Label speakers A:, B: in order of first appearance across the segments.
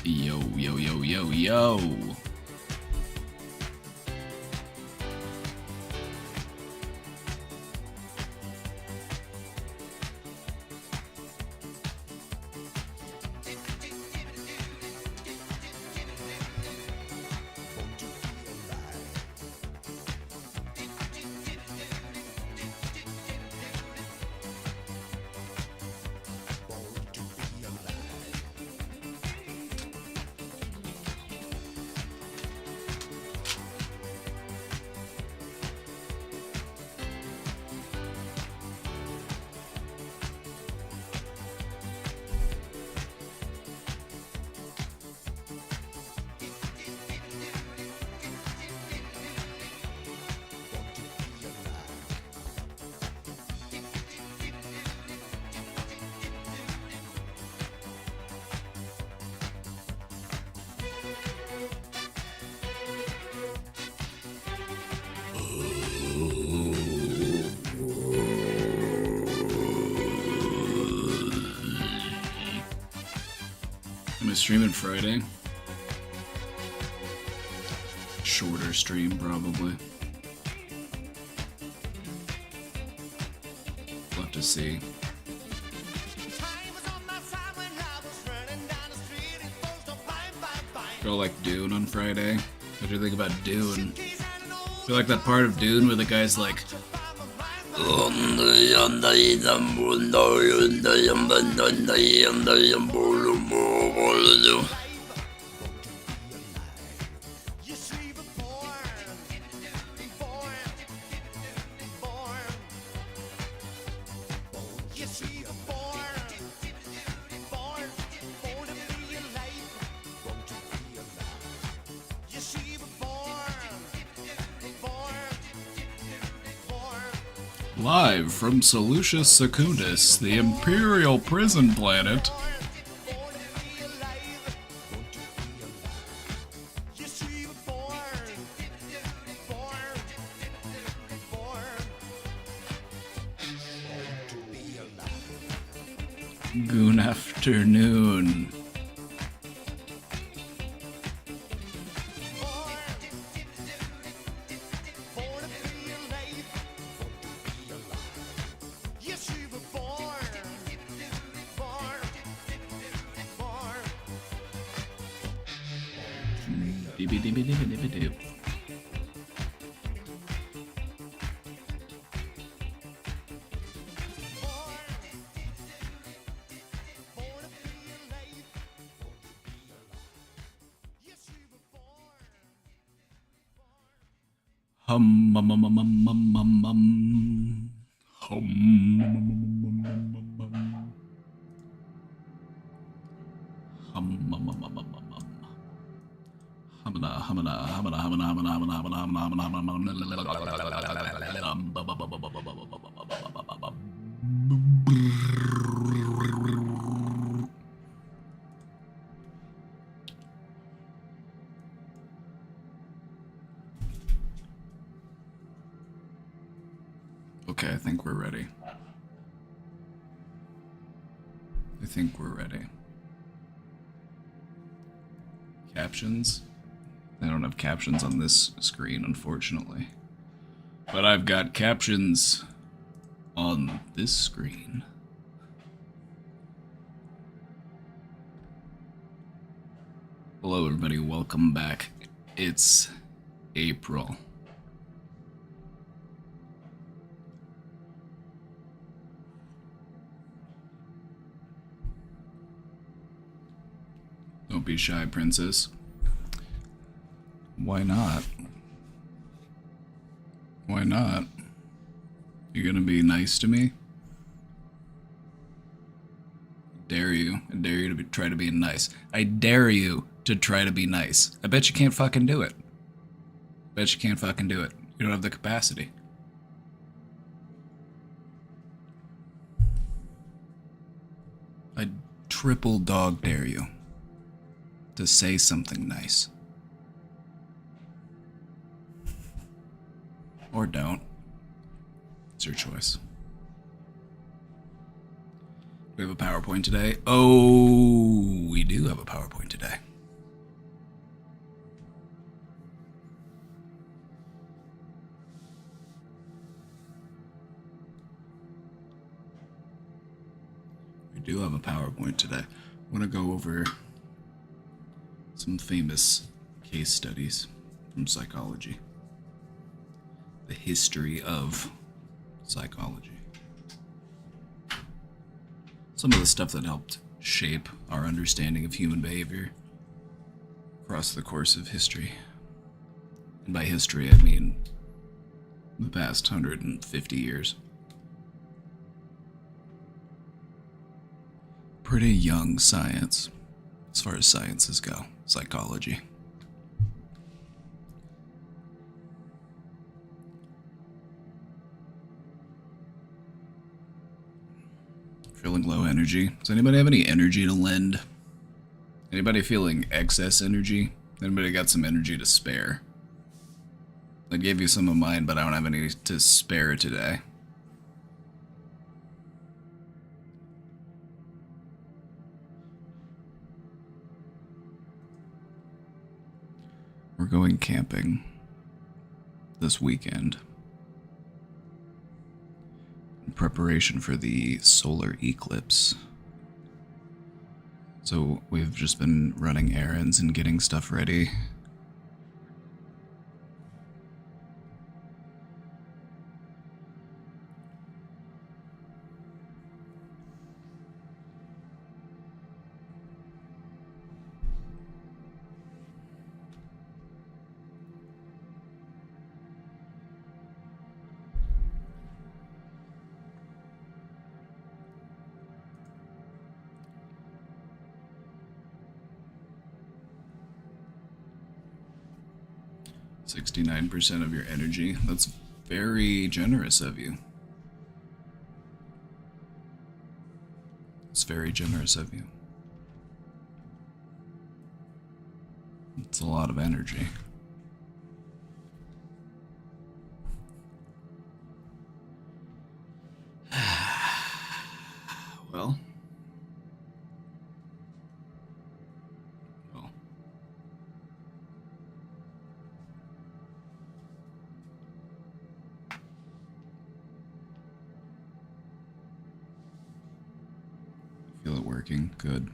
A: Yo, yo, yo, yo, yo. Am I streaming Friday? Shorter stream, probably. We'll have to see. Go like Dune on Friday. What do you think about Dune? I feel like that part of Dune where the guy's like, live from Seleucus Secundus, the Imperial prison planet. Good afternoon. Hum, hum, hum, hum, hum, hum, hum, hum. Hum, hum, hum, hum, hum, hum. Humana, humana, humana, humana, humana, humana, humana, humana, humana. Okay, I think we're ready. I think we're ready. Captions? I don't have captions on this screen, unfortunately. But I've got captions on this screen. Hello, everybody. Welcome back. It's April. Don't be shy, princess. Why not? Why not? You gonna be nice to me? Dare you. I dare you to try to be nice. I dare you to try to be nice. I bet you can't fucking do it. Bet you can't fucking do it. You don't have the capacity. I triple dog dare you to say something nice. Or don't. It's your choice. Do we have a PowerPoint today? Oh, we do have a PowerPoint today. do have a PowerPoint today. I want to go over some famous case studies from psychology. The history of psychology. Some of the stuff that helped shape our understanding of human behavior across the course of history. And by history, I mean the past 150 years. Pretty young science, as far as sciences go, psychology. Feeling low energy. Does anybody have any energy to lend? Anybody feeling excess energy? Anybody got some energy to spare? I gave you some of mine, but I don't have any to spare today. We're going camping this weekend in preparation for the solar eclipse. So we've just been running errands and getting stuff ready. $69% of your energy. That's very generous of you. It's very generous of you. It's a lot of energy. Well. Feel it working. Good.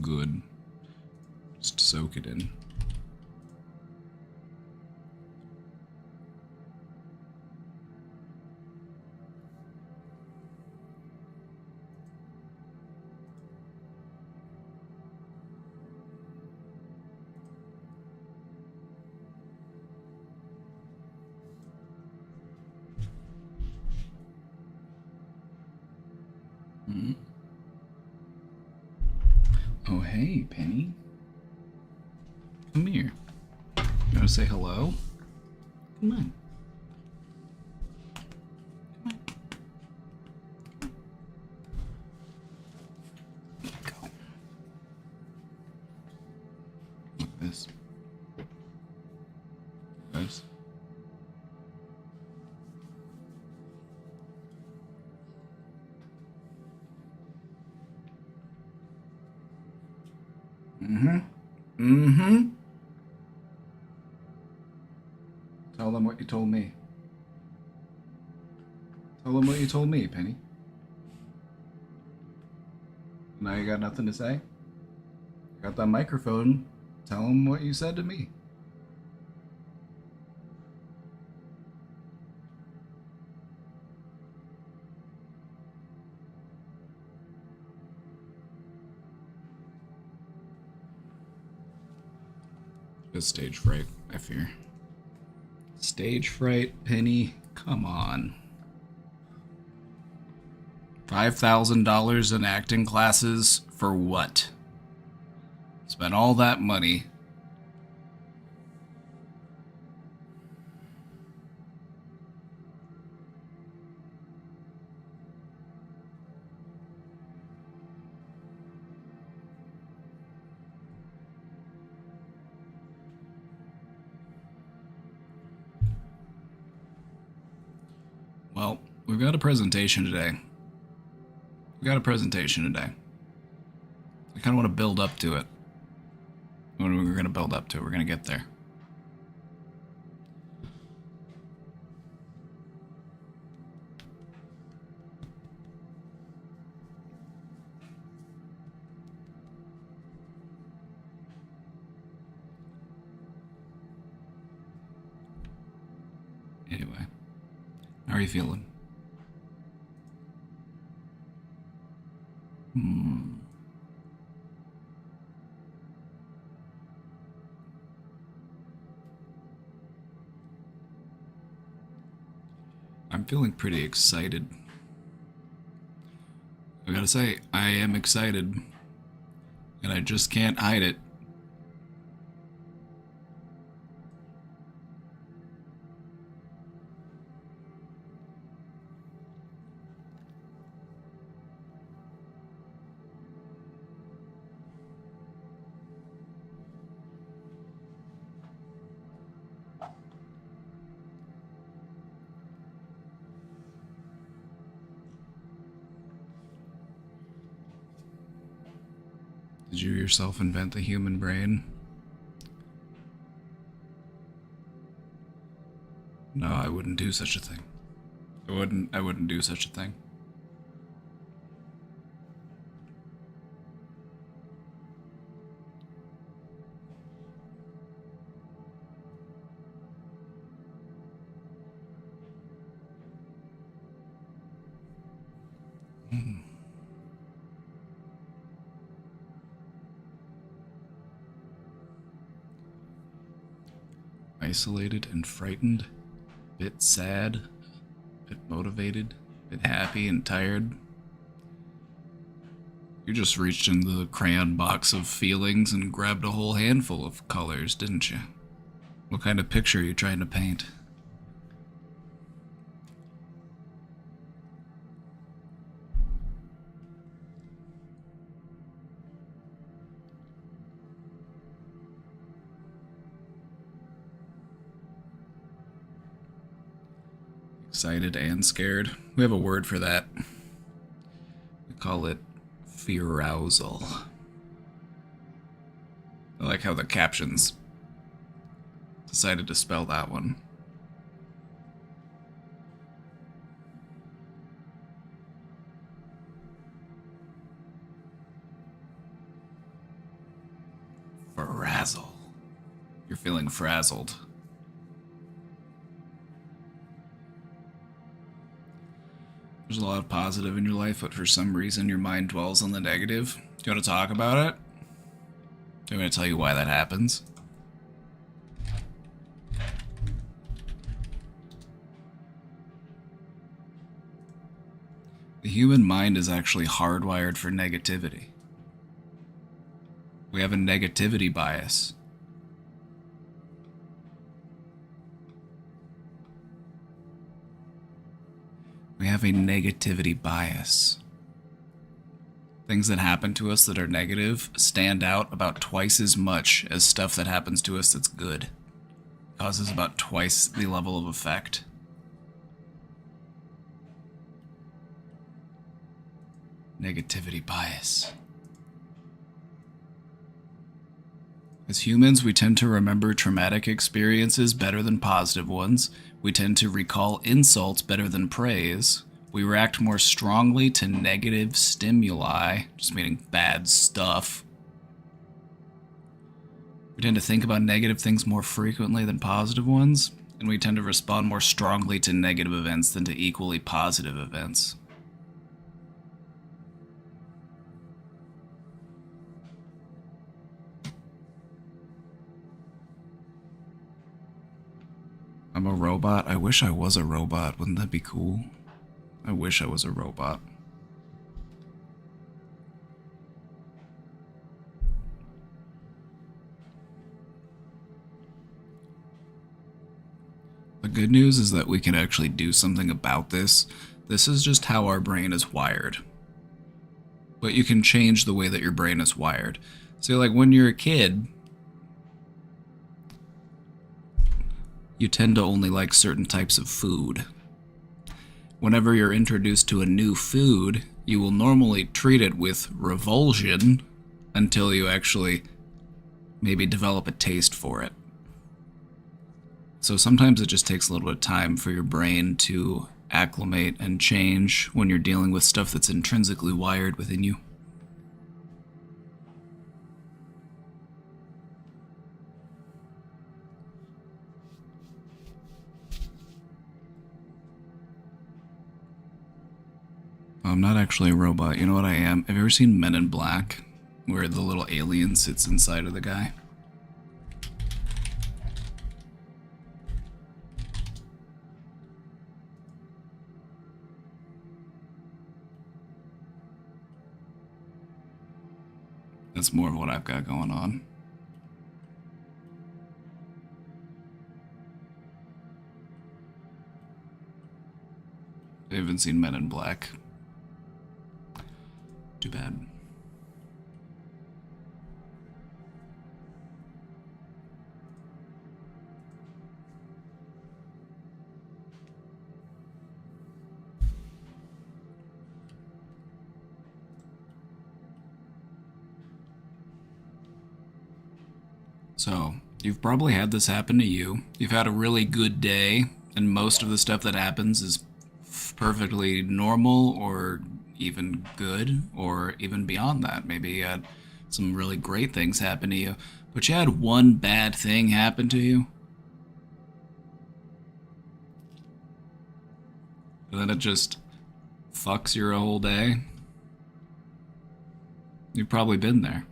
A: Good. Just soak it in. Mm-hmm. Oh, hey, Penny. Come here. You want to say hello? Come on. Come on. Go. Like this. This. Mm-hmm. Mm-hmm. Tell them what you told me. Tell them what you told me, Penny. Now you got nothing to say? Got that microphone. Tell them what you said to me. Just stage fright, I fear. Stage fright, Penny. Come on. $5,000 in acting classes for what? Spent all that money. Well, we've got a presentation today. I kind of want to build up to it. When we're going to build up to it, we're going to get there. How are you feeling? I'm feeling pretty excited. I gotta say, I am excited. And I just can't hide it. Did you yourself invent the human brain? No, I wouldn't do such a thing. I wouldn't do such a thing. Isolated and frightened, bit sad, bit motivated, bit happy and tired. You just reached into the crayon box of feelings and grabbed a whole handful of colors, didn't you? What kind of picture are you trying to paint? Excited and scared. We have a word for that. We call it fearousal. I like how the captions decided to spell that one. Frazzle. You're feeling frazzled. There's a lot of positive in your life, but for some reason your mind dwells on the negative. Do you want to talk about it? I'm going to tell you why that happens. The human mind is actually hardwired for negativity. We have a negativity bias. We have a negativity bias. Things that happen to us that are negative stand out about twice as much as stuff that happens to us that's good. It causes about twice the level of effect. Negativity bias. As humans, we tend to remember traumatic experiences better than positive ones. We tend to recall insults better than praise. We react more strongly to negative stimuli, just meaning bad stuff. We tend to think about negative things more frequently than positive ones, and we tend to respond more strongly to negative events than to equally positive events. I'm a robot. I wish I was a robot. Wouldn't that be cool? I wish I was a robot. The good news is that we can actually do something about this. This is just how our brain is wired. But you can change the way that your brain is wired. So, like, when you're a kid, you tend to only like certain types of food. Whenever you're introduced to a new food, you will normally treat it with revulsion until you actually maybe develop a taste for it. So sometimes it just takes a little bit of time for your brain to acclimate and change when you're dealing with stuff that's intrinsically wired within you. I'm not actually a robot. You know what I am? Have you ever seen Men in Black? Where the little alien sits inside of the guy? That's more of what I've got going on. I haven't seen Men in Black. Too bad. So, you've probably had this happen to you. You've had a really good day, and most of the stuff that happens is perfectly normal or even good, or even beyond that. Maybe you had some really great things happen to you, but you had one bad thing happen to you, and then it just fucks your whole day. You've probably been there.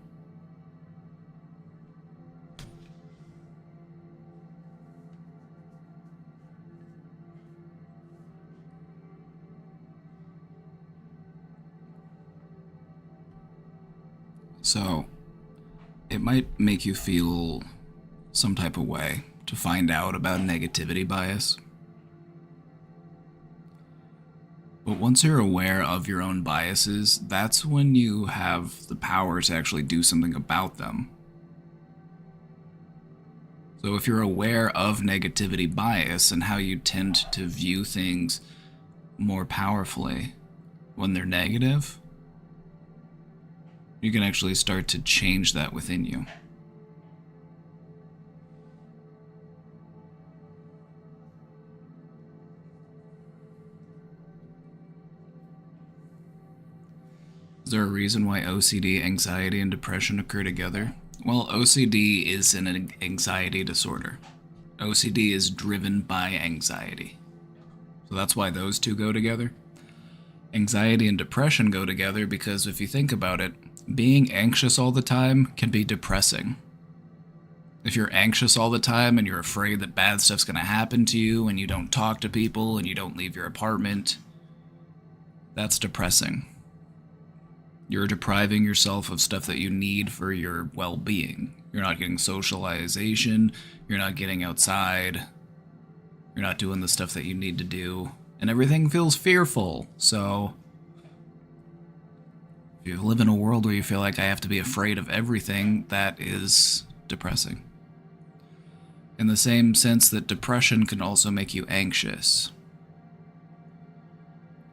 A: So, it might make you feel some type of way to find out about negativity bias. But once you're aware of your own biases, that's when you have the power to actually do something about them. So if you're aware of negativity bias and how you tend to view things more powerfully when they're negative, you can actually start to change that within you. Is there a reason why OCD, anxiety, and depression occur together? Well, OCD is an anxiety disorder. OCD is driven by anxiety. So that's why those two go together. Anxiety and depression go together because if you think about it, being anxious all the time can be depressing. If you're anxious all the time and you're afraid that bad stuff's going to happen to you and you don't talk to people and you don't leave your apartment, that's depressing. You're depriving yourself of stuff that you need for your well-being. You're not getting socialization, you're not getting outside, you're not doing the stuff that you need to do, and everything feels fearful. So if you live in a world where you feel like I have to be afraid of everything, that is depressing. In the same sense that depression can also make you anxious.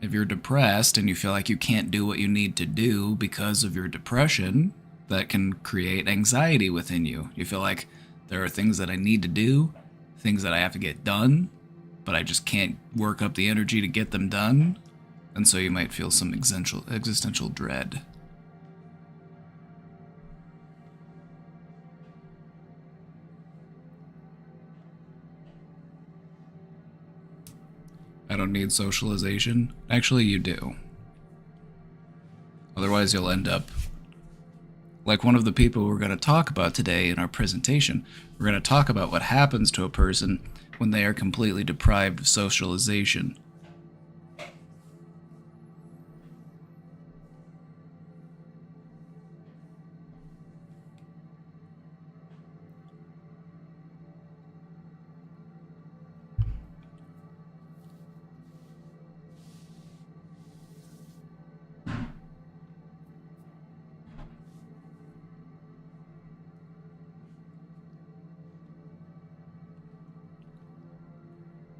A: If you're depressed and you feel like you can't do what you need to do because of your depression, that can create anxiety within you. You feel like there are things that I need to do, things that I have to get done, but I just can't work up the energy to get them done, and so you might feel some existential dread. I don't need socialization. Actually, you do. Otherwise, you'll end up like one of the people we're going to talk about today in our presentation. We're going to talk about what happens to a person when they are completely deprived of socialization.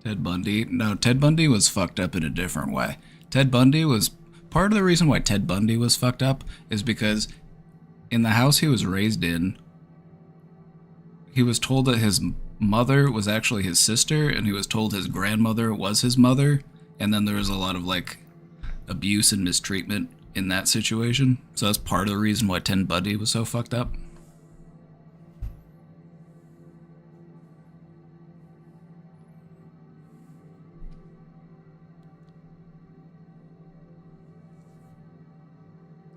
A: Ted Bundy? No, Ted Bundy was fucked up in a different way. Ted Bundy was... Part of the reason why Ted Bundy was fucked up is because in the house he was raised in, he was told that his mother was actually his sister, and he was told his grandmother was his mother, and then there was a lot of, like, abuse and mistreatment in that situation. So that's part of the reason why Ted Bundy was so fucked up.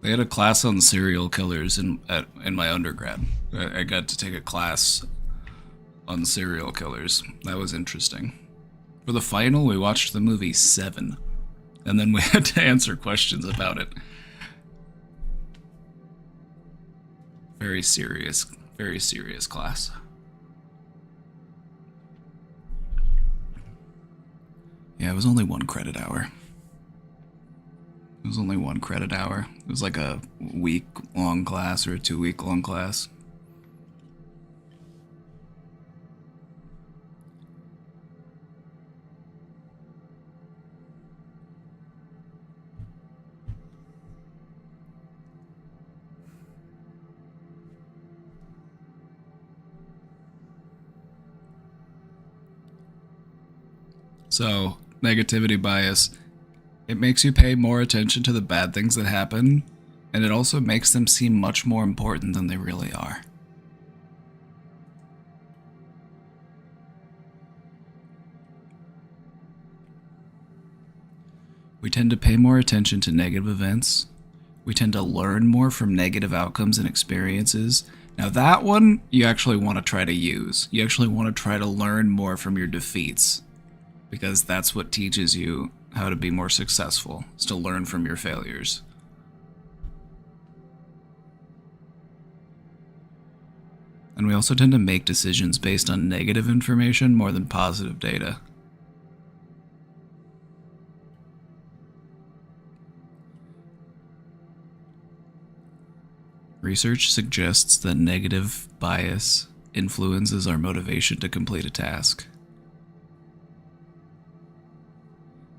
A: They had a class on serial killers in my undergrad. I got to take a class on serial killers. That was interesting. For the final, we watched the movie Seven, and then we had to answer questions about it. Very serious class. Yeah, it was only 1 credit hour. It was only 1 credit hour. It was like a week-long class or a 2-week-long class. So, negativity bias, it makes you pay more attention to the bad things that happen, and it also makes them seem much more important than they really are. We tend to pay more attention to negative events. We tend to learn more from negative outcomes and experiences. Now that one, you actually want to try to use. You actually want to try to learn more from your defeats, because that's what teaches you how to be more successful, is to learn from your failures. And we also tend to make decisions based on negative information more than positive data. Research suggests that negative bias influences our motivation to complete a task.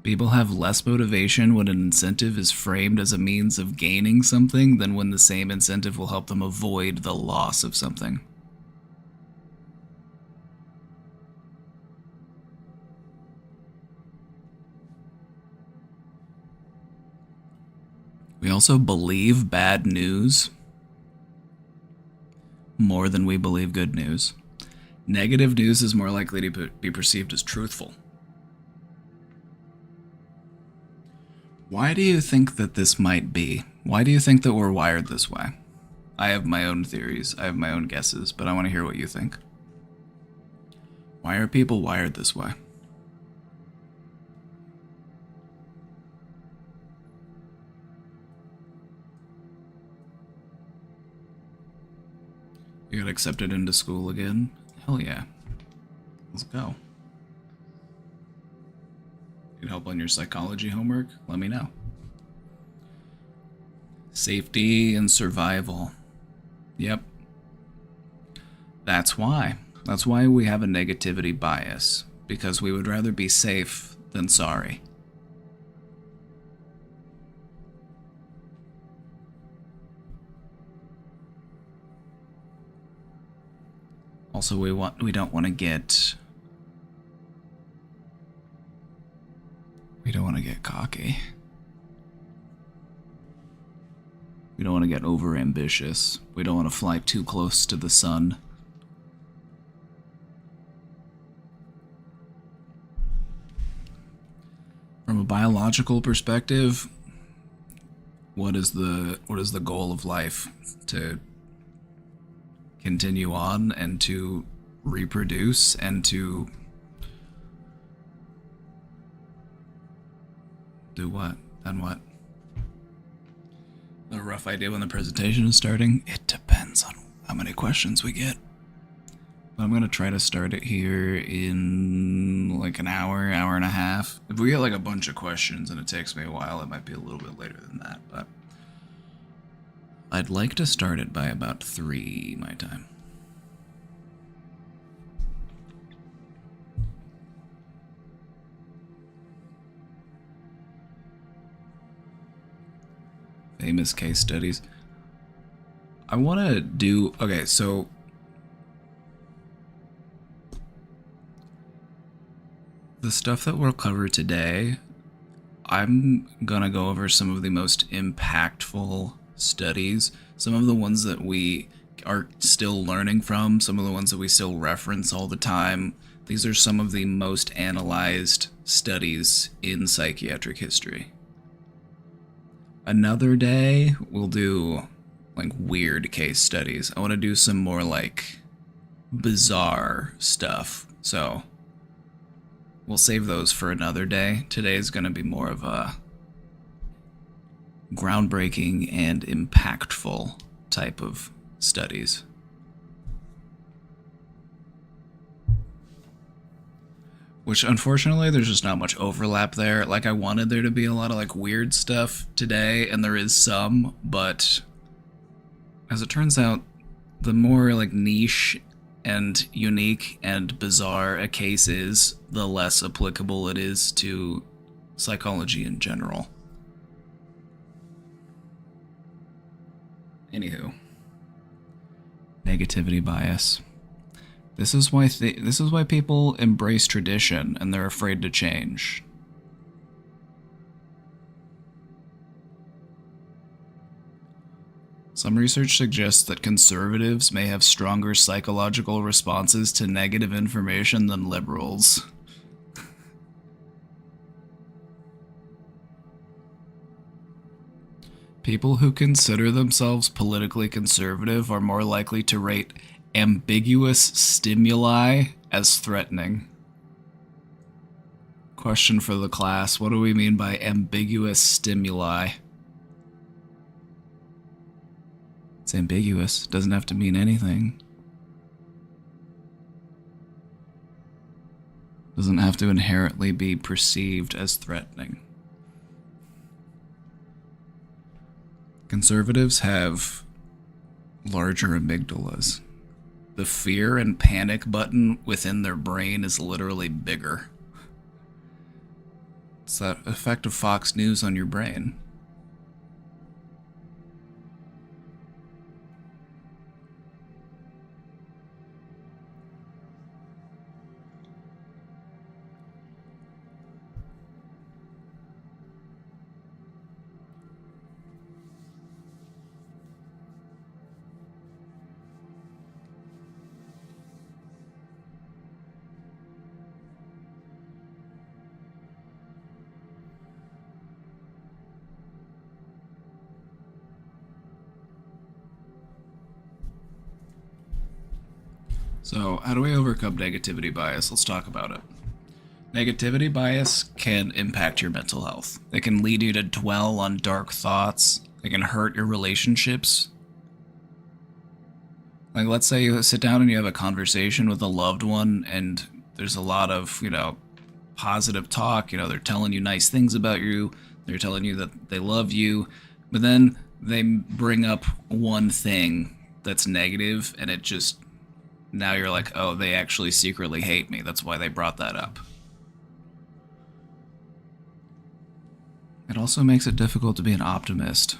A: People have less motivation when an incentive is framed as a means of gaining something than when the same incentive will help them avoid the loss of something. We also believe bad news more than we believe good news. Negative news is more likely to be perceived as truthful. Why do you think that this might be? Why do you think that we're wired this way? I have my own theories, I have my own guesses, but I want to hear what you think. Why are people wired this way? You got accepted into school again? Hell yeah. Let's go. Need help on your psychology homework? Let me know. Safety and survival. Yep. That's why. That's why we have a negativity bias. Because we would rather be safe than sorry. Also, we don't want to get cocky. We don't want to get over ambitious. We don't want to fly too close to the sun. From a biological perspective, what is the goal of life? To continue on and to reproduce and to do what? Then what? A rough idea when the presentation is starting? It depends on how many questions we get. But I'm gonna try to start it here in like an hour, hour and a half. If we get like a bunch of questions and it takes me a while, it might be a little bit later than that, but I'd like to start it by about 3 my time. Famous case studies. I want to do... Okay, so... the stuff that we'll cover today, I'm gonna go over some of the most impactful studies, some of the ones that we are still learning from, some of the ones that we still reference all the time. These are some of the most analyzed studies in psychiatric history. Another day, we'll do like weird case studies. I want to do some more like bizarre stuff. So we'll save those for another day. Today is going to be more of a groundbreaking and impactful type of studies. Which, unfortunately, there's just not much overlap there. Like, I wanted there to be a lot of, like, weird stuff today, and there is some, but as it turns out, the more, like, niche and unique and bizarre a case is, the less applicable it is to psychology in general. Anywho. Negativity bias. This is why people embrace tradition and they're afraid to change. Some research suggests that conservatives may have stronger psychological responses to negative information than liberals. People who consider themselves politically conservative are more likely to rate ambiguous stimuli as threatening. Question for the class: what do we mean by ambiguous stimuli? It's ambiguous. Doesn't have to mean anything. Doesn't have to inherently be perceived as threatening. Conservatives have larger amygdalas. The fear and panic button within their brain is literally bigger. It's that effect of Fox News on your brain. So, how do we overcome negativity bias? Let's talk about it. Negativity bias can impact your mental health. It can lead you to dwell on dark thoughts. It can hurt your relationships. Like, let's say you sit down and you have a conversation with a loved one, and there's a lot of, positive talk. They're telling you nice things about you. They're telling you that they love you. But then they bring up one thing that's negative, and it just... now you're like, oh, they actually secretly hate me. That's why they brought that up. It also makes it difficult to be an optimist.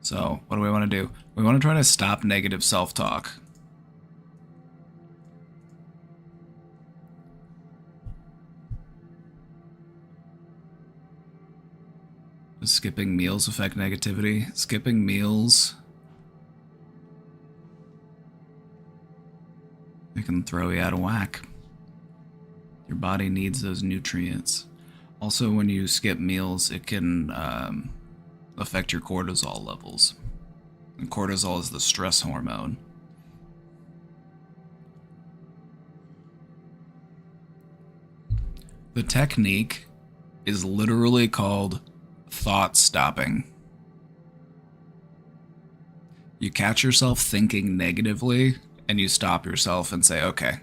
A: So, what do we want to do? We want to try to stop negative self-talk. Does skipping meals affect negativity? Skipping meals... it can throw you out of whack. Your body needs those nutrients. Also, when you skip meals, it can affect your cortisol levels. And cortisol is the stress hormone. The technique is literally called thought stopping. You catch yourself thinking negatively, and you stop yourself and say, okay,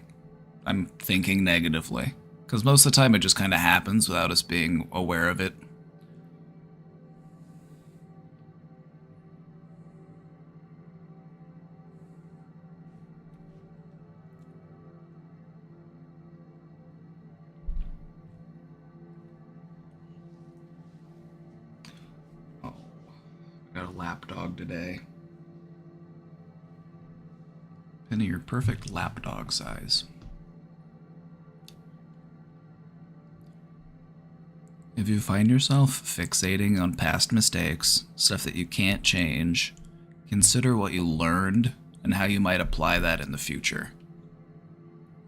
A: I'm thinking negatively. Because most of the time it just kind of happens without us being aware of it. Oh, I got a lapdog today. Penny, you're perfect lapdog size. If you find yourself fixating on past mistakes, stuff that you can't change, consider what you learned and how you might apply that in the future.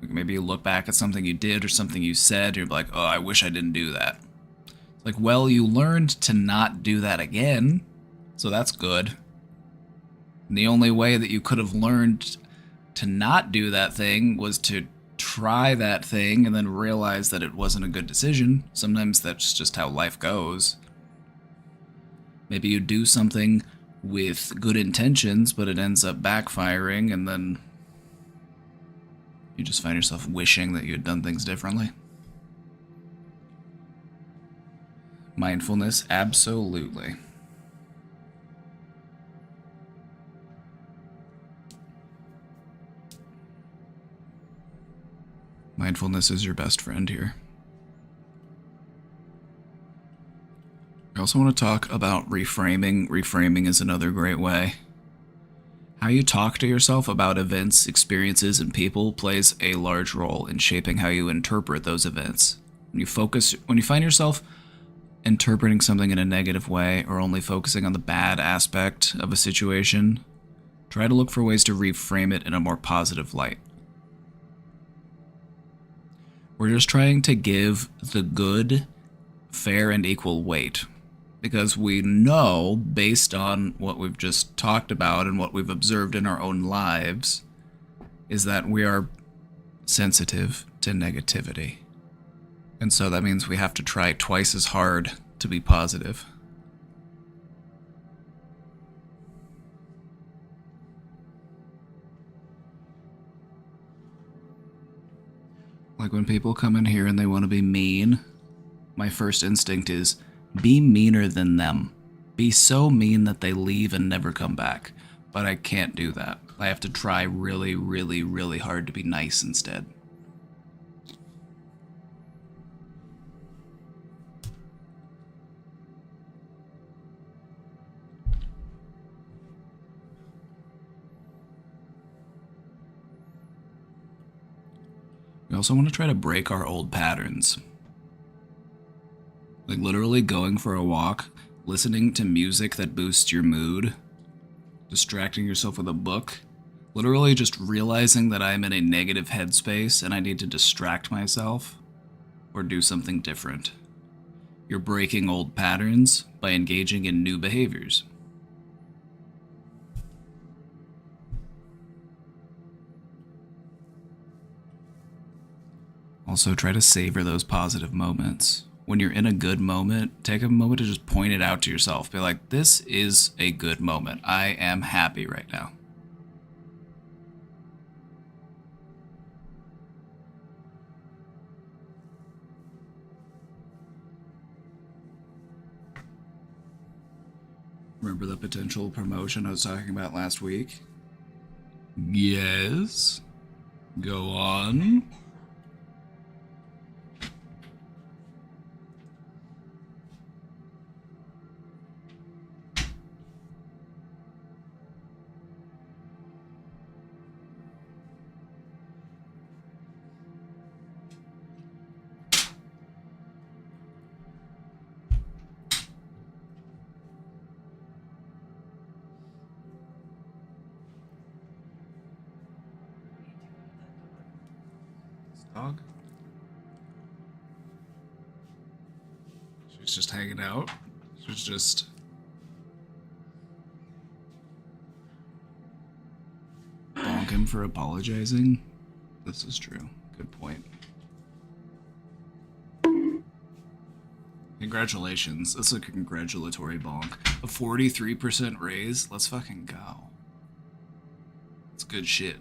A: Maybe you look back at something you did or something you said, and you're like, oh, I wish I didn't do that. Like, well, you learned to not do that again, so that's good. And the only way that you could have learned to not do that thing was to try that thing and then realize that it wasn't a good decision. Sometimes that's just how life goes. Maybe you do something with good intentions, but it ends up backfiring, and then you just find yourself wishing that you had done things differently. Mindfulness, absolutely. Mindfulness is your best friend here. I also want to talk about reframing. Reframing is another great way. How you talk to yourself about events, experiences, and people plays a large role in shaping how you interpret those events. When you find yourself interpreting something in a negative way or only focusing on the bad aspect of a situation, try to look for ways to reframe it in a more positive light. We're just trying to give the good fair and equal weight, because we know, based on what we've just talked about and what we've observed in our own lives, is that we are sensitive to negativity. And so that means we have to try twice as hard to be positive. Like when people come in here and they want to be mean, my first instinct is be meaner than them. Be so mean that they leave and never come back. But I can't do that. I have to try really, really, really hard to be nice instead. We also want to try to break our old patterns. Like literally going for a walk, listening to music that boosts your mood, distracting yourself with a book, literally just realizing that I'm in a negative headspace and I need to distract myself or do something different. You're breaking old patterns by engaging in new behaviors. Also, try to savor those positive moments. When you're in a good moment, take a moment to just point it out to yourself. Be like, this is a good moment. I am happy right now. Remember the potential promotion I was talking about last week? Yes. Go on. Dog? She's just hanging out. She's just bonk him for apologizing. This is true. Good point. Congratulations. That's a congratulatory bonk. A 43% raise? Let's fucking go. It's good shit.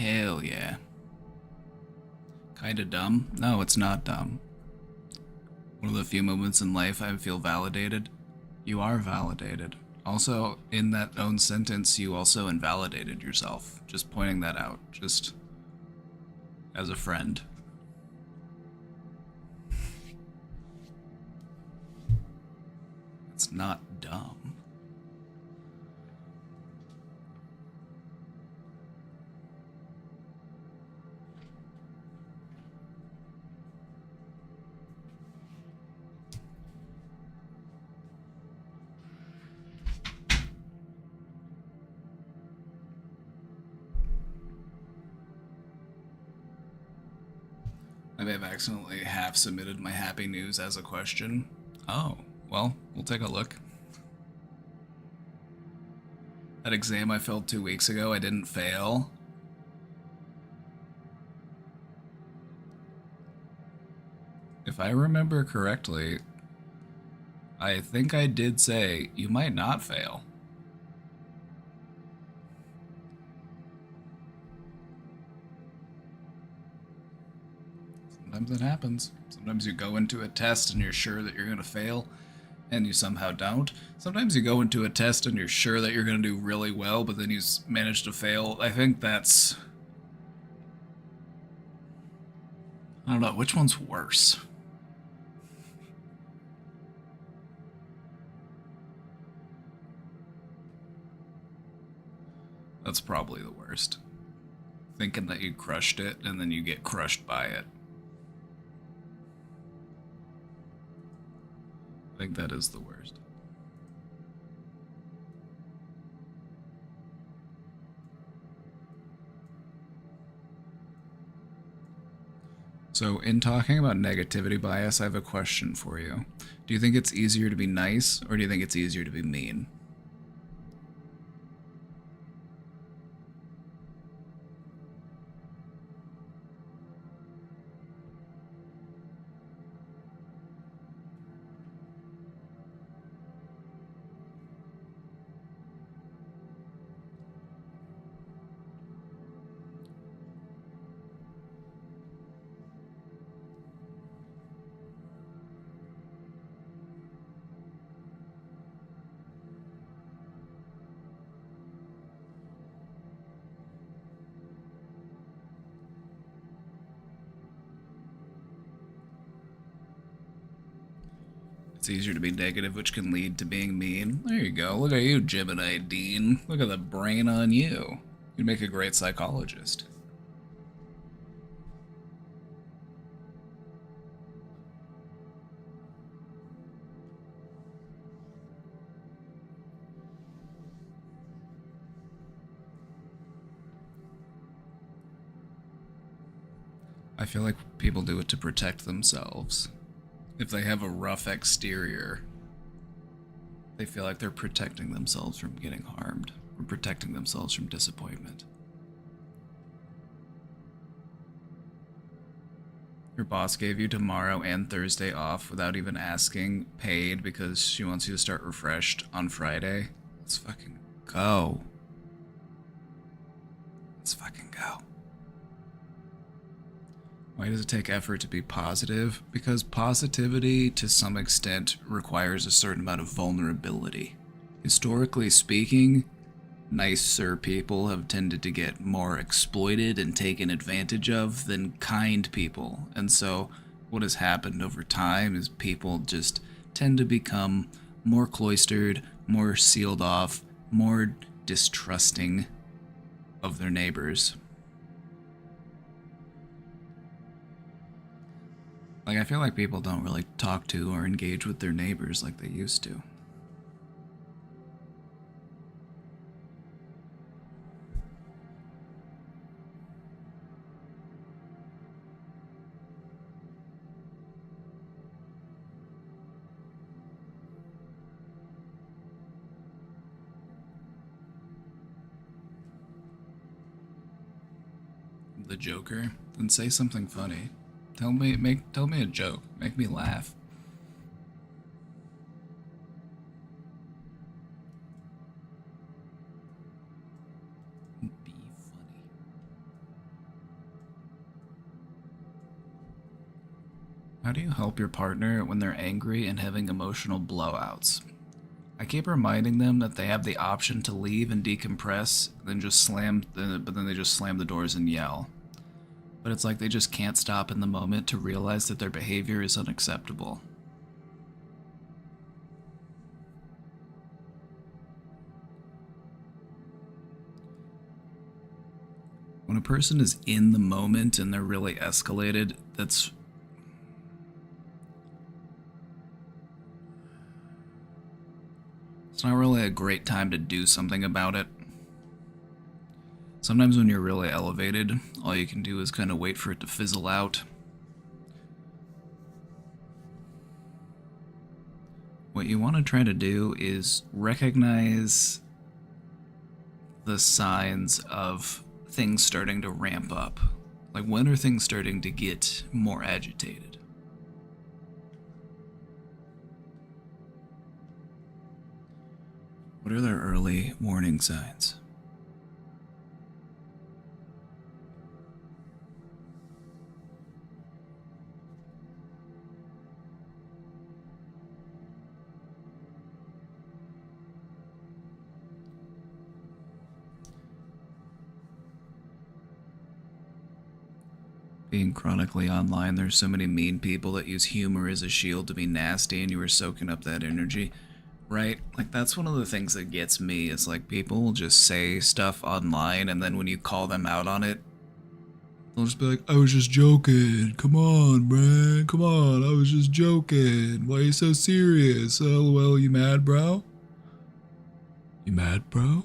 A: Hell yeah. Kinda dumb? No, it's not dumb. One of the few moments in life I feel validated. You are validated. Also, in that own sentence, you also invalidated yourself. Just pointing that out, just as a friend. It's not dumb. I may have accidentally half submitted my happy news as a question. Oh, well, we'll take a look. That exam I failed 2 weeks ago, I didn't fail. If I remember correctly, I think I did say you might not fail. Sometimes it happens. Sometimes you go into a test and you're sure that you're going to fail, and you somehow don't. Sometimes you go into a test and you're sure that you're going to do really well, but then you manage to fail. I think that's... I don't know, which one's worse? That's probably the worst. Thinking that you crushed it and then you get crushed by it. I think that is the worst. So, in talking about negativity bias, I have a question for you. Do you think it's easier to be nice, or do you think it's easier to be mean? It's easier to be negative, which can lead to being mean. There you go. Look at you, Gemini Dean. Look at the brain on you. You'd make a great psychologist. I feel like people do it to protect themselves. If they have a rough exterior, they feel like they're protecting themselves from getting harmed, or protecting themselves from disappointment. Your boss gave you tomorrow and Thursday off without even asking, paid, because she wants you to start refreshed on Friday. Let's fucking go. Let's fucking go. Why does it take effort to be positive? Because positivity, to some extent, requires a certain amount of vulnerability. Historically speaking, nicer people have tended to get more exploited and taken advantage of than kind people. And so, what has happened over time is people just tend to become more cloistered, more sealed off, more distrusting of their neighbors. Like, I feel like people don't really talk to or engage with their neighbors like they used to. The Joker? Then say something funny. Tell me a joke. Make me laugh. Be funny. How do you help your partner when they're angry and having emotional blowouts? I keep reminding them that they have the option to leave and decompress, but then they just slam the doors and yell. But it's like they just can't stop in the moment to realize that their behavior is unacceptable. When a person is in the moment and they're really escalated, it's not really a great time to do something about it. Sometimes when you're really elevated, all you can do is kind of wait for it to fizzle out. What you want to try to do is recognize the signs of things starting to ramp up. Like, when are things starting to get more agitated? What are their early warning signs? Being chronically online, there's so many mean people that use humor as a shield to be nasty, and you were soaking up that energy, right? Like, that's one of the things that gets me, is like, people will just say stuff online, and then when you call them out on it, they'll just be like, I was just joking. Come on, man. Come on. I was just joking. Why are you so serious? LOL, you mad, bro? You mad, bro?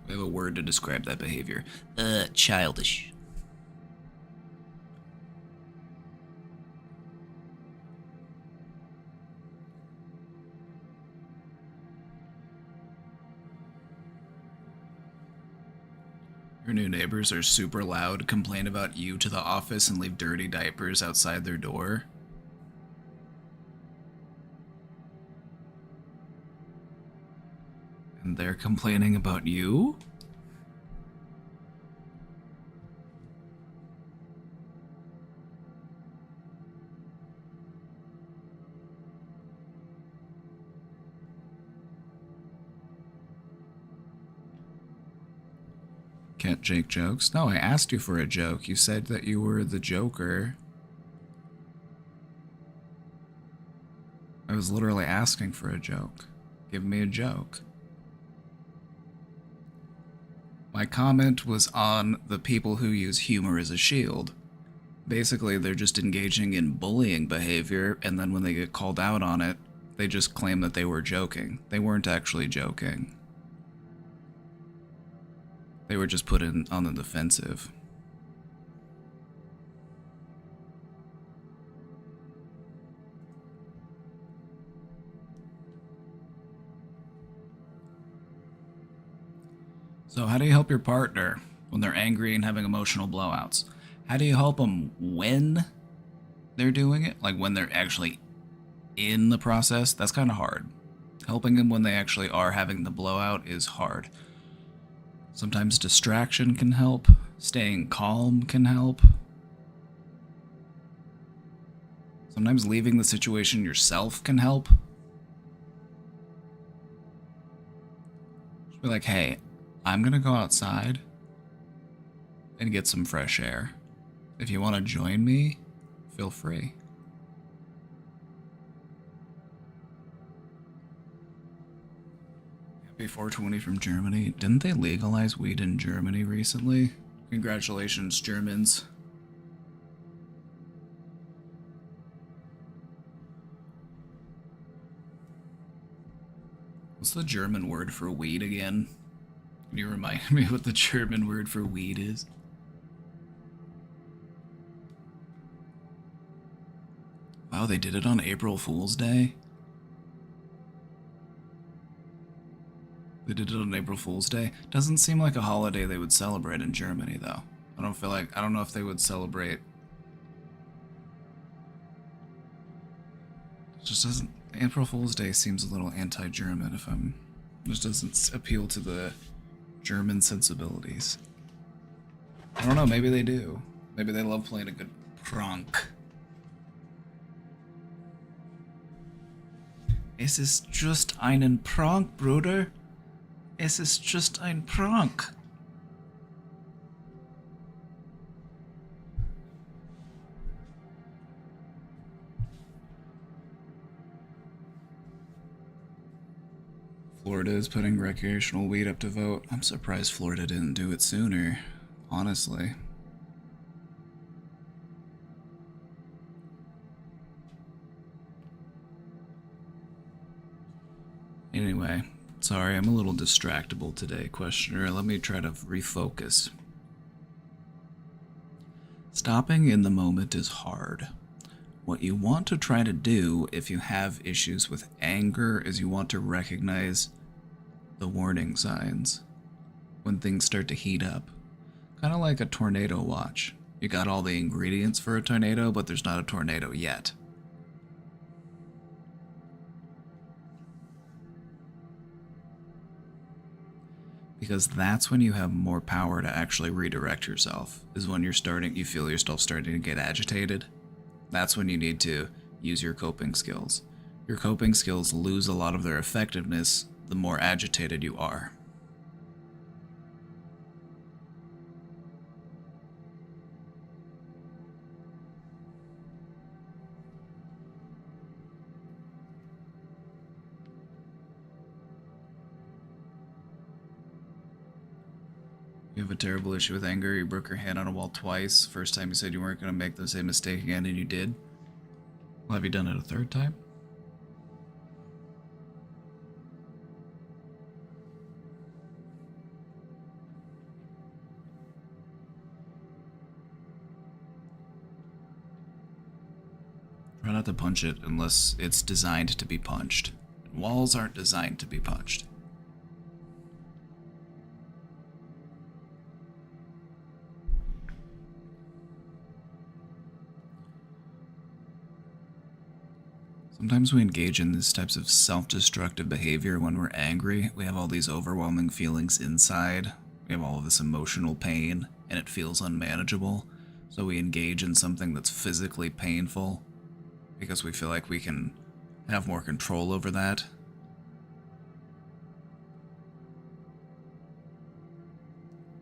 A: We have a word to describe that behavior. Childish. Your new neighbors are super loud, complain about you to the office, and leave dirty diapers outside their door. And they're complaining about you? Can't Jake jokes? No, I asked you for a joke. You said that you were the Joker. I was literally asking for a joke. Give me a joke. My comment was on the people who use humor as a shield. Basically, they're just engaging in bullying behavior, and then when they get called out on it, they just claim that they were joking. They weren't actually joking. They were just put in on the defensive. So how do you help your partner when they're angry and having emotional blowouts? How do you help them when they're doing it? Like, when they're actually in the process? That's kind of hard. Helping them when they actually are having the blowout is hard. Sometimes distraction can help. Staying calm can help. Sometimes leaving the situation yourself can help. Just be like, hey, I'm gonna go outside and get some fresh air. If you want to join me, feel free. Happy 420 from Germany. Didn't they legalize weed in Germany recently? Congratulations, Germans. What's the German word for weed again? Can you remind me what the German word for weed is? Wow, they did it on April Fool's Day? They did it on April Fool's Day? Doesn't seem like a holiday they would celebrate in Germany, though. I don't know if they would celebrate. Just doesn't. April Fool's Day seems a little anti-German. If I'm, just doesn't appeal to the German sensibilities. I don't know. Maybe they do. Maybe they love playing a good prank. Es ist just einen Prank, Bruder. Es ist just ein Prank. Florida is putting recreational weed up to vote. I'm surprised Florida didn't do it sooner, honestly. Anyway, sorry, I'm a little distractible today, questioner. Let me try to refocus. Stopping in the moment is hard. What you want to try to do if you have issues with anger is you want to recognize the warning signs when things start to heat up. Kind of like a tornado watch. You got all the ingredients for a tornado, but there's not a tornado yet. Because that's when you have more power to actually redirect yourself, is when you feel yourself starting to get agitated. That's when you need to use your coping skills. Your coping skills lose a lot of their effectiveness the more agitated you are. You have a terrible issue with anger. You broke your hand on a wall twice. First time you said you weren't going to make the same mistake again, and you did. Well, have you done it a third time? Try not to punch it unless it's designed to be punched. Walls aren't designed to be punched. Sometimes we engage in these types of self-destructive behavior when we're angry. We have all these overwhelming feelings inside. We have all of this emotional pain, and it feels unmanageable. So we engage in something that's physically painful because we feel like we can have more control over that.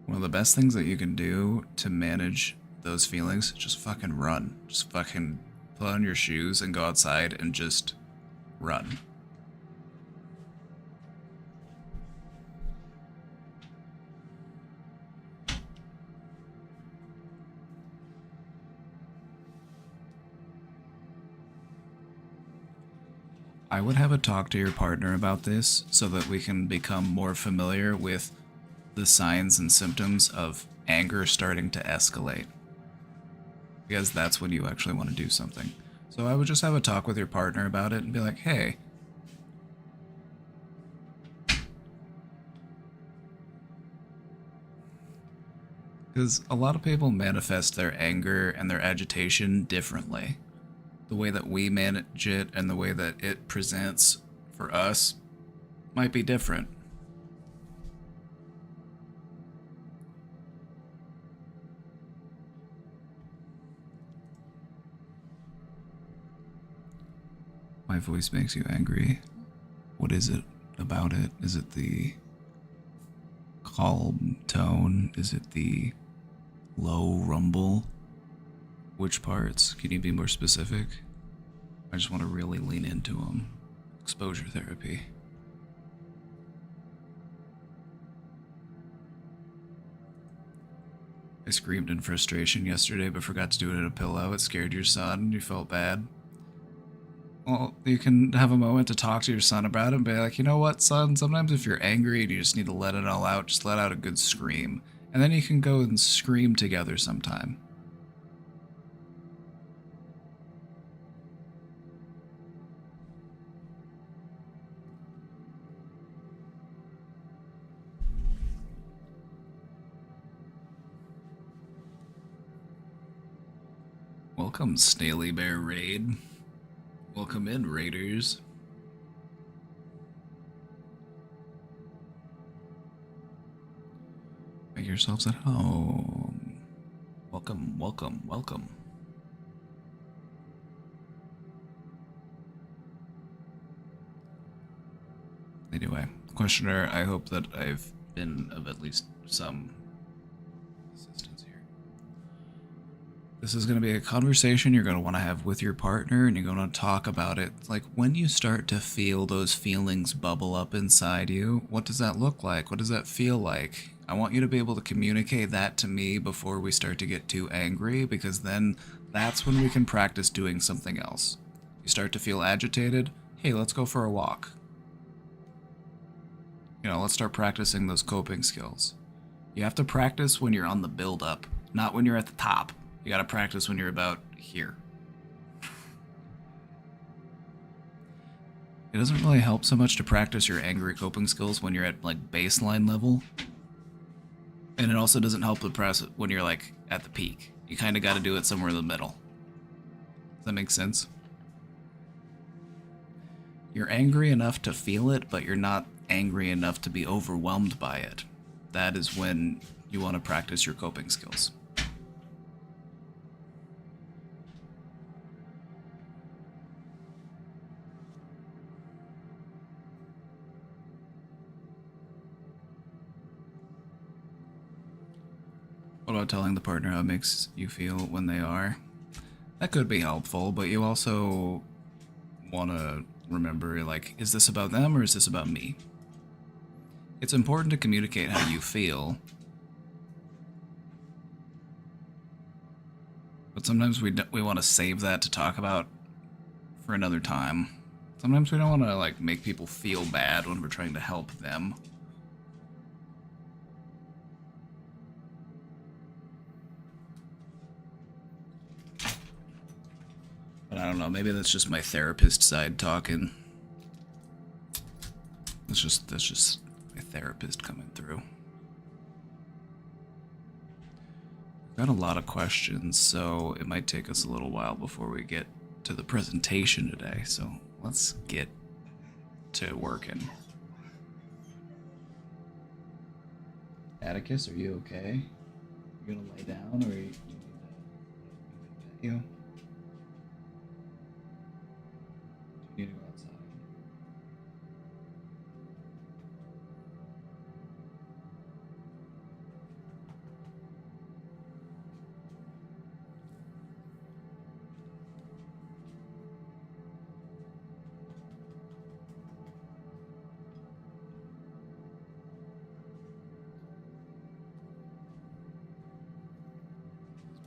A: One of the best things that you can do to manage those feelings, just fucking run. Just fucking put on your shoes and go outside and just run. I would have a talk to your partner about this so that we can become more familiar with the signs and symptoms of anger starting to escalate. Because that's when you actually want to do something. So I would just have a talk with your partner about it and be like, hey, because a lot of people manifest their anger and their agitation differently. The way that we manage it and the way that it presents for us might be different. My voice makes you angry. What is it about it? Is it the calm tone? Is it the low rumble? Which parts? Can you be more specific? I just want to really lean into them. Exposure therapy. I screamed in frustration yesterday but forgot to do it in a pillow. It scared your son. You felt bad. Well, you can have a moment to talk to your son about it and be like, you know what, son? Sometimes if you're angry and you just need to let it all out, just let out a good scream. And then you can go and scream together sometime. Welcome, Snaily Bear Raid. Welcome in, Raiders. Make yourselves at home. Welcome, welcome, welcome. Anyway, questioner, I hope that I've been of at least some assistance here. This is going to be a conversation you're going to want to have with your partner, and you're going to talk about it. Like, when you start to feel those feelings bubble up inside you, what does that look like? What does that feel like? I want you to be able to communicate that to me before we start to get too angry, because then that's when we can practice doing something else. You start to feel agitated, hey, let's go for a walk. You know, let's start practicing those coping skills. You have to practice when you're on the build up, not when you're at the top. You gotta practice when you're about here. It doesn't really help so much to practice your angry coping skills when you're at like baseline level. And it also doesn't help to press it when you're like at the peak. You kind of got to do it somewhere in the middle. Does that make sense? You're angry enough to feel it, but you're not angry enough to be overwhelmed by it. That is when you want to practice your coping skills. What about telling the partner how it makes you feel when they are? That could be helpful, but you also want to remember, like, is this about them or is this about me? It's important to communicate how you feel, but sometimes we want to save that to talk about for another time. Sometimes we don't want to like make people feel bad when we're trying to help them. But I don't know, maybe that's just my therapist side talking. That's just my therapist coming through. Got a lot of questions, so it might take us a little while before we get to the presentation today. So let's get to working. Atticus, are you okay? You gonna lay down, or you need to you? Do you need to go outside?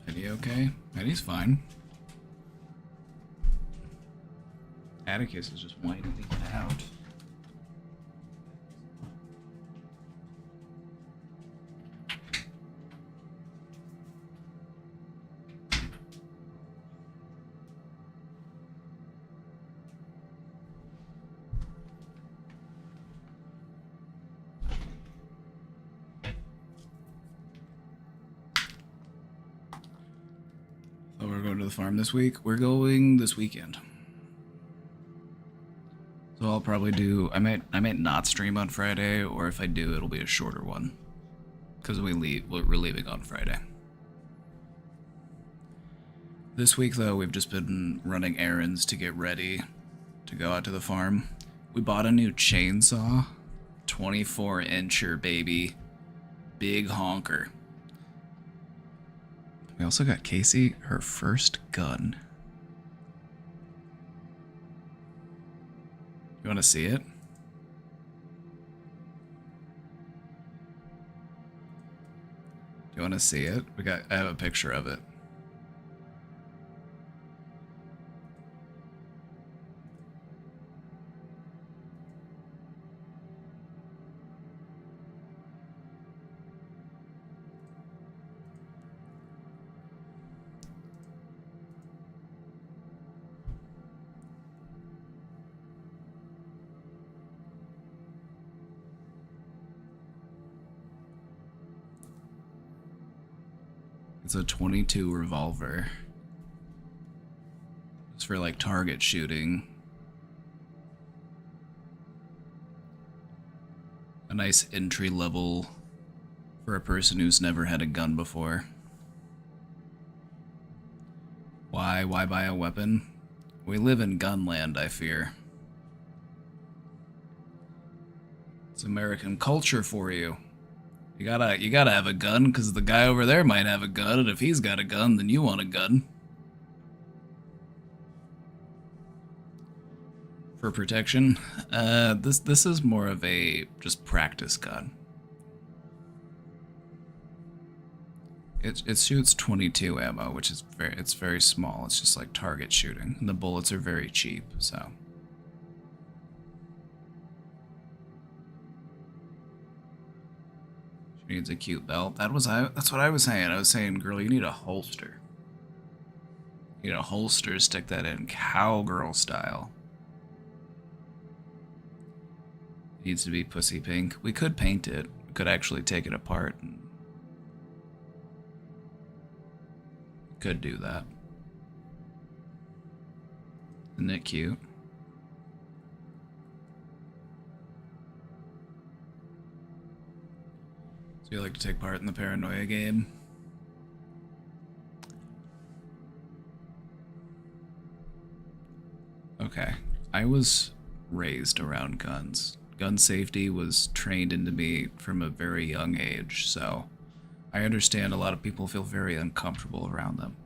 A: Is Penny okay? Penny's fine. Atticus is just whining to get out. So we're going to the farm this week. We're going this weekend. So I'll probably do. I might not stream on Friday, or if I do, it'll be a shorter one, because we're leaving on Friday. This week though, we've just been running errands to get ready to go out to the farm. We bought a new chainsaw, 24-incher baby, big honker. We also got Casey her first gun. You want to see it? Do you want to see it? I have a picture of it. It's a .22 revolver. It's for like target shooting. A nice entry level for a person who's never had a gun before. Why buy a weapon? We live in gunland, I fear. It's American culture for you. You gotta have a gun because the guy over there might have a gun, and if he's got a gun, then you want a gun. For protection, this is more of a just practice gun. It shoots 22 ammo, which is very small. It's just like target shooting, and the bullets are very cheap. So. She needs a cute belt. That's what I was saying. I was saying, girl, you need a holster. You need a holster, stick that in cowgirl style. It needs to be pussy pink. We could paint it. We could actually take it apart and could do that. Isn't it cute? So you like to take part in the paranoia game? Okay. I was raised around guns. Gun safety was trained into me from a very young age, so I understand a lot of people feel very uncomfortable around them.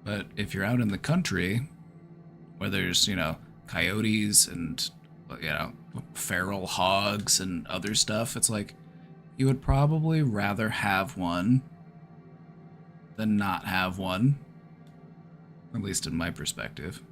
A: But if you're out in the country, where there's, coyotes and, feral hogs and other stuff, it's like, you would probably rather have one than not have one. At least in my perspective.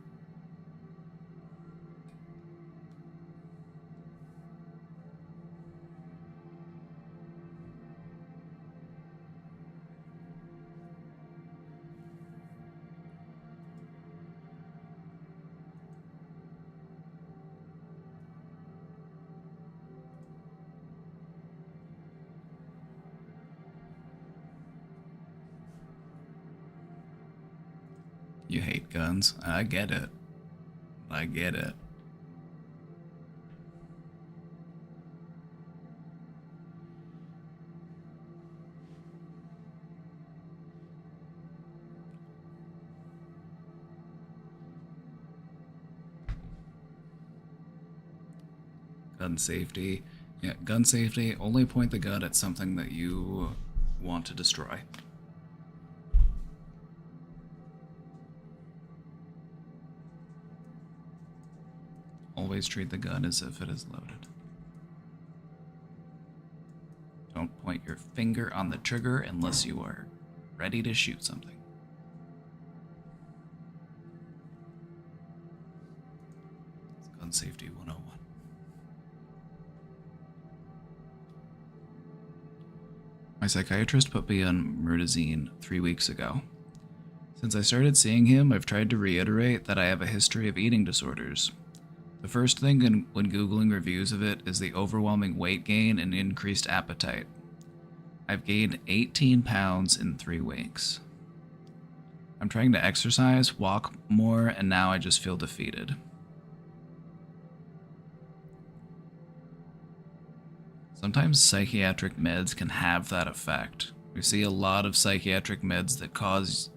A: You hate guns. I get it. I get it. Gun safety. Yeah, gun safety. Only point the gun at something that you want to destroy. Always treat the gun as if it is loaded. Don't point your finger on the trigger unless you are ready to shoot something. It's gun safety 101. My psychiatrist put me on Myrtazine 3 weeks ago. Since I started seeing him, I've tried to reiterate that I have a history of eating disorders. The first thing when Googling reviews of it is the overwhelming weight gain and increased appetite. I've gained 18 pounds in 3 weeks. I'm trying to exercise, walk more, and now I just feel defeated. Sometimes psychiatric meds can have that effect. We see a lot of psychiatric meds that cause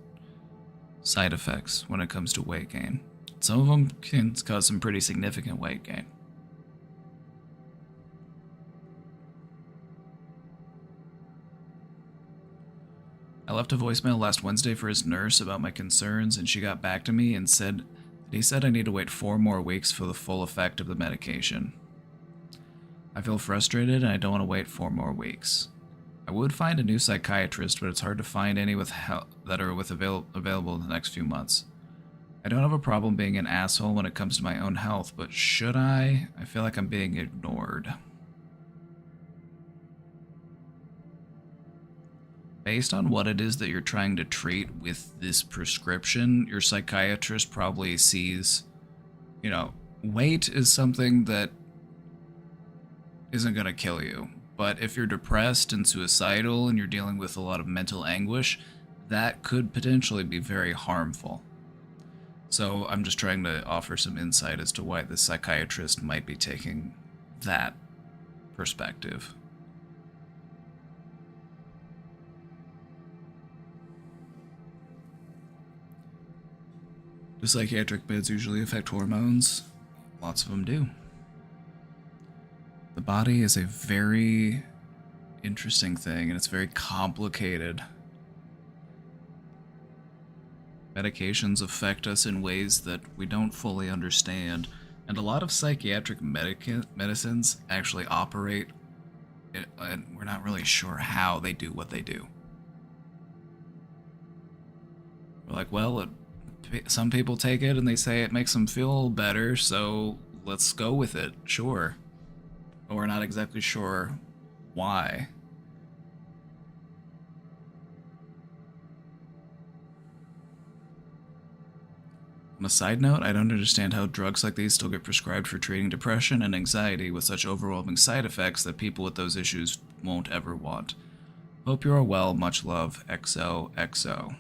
A: side effects when it comes to weight gain. Some of them can cause some pretty significant weight gain. I left a voicemail last Wednesday for his nurse about my concerns, and she got back to me and said that he said I need to wait 4 more weeks for the full effect of the medication. I feel frustrated and I don't want to wait 4 more weeks. I would find a new psychiatrist, but it's hard to find any that are available in the next few months. I don't have a problem being an asshole when it comes to my own health, but should I? I feel like I'm being ignored. Based on what it is that you're trying to treat with this prescription, your psychiatrist probably sees, weight is something that isn't going to kill you. But if you're depressed and suicidal and you're dealing with a lot of mental anguish, that could potentially be very harmful. So I'm just trying to offer some insight as to why the psychiatrist might be taking that perspective. Do psychiatric meds usually affect hormones? Lots of them do. The body is a very interesting thing, and it's very complicated. Medications affect us in ways that we don't fully understand, and a lot of psychiatric medicines actually operate, and we're not really sure how they do what they do. We're like, well, some people take it and they say it makes them feel better, so let's go with it, sure. But we're not exactly sure why. On a side note, I don't understand how drugs like these still get prescribed for treating depression and anxiety with such overwhelming side effects that people with those issues won't ever want. Hope you are well. Much love. XOXO.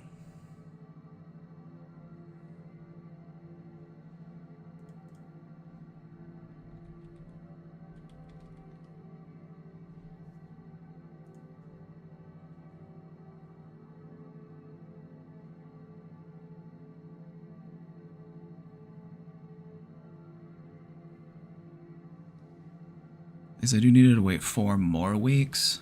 A: They said you needed to wait 4 more weeks.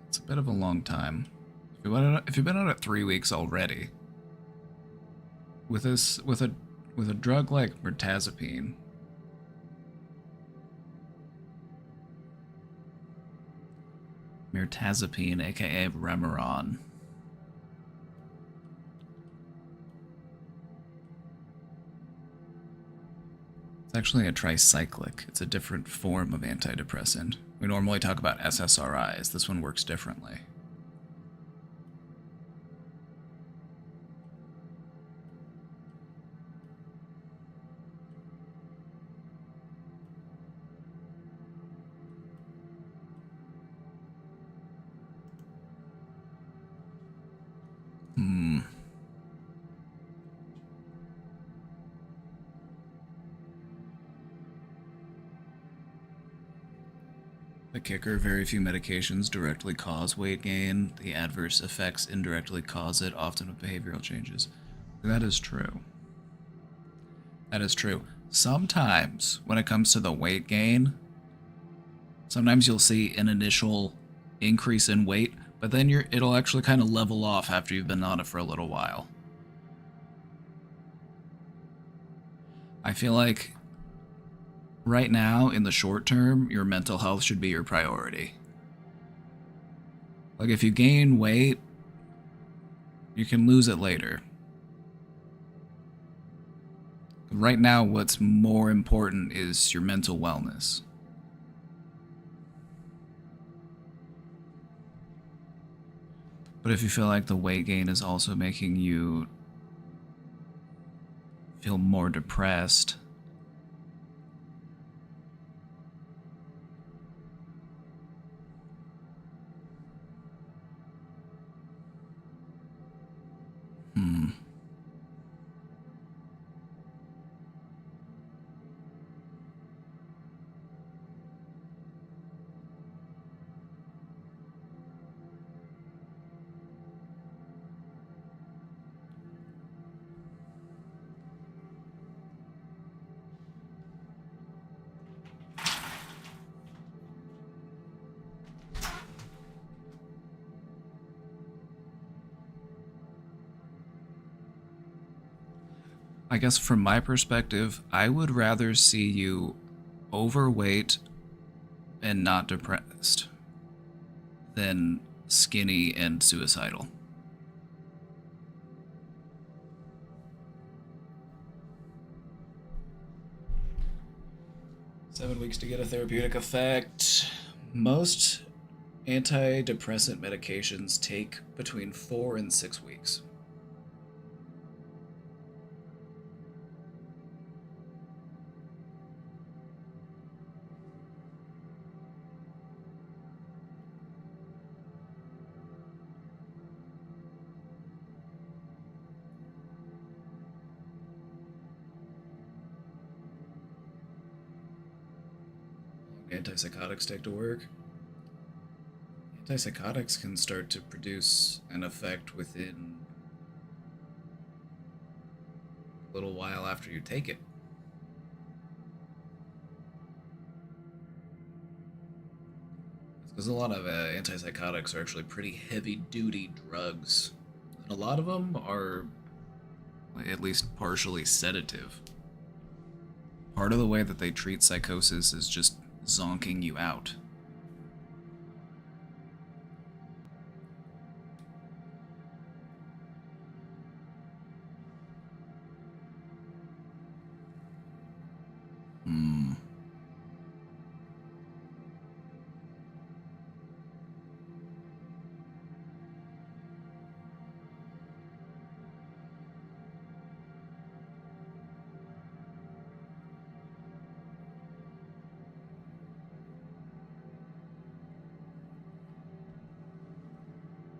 A: It's a bit of a long time. If you've been out at 3 weeks already, with a drug like mirtazapine, aka Remeron. It's actually a tricyclic. It's a different form of antidepressant. We normally talk about SSRIs. This one works differently. The kicker, very few medications directly cause weight gain. The adverse effects indirectly cause it, often with behavioral changes. That is true. That is true. Sometimes, when it comes to the weight gain, sometimes you'll see an initial increase in weight, but then it'll actually kind of level off after you've been on it for a little while. I feel like right now, in the short term, your mental health should be your priority. Like, if you gain weight, you can lose it later. Right now, what's more important is your mental wellness. But if you feel like the weight gain is also making you feel more depressed, I guess from my perspective, I would rather see you overweight and not depressed than skinny and suicidal. 7 weeks to get a therapeutic effect. Most antidepressant medications take between 4 and 6 weeks. Antipsychotics take to work. Antipsychotics can start to produce an effect within a little while after you take it. Because a lot of antipsychotics are actually pretty heavy duty drugs. And a lot of them are at least partially sedative. Part of the way that they treat psychosis is just zonking you out.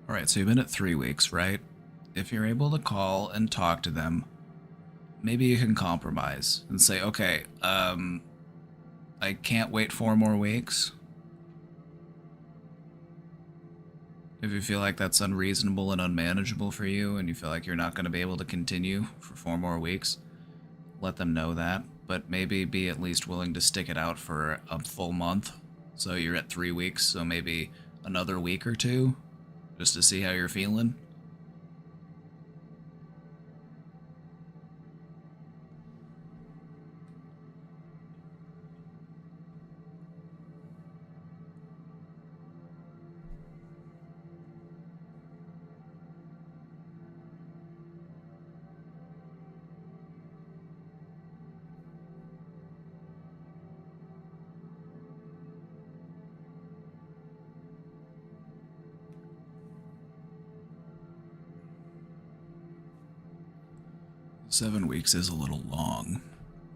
A: Alright, so you've been at 3 weeks, right? If you're able to call and talk to them, maybe you can compromise and say, okay, I can't wait 4 more weeks. If you feel like that's unreasonable and unmanageable for you, and you feel like you're not going to be able to continue for 4 more weeks, let them know that. But maybe be at least willing to stick it out for a full month. So you're at 3 weeks, so maybe another week or 2, just to see how you're feeling. Seven weeks is a little long.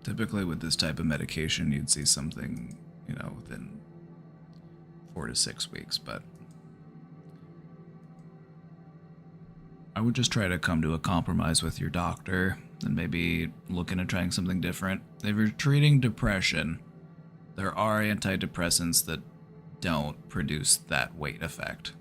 A: Typically with this type of medication, you'd see something, within 4 to 6 weeks, but I would just try to come to a compromise with your doctor and maybe look into trying something different. If you're treating depression, there are antidepressants that don't produce that weight effect.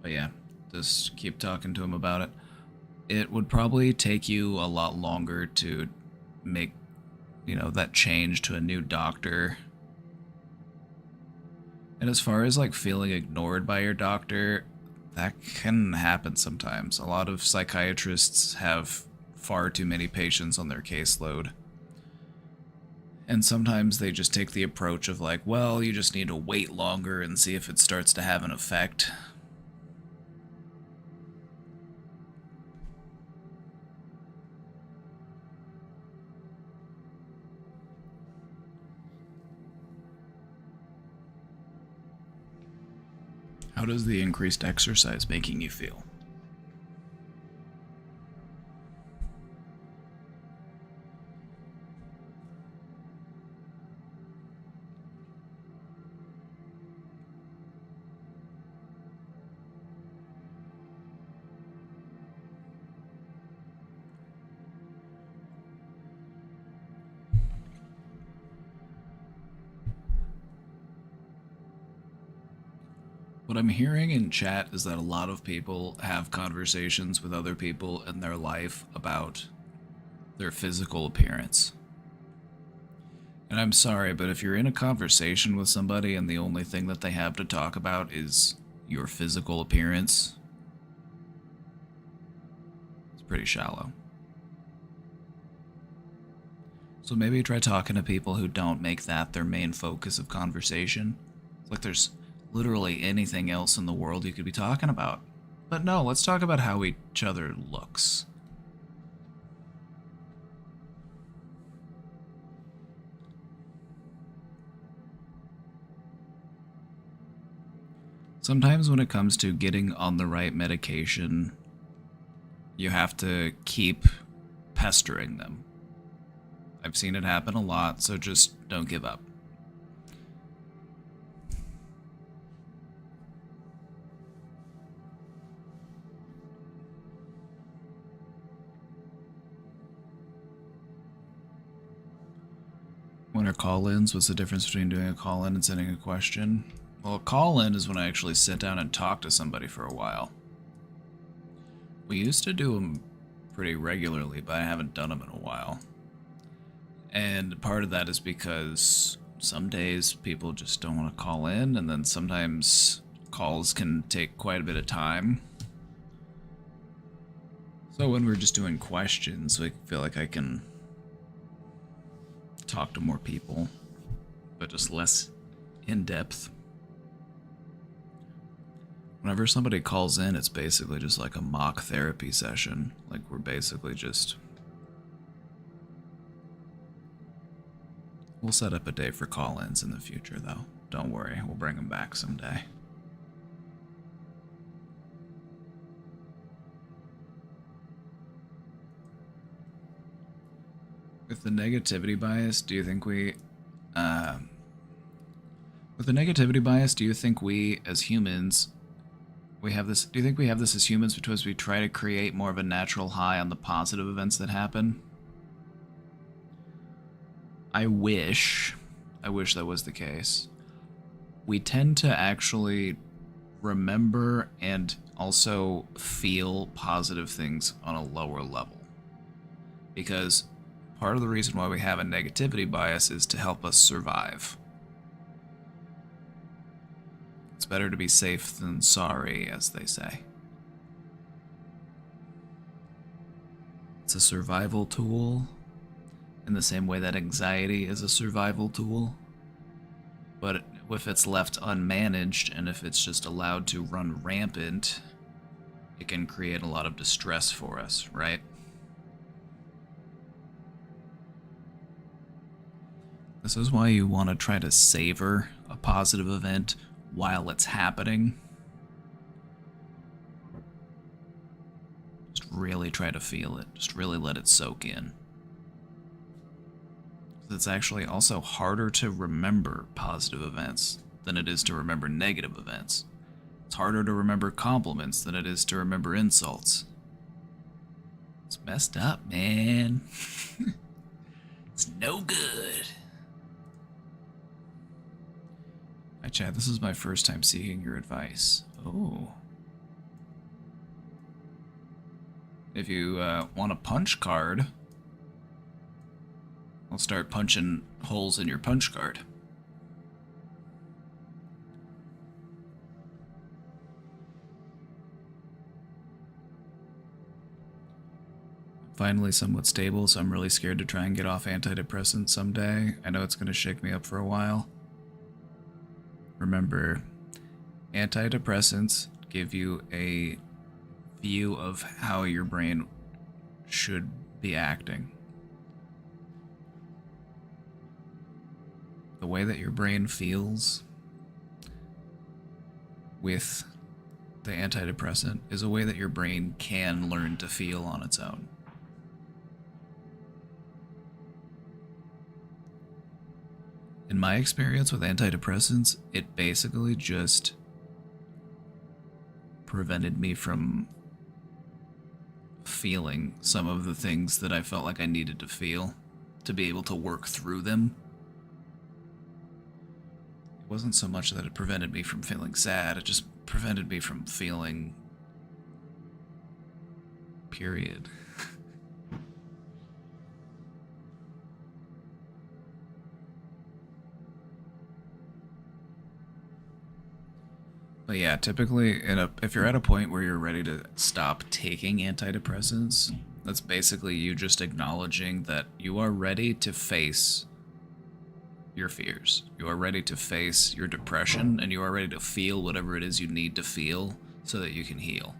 A: But yeah, just keep talking to him about it. It would probably take you a lot longer to make, that change to a new doctor. And as far as like feeling ignored by your doctor, that can happen sometimes. A lot of psychiatrists have far too many patients on their caseload. And sometimes they just take the approach of like, well, you just need to wait longer and see if it starts to have an effect. How does the increased exercise making you feel? What I'm hearing in chat is that a lot of people have conversations with other people in their life about their physical appearance. And I'm sorry, but if you're in a conversation with somebody and the only thing that they have to talk about is your physical appearance, it's pretty shallow. So maybe try talking to people who don't make that their main focus of conversation. It's like there's literally anything else in the world you could be talking about. But no, let's talk about how each other looks. Sometimes when it comes to getting on the right medication, you have to keep pestering them. I've seen it happen a lot, so just don't give up. When are call-ins? What's the difference between doing a call-in and sending a question? Well, a call-in is when I actually sit down and talk to somebody for a while. We used to do them pretty regularly, but I haven't done them in a while. And part of that is because some days people just don't want to call in, and then sometimes calls can take quite a bit of time. So when we're just doing questions, I feel like I can talk to more people, but just less in depth. Whenever somebody calls in, it's basically just like a mock therapy session. Like, we're basically just... We'll set up a day for call-ins in the future, though. Don't worry, we'll bring them back someday. With the negativity bias, do you think we... With the negativity bias, do you think we, as humans... We have this. Do you think we have this as humans because we try to create more of a natural high on the positive events that happen? I wish that was the case. We tend to actually remember and also feel positive things on a lower level. Because part of the reason why we have a negativity bias is to help us survive. It's better to be safe than sorry, as they say. It's a survival tool, in the same way that anxiety is a survival tool. But if it's left unmanaged, and if it's just allowed to run rampant, it can create a lot of distress for us, right? This is why you want to try to savor a positive event while it's happening. Just really try to feel it. Just really let it soak in. It's actually also harder to remember positive events than it is to remember negative events. It's harder to remember compliments than it is to remember insults. It's messed up, man. It's no good. Hi, Chad. This is my first time seeking your advice. Oh. If you want a punch card, I'll start punching holes in your punch card. I'm finally somewhat stable, so I'm really scared to try and get off antidepressants someday. I know it's going to shake me up for a while. Remember, antidepressants give you a view of how your brain should be acting. The way that your brain feels with the antidepressant is a way that your brain can learn to feel on its own. In my experience with antidepressants, it basically just prevented me from feeling some of the things that I felt like I needed to feel to be able to work through them. It wasn't so much that it prevented me from feeling sad, it just prevented me from feeling... period. But yeah, typically, if you're at a point where you're ready to stop taking antidepressants, that's basically you just acknowledging that you are ready to face your fears. You are ready to face your depression, and you are ready to feel whatever it is you need to feel so that you can heal.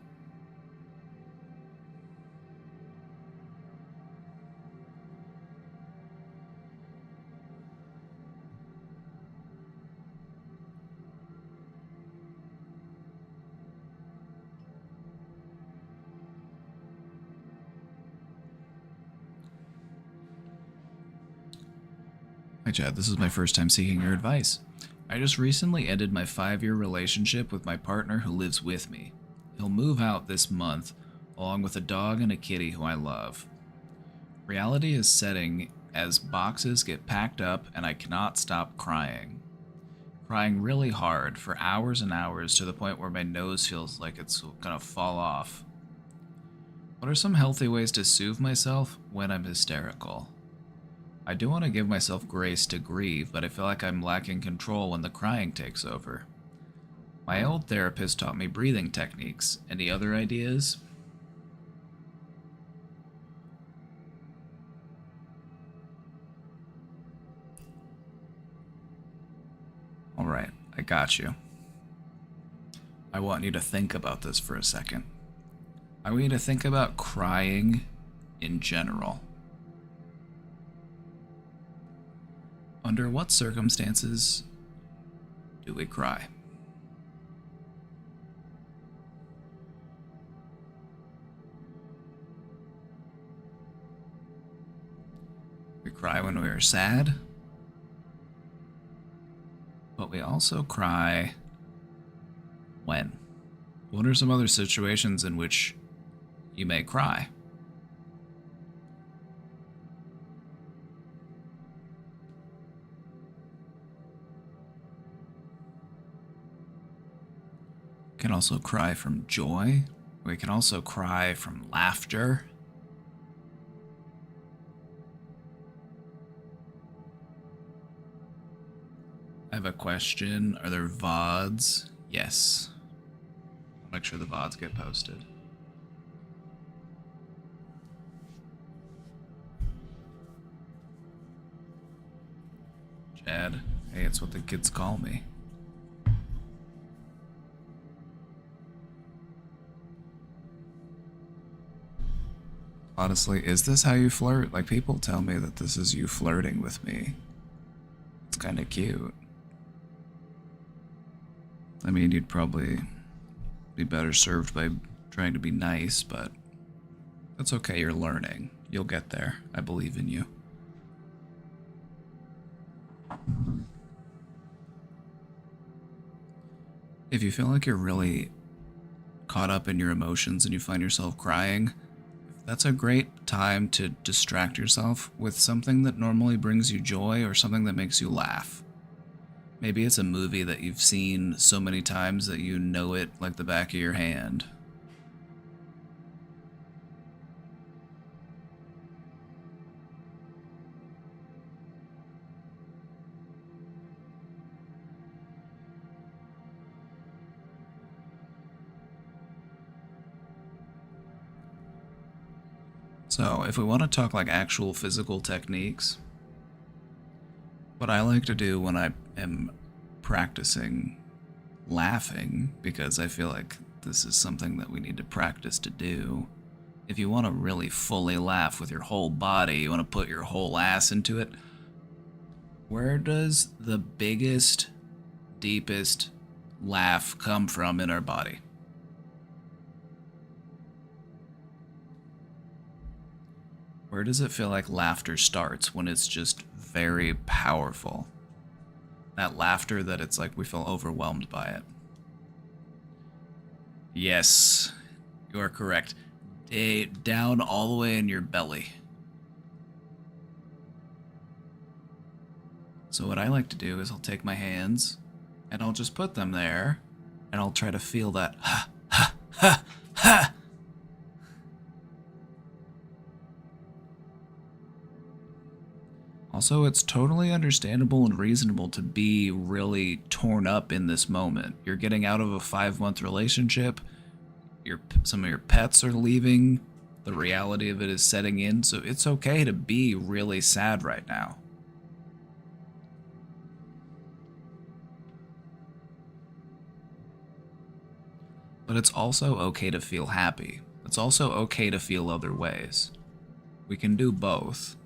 A: Hi Chad, this is my first time seeking your advice. I just recently ended my 5-year relationship with my partner who lives with me. He'll move out this month, along with a dog and a kitty who I love. Reality is setting as boxes get packed up and I cannot stop crying. Crying really hard for hours and hours to the point where my nose feels like it's gonna fall off. What are some healthy ways to soothe myself when I'm hysterical? I do want to give myself grace to grieve, but I feel like I'm lacking control when the crying takes over. My old therapist taught me breathing techniques. Any other ideas? Alright, I got you. I want you to think about this for a second. I want you to think about crying in general. Under what circumstances do we cry? We cry when we are sad, but we also cry when? What are some other situations in which you may cry? We can also cry from joy. We can also cry from laughter. I have a question. Are there VODs? Yes. I'll make sure the VODs get posted. Chad, hey, it's what the kids call me. Honestly, is this how you flirt? Like, people tell me that this is you flirting with me. It's kind of cute. I mean, you'd probably be better served by trying to be nice, but that's okay, you're learning. You'll get there. I believe in you. If you feel like you're really caught up in your emotions and you find yourself crying, that's a great time to distract yourself with something that normally brings you joy or something that makes you laugh. Maybe it's a movie that you've seen so many times that you know it like the back of your hand. So, if we want to talk like actual physical techniques, what I like to do when I am practicing laughing, because I feel like this is something that we need to practice to do. If you want to really fully laugh with your whole body, you want to put your whole ass into it, where does the biggest, deepest laugh come from in our body? Where does it feel like laughter starts when it's just very powerful? That laughter that it's like we feel overwhelmed by it. Yes, you are correct. Down all the way in your belly. So what I like to do is I'll take my hands and I'll just put them there and I'll try to feel that ha ha ha ha. Also, it's totally understandable and reasonable to be really torn up in this moment. You're getting out of a 5-month relationship. Some of your pets are leaving. The reality of it is setting in, so it's okay to be really sad right now. But it's also okay to feel happy. It's also okay to feel other ways. We can do both.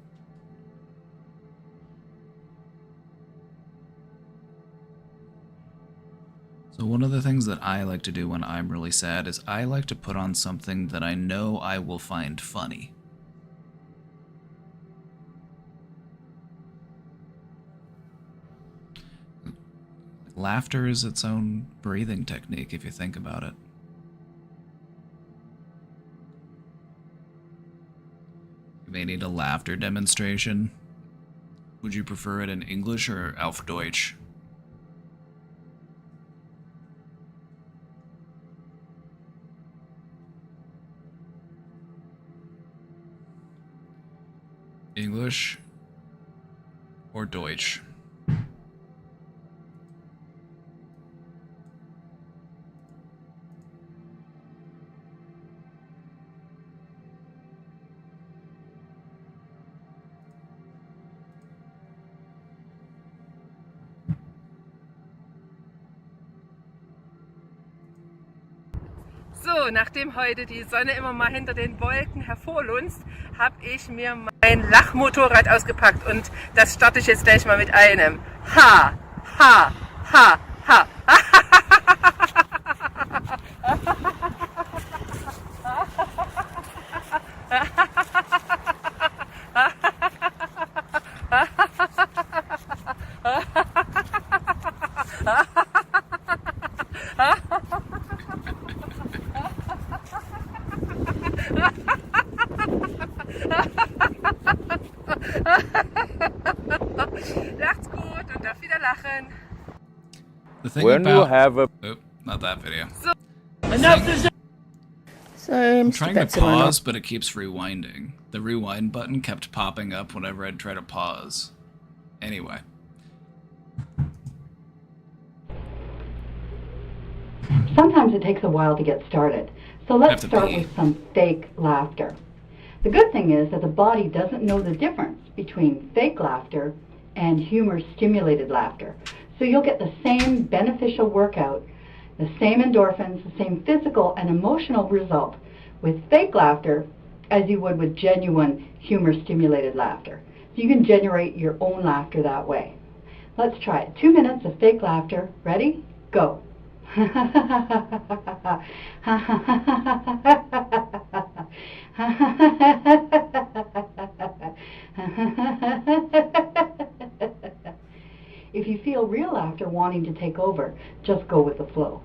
A: So one of the things that I like to do when I'm really sad is I like to put on something that I know I will find funny. Laughter is its own breathing technique if you think about it. You may need a laughter demonstration. Would you prefer it in English or auf Deutsch? English or Deutsch?
B: So, nachdem heute die Sonne immer mal hinter den Wolken hervorlunzt, habe ich mir mein Lachmotorrad ausgepackt und das starte ich jetzt gleich mal mit einem Ha, ha, ha, ha. Lacht's gut und darf wieder lachen.
A: The thing
C: When you
A: about...
C: have a
A: Oh, not that video.
D: So,
A: I'm
D: Mr.
A: trying to
D: Betzel and I-
A: pause, but it keeps rewinding. The rewind button kept popping up whenever I'd try to pause. Anyway.
E: Sometimes it takes a while to get started, so
A: Have
E: let's
A: to
E: start
A: pee.
E: with some fake laughter. The good thing is that the body doesn't know the difference between fake laughter and humor-stimulated laughter. So you'll get the same beneficial workout, the same endorphins, the same physical and emotional result with fake laughter as you would with genuine humor-stimulated laughter. So you can generate your own laughter that way. Let's try it. 2 minutes of fake laughter. Ready? Go. If you feel real laughter wanting to take over, just go with the flow.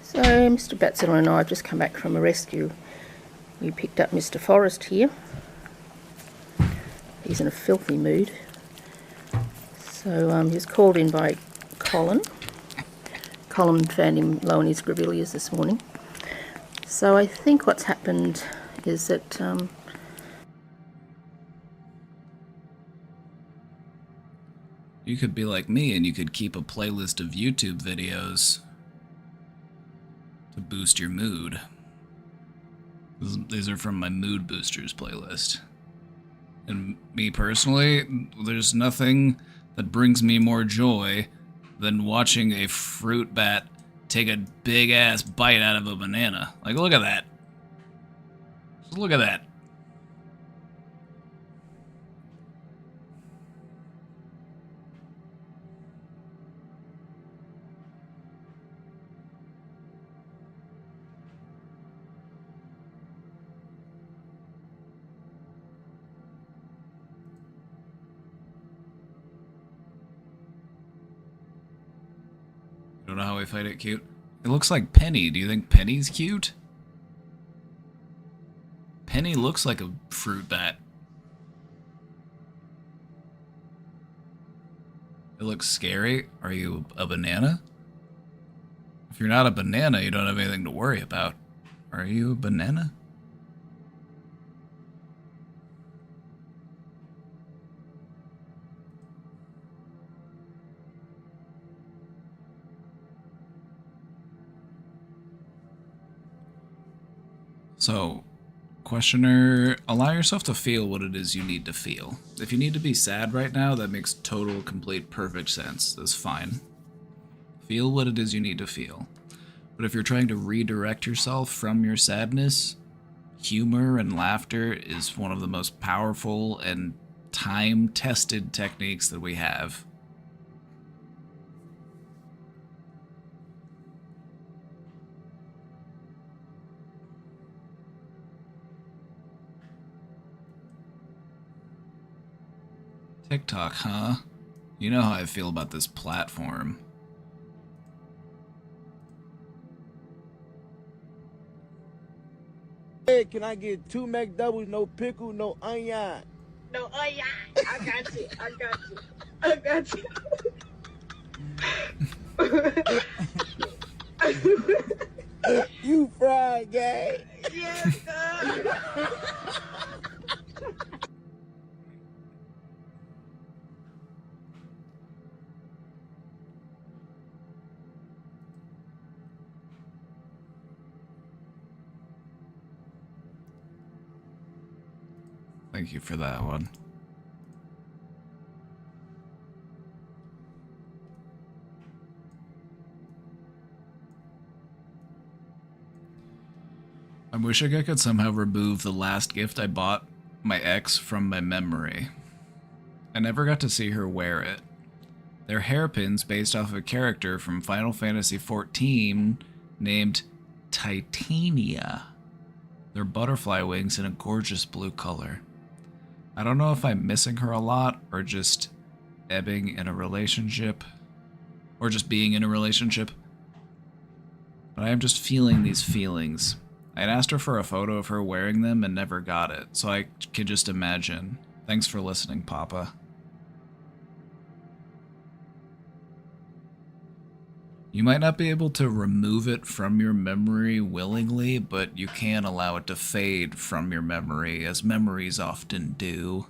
D: So, Mr. Betzel and I have just come back from a rescue. We picked up Mr. Forrest here. He's in a filthy mood. So, he was called in by Colin. Colin found him low in his grevilleas this morning. So, I think what's happened is that
A: You could be like me and you could keep a playlist of YouTube videos to boost your mood. These are from my Mood Boosters playlist. And me personally, there's nothing that brings me more joy than watching a fruit bat take a big ass bite out of a banana. Like, look at that. Just look at that. Don't know how we fight it cute. It looks like Penny. Do you think Penny's cute? Penny looks like a fruit bat. It looks scary. Are you a banana? If you're not a banana, you don't have anything to worry about. Are you a banana? So, questioner, allow yourself to feel what it is you need to feel. If you need to be sad right now, that makes total, complete, perfect sense. That's fine. Feel what it is you need to feel. But if you're trying to redirect yourself from your sadness, humor and laughter is one of the most powerful and time-tested techniques that we have. TikTok, huh? You know how I feel about this platform.
C: Hey, can I get 2 McDoubles, no pickle, no onion?
F: No, oh yeah, I got you. I got you. I got you.
C: You fried, gay.
F: Yes, sir.
A: Thank you for that one. I'm wishing I could somehow remove the last gift I bought my ex from my memory. I never got to see her wear it. They're hairpins based off of a character from Final Fantasy XIV named Titania. They're butterfly wings in a gorgeous blue color. I don't know if I'm missing her a lot or just ebbing in a relationship or just being in a relationship, but I am just feeling these feelings. I had asked her for a photo of her wearing them and never got it, so I can just imagine. Thanks for listening, Papa. You might not be able to remove it from your memory willingly, but you can allow it to fade from your memory, as memories often do.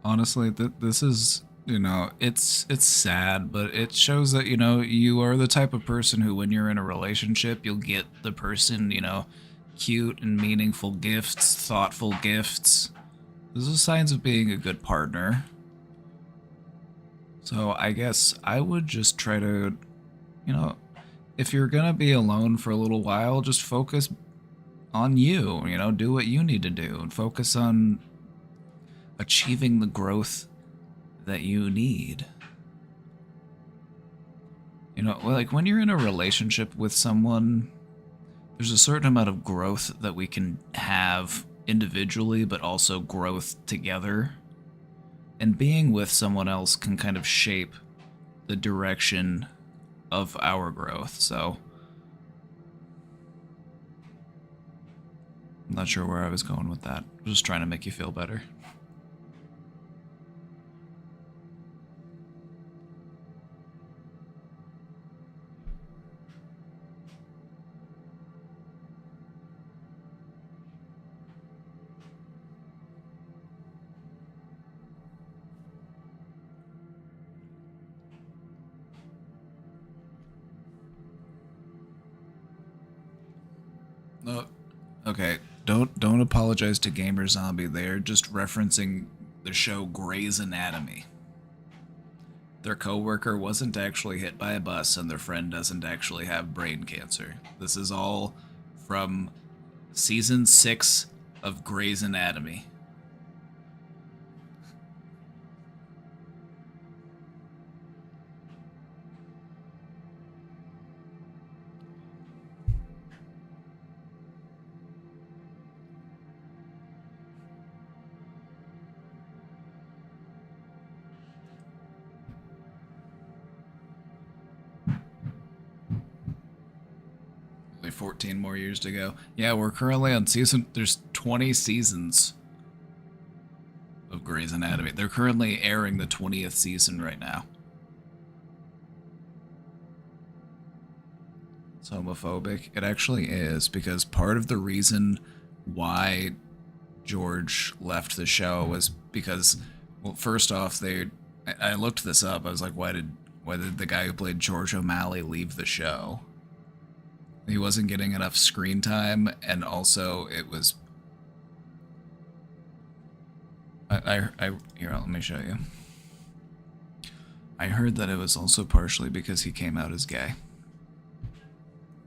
A: Honestly, this is, you know, it's sad, but it shows that, you know, you are the type of person who, when you're in a relationship, you'll get the person, you know, cute and meaningful gifts, thoughtful gifts. Those are signs of being a good partner. So I guess I would just try to, you know, if you're gonna be alone for a little while, just focus on you, you know, do what you need to do and focus on achieving the growth that you need. You know, like when you're in a relationship with someone, there's a certain amount of growth that we can have individually, but also growth together. And being with someone else can kind of shape the direction of our growth, so I'm not sure where I was going with that. I'm just trying to make you feel better. No, okay. Don't apologize to Gamer Zombie. They're just referencing the show Grey's Anatomy. Their coworker wasn't actually hit by a bus, and their friend doesn't actually have brain cancer. This is all from season 6 of Grey's Anatomy. 14 more years to go. Yeah, we're currently on season... There's 20 seasons of Grey's Anatomy. They're currently airing the 20th season right now. It's homophobic. It actually is, because part of the reason why George left the show was because, well, first off, I looked this up. I was like, why did the guy who played George O'Malley leave the show? He wasn't getting enough screen time, and also it was... Here, let me show you. I heard that it was also partially because he came out as gay.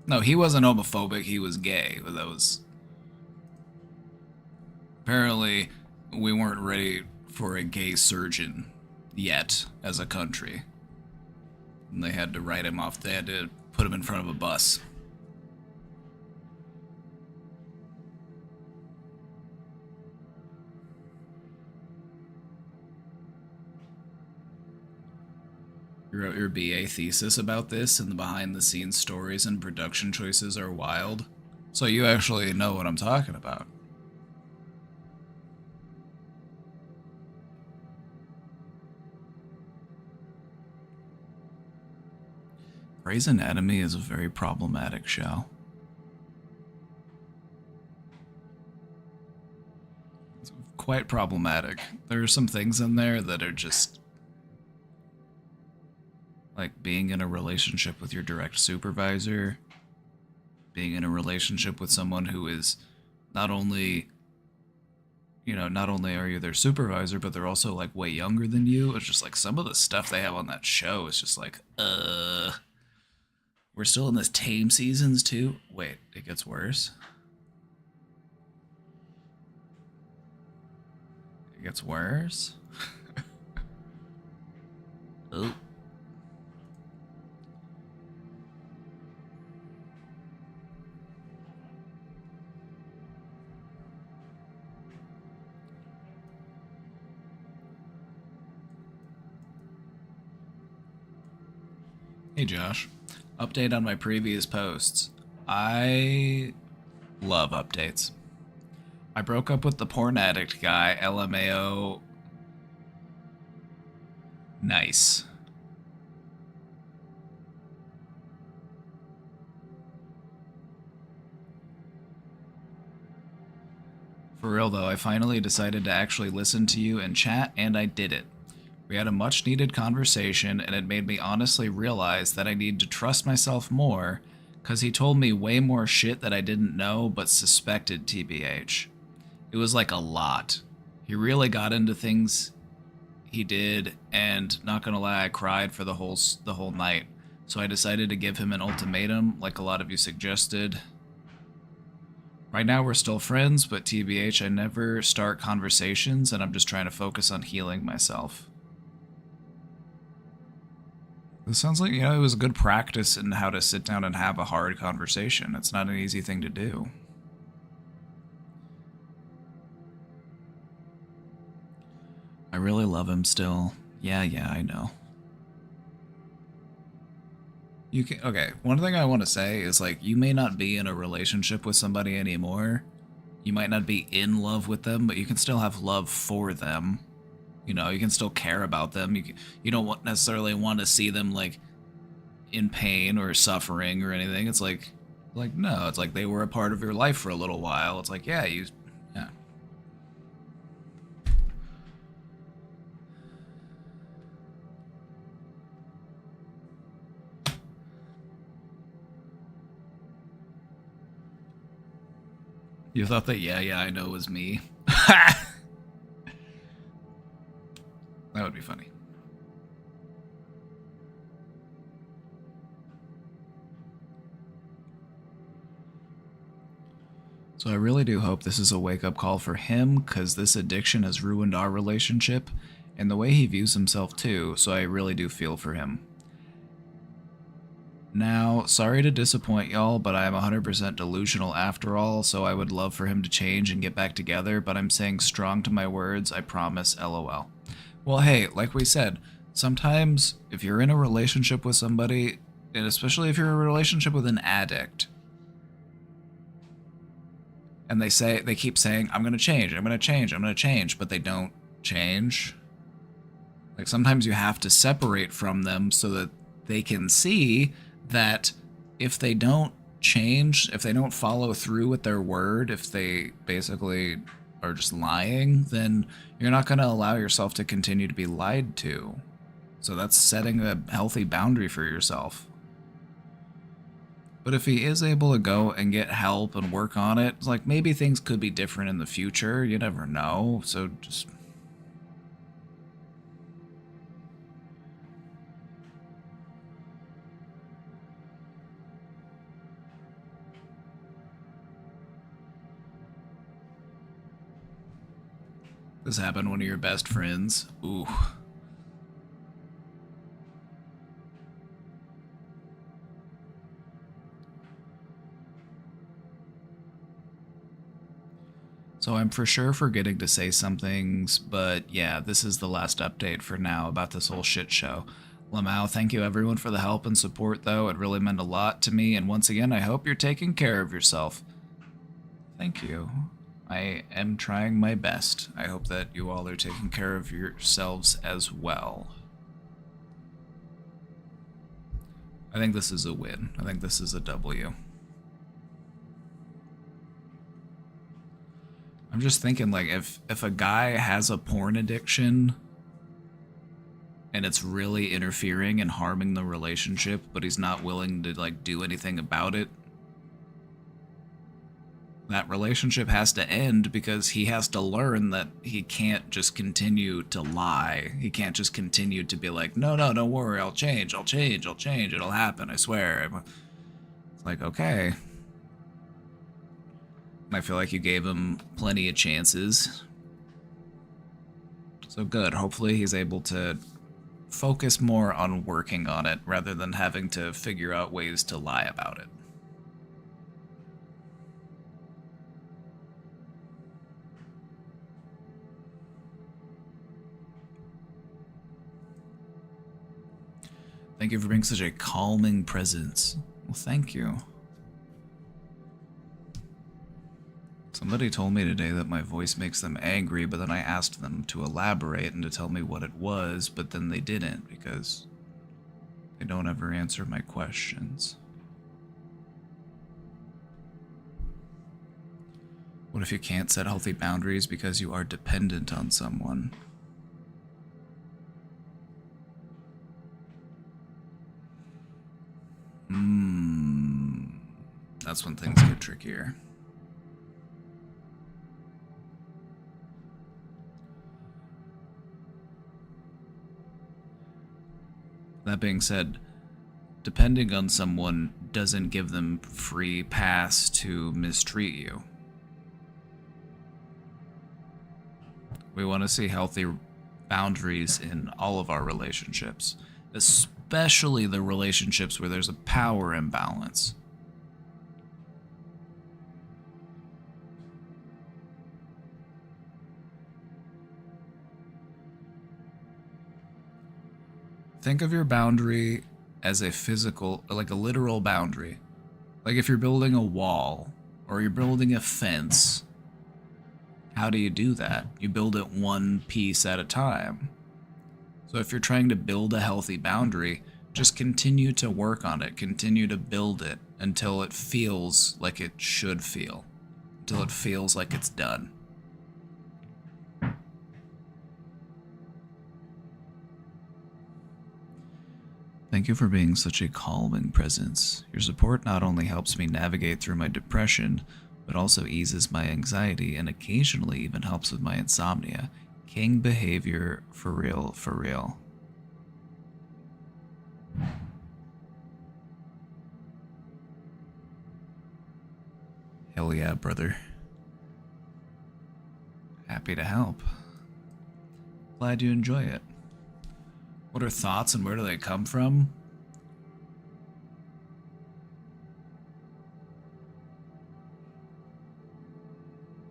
A: No, he wasn't homophobic, he was gay. But that was... Apparently, we weren't ready for a gay surgeon yet as a country. And they had to write him off. They had to put him in front of a bus. You wrote your BA thesis about this, and the behind-the-scenes stories and production choices are wild. So you actually know what I'm talking about. Grey's Anatomy is a very problematic show. It's quite problematic. There are some things in there that are just... like being in a relationship with your direct supervisor, being in a relationship with someone who is not only, not only are you their supervisor, but they're also like way younger than you. It's just like some of the stuff they have on that show is just like, we're still in this tame seasons too? Wait, it gets worse? It gets worse? Oh. Hey Josh, update on my previous posts. I love updates. I broke up with the porn addict guy, LMAO. Nice. For real though, I finally decided to actually listen to you and chat, and I did it. We had a much-needed conversation, and it made me honestly realize that I need to trust myself more, because he told me way more shit that I didn't know but suspected, TBH. It was like a lot. He really got into things he did, and not gonna lie, I cried for the whole night. So I decided to give him an ultimatum, like a lot of you suggested. Right now we're still friends, but TBH, I never start conversations, and I'm just trying to focus on healing myself. This sounds like, it was a good practice in how to sit down and have a hard conversation. It's not an easy thing to do. I really love him still. Yeah, I know. Okay, one thing I want to say is, like, you may not be in a relationship with somebody anymore. You might not be in love with them, but you can still have love for them. You can still care about them. You don't necessarily want to see them, like, in pain or suffering or anything. It's like, no, it's like they were a part of your life for a little while. It's like, yeah. You thought that, yeah, I know was me. That would be funny. So I really do hope this is a wake-up call for him, because this addiction has ruined our relationship, and the way he views himself too, so I really do feel for him. Now, sorry to disappoint y'all, but I'm 100% delusional after all, so I would love for him to change and get back together, but I'm saying strong to my words, I promise, LOL. Well, hey, like we said, sometimes if you're in a relationship with somebody, and especially if you're in a relationship with an addict, And they keep saying, I'm gonna change, I'm gonna change, I'm gonna change, but they don't change. Like sometimes you have to separate from them so that they can see that if they don't change, if they don't follow through with their word, if they basically are just lying, then you're not going to allow yourself to continue to be lied to. So that's setting a healthy boundary for yourself. But if he is able to go and get help and work on it, it's like maybe things could be different in the future. You never know. So just... This happened to one of your best friends. Ooh. So I'm for sure forgetting to say some things, but yeah, this is the last update for now about this whole shit show. Lamau, thank you everyone for the help and support though. It really meant a lot to me, and once again, I hope you're taking care of yourself. Thank you. I am trying my best. I hope that you all are taking care of yourselves as well. I think this is a win. I think this is a W. I'm just thinking, like, if a guy has a porn addiction and it's really interfering and harming the relationship, but he's not willing to, like, do anything about it, that relationship has to end because he has to learn that he can't just continue to lie. He can't just continue to be like, no, don't worry, I'll change, it'll happen, I swear. It's like, okay. And I feel like you gave him plenty of chances. So good, hopefully he's able to focus more on working on it rather than having to figure out ways to lie about it. Thank you for being such a calming presence. Well, thank you. Somebody told me today that my voice makes them angry, but then I asked them to elaborate and to tell me what it was, but then they didn't because they don't ever answer my questions. What if you can't set healthy boundaries because you are dependent on someone? That's when things get trickier. That being said, depending on someone doesn't give them free pass to mistreat you. We want to see healthy boundaries in all of our relationships, especially the relationships where there's a power imbalance. Think of your boundary as a physical, like a literal boundary. Like if you're building a wall or you're building a fence, how do you do that? You build it one piece at a time. So if you're trying to build a healthy boundary, just continue to work on it, continue to build it until it feels like it should feel, until it feels like it's done. Thank you for being such a calming presence. Your support not only helps me navigate through my depression, but also eases my anxiety and occasionally even helps with my insomnia. King behavior, for real, for real. Hell yeah, brother. Happy to help. Glad you enjoy it. What are thoughts and where do they come from?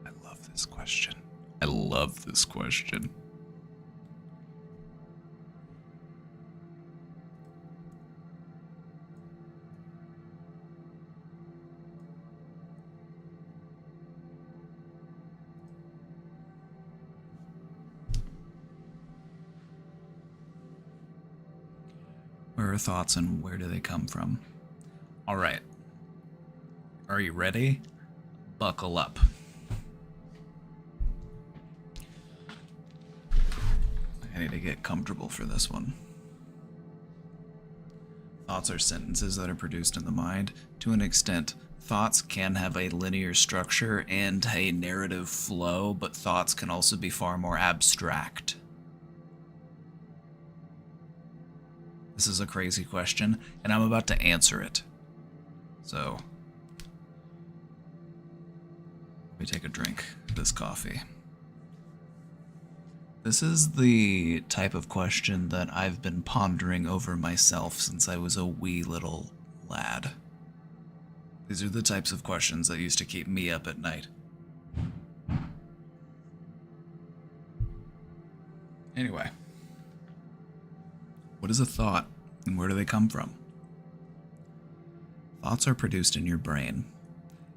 A: I love this question. I love this question. are our thoughts and where do they come from? Alright. Are you ready? Buckle up. I need to get comfortable for this one. Thoughts are sentences that are produced in the mind. To an extent, thoughts can have a linear structure and a narrative flow, but thoughts can also be far more abstract. This is a crazy question, and I'm about to answer it. So, let me take a drink of this coffee. This is the type of question that I've been pondering over myself since I was a wee little lad. These are the types of questions that used to keep me up at night. Anyway, what is a thought and where do they come from? Thoughts are produced in your brain,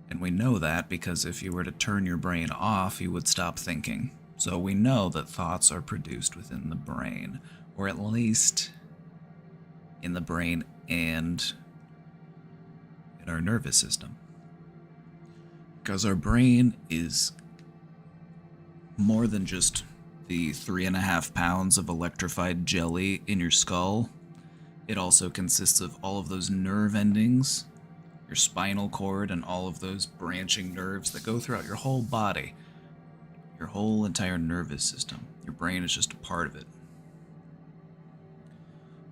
A: and we know that because if you were to turn your brain off, you would stop thinking. So we know that thoughts are produced within the brain, or at least in the brain and in our nervous system. Because our brain is more than just the 3.5 pounds of electrified jelly in your skull. It also consists of all of those nerve endings, your spinal cord, and all of those branching nerves that go throughout your whole body. Your whole entire nervous system. Your brain is just a part of it.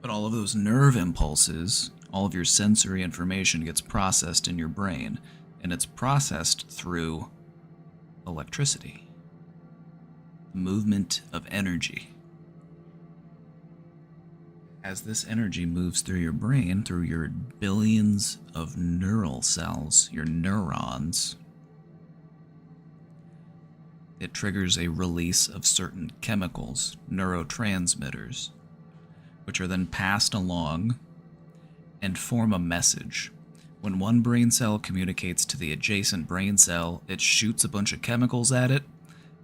A: But all of those nerve impulses, all of your sensory information gets processed in your brain, and it's processed through electricity. Movement of energy. As this energy moves through your brain, through your billions of neural cells, your neurons, it triggers a release of certain chemicals, neurotransmitters, which are then passed along and form a message. When one brain cell communicates to the adjacent brain cell, it shoots a bunch of chemicals at it,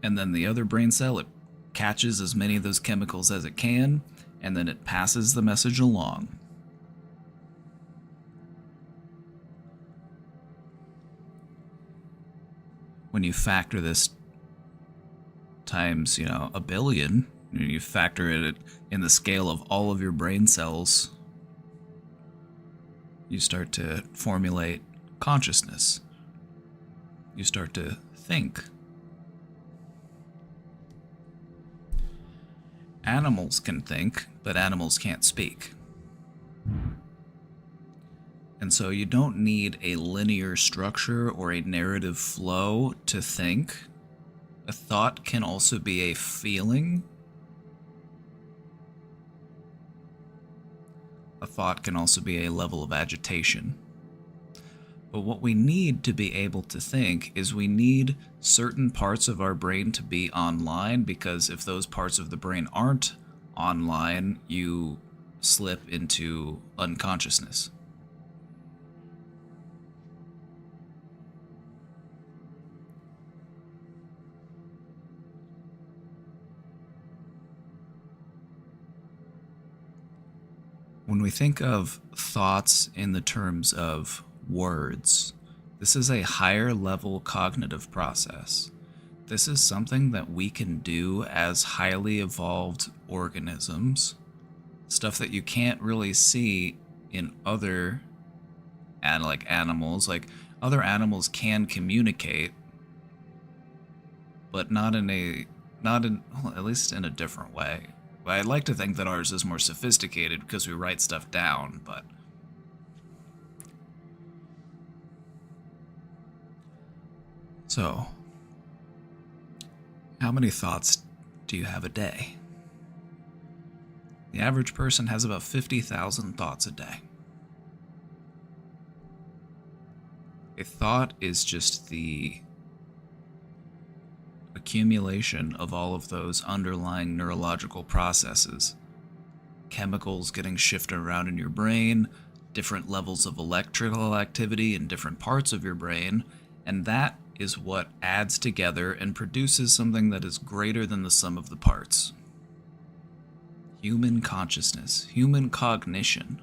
A: and then the other brain cell, it catches as many of those chemicals as it can, and then it passes the message along. When you factor this times, a billion, you factor it in the scale of all of your brain cells, you start to formulate consciousness. You start to think. Animals can think, but animals can't speak. And so you don't need a linear structure or a narrative flow to think. A thought can also be a feeling. A thought can also be a level of agitation. But what we need to be able to think is we need certain parts of our brain to be online, because if those parts of the brain aren't online, you slip into unconsciousness. When we think of thoughts in the terms of words, this is a higher level cognitive process. This is something that we can do as highly evolved organisms, stuff that you can't really see in other animals. Like, other animals can communicate, but not in at least in a different way. I'd like to think that ours is more sophisticated because we write stuff down, but so, how many thoughts do you have a day? The average person has about 50,000 thoughts a day. A thought is just the accumulation of all of those underlying neurological processes. Chemicals getting shifted around in your brain, different levels of electrical activity in different parts of your brain, and that is what adds together and produces something that is greater than the sum of the parts. Human consciousness, human cognition.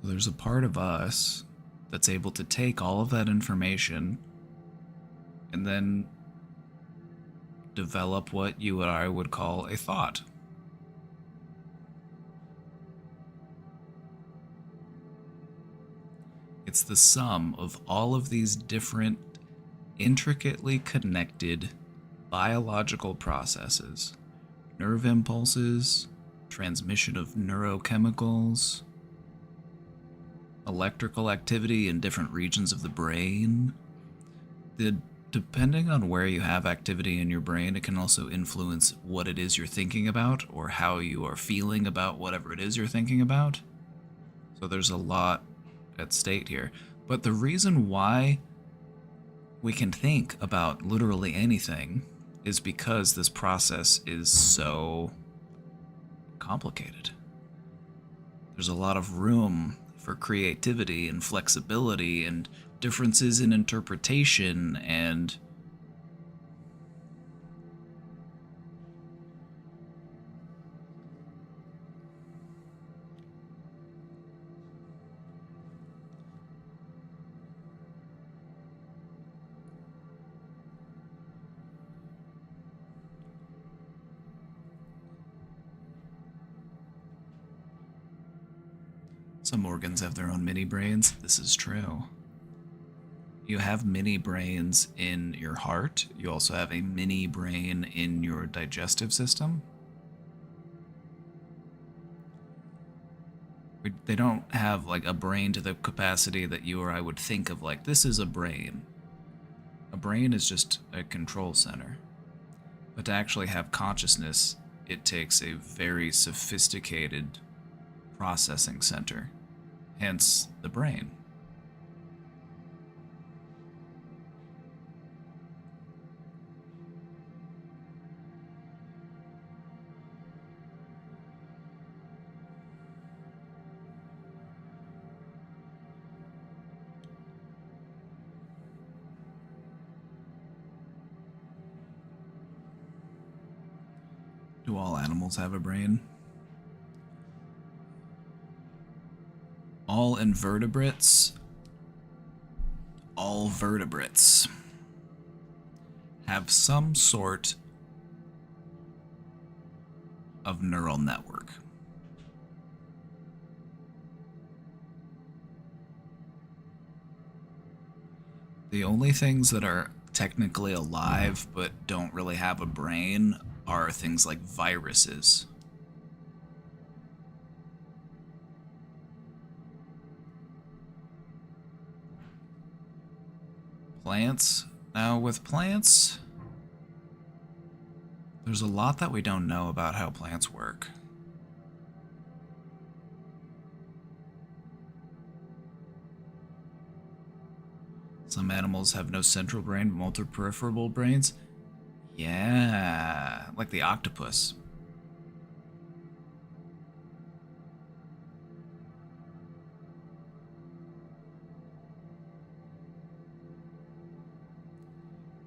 A: There's a part of us that's able to take all of that information and then develop what you and I would call a thought. It's the sum of all of these different, intricately connected biological processes. Nerve impulses, transmission of neurochemicals, electrical activity in different regions of the brain. Depending on where you have activity in your brain, it can also influence what it is you're thinking about or how you are feeling about whatever it is you're thinking about. So there's a lot at stake here. But the reason why we can think about literally anything is because this process is so complicated. There's a lot of room for creativity and flexibility and differences in interpretation and some organs have their own mini brains. This is true. You have mini brains in your heart. You also have a mini brain in your digestive system. They don't have like a brain to the capacity that you or I would think of like, this is a brain. A brain is just a control center. But to actually have consciousness, it takes a very sophisticated processing center. Hence the brain. Do all animals have a brain? All vertebrates have some sort of neural network. The only things that are technically alive but don't really have a brain are things like viruses. Plants. Now, with plants, there's a lot that we don't know about how plants work. Some animals have no central brain, but multiperipheral brains. Yeah, like the octopus.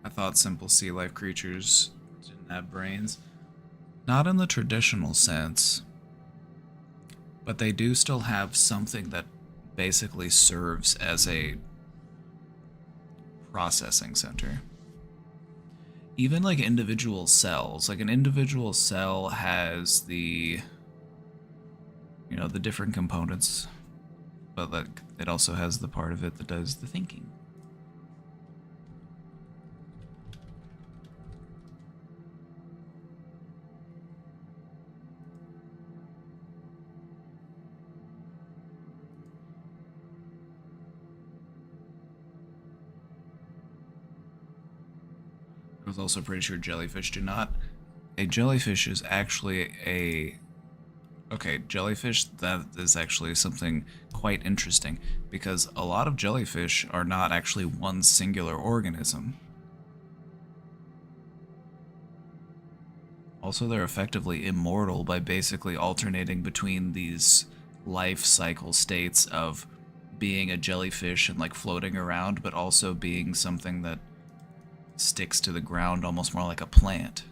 A: I thought simple sea life creatures didn't have brains. Not in the traditional sense, but they do still have something that basically serves as a processing center. Even like individual cells, like an individual cell has the, you know, the different components, but like it also has the part of it that does the thinking. I was also pretty sure jellyfish do not. A jellyfish is actually a... Okay, jellyfish, that is actually something quite interesting, because a lot of jellyfish are not actually one singular organism. Also, they're effectively immortal by basically alternating between these life cycle states of being a jellyfish and like floating around, but also being something that sticks to the ground almost more like a plant.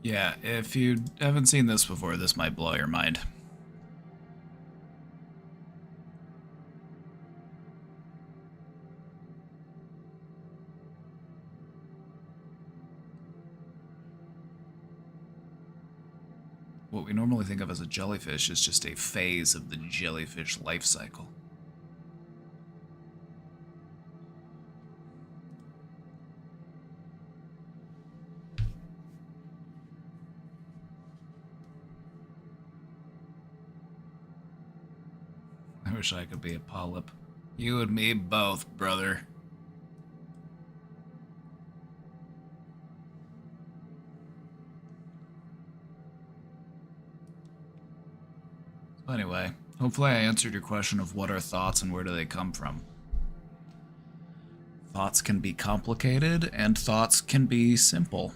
A: Yeah, if you haven't seen this before, this might blow your mind. What we normally think of as a jellyfish is just a phase of the jellyfish life cycle. I wish I could be a polyp. You and me both, brother. So anyway, hopefully I answered your question of what are thoughts and where do they come from. Thoughts can be complicated and thoughts can be simple.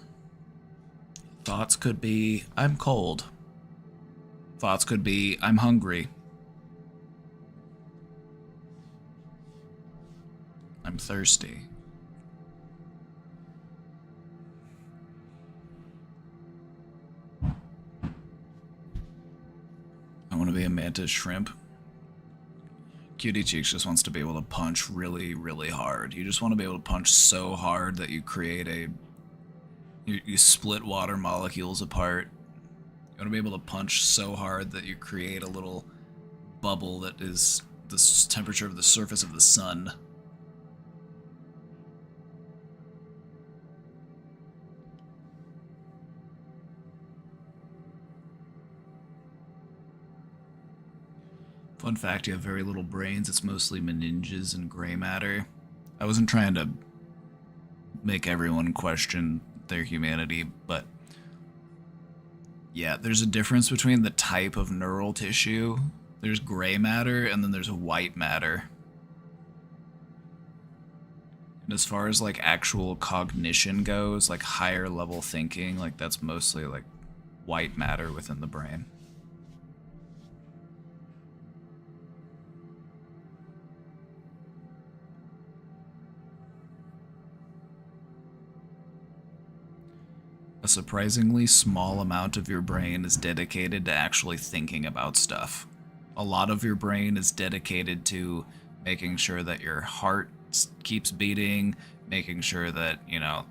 A: Thoughts could be, I'm cold. Thoughts could be, I'm hungry. I'm thirsty. I want to be a mantis shrimp. Cutie Cheeks just wants to be able to punch really, really hard. You just want to be able to punch so hard that you create a... You split water molecules apart. You want to be able to punch so hard that you create a little bubble that is the temperature of the surface of the sun. Fun fact, you have very little brains. It's mostly meninges and gray matter. I wasn't trying to make everyone question their humanity, but yeah, there's a difference between the type of neural tissue. There's gray matter and then there's white matter. And as far as like actual cognition goes, like higher level thinking, like that's mostly like white matter within the brain. A surprisingly small amount of your brain is dedicated to actually thinking about stuff. A lot of your brain is dedicated to making sure that your heart keeps beating, making sure that, you know,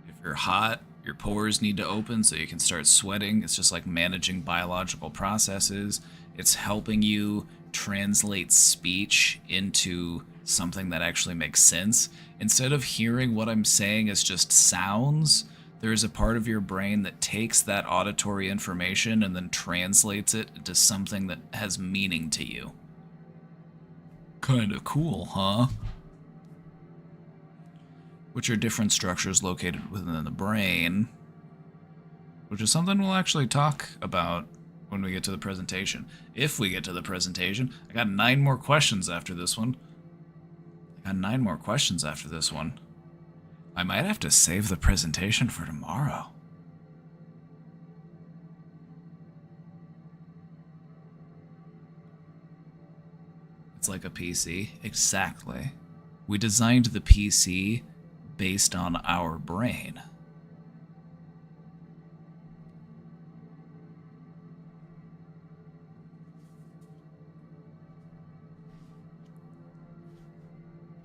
A: if you're hot, your pores need to open so you can start sweating. It's just like managing biological processes. It's helping you translate speech into something that actually makes sense. Instead of hearing what I'm saying as just sounds, there is a part of your brain that takes that auditory information and then translates it into something that has meaning to you. Kinda cool, huh? Which are different structures located within the brain, which is something we'll actually talk about when we get to the presentation. If we get to the presentation. I got 9 more questions after this one. I might have to save the presentation for tomorrow. It's like a PC. Exactly. We designed the PC based on our brain.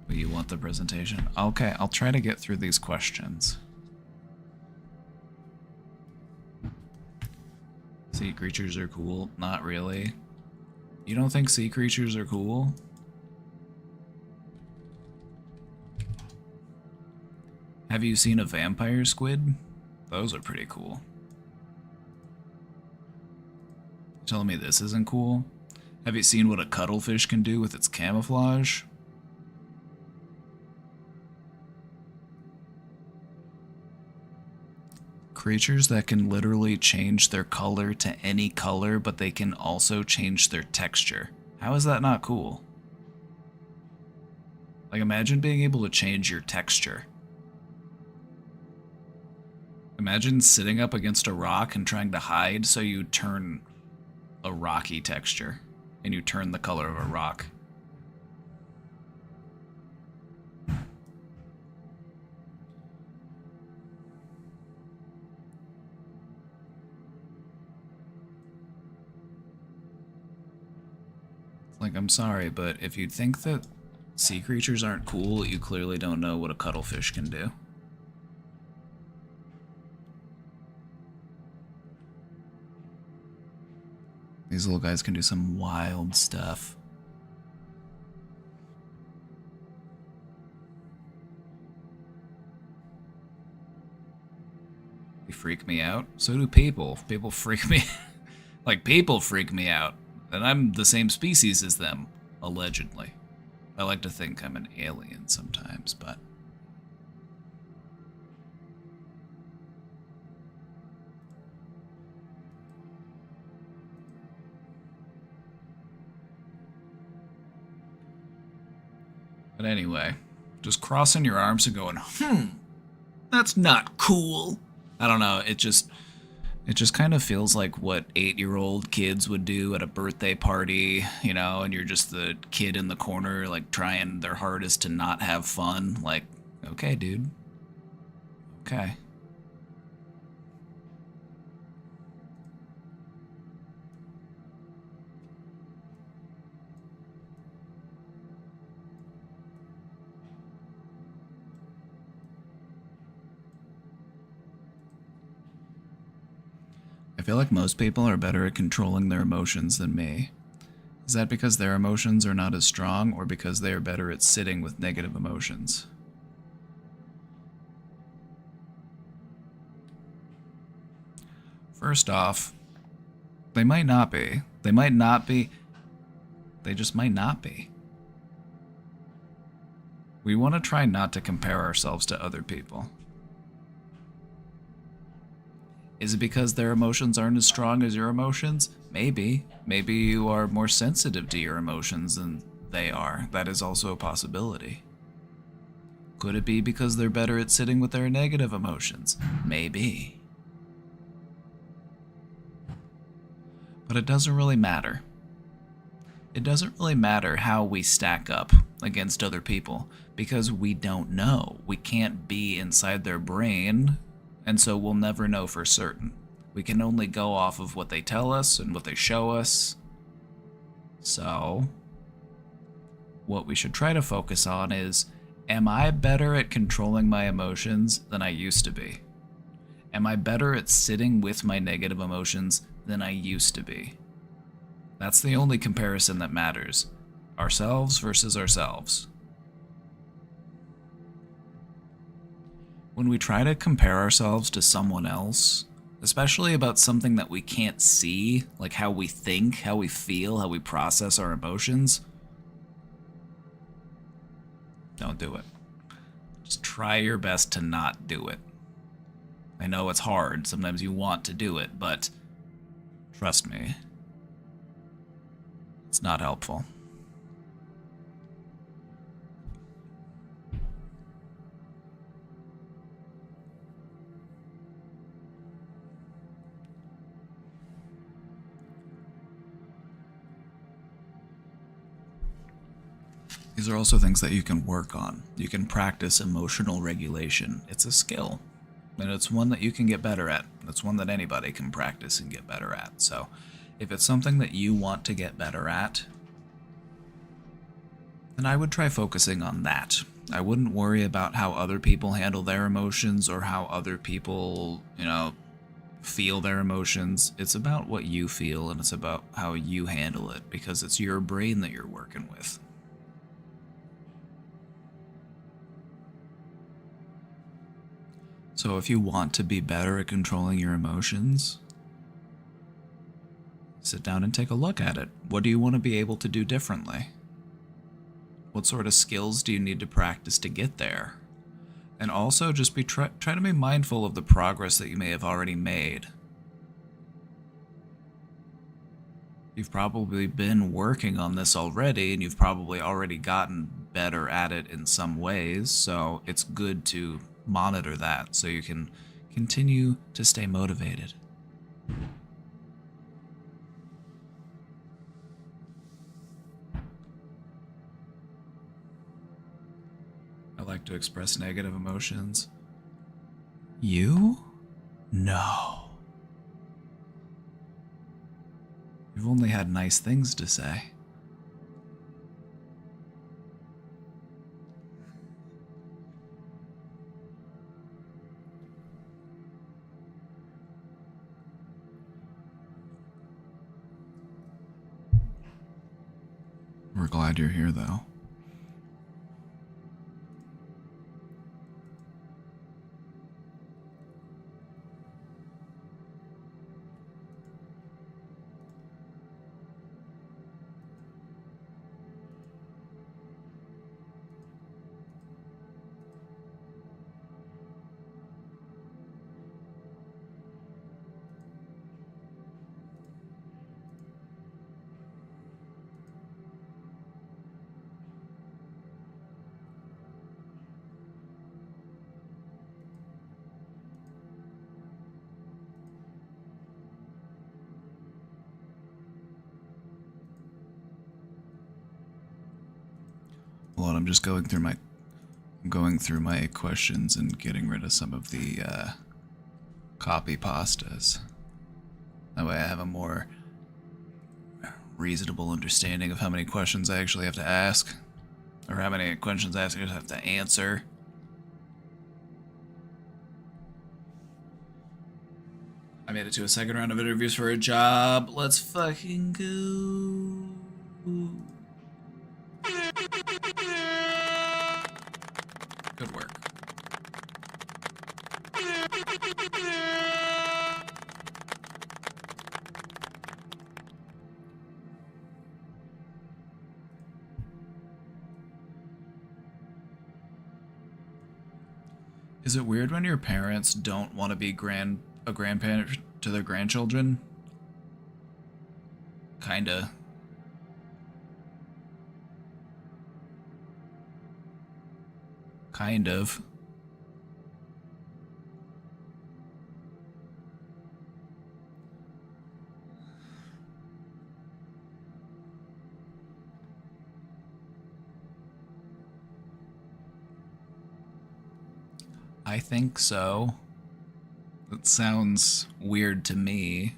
A: You want the presentation? Okay, I'll try to get through these questions. Sea creatures are cool? Not really. You don't think sea creatures are cool? Have you seen a vampire squid? Those are pretty cool. You're telling me this isn't cool? Have you seen what a cuttlefish can do with its camouflage? Creatures that can literally change their color to any color, but they can also change their texture. How is that not cool? Like, imagine being able to change your texture. Imagine sitting up against a rock and trying to hide so you turn a rocky texture and you turn the color of a rock. Like, I'm sorry, but if you think that sea creatures aren't cool, you clearly don't know what a cuttlefish can do. These little guys can do some wild stuff. They freak me out. So do people. People freak me. Like, people freak me out. And I'm the same species as them, allegedly. I like to think I'm an alien sometimes, but... But anyway, just crossing your arms and going, that's not cool. I don't know, it just kind of feels like what 8-year-old kids would do at a birthday party, you know, and you're just the kid in the corner, like, trying their hardest to not have fun. Like, okay, dude. Okay. I feel like most people are better at controlling their emotions than me. Is that because their emotions are not as strong, or because they are better at sitting with negative emotions? First off, they might not be. They might not be. They just might not be. We want to try not to compare ourselves to other people. Is it because their emotions aren't as strong as your emotions? Maybe. Maybe you are more sensitive to your emotions than they are. That is also a possibility. Could it be because they're better at sitting with their negative emotions? Maybe. But it doesn't really matter. It doesn't really matter how we stack up against other people, because we don't know. We can't be inside their brain, and so we'll never know for certain. We can only go off of what they tell us and what they show us. So, what we should try to focus on is, am I better at controlling my emotions than I used to be? Am I better at sitting with my negative emotions than I used to be? That's the only comparison that matters. Ourselves versus ourselves. When we try to compare ourselves to someone else, especially about something that we can't see, like how we think, how we feel, how we process our emotions, don't do it. Just try your best to not do it. I know it's hard, sometimes you want to do it, but trust me, it's not helpful. These are also things that you can work on. You can practice emotional regulation. It's a skill, and it's one that you can get better at. It's one that anybody can practice and get better at. So if it's something that you want to get better at, then I would try focusing on that. I wouldn't worry about how other people handle their emotions or how other people, feel their emotions. It's about what you feel, and it's about how you handle it, because it's your brain that you're working with. So if you want to be better at controlling your emotions, sit down and take a look at it. What do you want to be able to do differently? What sort of skills do you need to practice to get there? And also just try to be mindful of the progress that you may have already made. You've probably been working on this already, and you've probably already gotten better at it in some ways, so it's good to monitor that so you can continue to stay motivated. I like to express negative emotions. You? No. You've only had nice things to say. We're glad you're here, though. Hold on, I'm just going through my questions and getting rid of some of the copy pastas. That way I have a more reasonable understanding of how many questions I actually have to ask, or how many questions I actually have to answer. I made it to a second round of interviews for a job. Let's fucking go. Good work. Is it weird when your parents don't want to be a grandparent to their grandchildren? Kinda. Kind of. I think so. That sounds weird to me.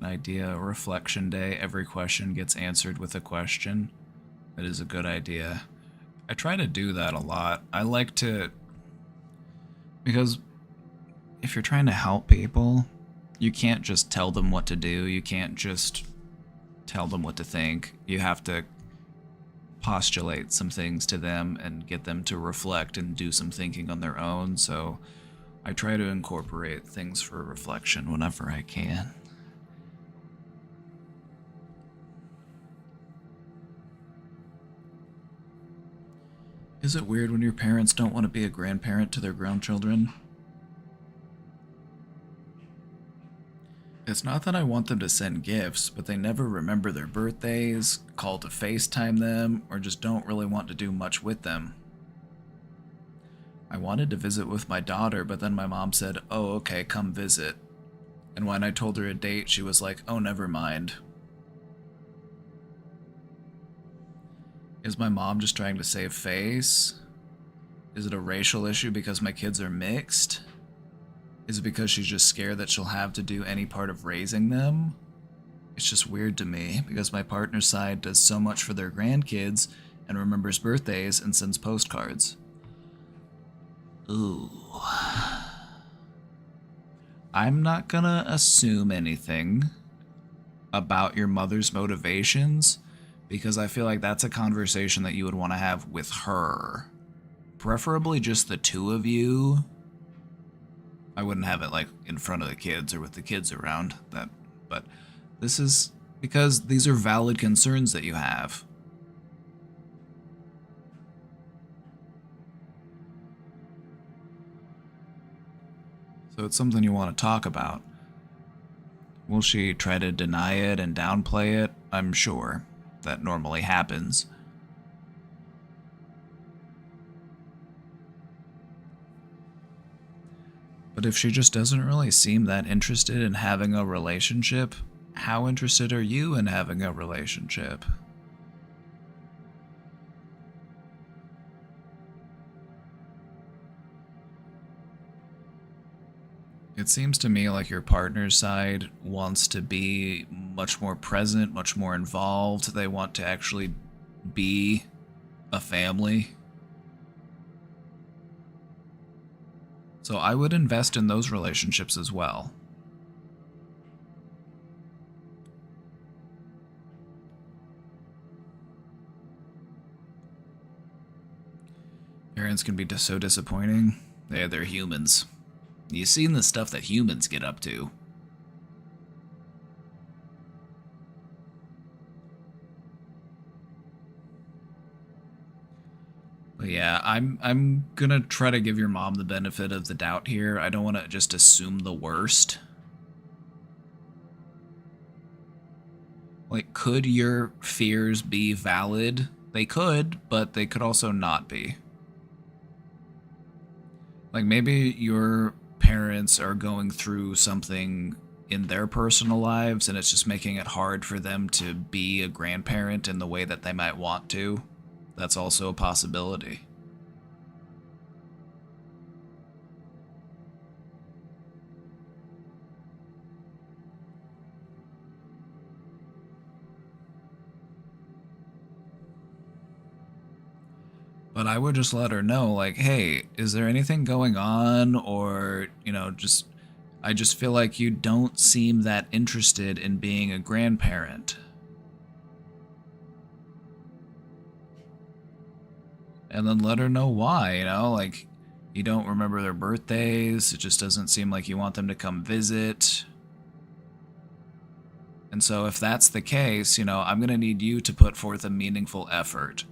A: An idea, a reflection day. Every question gets answered with a question. That is a good idea. I try to do that a lot. I like to... Because if you're trying to help people, you can't just tell them what to do. You can't just tell them what to think. You have to postulate some things to them and get them to reflect and do some thinking on their own. So I try to incorporate things for reflection whenever I can. Is it weird when your parents don't want to be a grandparent to their grandchildren? It's not that I want them to send gifts, but they never remember their birthdays, call to FaceTime them, or just don't really want to do much with them. I wanted to visit with my daughter, but then my mom said, "Oh, okay, come visit." And when I told her a date, she was like, "Oh, never mind." Is my mom just trying to save face? Is it a racial issue because my kids are mixed? Is it because she's just scared that she'll have to do any part of raising them? It's just weird to me, because my partner's side does so much for their grandkids and remembers birthdays and sends postcards. Ooh. I'm not gonna assume anything about your mother's motivations, because I feel like that's a conversation that you would want to have with her. Preferably just the two of you. I wouldn't have it like in front of the kids or with the kids around. But this is Because these are valid concerns that you have. So it's something you want to talk about. Will she try to deny it and downplay it? I'm sure. That normally happens. But if she just doesn't really seem that interested in having a relationship, how interested are you in having a relationship? It seems to me like your partner's side wants to be much more present, much more involved. They want to actually be a family. So I would invest in those relationships as well. Parents can be so disappointing. They're humans. You've seen the stuff that humans get up to. But yeah, I'm gonna try to give your mom the benefit of the doubt here. I don't want to just assume the worst. Like, could your fears be valid? They could, but they could also not be. Like, maybe your parents are going through something in their personal lives and it's just making it hard for them to be a grandparent in the way that they might want to. That's also a possibility. But I would just let her know, like, hey, is there anything going on? Or, you know, I just feel like you don't seem that interested in being a grandparent. And then let her know why, you know, like, you don't remember their birthdays. It just doesn't seem like you want them to come visit. And so if that's the case, you know, I'm going to need you to put forth a meaningful effort.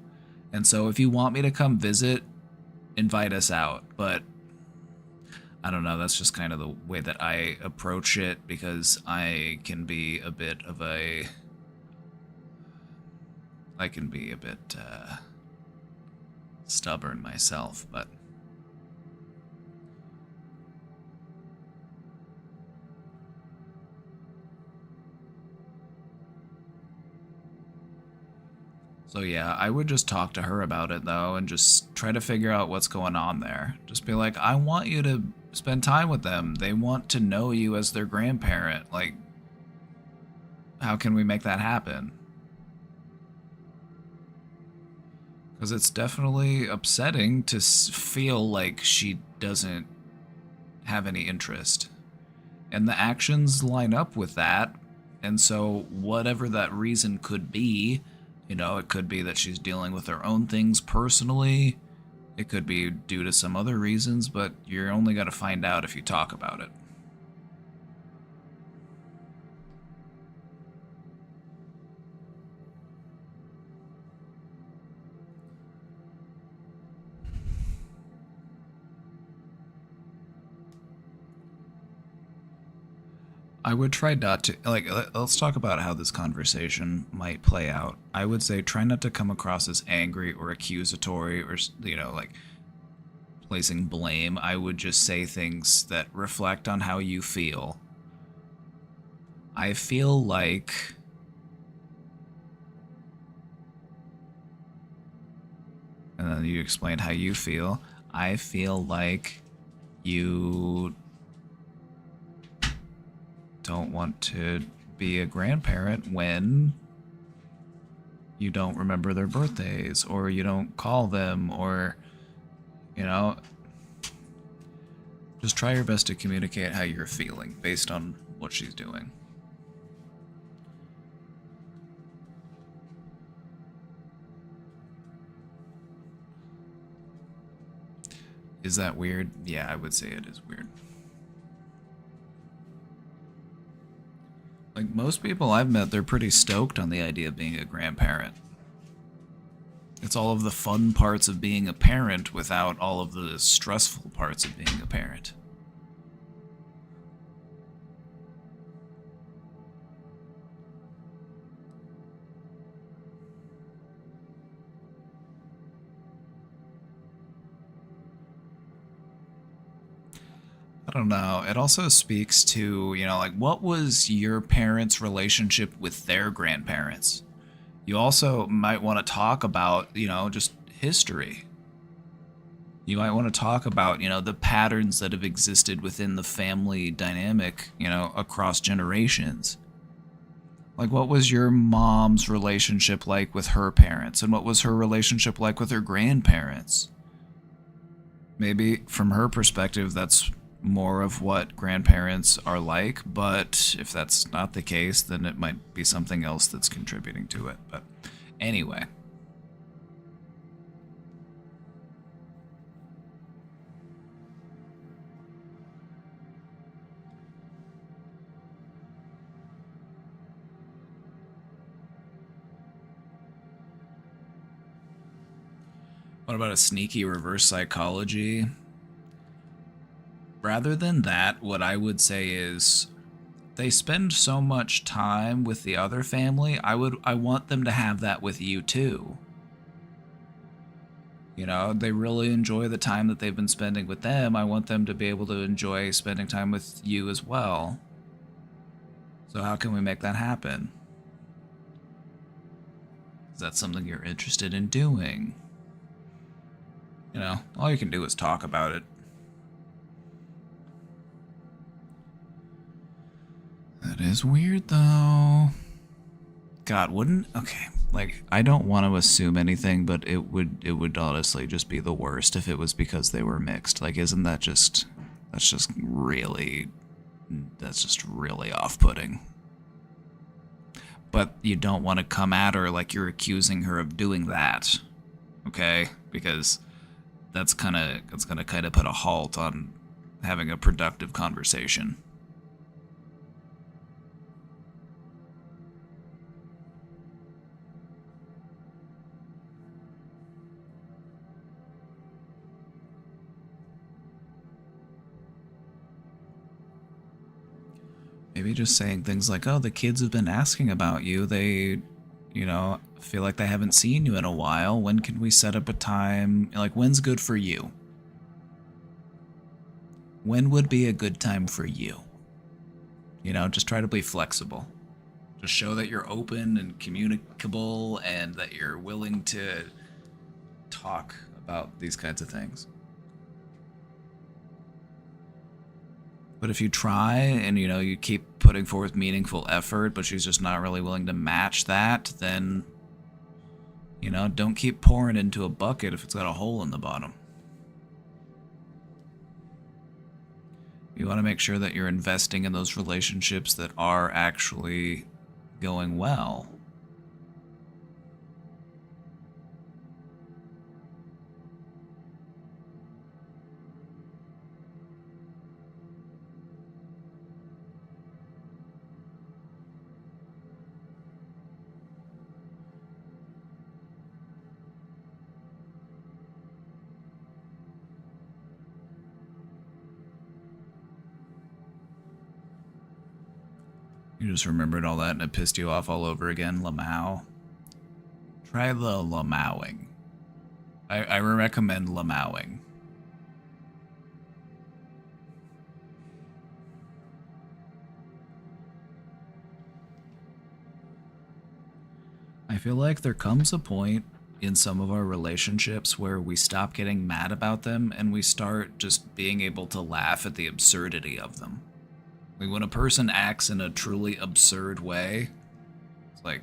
A: And so if you want me to come visit, invite us out. But I don't know, that's just kind of the way that I approach it, because I can be a bit stubborn myself, but so yeah, I would just talk to her about it though, and just try to figure out what's going on there. Just be like, I want you to spend time with them. They want to know you as their grandparent. Like, how can we make that happen? Because it's definitely upsetting to feel like she doesn't have any interest. And the actions line up with that. And so whatever that reason could be, you know, it could be that she's dealing with her own things personally. It could be due to some other reasons, but you're only going to find out if you talk about it. I would try not to, like, let's talk about how this conversation might play out. I would say try not to come across as angry or accusatory or, you know, like, placing blame. I would just say things that reflect on how you feel. I feel like and then you explain how you feel. I feel like you don't want to be a grandparent when you don't remember their birthdays, or you don't call them, or, you know, just try your best to communicate how you're feeling based on what she's doing. Is that weird? Yeah, I would say it is weird. Like, most people I've met, they're pretty stoked on the idea of being a grandparent. It's all of the fun parts of being a parent without all of the stressful parts of being a parent. I don't know. It also speaks to, like, what was your parents' relationship with their grandparents? You also might want to talk about, just history. You might want to talk about, the patterns that have existed within the family dynamic, across generations. Like, what was your mom's relationship like with her parents? And what was her relationship like with her grandparents? Maybe from her perspective, that's more of what grandparents are like, but if that's not the case, then it might be something else that's contributing to it. But anyway. What about a sneaky reverse psychology? Rather than that, what I would say is they spend so much time with the other family, I want them to have that with you too. They really enjoy the time that they've been spending with them. I want them to be able to enjoy spending time with you as well. So how can we make that happen? Is that something you're interested in doing? All you can do is talk about it. That is weird, though. God, okay, like, I don't want to assume anything, but it would honestly just be the worst if it was because they were mixed. Like, isn't that that's just really off-putting. But you don't want to come at her like you're accusing her of doing that, okay? Because that's gonna kind of put a halt on having a productive conversation. Maybe just saying things like, oh, the kids have been asking about you. They, feel like they haven't seen you in a while. When can we set up a time? Like, when's good for you? When would be a good time for you? Just try to be flexible. Just show that you're open and communicable and that you're willing to talk about these kinds of things. But if you try and, you keep putting forth meaningful effort, but she's just not really willing to match that, then, don't keep pouring into a bucket if it's got a hole in the bottom. You want to make sure that you're investing in those relationships that are actually going well. You just remembered all that and it pissed you off all over again, Lamau. Try the Lamauing. I recommend Lamauing. I feel like there comes a point in some of our relationships where we stop getting mad about them and we start just being able to laugh at the absurdity of them. Like, when a person acts in a truly absurd way, it's like,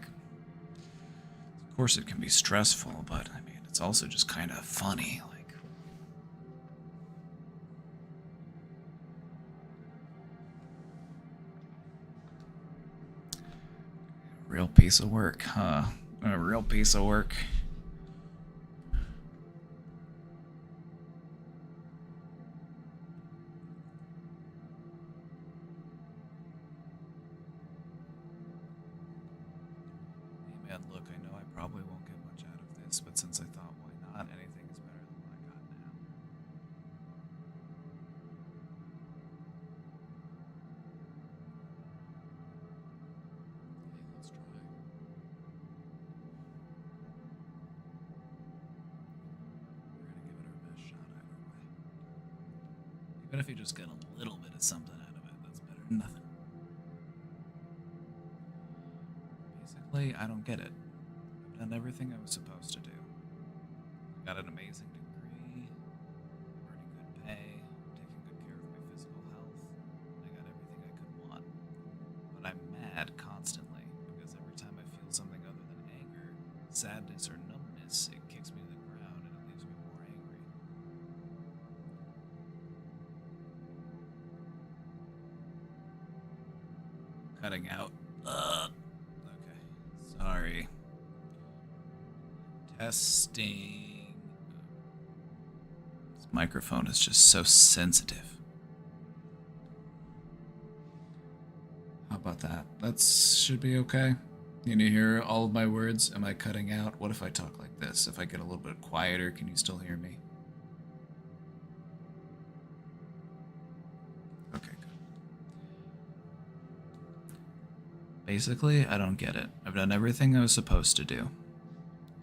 A: of course it can be stressful, but I mean, it's also just kind of funny. Like, real piece of work, huh? A real piece of work. And look, I know I probably won't get much out of this, but since I thought, why not? Anything is better than what I got now. Hey, let's try. We're gonna give it our best shot either way. Even if you just get a little bit of something out of it, that's better than nothing. Basically, I don't get it. I've done everything I was supposed to do. I got an amazing degree, earning good pay, taking good care of my physical health. I got everything I could want. But I'm mad constantly because every time I feel something other than anger, sadness, or numbness, it kicks me to the ground and it leaves me more angry. Cutting out. Okay. Sorry. Testing. This microphone is just so sensitive. How about that? That should be okay. Can you hear all of my words? Am I cutting out? What if I talk like this? If I get a little bit quieter, can you still hear me? Okay, good. Basically, I don't get it. I've done everything I was supposed to do.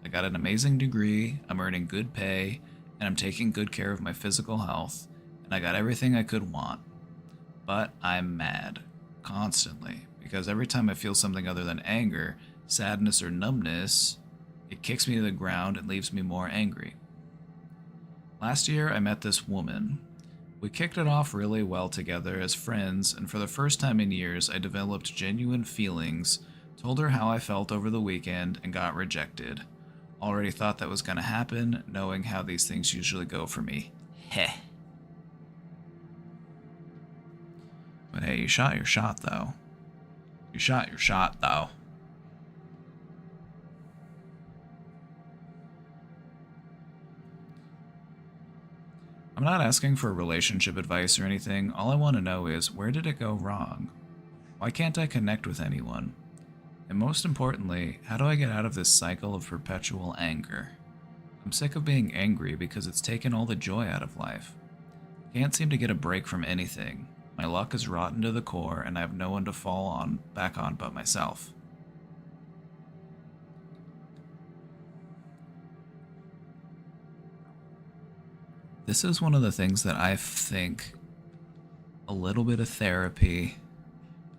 A: I got an amazing degree, I'm earning good pay, and I'm taking good care of my physical health, and I got everything I could want. But I'm mad. Constantly. Because every time I feel something other than anger, sadness, or numbness, it kicks me to the ground and leaves me more angry. Last year, I met this woman. We kicked it off really well together as friends, and for the first time in years, I developed genuine feelings, told her how I felt over the weekend, and got rejected. Already thought that was gonna happen, knowing how these things usually go for me. Heh. But hey, you shot your shot, though. You shot your shot, though. I'm not asking for relationship advice or anything. All I want to know is, where did it go wrong? Why can't I connect with anyone? And most importantly, how do I get out of this cycle of perpetual anger? I'm sick of being angry because it's taken all the joy out of life. Can't seem to get a break from anything. My luck is rotten to the core, and I have no one to fall back on but myself. This is one of the things that I think a little bit of therapy,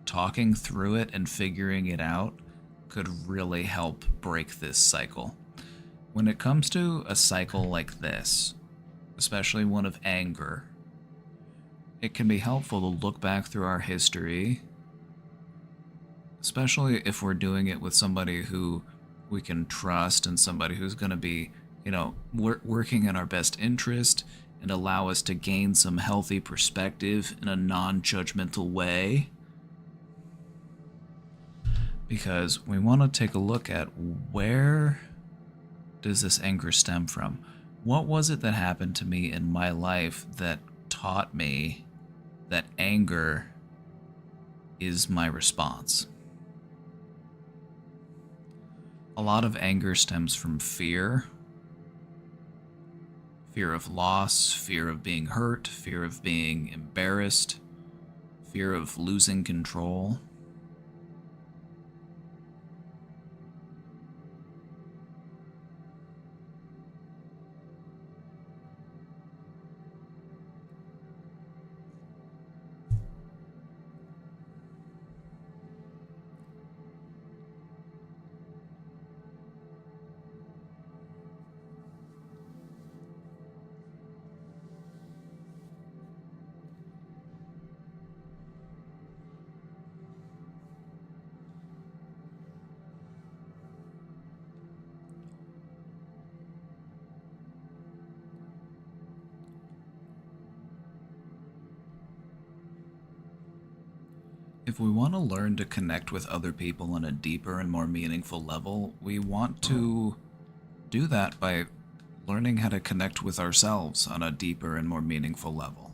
A: talking through it and figuring it out, could really help break this cycle. When it comes to a cycle like this, especially one of anger, it can be helpful to look back through our history, especially if we're doing it with somebody who we can trust and somebody who's going to be, working in our best interest and allow us to gain some healthy perspective in a non-judgmental way. Because we want to take a look at, where does this anger stem from? What was it that happened to me in my life that taught me that anger is my response? A lot of anger stems from fear. Fear of loss, fear of being hurt, fear of being embarrassed, fear of losing control. If we want to learn to connect with other people on a deeper and more meaningful level, we want to do that by learning how to connect with ourselves on a deeper and more meaningful level.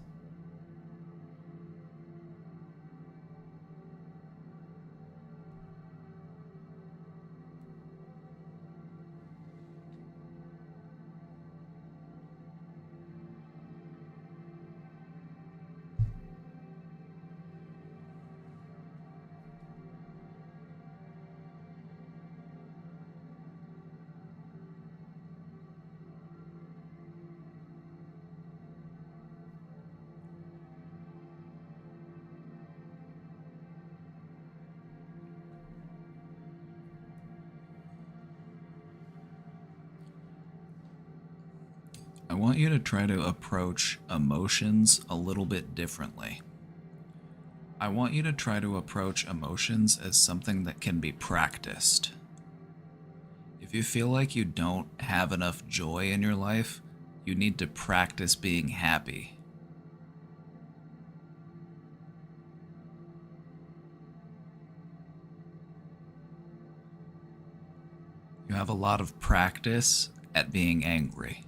A: want you to try to approach emotions a little bit differently. I want you to try to approach emotions as something that can be practiced. If you feel like you don't have enough joy in your life, you need to practice being happy. You have a lot of practice at being angry.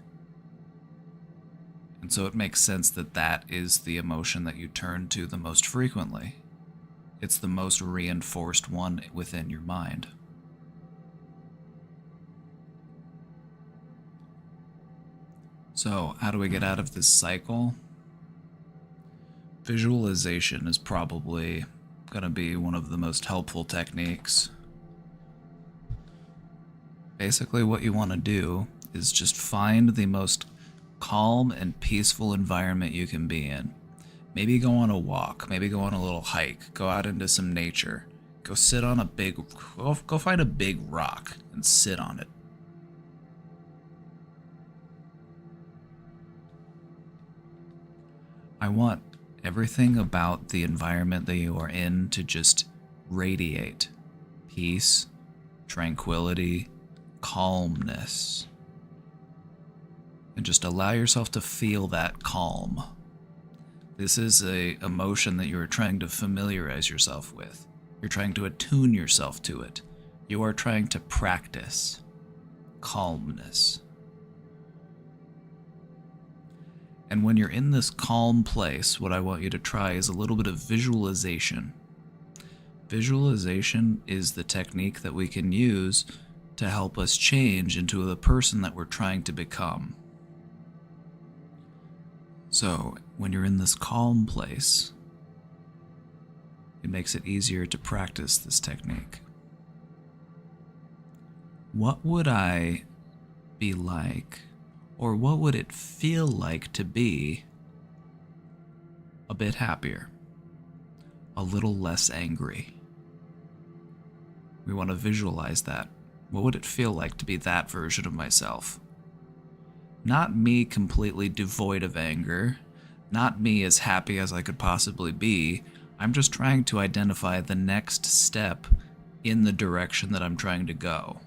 A: And so it makes sense that that is the emotion that you turn to the most frequently. It's the most reinforced one within your mind. So, how do we get out of this cycle? Visualization is probably going to be one of the most helpful techniques. Basically, what you want to do is just find the most calm and peaceful environment you can be in. Maybe go on a walk, maybe go on a little hike, go out into some nature, go sit on go find a big rock and sit on it. I want everything about the environment that you are in to just radiate peace, tranquility, calmness. And just allow yourself to feel that calm. This is an emotion that you are trying to familiarize yourself with. You're trying to attune yourself to it. You are trying to practice calmness. And when you're in this calm place, what I want you to try is a little bit of visualization. Visualization is the technique that we can use to help us change into the person that we're trying to become. So, when you're in this calm place, it makes it easier to practice this technique. What would I be like, or what would it feel like to be a bit happier, a little less angry? We want to visualize that. What would it feel like to be that version of myself? Not me completely devoid of anger, not me as happy as I could possibly be. I'm just trying to identify the next step in the direction that I'm trying to go.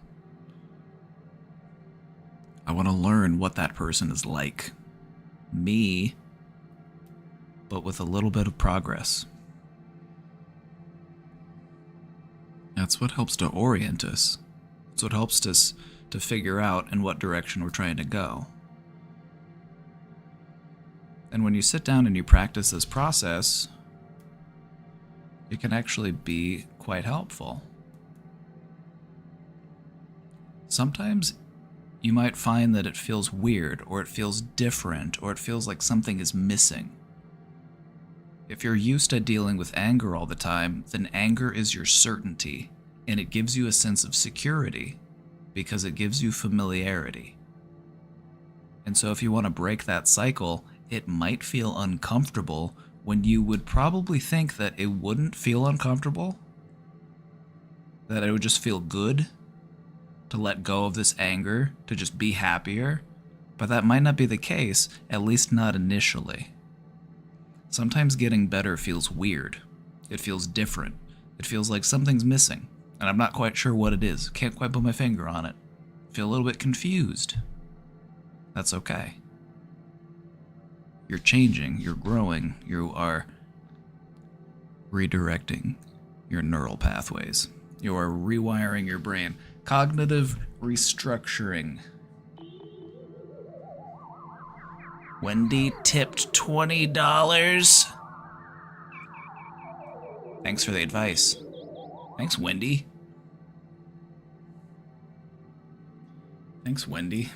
A: I want to learn what that person is like. Me, but with a little bit of progress. That's what helps to orient us. That's what helps us to figure out in what direction we're trying to go. And when you sit down and you practice this process, it can actually be quite helpful. Sometimes you might find that it feels weird, or it feels different, or it feels like something is missing. If you're used to dealing with anger all the time, then anger is your certainty, and it gives you a sense of security because it gives you familiarity. And so if you want to break that cycle, it might feel uncomfortable when you would probably think that it wouldn't feel uncomfortable, that it would just feel good to let go of this anger, to just be happier, but that might not be the case, at least not initially. Sometimes getting better feels weird. It feels different. It feels like something's missing, and I'm not quite sure what it is. Can't quite put my finger on it. Feel a little bit confused. That's okay. You're changing, you're growing, you are redirecting your neural pathways. You are rewiring your brain. Cognitive restructuring. Wendy tipped $20. Thanks for the advice. Thanks, Wendy. Thanks, Wendy.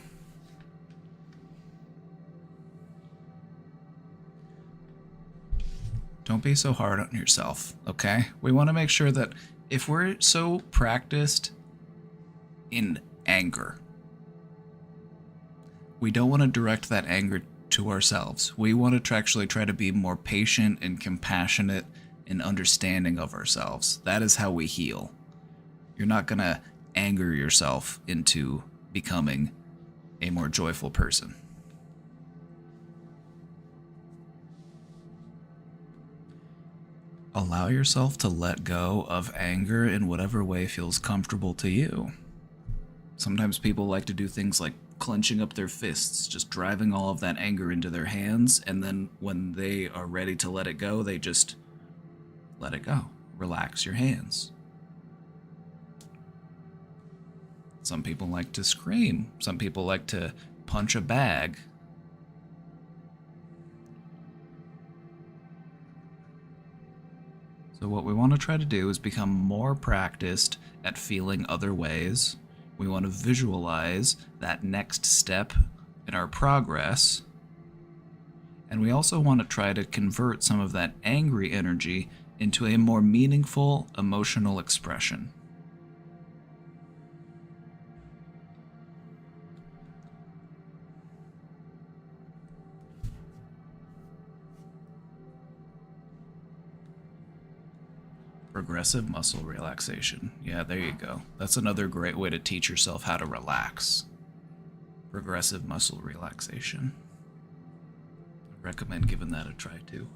A: Don't be so hard on yourself, okay? We want to make sure that if we're so practiced in anger, we don't want to direct that anger to ourselves. We want to actually try to be more patient and compassionate and understanding of ourselves. That is how we heal. You're not going to anger yourself into becoming a more joyful person. Allow yourself to let go of anger in whatever way feels comfortable to you. Sometimes people like to do things like clenching up their fists, just driving all of that anger into their hands, and then when they are ready to let it go, they just let it go. Relax your hands. Some people like to scream. Some people like to punch a bag. So what we want to try to do is become more practiced at feeling other ways. We want to visualize that next step in our progress. And we also want to try to convert some of that angry energy into a more meaningful emotional expression. Progressive muscle relaxation. Yeah, there you go. That's another great way to teach yourself how to relax. Progressive muscle relaxation. I recommend giving that a try too.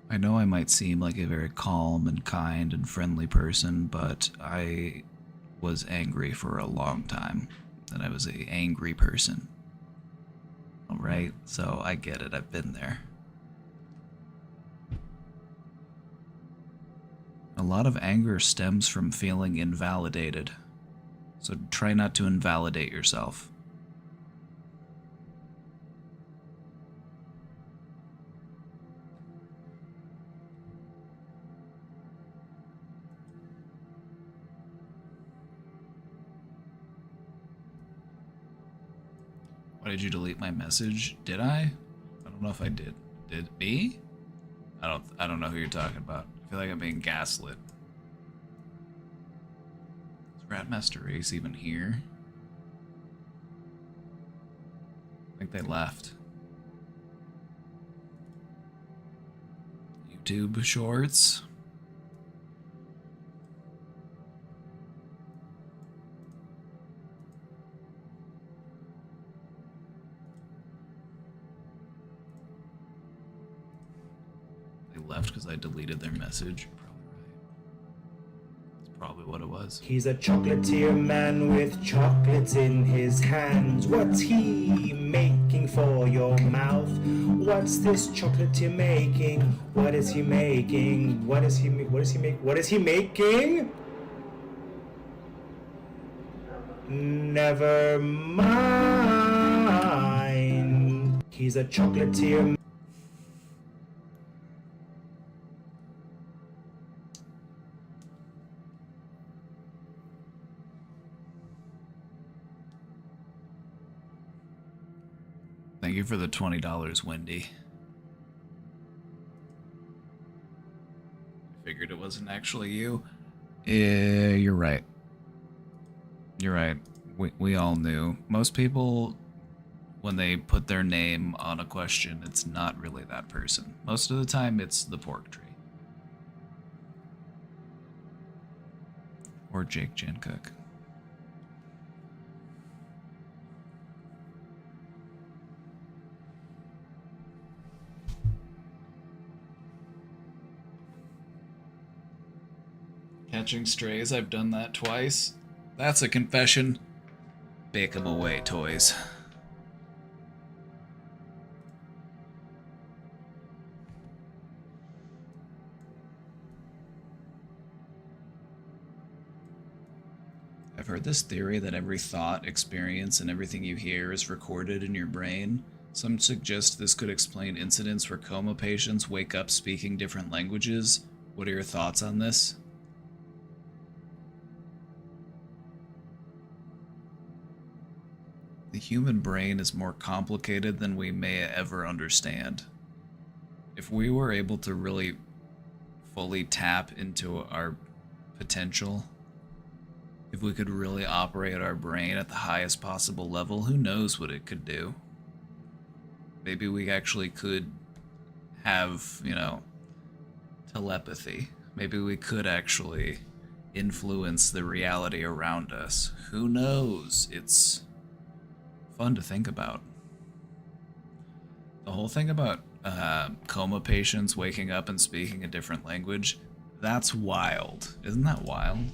A: I know I might seem like a very calm and kind and friendly person, but I was angry for a long time, and I was an angry person. Alright, so I get it, I've been there. A lot of anger stems from feeling invalidated, so try not to invalidate yourself. Why did you delete my message? Did I? I don't know if I did. Did me? I don't know who you're talking about. I feel like I'm being gaslit. Is Ratmaster Ace even here? I think they left. YouTube shorts. Left because I deleted their message. You're probably right. That's probably what it was.
G: He's a chocolatier man with chocolates in his hands. What's he making for your mouth? What's this chocolatier making? What is he making? What is he making? Never mind. He's a chocolatier.
A: Thank you for the $20, Wendy. I figured it wasn't actually you. Yeah, you're right. You're right. We all knew. Most people, when they put their name on a question, it's not really that person. Most of the time, it's the pork tree. Or Jake Jancook. Catching strays, I've done that twice. That's a confession. Bake 'em away, toys. I've heard this theory that every thought, experience, and everything you hear is recorded in your brain. Some suggest this could explain incidents where coma patients wake up speaking different languages. What are your thoughts on this? The human brain is more complicated than we may ever understand. If we were able to really fully tap into our potential, if we could really operate our brain at the highest possible level, who knows what it could do? Maybe we actually could have, telepathy. Maybe we could actually influence the reality around us. Who knows? It's fun to think about. The whole thing about coma patients waking up and speaking a different language, that's wild. Isn't that wild?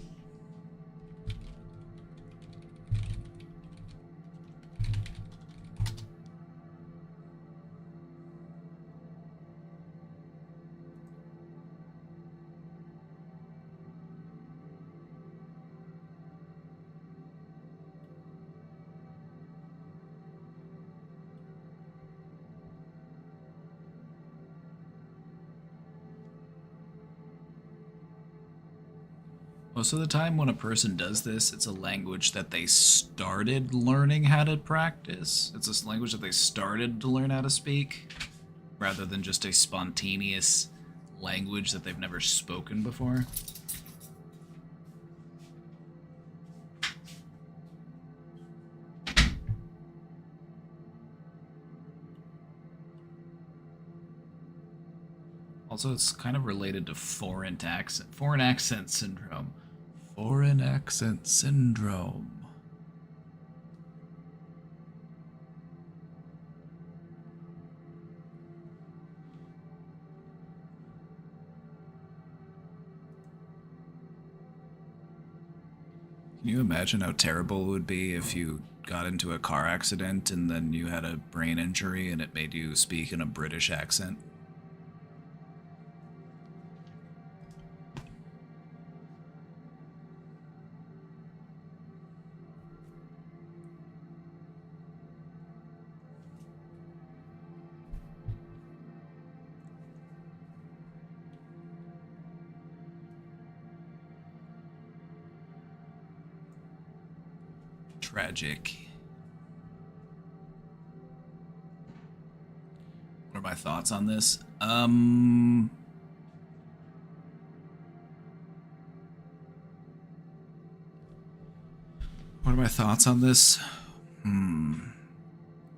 A: Most of the time when a person does this, it's a language that they started learning how to practice. It's a language that they started to learn how to speak, rather than just a spontaneous language that they've never spoken before. Also, it's kind of related to foreign accent syndrome. Foreign accent syndrome. Can you imagine how terrible it would be if you got into a car accident and then you had a brain injury and it made you speak in a British accent? Tragic. What are my thoughts on this? What are my thoughts on this?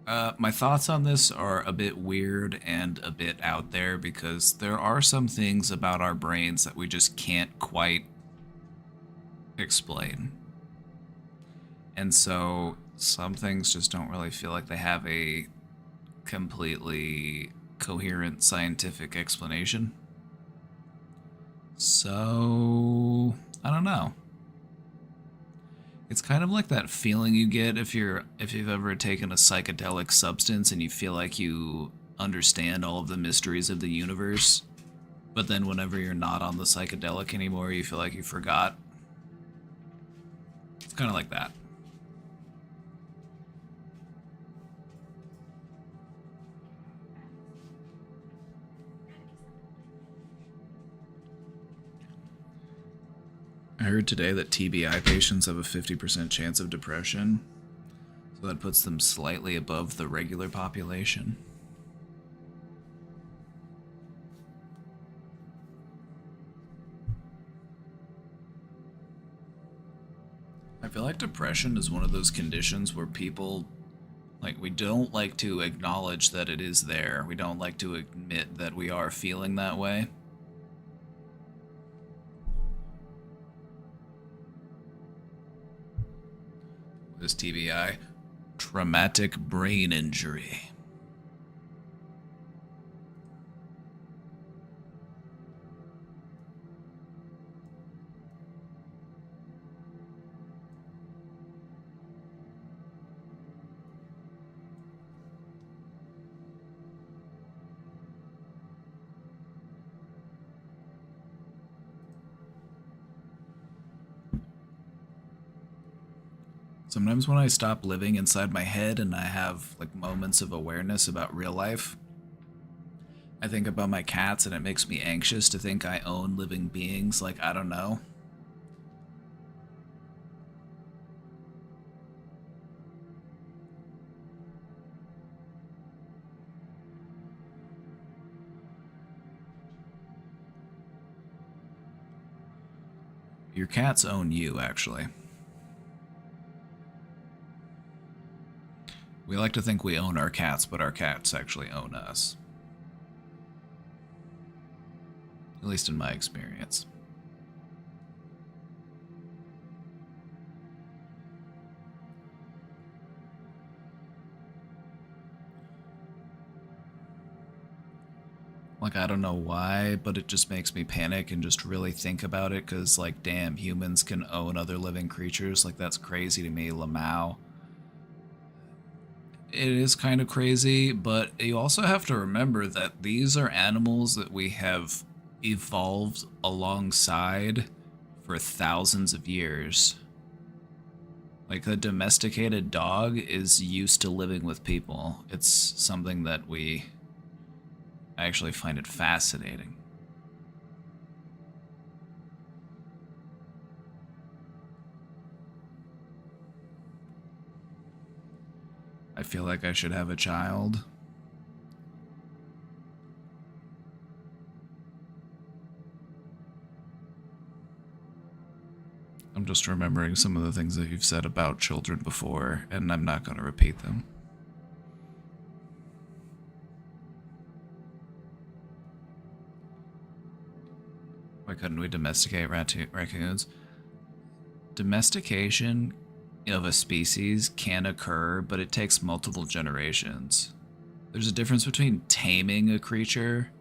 A: My thoughts on this are a bit weird and a bit out there because there are some things about our brains that we just can't quite explain. And so some things just don't really feel like they have a completely coherent scientific explanation. So, I don't know. It's kind of like that feeling you get if you've ever taken a psychedelic substance and you feel like you understand all of the mysteries of the universe, but then whenever you're not on the psychedelic anymore, you feel like you forgot. It's kind of like that. I heard today that TBI patients have a 50% chance of depression, so that puts them slightly above the regular population. I feel like depression is one of those conditions where people, like, we don't like to acknowledge that it is there. We don't like to admit that we are feeling that way. This TBI, traumatic brain injury. Sometimes when I stop living inside my head and I have like moments of awareness about real life, I think about my cats and it makes me anxious to think I own living beings like, I don't know. Your cats own you, actually. We like to think we own our cats, but our cats actually own us. At least in my experience. Like, I don't know why, but it just makes me panic and just really think about it, because, like, damn, humans can own other living creatures. Like, that's crazy to me, Lamau. It is kind of crazy, but you also have to remember that these are animals that we have evolved alongside for thousands of years. Like, a domesticated dog is used to living with people. It's something that I actually find it fascinating. I feel like I should have a child. I'm just remembering some of the things that you've said about children before, and I'm not going to repeat them. Why couldn't we domesticate raccoons? Domestication of a species can occur, but it takes multiple generations. There's a difference between taming a creature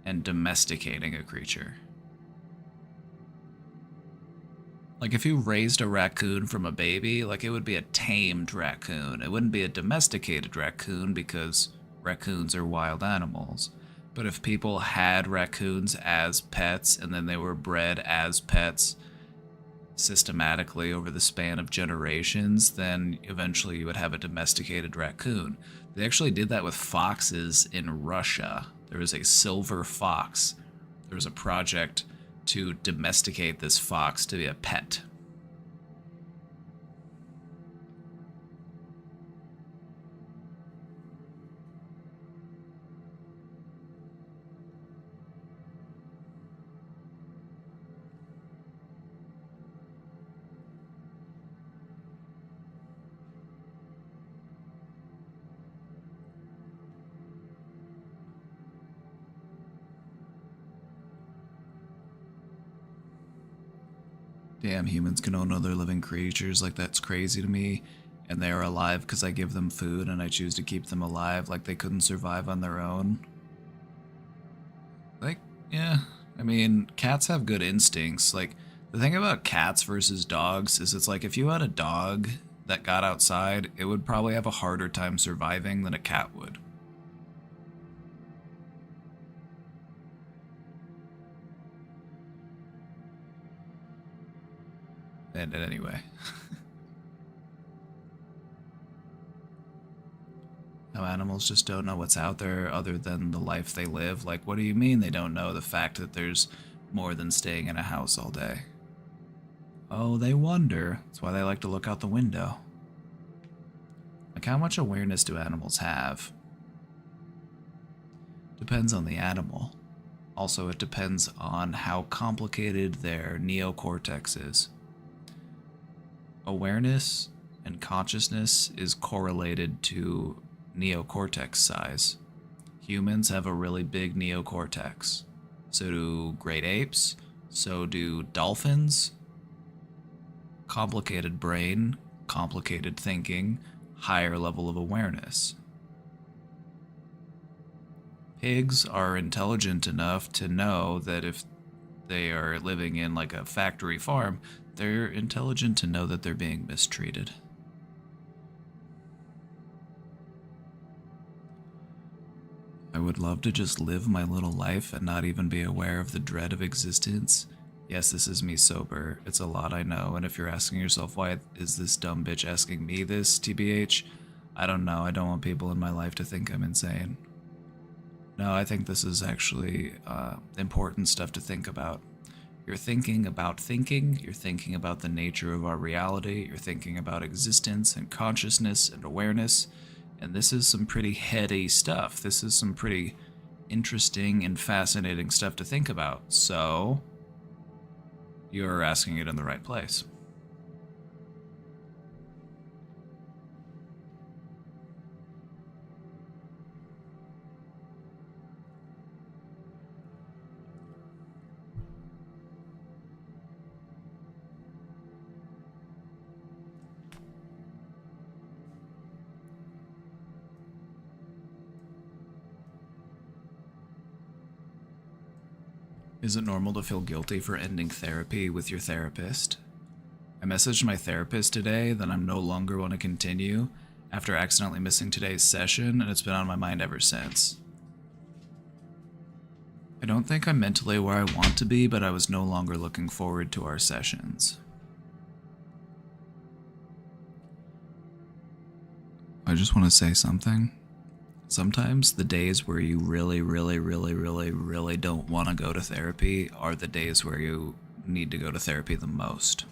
A: and domesticating a creature. Like, if you raised a raccoon from a baby, like, it would be a tamed raccoon. It wouldn't be a domesticated raccoon because raccoons are wild animals. But if people had raccoons as pets and then they were bred as pets systematically over the span of generations, then eventually you would have a domesticated raccoon. They actually did that with foxes in Russia. There was a silver fox. There was a project to domesticate this fox to be a pet. Damn, humans can own other living creatures. Like, that's crazy to me. And they are alive because I give them food and I choose to keep them alive. Like, they couldn't survive on their own. Like, yeah. I mean, cats have good instincts. Like, the thing about cats versus dogs is it's like if you had a dog that got outside, it would probably have a harder time surviving than a cat would. And anyway. How animals just don't know what's out there other than the life they live. Like, what do you mean they don't know the fact that there's more than staying in a house all day? Oh, they wonder. That's why they like to look out the window. Like, how much awareness do animals have? Depends on the animal. Also, it depends on how complicated their neocortex is. Awareness and consciousness is correlated to neocortex size. Humans have a really big neocortex. So do great apes, so do dolphins. Complicated brain, complicated thinking, higher level of awareness. Pigs are intelligent enough to know that if they are living in like a factory farm, they're intelligent to know that they're being mistreated. I would love to just live my little life and not even be aware of the dread of existence. Yes, this is me sober. It's a lot, I know, and if you're asking yourself, why is this dumb bitch asking me this, TBH? I don't know. I don't want people in my life to think I'm insane. No, I think this is actually important stuff to think about. You're thinking about thinking, you're thinking about the nature of our reality, you're thinking about existence and consciousness and awareness, and this is some pretty heady stuff. This is some pretty interesting and fascinating stuff to think about, so you're asking it in the right place. Is it normal to feel guilty for ending therapy with your therapist? I messaged my therapist today that I'm no longer want to continue after accidentally missing today's session, and it's been on my mind ever since. I don't think I'm mentally where I want to be, but I was no longer looking forward to our sessions. I just want to say something. Sometimes the days where you really don't want to go to therapy are the days where you need to go to therapy the most.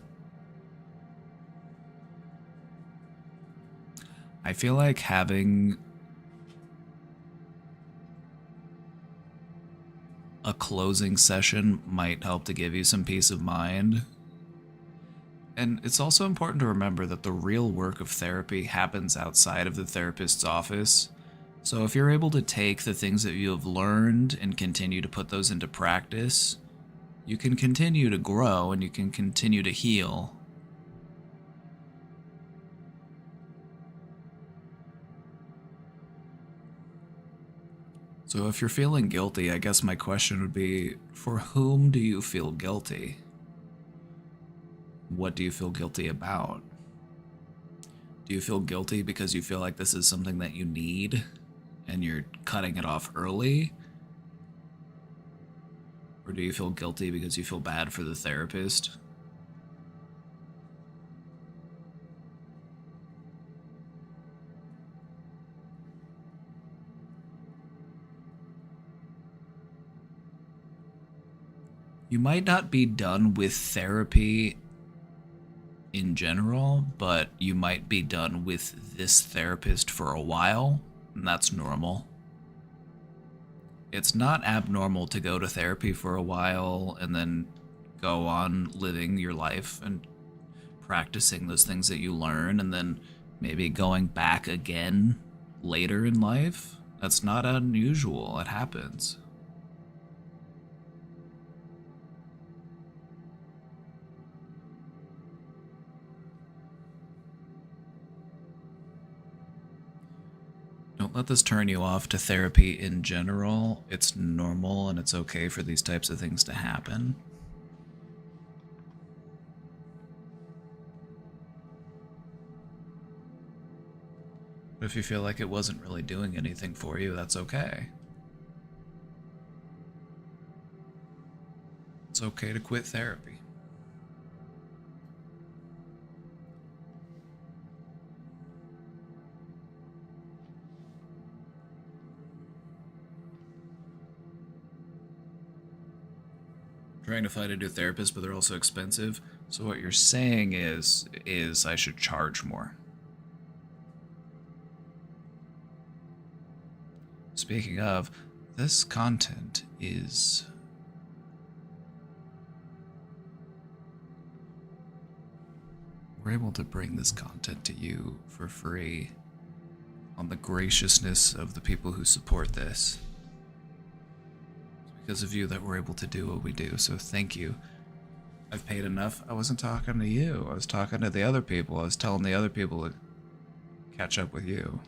A: I feel like having a closing session might help to give you some peace of mind. And it's also important to remember that the real work of therapy happens outside of the therapist's office. So if you're able to take the things that you have learned and continue to put those into practice, you can continue to grow and you can continue to heal. So if you're feeling guilty, I guess my question would be, for whom do you feel guilty? What do you feel guilty about? Do you feel guilty because you feel like this is something that you need and you're cutting it off early? Or do you feel guilty because you feel bad for the therapist? You might not be done with therapy in general, but you might be done with this therapist for a while, and that's normal. It's not abnormal to go to therapy for a while and then go on living your life and practicing those things that you learn and then maybe going back again later in life. That's not unusual. It happens. Don't let this turn you off to therapy in general. It's normal and it's okay for these types of things to happen. But if you feel like it wasn't really doing anything for you, that's okay. It's okay to quit therapy. Trying to find a new therapist, but they're also expensive. So what you're saying is I should charge more. Speaking of, this content is we're able to bring this content to you for free on the graciousness of the people who support this. Because of you that we're able to do what we do, so thank you. I've paid enough. I wasn't talking to you. I was talking to the other people. I was telling the other people to catch up with you.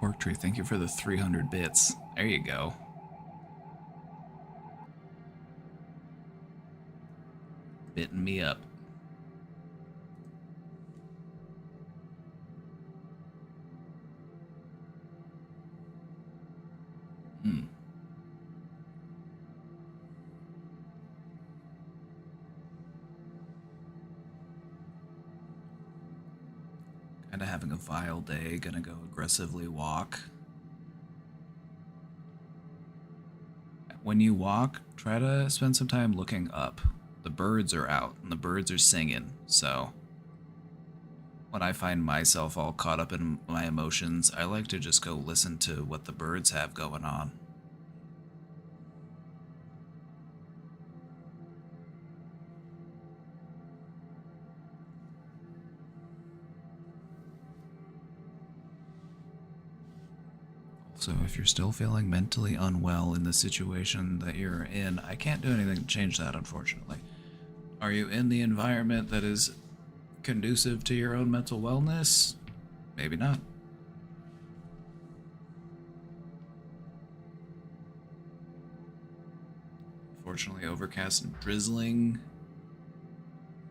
A: Pork Tree, thank you for the 300 bits. There you go. Bitten me up. Kinda having a vile day, gonna go aggressively walk. When you walk, try to spend some time looking up. The birds are out and the birds are singing, so when I find myself all caught up in my emotions, I like to just go listen to what the birds have going on. So if you're still feeling mentally unwell in the situation that you're in, I can't do anything to change that, unfortunately. Are you in the environment that is conducive to your own mental wellness? Maybe not. Unfortunately, overcast and drizzling.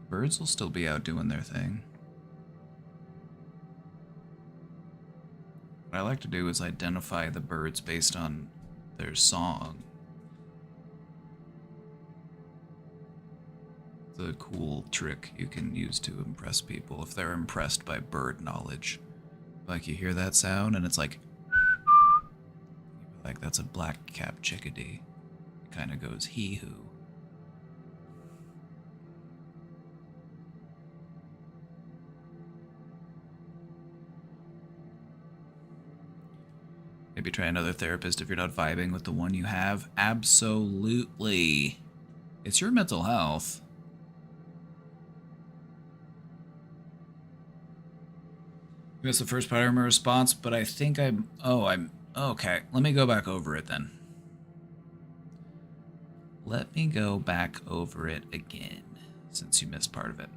A: Birds will still be out doing their thing. What I like to do is identify the birds based on their song. It's a cool trick you can use to impress people if they're impressed by bird knowledge. Like you hear that sound and it's like that's a black-capped chickadee. It kind of goes hee-hoo. Maybe try another therapist if you're not vibing with the one you have. Absolutely. It's your mental health. I missed the first part of my response, but I think I'm okay. Let me go back over it then. Let me go back over it again, since you missed part of it.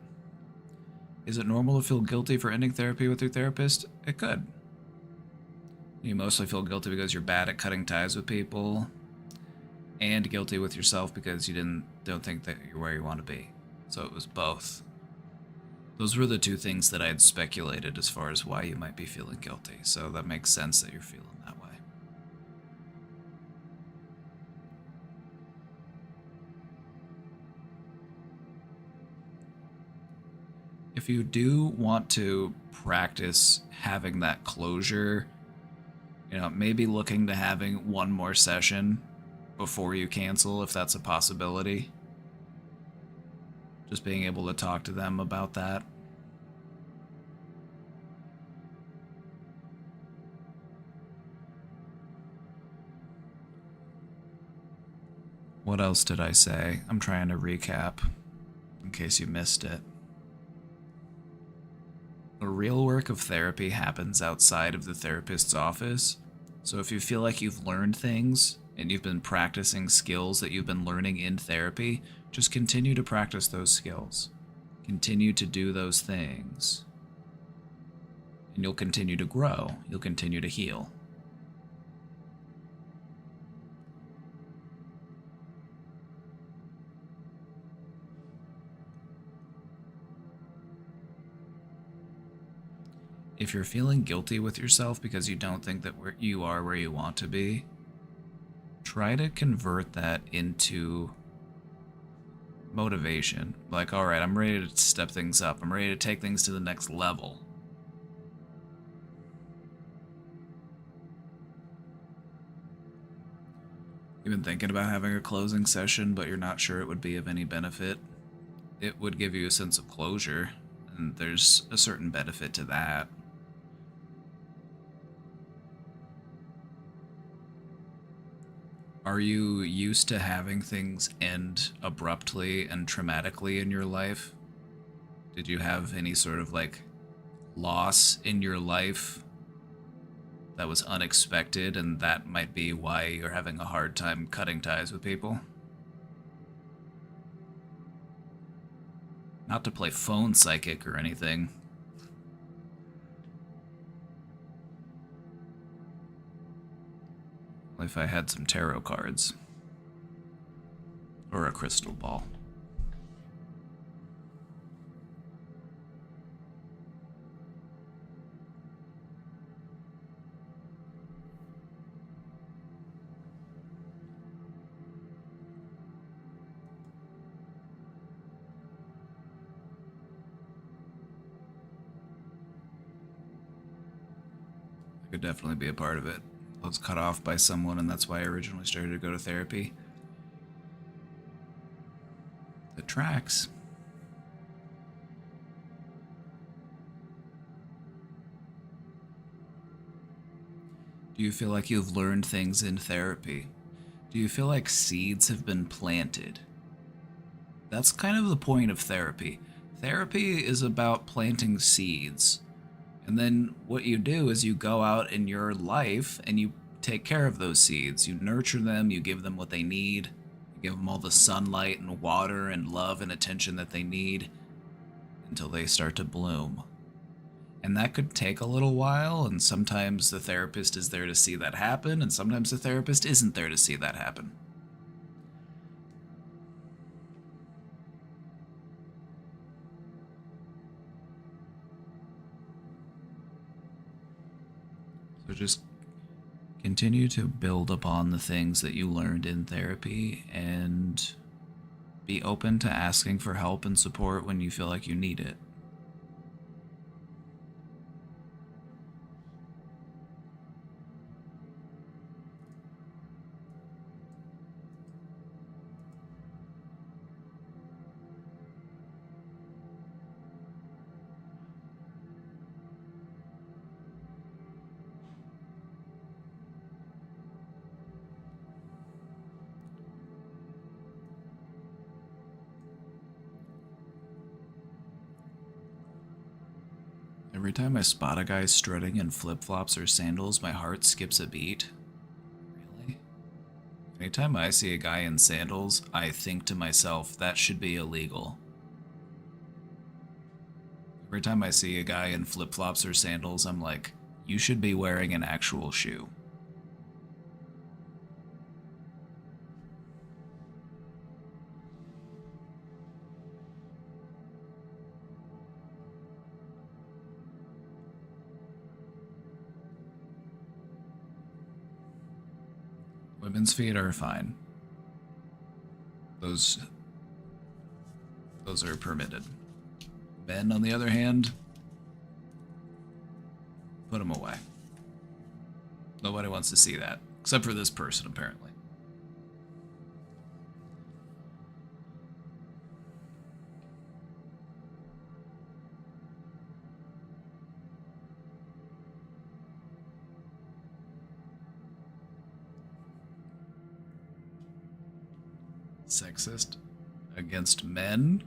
A: Is it normal to feel guilty for ending therapy with your therapist? It could. You mostly feel guilty because you're bad at cutting ties with people, and guilty with yourself because you don't think that you're where you want to be. So it was both. Those were the two things that I had speculated as far as why you might be feeling guilty. So that makes sense that you're feeling that way. If you do want to practice having that closure, maybe looking to having one more session before you cancel, if that's a possibility. Just being able to talk to them about that. What else did I say? I'm trying to recap in case you missed it. The real work of therapy happens outside of the therapist's office. So if you feel like you've learned things and you've been practicing skills that you've been learning in therapy, just continue to practice those skills. Continue to do those things. And you'll continue to grow. You'll continue to heal. If you're feeling guilty with yourself because you don't think that you are where you want to be, try to convert that into motivation. Like, all right, I'm ready to step things up. I'm ready to take things to the next level. You've been thinking about having a closing session, but you're not sure it would be of any benefit. It would give you a sense of closure, and there's a certain benefit to that. Are you used to having things end abruptly and traumatically in your life? Did you have any sort of loss in your life that was unexpected, and that might be why you're having a hard time cutting ties with people? Not to play phone psychic or anything. If I had some tarot cards. Or a crystal ball. I could definitely be a part of it. I was cut off by someone, and that's why I originally started to go to therapy. The tracks. Do you feel like you've learned things in therapy? Do you feel like seeds have been planted? That's kind of the point of therapy. Therapy is about planting seeds. And then what you do is you go out in your life and you take care of those seeds. You nurture them, you give them what they need, you give them all the sunlight and water and love and attention that they need until they start to bloom. And that could take a little while, and sometimes the therapist is there to see that happen, and sometimes the therapist isn't there to see that happen. So just continue to build upon the things that you learned in therapy and be open to asking for help and support when you feel like you need it. Every time I spot a guy strutting in flip-flops or sandals, my heart skips a beat. Really? Anytime I see a guy in sandals, I think to myself, that should be illegal. Every time I see a guy in flip-flops or sandals, I'm like, you should be wearing an actual shoe. Women's feet are fine. Those are permitted. Men, on the other hand, put them away. Nobody wants to see that, except for this person, apparently. Sexist against men?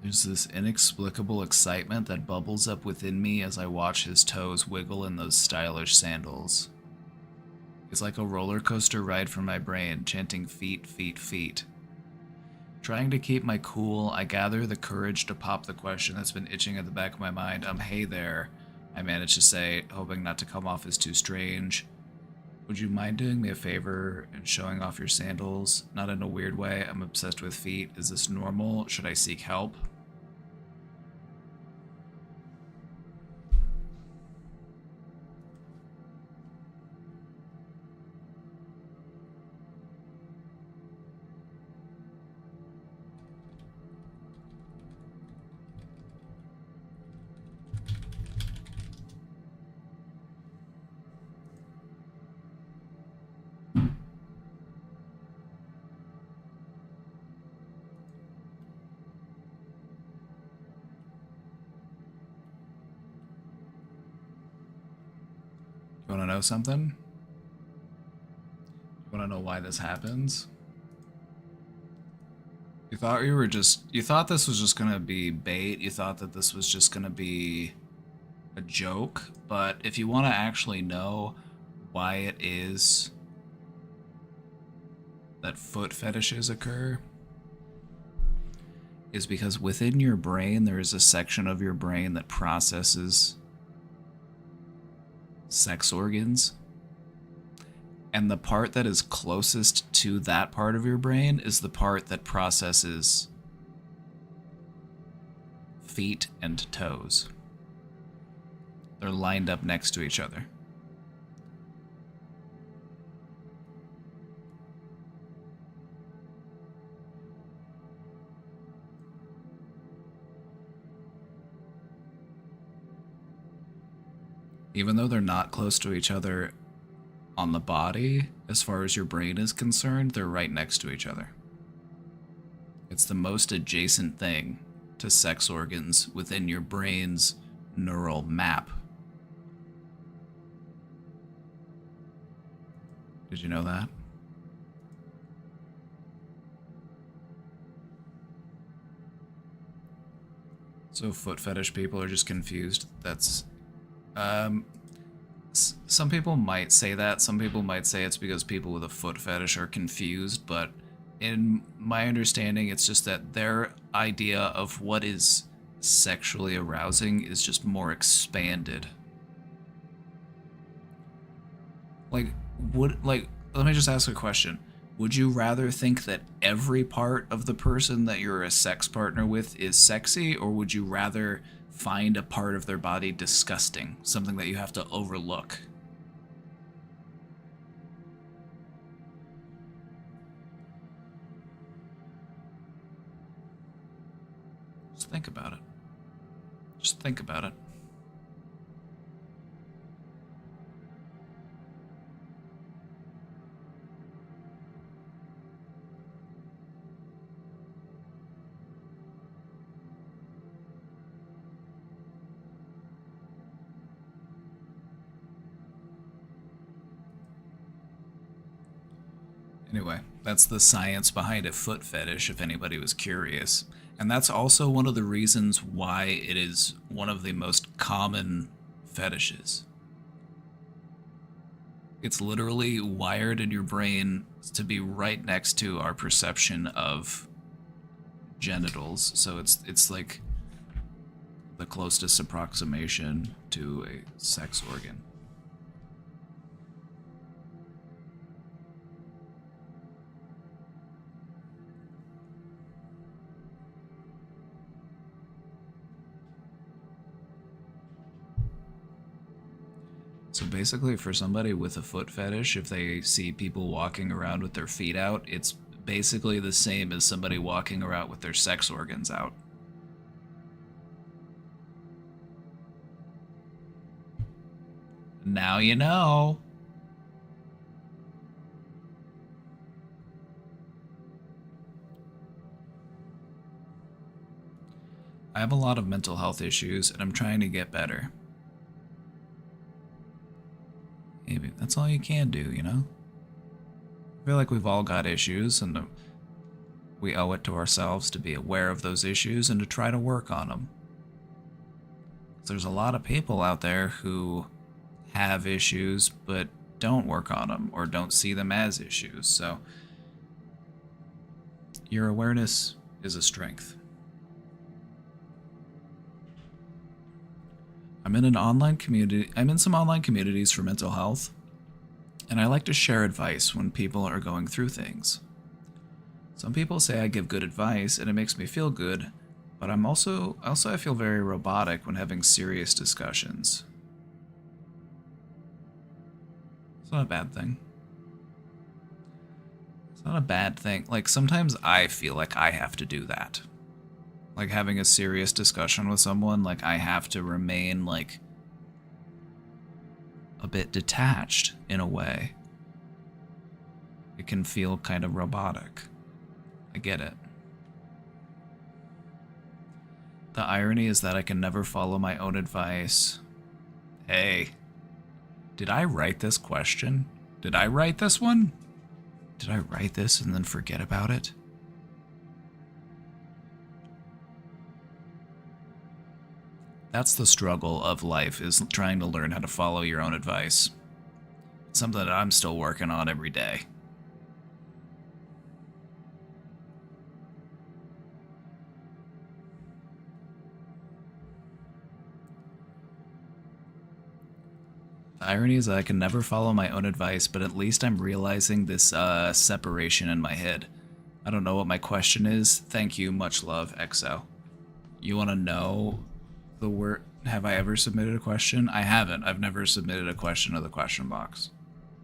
A: There's this inexplicable excitement that bubbles up within me as I watch his toes wiggle in those stylish sandals. It's like a roller coaster ride for my brain, chanting feet, feet, feet. Trying to keep my cool, I gather the courage to pop the question that's been itching at the back of my mind. Hey there, I manage to say, hoping not to come off as too strange. Would you mind doing me a favor and showing off your sandals? Not in a weird way, I'm obsessed with feet. Is this normal? Should I seek help? You want to know something? You want to know why this happens? You thought this was just gonna be bait. You thought that this was just gonna be a joke. But if you want to actually know why it is that foot fetishes occur, is because within your brain there is a section of your brain that processes sex organs, and the part that is closest to that part of your brain is the part that processes feet and toes. They're lined up next to each other. Even though they're not close to each other on the body, as far as your brain is concerned, they're right next to each other. It's the most adjacent thing to sex organs within your brain's neural map. Did you know that? So foot fetish people are just confused. That's some people might say that. Some people might say it's because people with a foot fetish are confused, but in my understanding, it's just that their idea of what is sexually arousing is just more expanded. Like, let me just ask a question. Would you rather think that every part of the person that you're a sex partner with is sexy, or would you rather find a part of their body disgusting, something that you have to overlook? Just think about it. Just think about it. Anyway, that's the science behind a foot fetish, if anybody was curious. And that's also one of the reasons why it is one of the most common fetishes. It's literally wired in your brain to be right next to our perception of genitals. So it's like the closest approximation to a sex organ. So basically, for somebody with a foot fetish, if they see people walking around with their feet out, it's basically the same as somebody walking around with their sex organs out. Now you know. I have a lot of mental health issues, and I'm trying to get better. Maybe that's all you can do, you know? I feel like we've all got issues, and we owe it to ourselves to be aware of those issues and to try to work on them. There's a lot of people out there who have issues but don't work on them or don't see them as issues, so your awareness is a strength. I'm in some online communities for mental health, and I like to share advice when people are going through things. Some people say I give good advice and it makes me feel good, but I feel very robotic when having serious discussions. It's not a bad thing. It's not a bad thing. Like, sometimes I feel like I have to do that. Like, having a serious discussion with someone, like, I have to remain, like, a bit detached in a way. It can feel kind of robotic. I get it. The irony is that I can never follow my own advice. Hey, did I write this question? Did I write this one? Did I write this and then forget about it? That's the struggle of life, is trying to learn how to follow your own advice. It's something that I'm still working on every day. The irony is that I can never follow my own advice, but at least I'm realizing this separation in my head. I don't know what my question is. Thank you, much love, XO. You want to know the word? Have I ever submitted a question? I haven't. I've never submitted a question to the question box.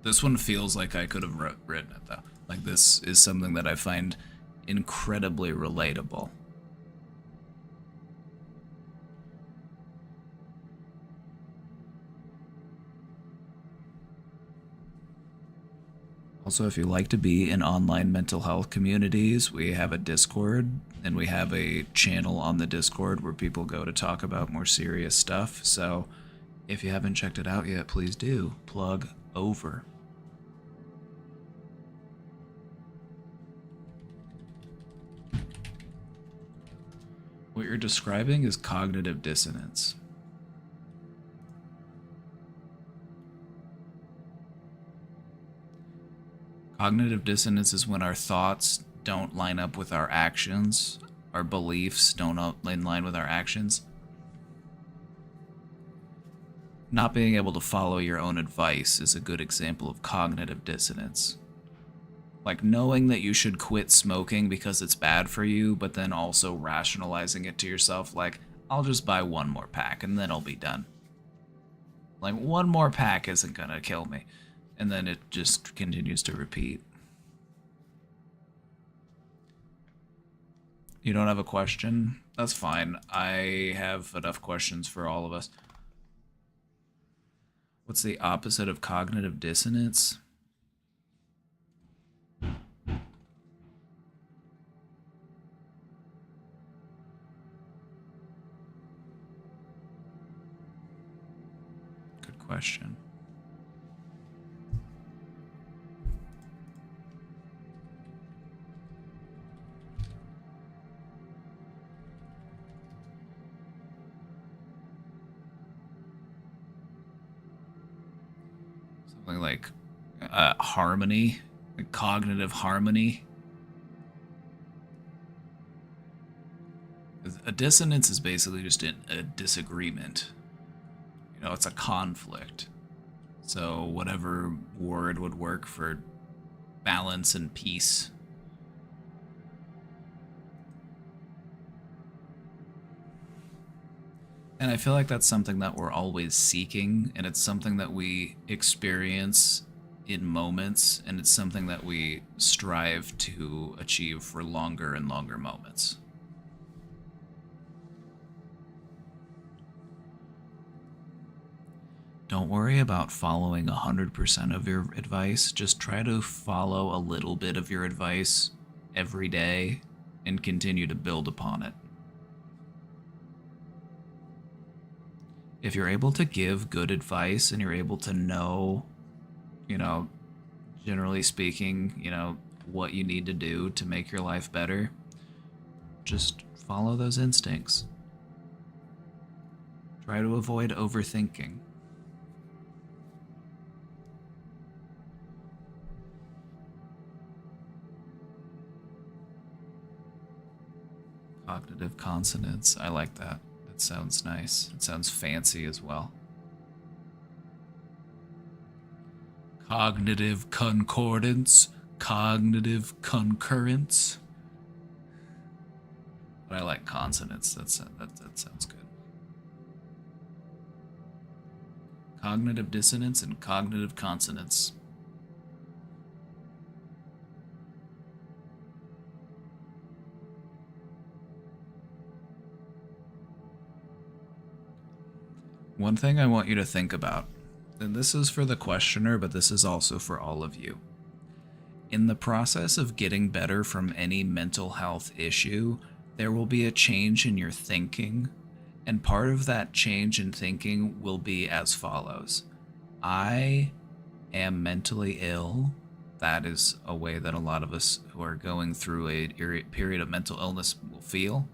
A: This one feels like I could have written it, though. Like, this is something that I find incredibly relatable. Also, if you like to be in online mental health communities, we have a Discord, and we have a channel on the Discord where people go to talk about more serious stuff. So if you haven't checked it out yet, please do. Plug over. What you're describing is cognitive dissonance. Cognitive dissonance is when our thoughts don't line up with our actions, our beliefs don't in line with our actions. Not being able to follow your own advice is a good example of cognitive dissonance. Like knowing that you should quit smoking because it's bad for you, but then also rationalizing it to yourself like, I'll just buy one more pack and then I'll be done. Like, one more pack isn't gonna kill me. And then it just continues to repeat. You don't have a question? That's fine. I have enough questions for all of us. What's the opposite of cognitive dissonance? Good question. Something like harmony, like cognitive harmony. A dissonance is basically just a disagreement. You know, it's a conflict. So whatever word would work for balance and peace. And I feel like that's something that we're always seeking, and it's something that we experience in moments, and it's something that we strive to achieve for longer and longer moments. Don't worry about following 100% of your advice. Just try to follow a little bit of your advice every day and continue to build upon it. If you're able to give good advice and you're able to know, you know, generally speaking, you know, what you need to do to make your life better, just follow those instincts. Try to avoid overthinking. Cognitive consonance. I like that. That sounds nice. It sounds fancy as well. Cognitive concordance. Cognitive concurrence. But I like consonants. That sounds good. Cognitive dissonance and cognitive consonance. One thing I want you to think about, and this is for the questioner, but this is also for all of you. In the process of getting better from any mental health issue, there will be a change in your thinking, and part of that change in thinking will be as follows. I am mentally ill. That is a way that a lot of us who are going through a period of mental illness will feel.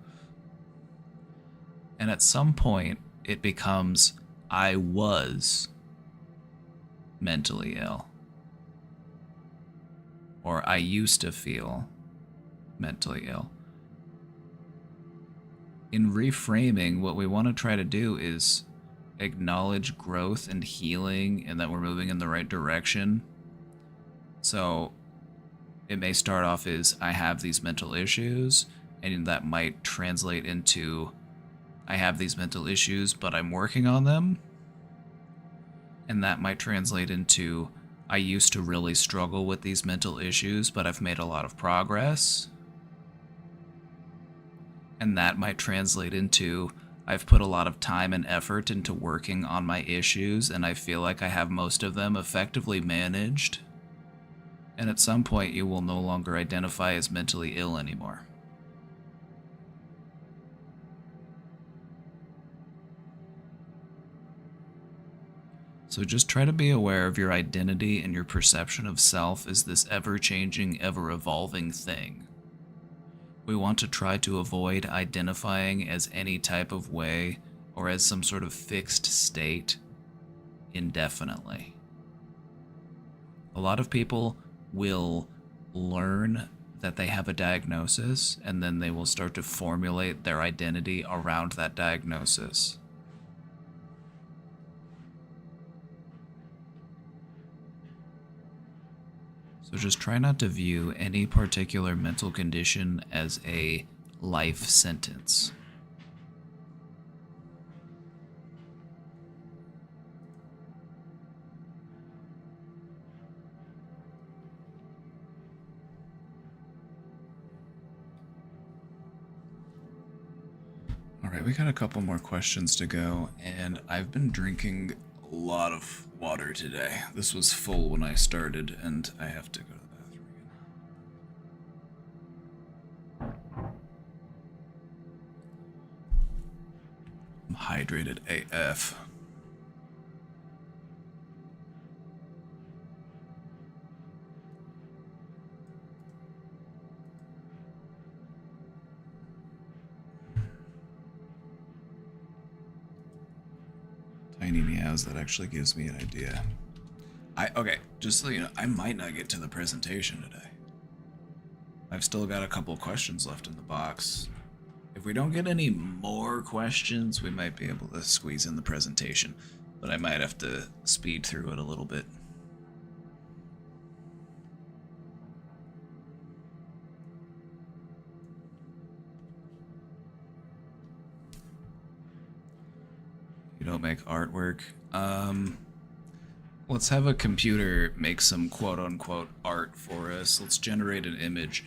A: And at some point, it becomes, I was mentally ill. Or I used to feel mentally ill. In reframing, what we want to try to do is acknowledge growth and healing and that we're moving in the right direction. So it may start off as, I have these mental issues, and that might translate into, I have these mental issues, but I'm working on them. And that might translate into, I used to really struggle with these mental issues, but I've made a lot of progress. And that might translate into, I've put a lot of time and effort into working on my issues, and I feel like I have most of them effectively managed. And at some point, you will no longer identify as mentally ill anymore. So just try to be aware of your identity and your perception of self as this ever-changing, ever-evolving thing. We want to try to avoid identifying as any type of way or as some sort of fixed state indefinitely. A lot of people will learn that they have a diagnosis and then they will start to formulate their identity around that diagnosis. So just try not to view any particular mental condition as a life sentence. Alright, we got a couple more questions to go, and I've been drinking a lot of water today. This was full when I started, and I have to go to the bathroom again. I'm hydrated AF. Tiny meows, that actually gives me an idea. Okay, just so you know, I might not get to the presentation today. I've still got a couple questions left in the box. If we don't get any more questions, we might be able to squeeze in the presentation, but I might have to speed through it a little bit. You don't make artwork. Let's have a computer make some quote-unquote art for us. Let's generate an image.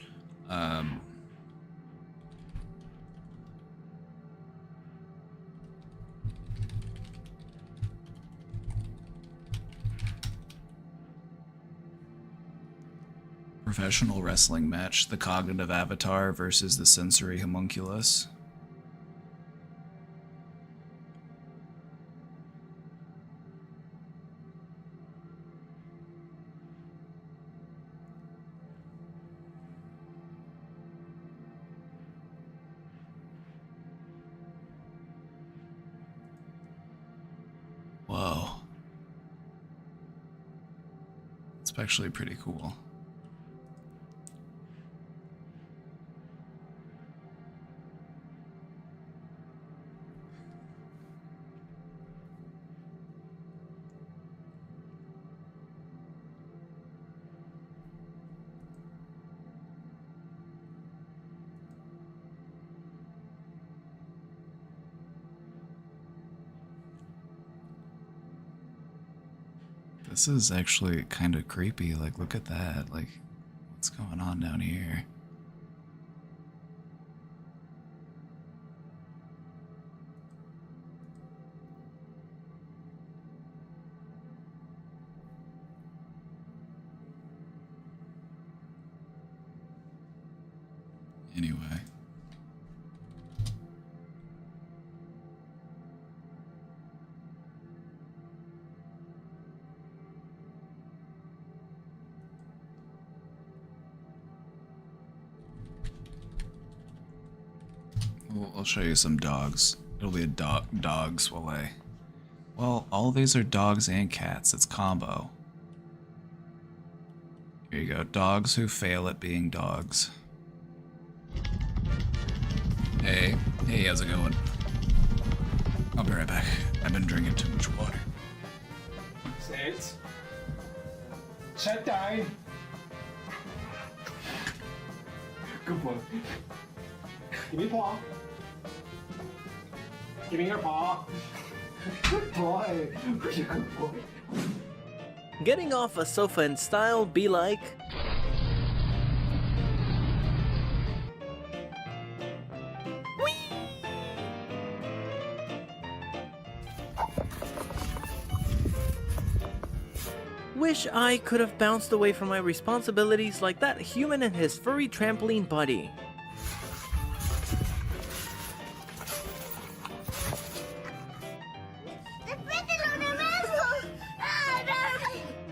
A: Professional wrestling match, the cognitive avatar versus the sensory homunculus. Whoa. It's actually pretty cool. This is actually kind of creepy. Like, look at that. Like, what's going on down here? Anyway. I'll show you some dogs. It'll be a dogs while I... Well, all of these are dogs and cats. It's combo. Here you go. Dogs who fail at being dogs. Hey. Hey, how's it going? I'll be right back. I've been drinking too much water.
H: Sit. Shut down. Good boy. Give me a paw. Give me your paw. Good boy. Who's a good boy?
I: Getting off a sofa in style be like... Wish I could have bounced away from my responsibilities like that human and his furry trampoline buddy.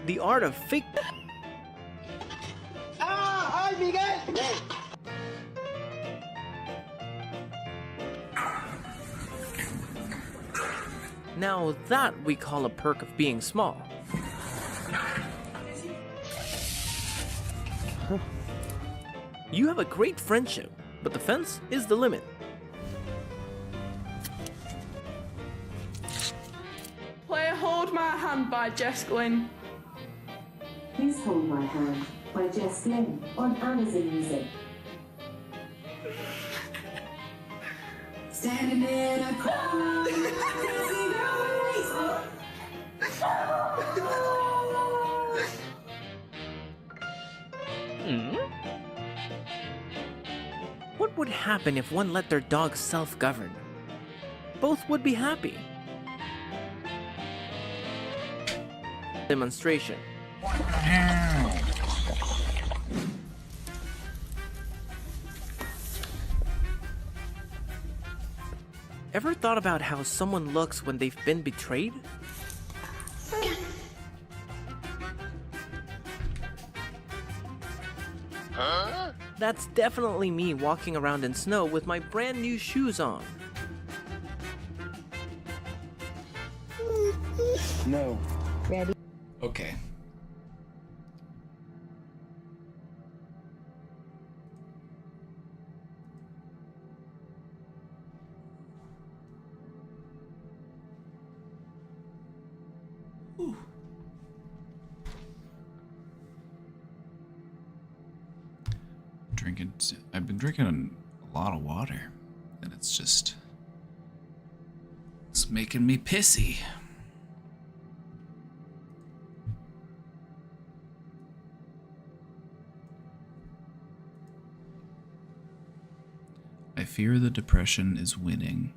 I: The art of fake.
F: ¡Ay, Miguel!
I: Now that we call a perk of being small. You have a great friendship, but the fence is the limit.
J: Play Hold My Hand by Jess Glynn.
K: Please Hold My Hand by Jess Glynn on Amazon Music. Standing in a corner, crazy girl.
I: What would happen if one let their dog self-govern? Both would be happy. Demonstration. Ever thought about how someone looks when they've been betrayed? Huh? That's definitely me walking around in snow with my brand new shoes on.
C: No.
D: Ready?
A: Okay. I've been drinking a lot of water, and it's making me pissy. I fear the depression is winning.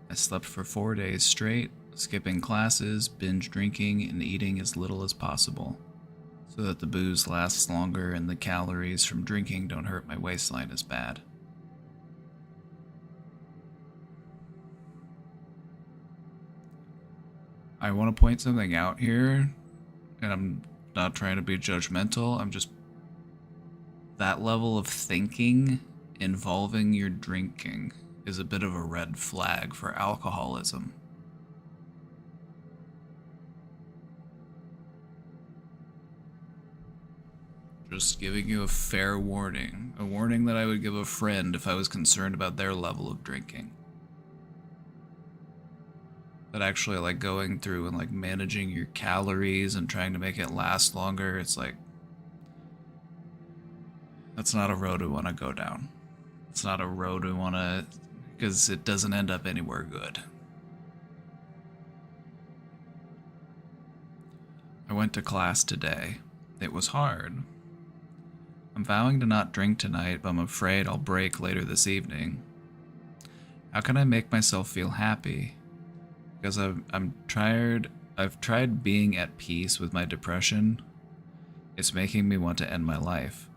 A: I slept for 4 days straight, skipping classes, binge drinking, and eating as little as possible, so that the booze lasts longer and the calories from drinking don't hurt my waistline as bad. I want to point something out here, and I'm not trying to be judgmental, that level of thinking involving your drinking is a bit of a red flag for alcoholism. Just giving you a fair warning. A warning that I would give a friend if I was concerned about their level of drinking. But actually, like, going through and, like, managing your calories and trying to make it last longer, it's like, that's not a road we want to go down. It's not a road we want to, because it doesn't end up anywhere good. I went to class today. It was hard. I'm vowing to not drink tonight, but I'm afraid I'll break later this evening. How can I make myself feel happy? Because I'm tired. I've tried being at peace with my depression. It's making me want to end my life.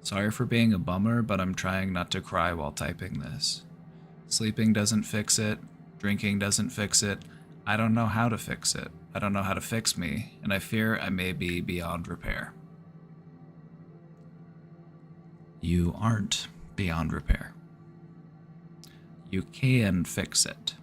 A: Sorry for being a bummer, but I'm trying not to cry while typing this. Sleeping doesn't fix it. Drinking doesn't fix it. I don't know how to fix it. I don't know how to fix me, and I fear I may be beyond repair. You aren't beyond repair. You can fix it.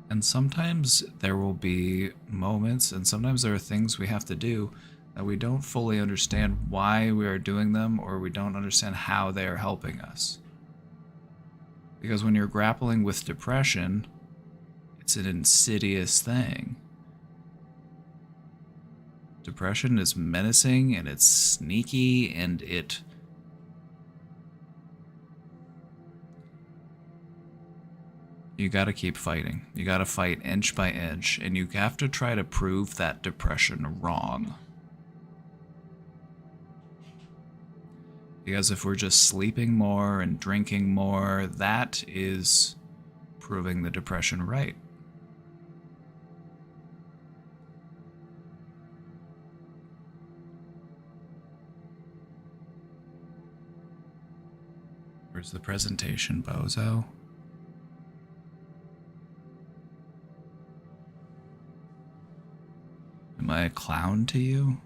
A: And sometimes there will be moments, and sometimes there are things we have to do that we don't fully understand why we are doing them, or we don't understand how they are helping us. Because when you're grappling with depression, it's an insidious thing. Depression is menacing, and it's sneaky, and you gotta keep fighting. You gotta fight inch by inch, and you have to try to prove that depression wrong. Because if we're just sleeping more and drinking more, that is proving the depression right. Where's the presentation, bozo? Am I a clown to you?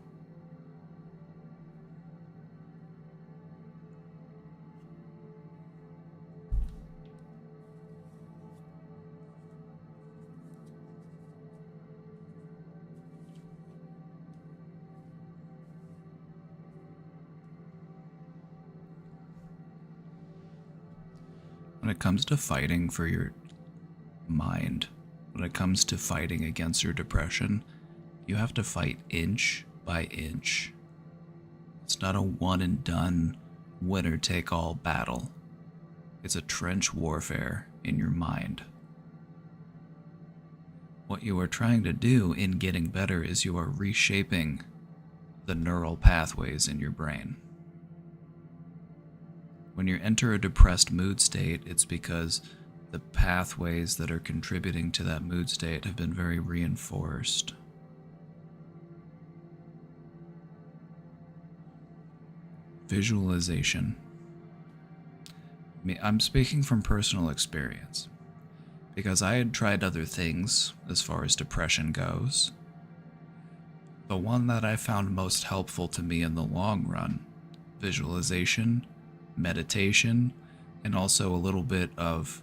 A: When it comes to fighting for your mind, when it comes to fighting against your depression, you have to fight inch by inch. It's not a one and done, winner take all battle. It's a trench warfare in your mind. What you are trying to do in getting better is you are reshaping the neural pathways in your brain. When you enter a depressed mood state, it's because the pathways that are contributing to that mood state have been very reinforced. Visualization. I'm speaking from personal experience, because I had tried other things as far as depression goes. The one that I found most helpful to me in the long run, visualization, meditation, and also a little bit of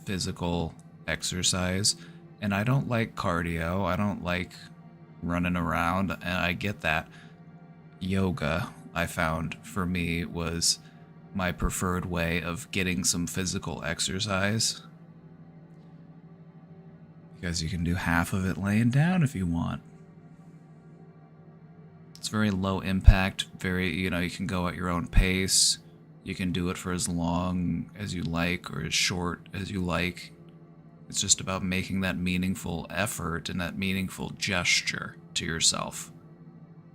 A: physical exercise. And I don't like cardio, I don't like running around, and I get that. Yoga, I found, for me, was my preferred way of getting some physical exercise, because you can do half of it laying down if you want. It's very low impact, you can go at your own pace. You can do it for as long as you like or as short as you like. It's just about making that meaningful effort and that meaningful gesture to yourself.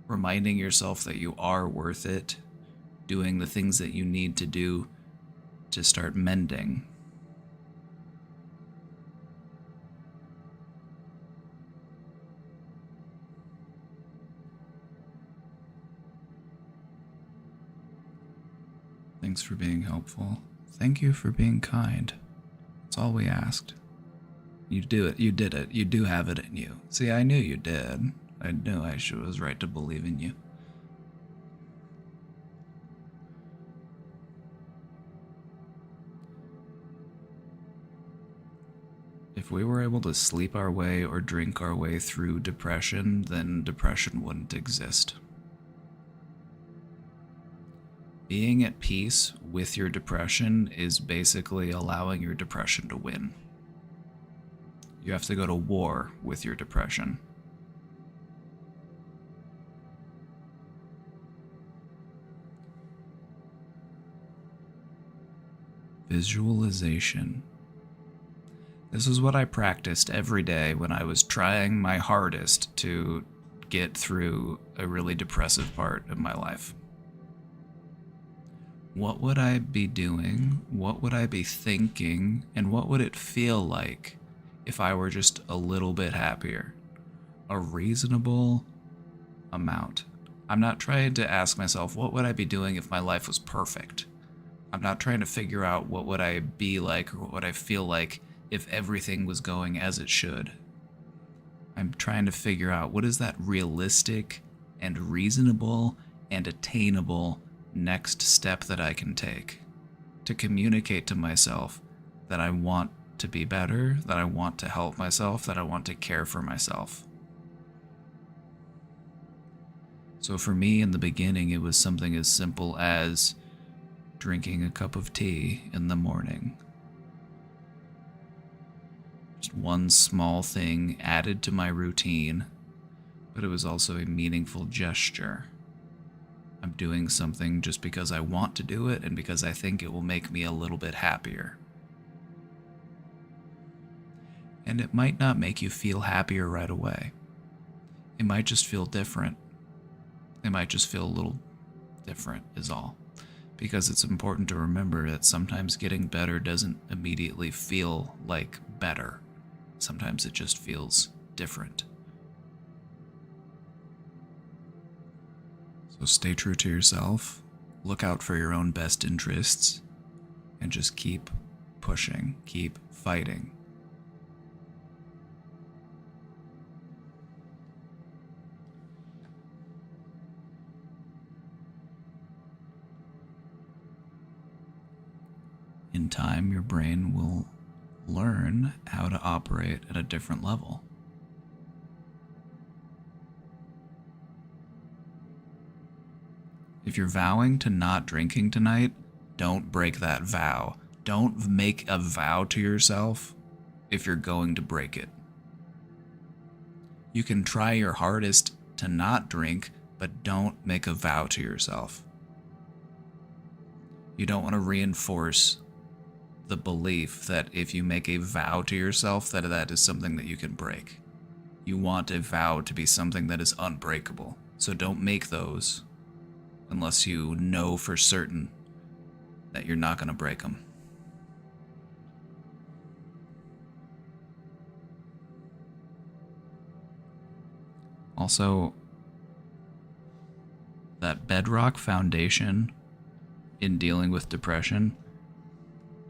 A: Reminding yourself that you are worth it, doing the things that you need to do to start mending. Thanks for being helpful. Thank you for being kind. That's all we asked. You do it. You did it. You do have it in you. See, I knew you did. I knew I was right to believe in you. If we were able to sleep our way or drink our way through depression, then depression wouldn't exist. Being at peace with your depression is basically allowing your depression to win. You have to go to war with your depression. Visualization. This is what I practiced every day when I was trying my hardest to get through a really depressive part of my life. What would I be doing? What would I be thinking? And what would it feel like if I were just a little bit happier? A reasonable amount. I'm not trying to ask myself, what would I be doing if my life was perfect? I'm not trying to figure out what would I be like or what would I feel like if everything was going as it should. I'm trying to figure out what is that realistic and reasonable and attainable next step that I can take to communicate to myself that I want to be better, that I want to help myself, that I want to care for myself. So for me in the beginning, it was something as simple as drinking a cup of tea in the morning. Just one small thing added to my routine, but it was also a meaningful gesture. I'm doing something just because I want to do it and because I think it will make me a little bit happier. And it might not make you feel happier right away. It might just feel different. It might just feel a little different is all. Because it's important to remember that sometimes getting better doesn't immediately feel like better. Sometimes it just feels different. So stay true to yourself, look out for your own best interests, and just keep pushing, keep fighting. In time, your brain will learn how to operate at a different level. If you're vowing to not drinking tonight, don't break that vow. Don't make a vow to yourself if you're going to break it. You can try your hardest to not drink, but don't make a vow to yourself. You don't want to reinforce the belief that if you make a vow to yourself that that is something that you can break. You want a vow to be something that is unbreakable. So don't make those unless you know for certain that you're not going to break them. Also, that bedrock foundation in dealing with depression,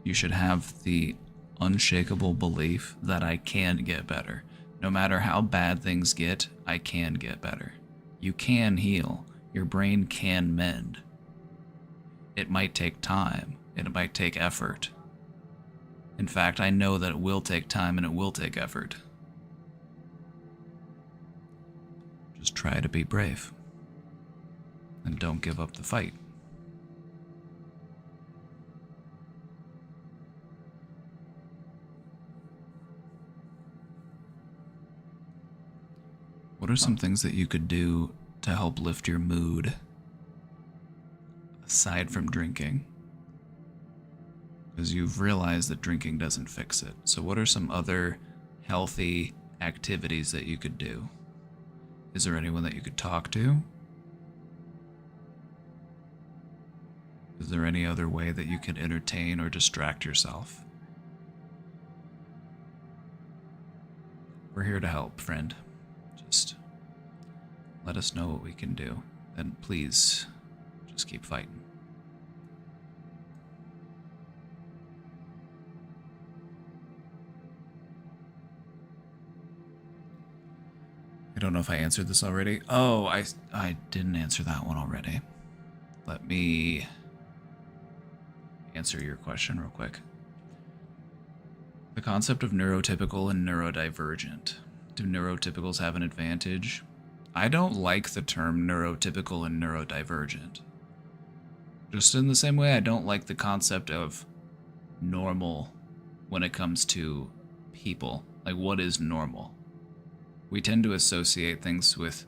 A: you should have the unshakable belief that I can get better. No matter how bad things get, I can get better. You can heal. Your brain can mend. It might take time. It might take effort. In fact, I know that it will take time and it will take effort. Just try to be brave. And don't give up the fight. What are some things that you could do to help lift your mood aside from drinking? Because you've realized that drinking doesn't fix it. So what are some other healthy activities that you could do? Is there anyone that you could talk to? Is there any other way that you can entertain or distract yourself? We're here to help, friend. Just let us know what we can do. And please, just keep fighting. I don't know if I answered this already. Oh, I didn't answer that one already. Let me answer your question real quick. The concept of neurotypical and neurodivergent. Do neurotypicals have an advantage? I don't like the term neurotypical and neurodivergent. Just in the same way I don't like the concept of normal when it comes to people. Like, what is normal? We tend to associate things with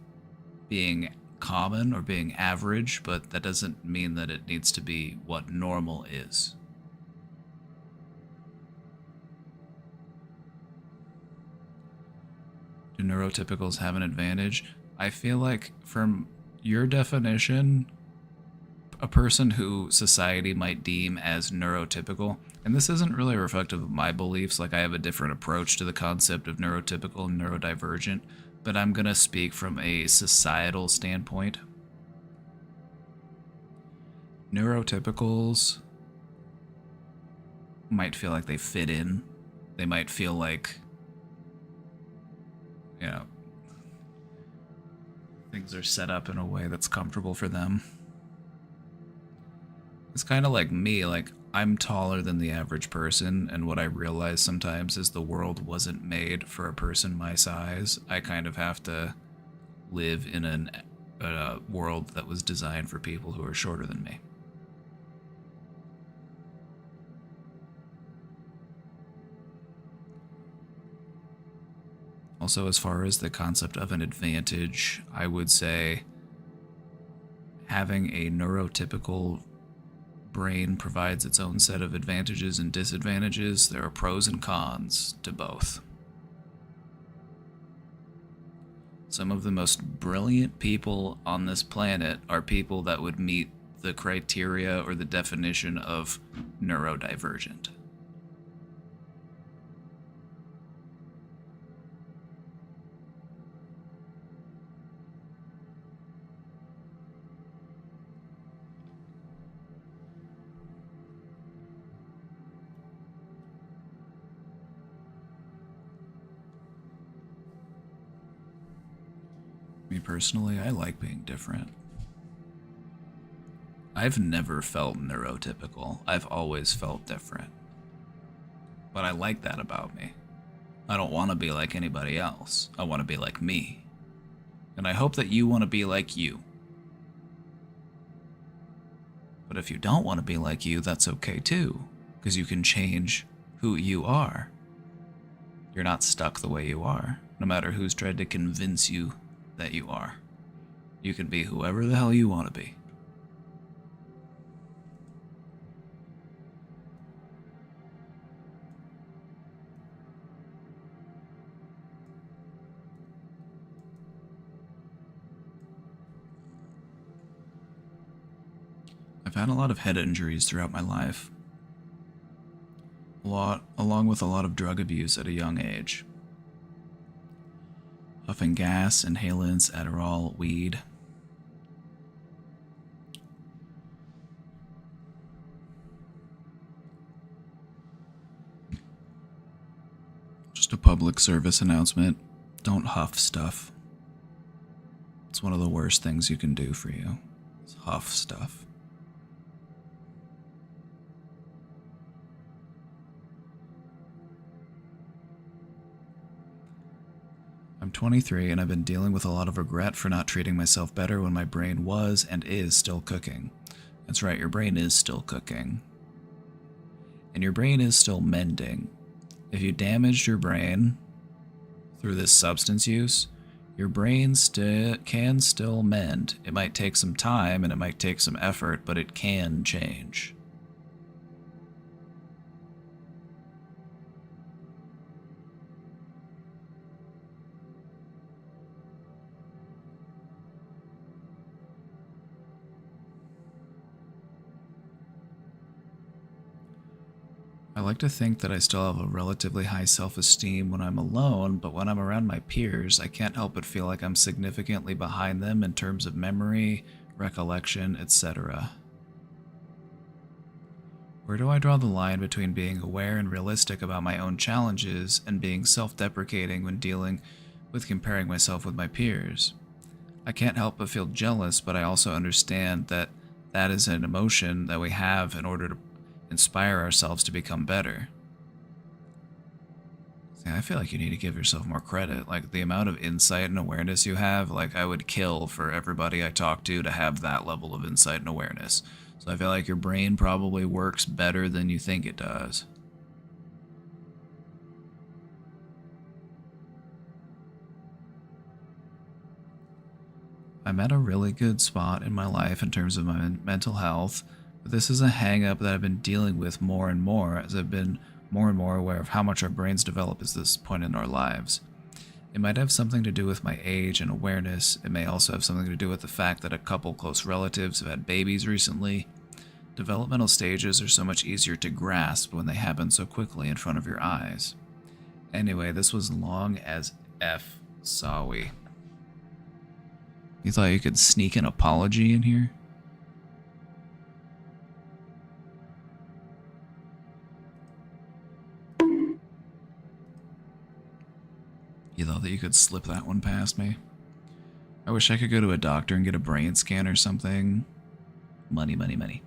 A: being common or being average, but that doesn't mean that it needs to be what normal is. Do neurotypicals have an advantage? I feel like from your definition, a person who society might deem as neurotypical, and this isn't really reflective of my beliefs, like I have a different approach to the concept of neurotypical and neurodivergent, but I'm gonna speak from a societal standpoint. Neurotypicals might feel like they fit in. They might feel like, you know, things are set up in a way that's comfortable for them. It's kind of like me, like I'm taller than the average person, and what I realize sometimes is the world wasn't made for a person my size. I kind of have to live in a world that was designed for people who are shorter than me. Also, as far as the concept of an advantage, I would say having a neurotypical brain provides its own set of advantages and disadvantages. There are pros and cons to both. Some of the most brilliant people on this planet are people that would meet the criteria or the definition of neurodivergent. personally, I like being different. I've never felt neurotypical. I've always felt different. But I like that about me. I don't want to be like anybody else. I want to be like me. And I hope that you want to be like you. But if you don't want to be like you, that's okay too, because you can change who you are. You're not stuck the way you are, no matter who's tried to convince you that you are. You can be whoever the hell you want to be. I've had a lot of head injuries throughout my life. Along with a lot of drug abuse at a young age. Huffing gas, inhalants, Adderall, weed. Just a public service announcement. Don't huff stuff. It's one of the worst things you can do for you. Is huff stuff. I'm 23 and I've been dealing with a lot of regret for not treating myself better when my brain was and is still cooking. That's right, your brain is still cooking. And your brain is still mending. If you damaged your brain through this substance use, your brain can still mend. It might take some time and it might take some effort, but it can change. I like to think that I still have a relatively high self-esteem when I'm alone, but when I'm around my peers, I can't help but feel like I'm significantly behind them in terms of memory, recollection, etc. Where do I draw the line between being aware and realistic about my own challenges and being self-deprecating when dealing with comparing myself with my peers? I can't help but feel jealous, but I also understand that that is an emotion that we have in order to inspire ourselves to become better. See, I feel like you need to give yourself more credit. Like, the amount of insight and awareness you have, like, I would kill for everybody I talk to have that level of insight and awareness. So I feel like your brain probably works better than you think it does. I'm at a really good spot in my life in terms of my mental health, but this is a hang-up that I've been dealing with more and more as I've been more and more aware of how much our brains develop at this point in our lives. It might have something to do with my age and awareness. It may also have something to do with the fact that a couple close relatives have had babies recently. Developmental stages are so much easier to grasp when they happen so quickly in front of your eyes. Anyway, this was long as F. Sawi. You thought you could sneak an apology in here? You thought that you could slip that one past me? I wish I could go to a doctor and get a brain scan or something. Money, money, money.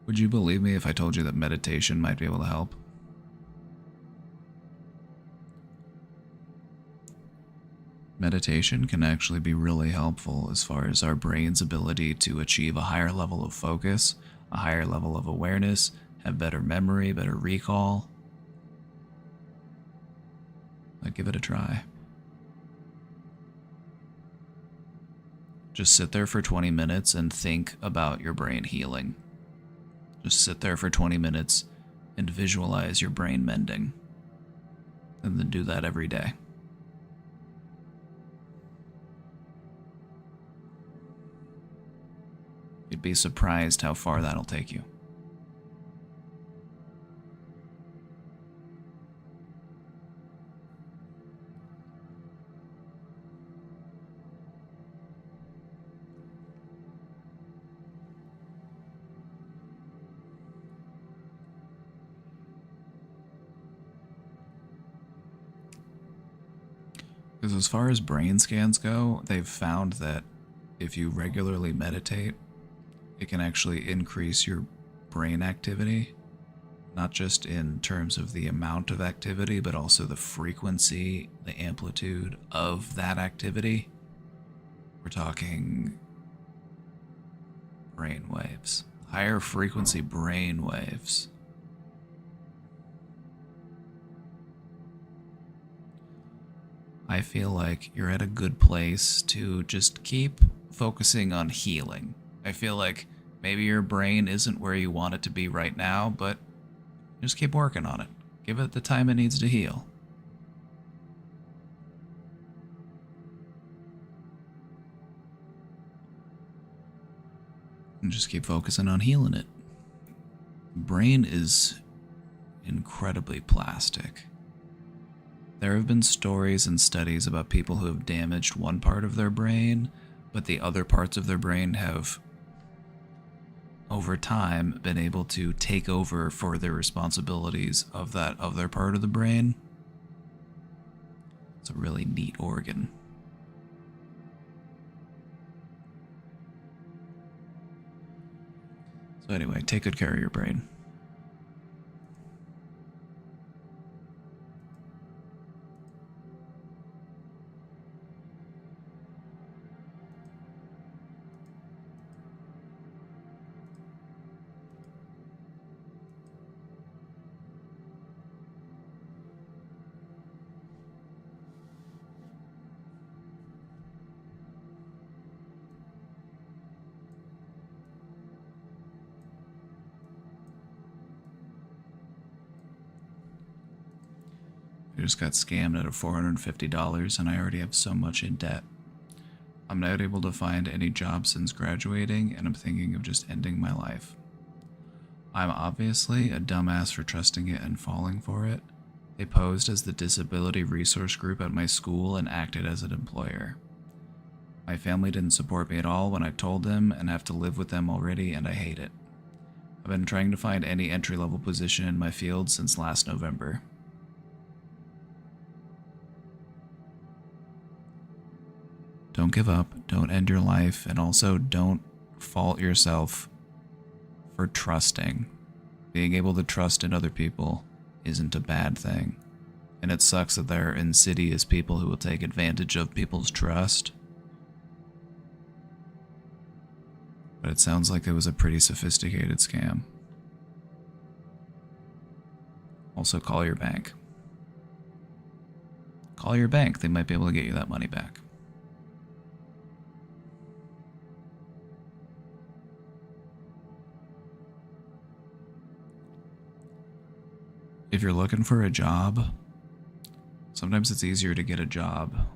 A: Would you believe me if I told you that meditation might be able to help? Meditation can actually be really helpful as far as our brain's ability to achieve a higher level of focus, a higher level of awareness, have better memory, better recall. I'd give it a try. Just sit there for 20 minutes and think about your brain healing. Just sit there for 20 minutes and visualize your brain mending. And then do that every day. You'd be surprised how far that'll take you. Because as far as brain scans go, they've found that if you regularly meditate, it can actually increase your brain activity, not just in terms of the amount of activity, but also the frequency, the amplitude of that activity. We're talking brain waves, higher frequency brain waves. I feel like you're at a good place to just keep focusing on healing. I feel like maybe your brain isn't where you want it to be right now, but just keep working on it. Give it the time it needs to heal. And just keep focusing on healing it. Brain is incredibly plastic. There have been stories and studies about people who have damaged one part of their brain, but the other parts of their brain have, over time, been able to take over for their responsibilities of that other part of the brain. It's a really neat organ. So anyway, take good care of your brain. I just got scammed out of $450 and I already have so much in debt. I'm not able to find any job since graduating and I'm thinking of just ending my life. I'm obviously a dumbass for trusting it and falling for it. They posed as the disability resource group at my school and acted as an employer. My family didn't support me at all when I told them and have to live with them already and I hate it. I've been trying to find any entry-level position in my field since last November. Don't give up, don't end your life, and also don't fault yourself for trusting. Being able to trust in other people isn't a bad thing. And it sucks that there are insidious people who will take advantage of people's trust. But it sounds like it was a pretty sophisticated scam. Also, call your bank. Call your bank, they might be able to get you that money back. If you're looking for a job, sometimes it's easier to get a job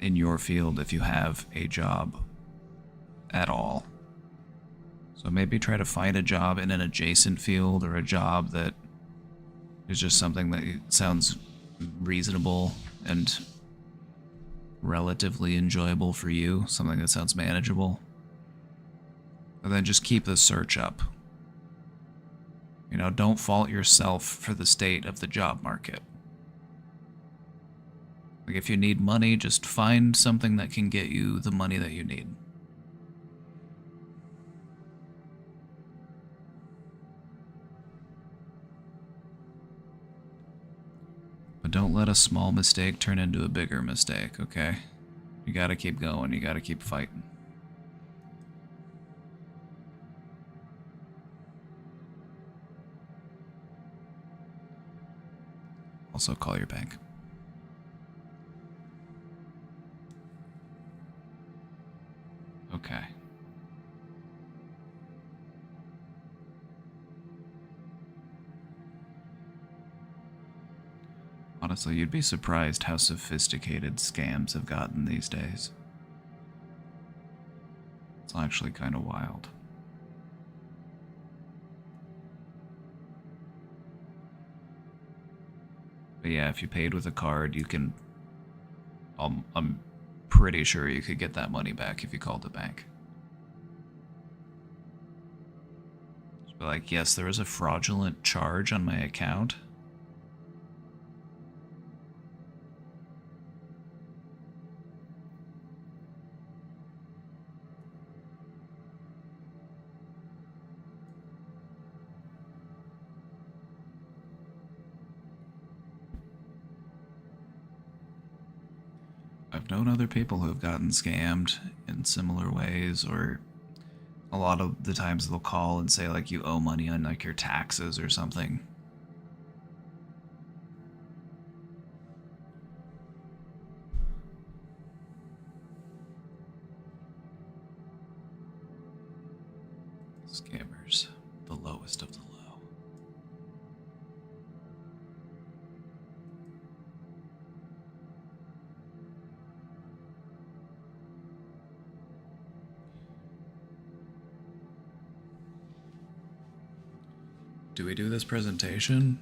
A: in your field if you have a job at all. So maybe try to find a job in an adjacent field or a job that is just something that sounds reasonable and relatively enjoyable for you, something that sounds manageable. And then just keep the search up. You know, don't fault yourself for the state of the job market. Like, if you need money, just find something that can get you the money that you need. But don't let a small mistake turn into a bigger mistake, okay? You gotta keep going, you gotta keep fighting. Also, call your bank. Okay. Honestly, you'd be surprised how sophisticated scams have gotten these days. It's actually kind of wild. But yeah, if you paid with a card, you can... I'm pretty sure you could get that money back if you called the bank. Just be like, yes, there was a fraudulent charge on my account. I've known other people who have gotten scammed in similar ways, or a lot of the times they'll call and say like you owe money on like your taxes or something. Scammers, the lowest of the low. Do we do this presentation?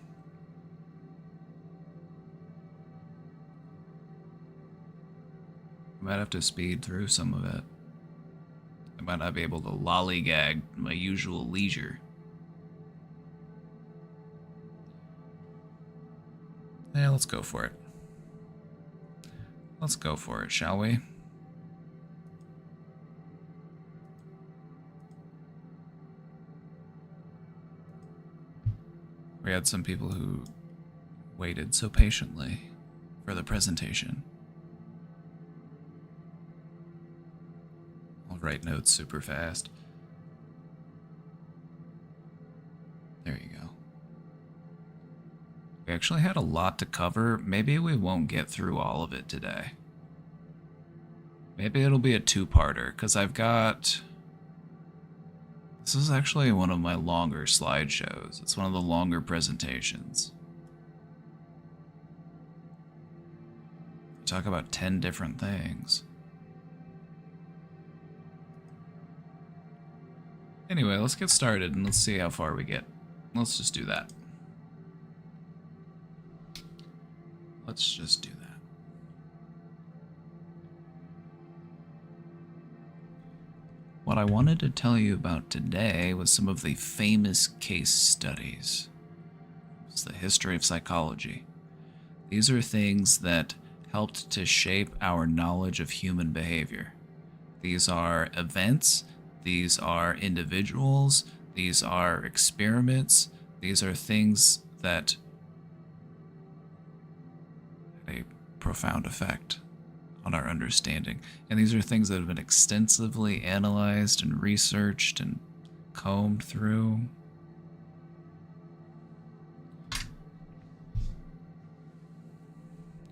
A: I might have to speed through some of it. I might not be able to lollygag my usual leisure. Yeah, let's go for it. Let's go for it, shall we? We had some people who waited so patiently for the presentation. I'll write notes super fast. There you go. We actually had a lot to cover. Maybe we won't get through all of it today. Maybe it'll be a two-parter, because I've got... This is actually one of my longer slideshows. It's one of the longer presentations. I talk about 10 different things. Anyway, let's get started and let's see how far we get. Let's just do that. Let's just do that. What I wanted to tell you about today was some of the famous case studies. It's the history of psychology. These are things that helped to shape our knowledge of human behavior. These are events, these are individuals, these are experiments, these are things that had a profound effect on our understanding. And these are things that have been extensively analyzed and researched and combed through.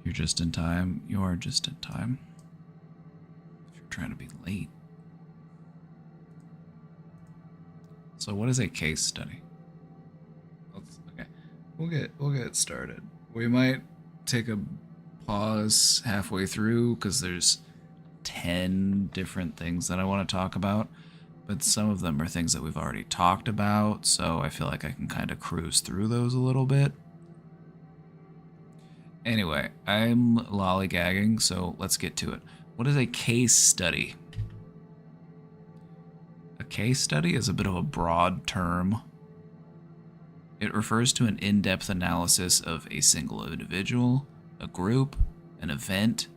A: You're just in time. You are just in time. If you're trying to be late. So what is a case study? Okay. We'll get started. We might take a pause halfway through because there's 10 different things that I want to talk about, but some of them are things that we've already talked about, so I feel like I can kind of cruise through those a little bit. Anyway, I'm lollygagging, so let's get to it. What is a case study? A case study is a bit of a broad term. It refers to an in-depth analysis of a single individual, a group, an event,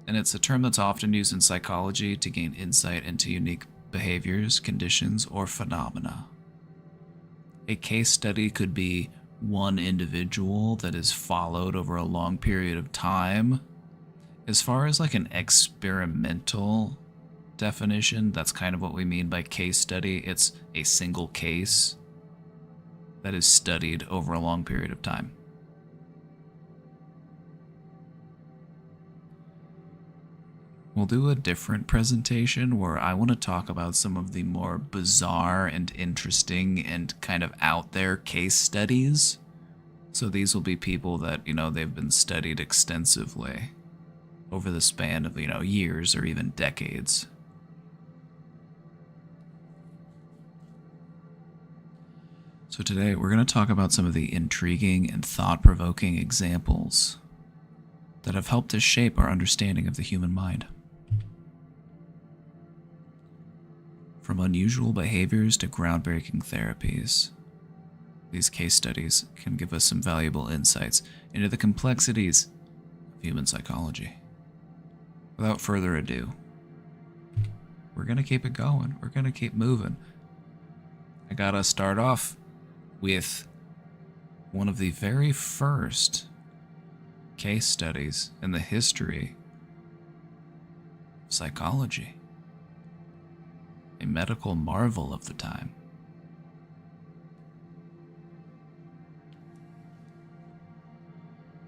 A: and it's a term that's often used in psychology to gain insight into unique behaviors, conditions, or phenomena. A case study could be one individual that is followed over a long period of time. As far as like an experimental definition, that's kind of what we mean by case study. It's a single case that is studied over a long period of time. We'll do a different presentation where I want to talk about some of the more bizarre and interesting and kind of out there case studies. So these will be people that, they've been studied extensively over the span of, years or even decades. So today we're going to talk about some of the intriguing and thought-provoking examples that have helped to shape our understanding of the human mind. From unusual behaviors to groundbreaking therapies, these case studies can give us some valuable insights into the complexities of human psychology. Without further ado, we're going to keep it going. We're going to keep moving. I got to start off with one of the very first case studies in the history psychology, a medical marvel of the time.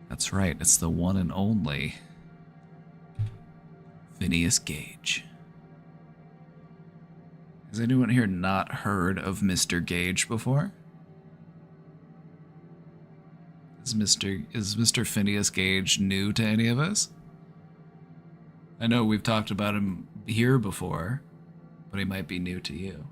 A: That's right, it's the one and only Phineas Gage. Has anyone here not heard of Mr. Gage before? Is Mr. Phineas Gage new to any of us? I know we've talked about him here before, but he might be new to you.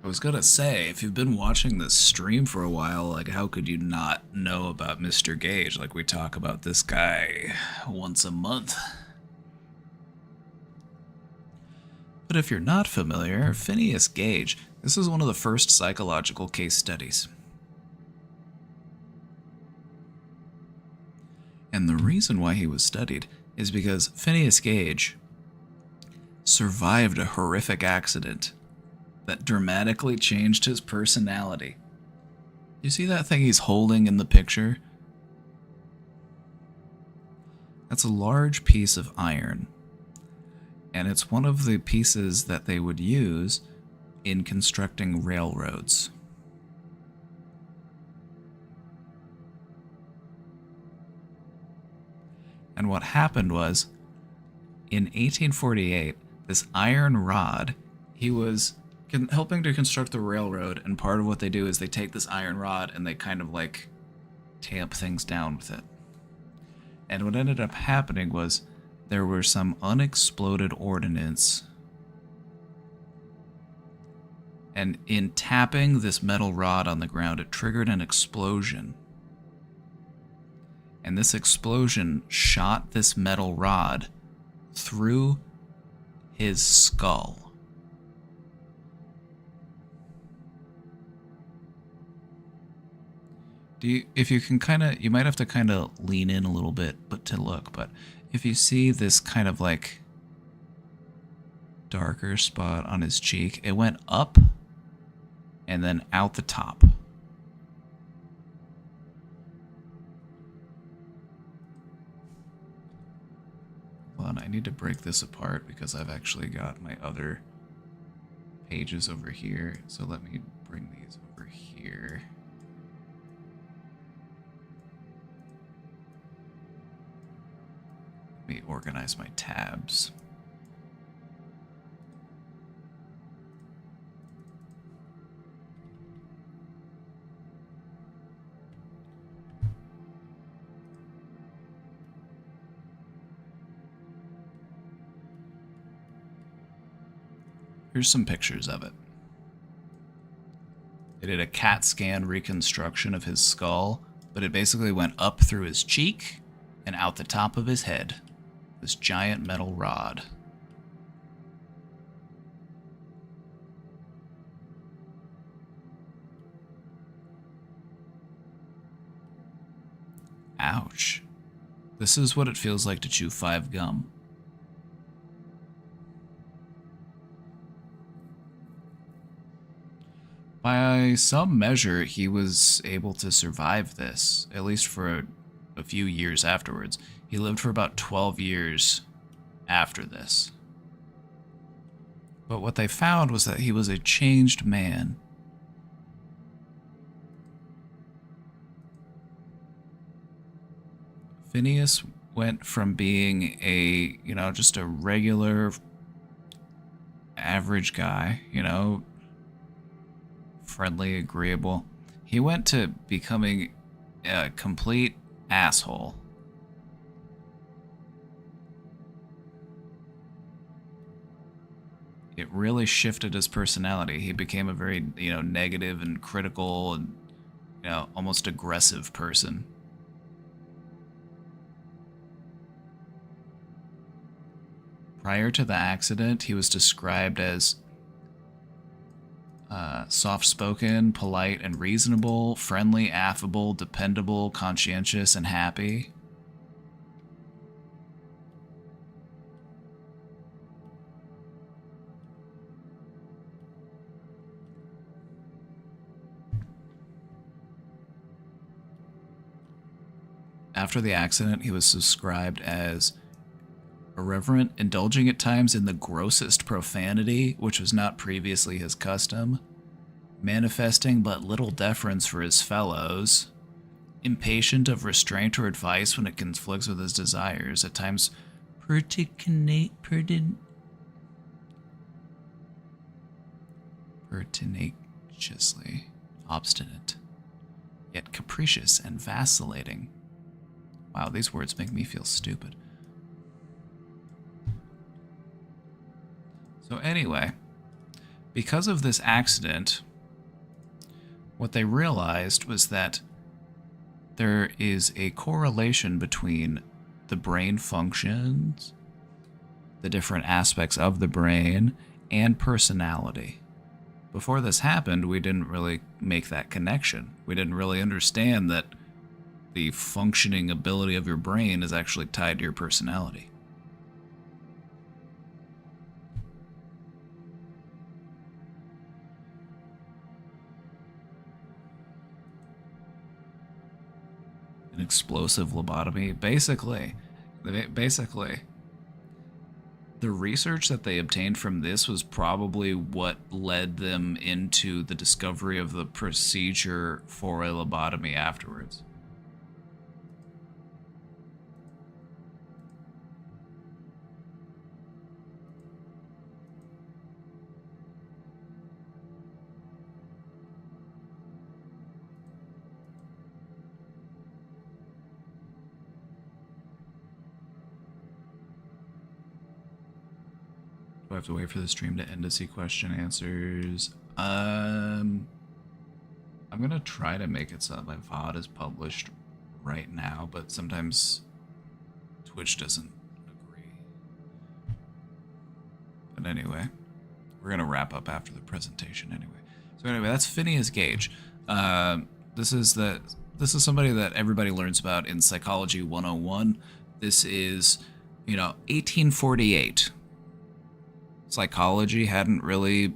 A: I was gonna say, if you've been watching this stream for a while, like, how could you not know about Mr. Gage? Like, we talk about this guy once a month. But if you're not familiar, Phineas Gage, this is one of the first psychological case studies. And the reason why he was studied is because Phineas Gage survived a horrific accident that dramatically changed his personality. You see that thing he's holding in the picture? That's a large piece of iron. And it's one of the pieces that they would use in constructing railroads. And what happened was, in 1848, this iron rod, he was helping to construct the railroad, and part of what they do is they take this iron rod and they kind of like tamp things down with it. And what ended up happening was there were some unexploded ordnance, and in tapping this metal rod on the ground, it triggered an explosion. And this explosion shot this metal rod through his skull. If you can you might have to kind of lean in a little bit, but to look, but if you see this kind of like darker spot on his cheek, it went up and then out the top. Hold on, I need to break this apart because I've actually got my other pages over here. So let me bring these over here. Let me organize my tabs. Here's some pictures of it. They did a CAT scan reconstruction of his skull, but it basically went up through his cheek and out the top of his head. This giant metal rod. Ouch. This is what it feels like to chew 5 gum. By some measure, he was able to survive this, at least for a few years afterwards. He lived for about 12 years after this. But what they found was that he was a changed man. Phineas went from being a, just a regular, average guy, friendly, agreeable. He went to becoming a complete asshole. It really shifted his personality. He became a very, negative and critical and, almost aggressive person. Prior to the accident, he was described as soft-spoken, polite, and reasonable, friendly, affable, dependable, conscientious, and happy. After the accident, he was described as irreverent, indulging at times in the grossest profanity, which was not previously his custom, manifesting but little deference for his fellows, impatient of restraint or advice when it conflicts with his desires, at times pertinaciously obstinate, yet capricious and vacillating. Wow, these words make me feel stupid. So anyway, because of this accident, what they realized was that there is a correlation between the brain functions, the different aspects of the brain, and personality. Before this happened, we didn't really make that connection. We didn't really understand that the functioning ability of your brain is actually tied to your personality. An explosive lobotomy. Basically, the research that they obtained from this was probably what led them into the discovery of the procedure for a lobotomy afterwards. Do I have to wait for the stream to end to see question answers? I'm gonna try to make it so that my VOD is published right now, but sometimes Twitch doesn't agree. But anyway, we're gonna wrap up after the presentation anyway. So anyway, that's Phineas Gage. This is somebody that everybody learns about in Psychology 101. This is, 1848. Psychology hadn't really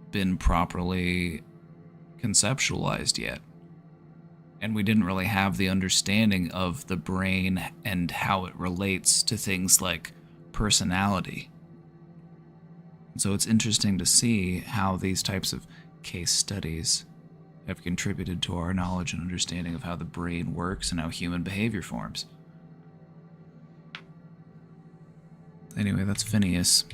A: been properly conceptualized yet. And we didn't really have the understanding of the brain and how it relates to things like personality. So it's interesting to see how these types of case studies have contributed to our knowledge and understanding of how the brain works and how human behavior forms. Anyway, that's Phineas.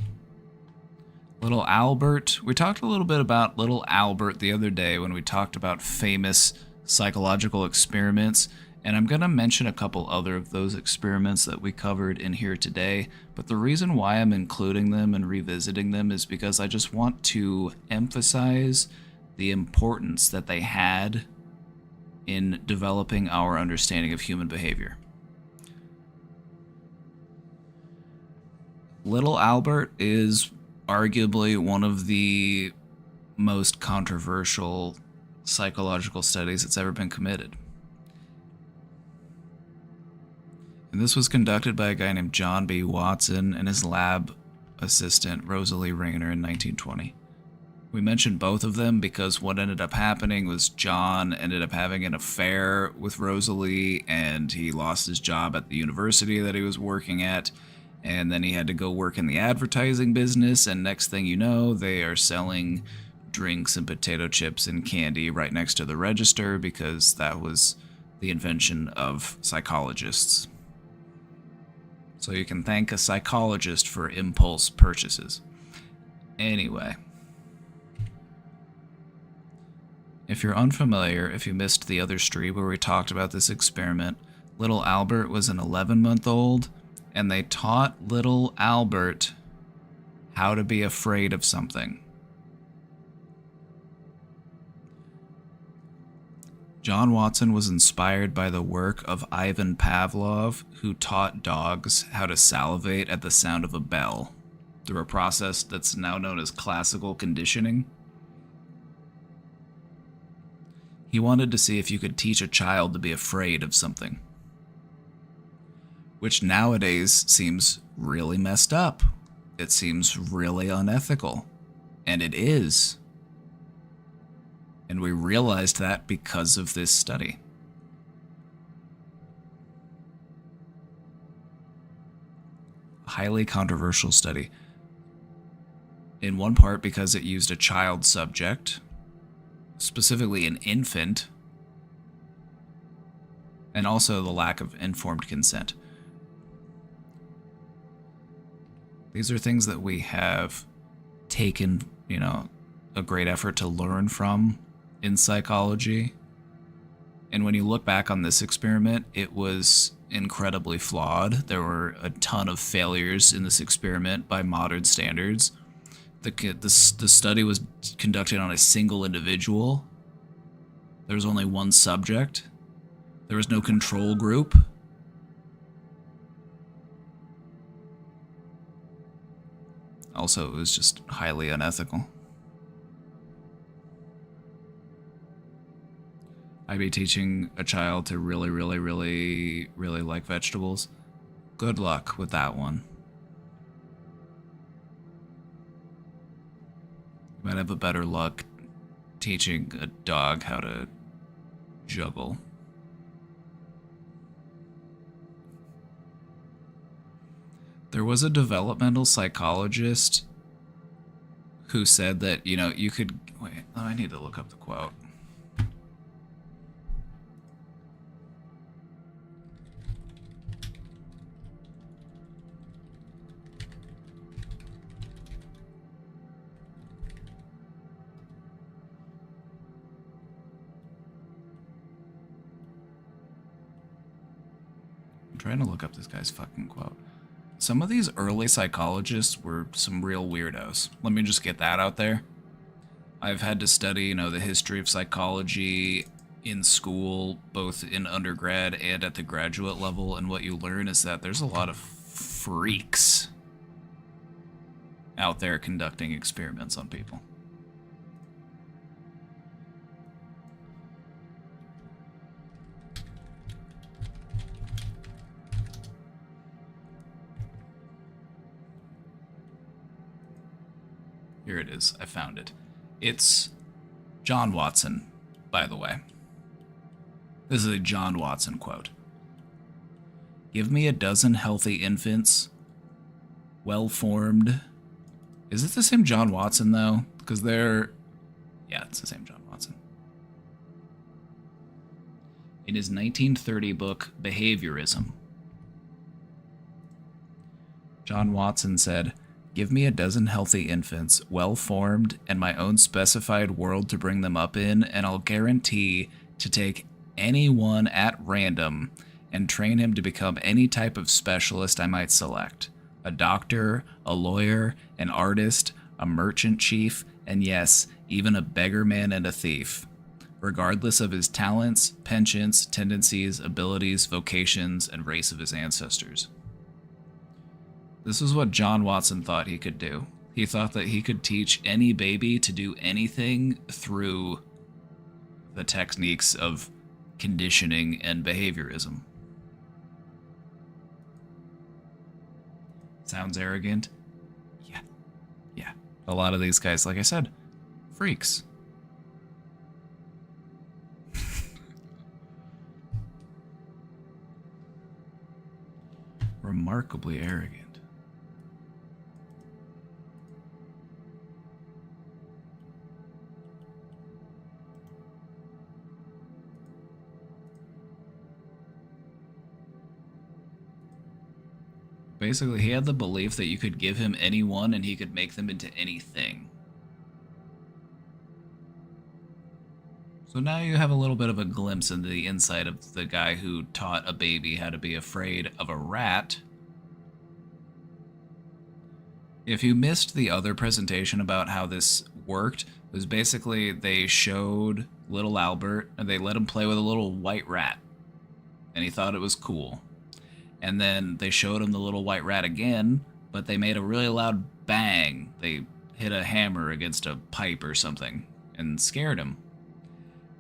A: Little Albert. We talked a little bit about Little Albert the other day when we talked about famous psychological experiments, and I'm going to mention a couple other of those experiments that we covered in here today, but the reason why I'm including them and revisiting them is because I just want to emphasize the importance that they had in developing our understanding of human behavior. Little Albert is arguably one of the most controversial psychological studies that's ever been committed. And this was conducted by a guy named John B. Watson and his lab assistant Rosalie Rayner in 1920. We mentioned both of them because what ended up happening was John ended up having an affair with Rosalie, and he lost his job at the university that he was working at. And then he had to go work in the advertising business, and next thing you know, they are selling drinks and potato chips and candy right next to the register because that was the invention of psychologists. So you can thank a psychologist for impulse purchases. Anyway, if you're unfamiliar, if you missed the other stream where we talked about this experiment, little Albert was an 11-month-old, and they taught little Albert how to be afraid of something. John Watson was inspired by the work of Ivan Pavlov, who taught dogs how to salivate at the sound of a bell, through a process that's now known as classical conditioning. He wanted to see if you could teach a child to be afraid of something, which nowadays seems really messed up. It seems really unethical. And it is. And we realized that because of this study. highly controversial study. In one part because it used a child subject, specifically an infant, and also the lack of informed consent. These are things that we have taken, a great effort to learn from in psychology. And when you look back on this experiment, it was incredibly flawed. There were a ton of failures in this experiment by modern standards. The study was conducted on a single individual. There was only one subject. There was no control group. Also, it was just highly unethical. I'd be teaching a child to really, really, really, really like vegetables. Good luck with that one. You might have a better luck teaching a dog how to juggle. There was a developmental psychologist who said that, you could... Wait, I need to look up the quote. I'm trying to look up this guy's fucking quote. Some of these early psychologists were some real weirdos. Let me just get that out there. I've had to study, the history of psychology in school, both in undergrad and at the graduate level, and what you learn is that there's a lot of freaks out there conducting experiments on people. Here it is. I found it. It's John Watson, by the way. This is a John Watson quote. Give me a dozen healthy infants, well-formed. Is it the same John Watson, though? Because they're... Yeah, it's the same John Watson. In his 1930 book, Behaviorism, John Watson said, give me a dozen healthy infants, well-formed, and my own specified world to bring them up in, and I'll guarantee to take anyone at random and train him to become any type of specialist I might select. A doctor, a lawyer, an artist, a merchant chief, and yes, even a beggar man and a thief, regardless of his talents, penchants, tendencies, abilities, vocations, and race of his ancestors. This is what John Watson thought he could do. He thought that he could teach any baby to do anything through the techniques of conditioning and behaviorism. Sounds arrogant? Yeah. A lot of these guys, like I said, freaks. Remarkably arrogant. Basically, he had the belief that you could give him anyone and he could make them into anything. So now you have a little bit of a glimpse into the inside of the guy who taught a baby how to be afraid of a rat. If you missed the other presentation about how this worked, it was basically they showed little Albert and they let him play with a little white rat. And he thought it was cool. And then they showed him the little white rat again, but they made a really loud bang. They hit a hammer against a pipe or something and scared him.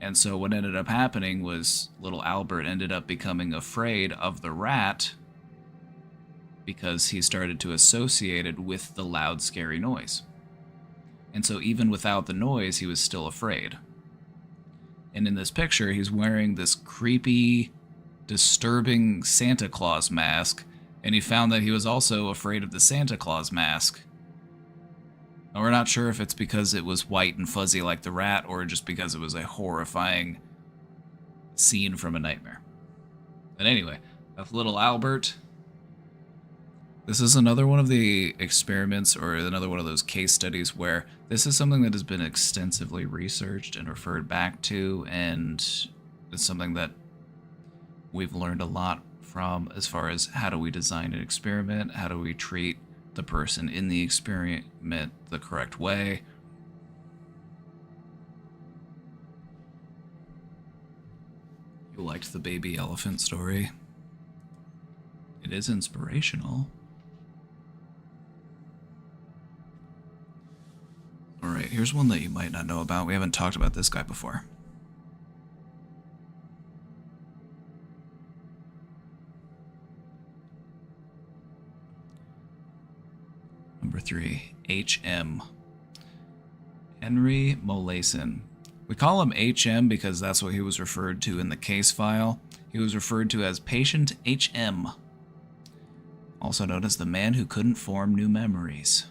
A: And so what ended up happening was little Albert ended up becoming afraid of the rat because he started to associate it with the loud, scary noise. And so even without the noise, he was still afraid. And in this picture, he's wearing this creepy, disturbing Santa Claus mask And he found that he was also afraid of the Santa Claus mask. Now, we're not sure if it's because it was white and fuzzy like the rat, or just because it was a horrifying scene from a nightmare. But anyway, that's little Albert. This is another one of the experiments, or another one of those case studies where this is something that has been extensively researched and referred back to, and it's something that we've learned a lot from as far as how do we design an experiment, how do we treat the person in the experiment the correct way. You liked the baby elephant story? It is inspirational. Alright, here's one that you might not know about. We haven't talked about this guy before. Number 3, H.M. Henry Molaison. We call him H.M. because that's what he was referred to in the case file. He was referred to as Patient H.M., also known as the man who couldn't form new memories.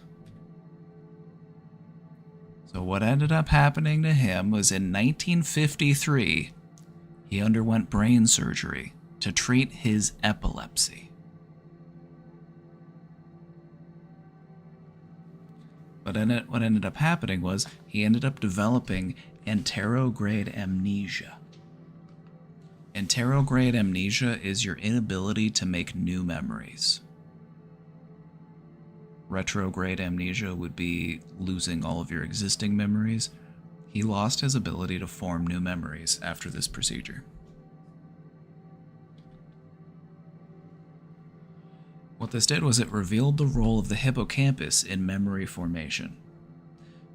A: So what ended up happening to him was in 1953, he underwent brain surgery to treat his epilepsy. But what ended up happening was he ended up developing anterograde amnesia. Anterograde amnesia is your inability to make new memories. Retrograde amnesia would be losing all of your existing memories. He lost his ability to form new memories after this procedure. What this did was it revealed the role of the hippocampus in memory formation.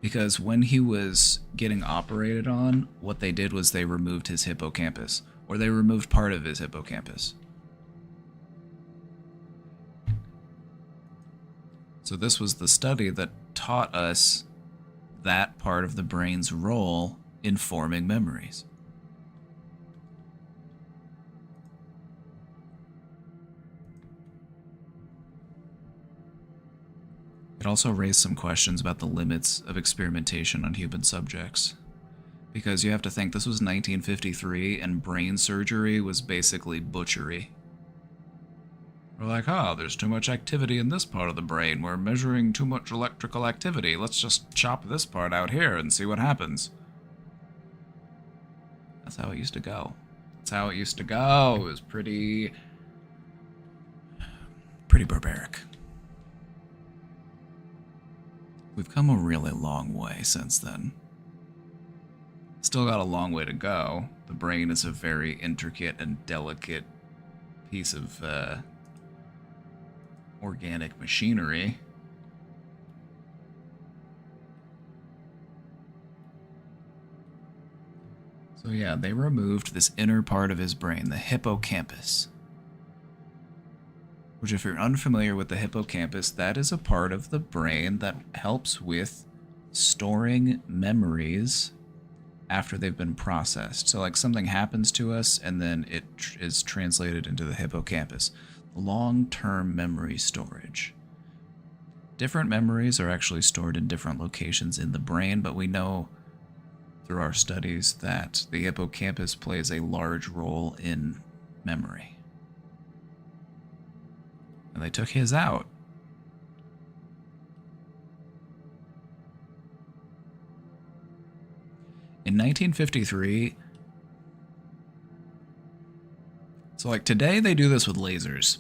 A: Because when he was getting operated on, what they did was they removed his hippocampus, or they removed part of his hippocampus. So this was the study that taught us that part of the brain's role in forming memories. It also raised some questions about the limits of experimentation on human subjects. Because you have to think, this was 1953, and brain surgery was basically butchery. We're like, oh, there's too much activity in this part of the brain. We're measuring too much electrical activity. Let's just chop this part out here and see what happens. That's how it used to go. That's how it used to go. It was pretty barbaric. We've come a really long way since then. Still got a long way to go. The brain is a very intricate and delicate piece of organic machinery. So yeah, they removed this inner part of his brain, the hippocampus. Which, if you're unfamiliar with the hippocampus, that is a part of the brain that helps with storing memories after they've been processed. So like something happens to us and then it is translated into the hippocampus. Long-term memory storage. Different memories are actually stored in different locations in the brain, but we know through our studies that the hippocampus plays a large role in memory. And they took his out. In 1953, so like today they do this with lasers.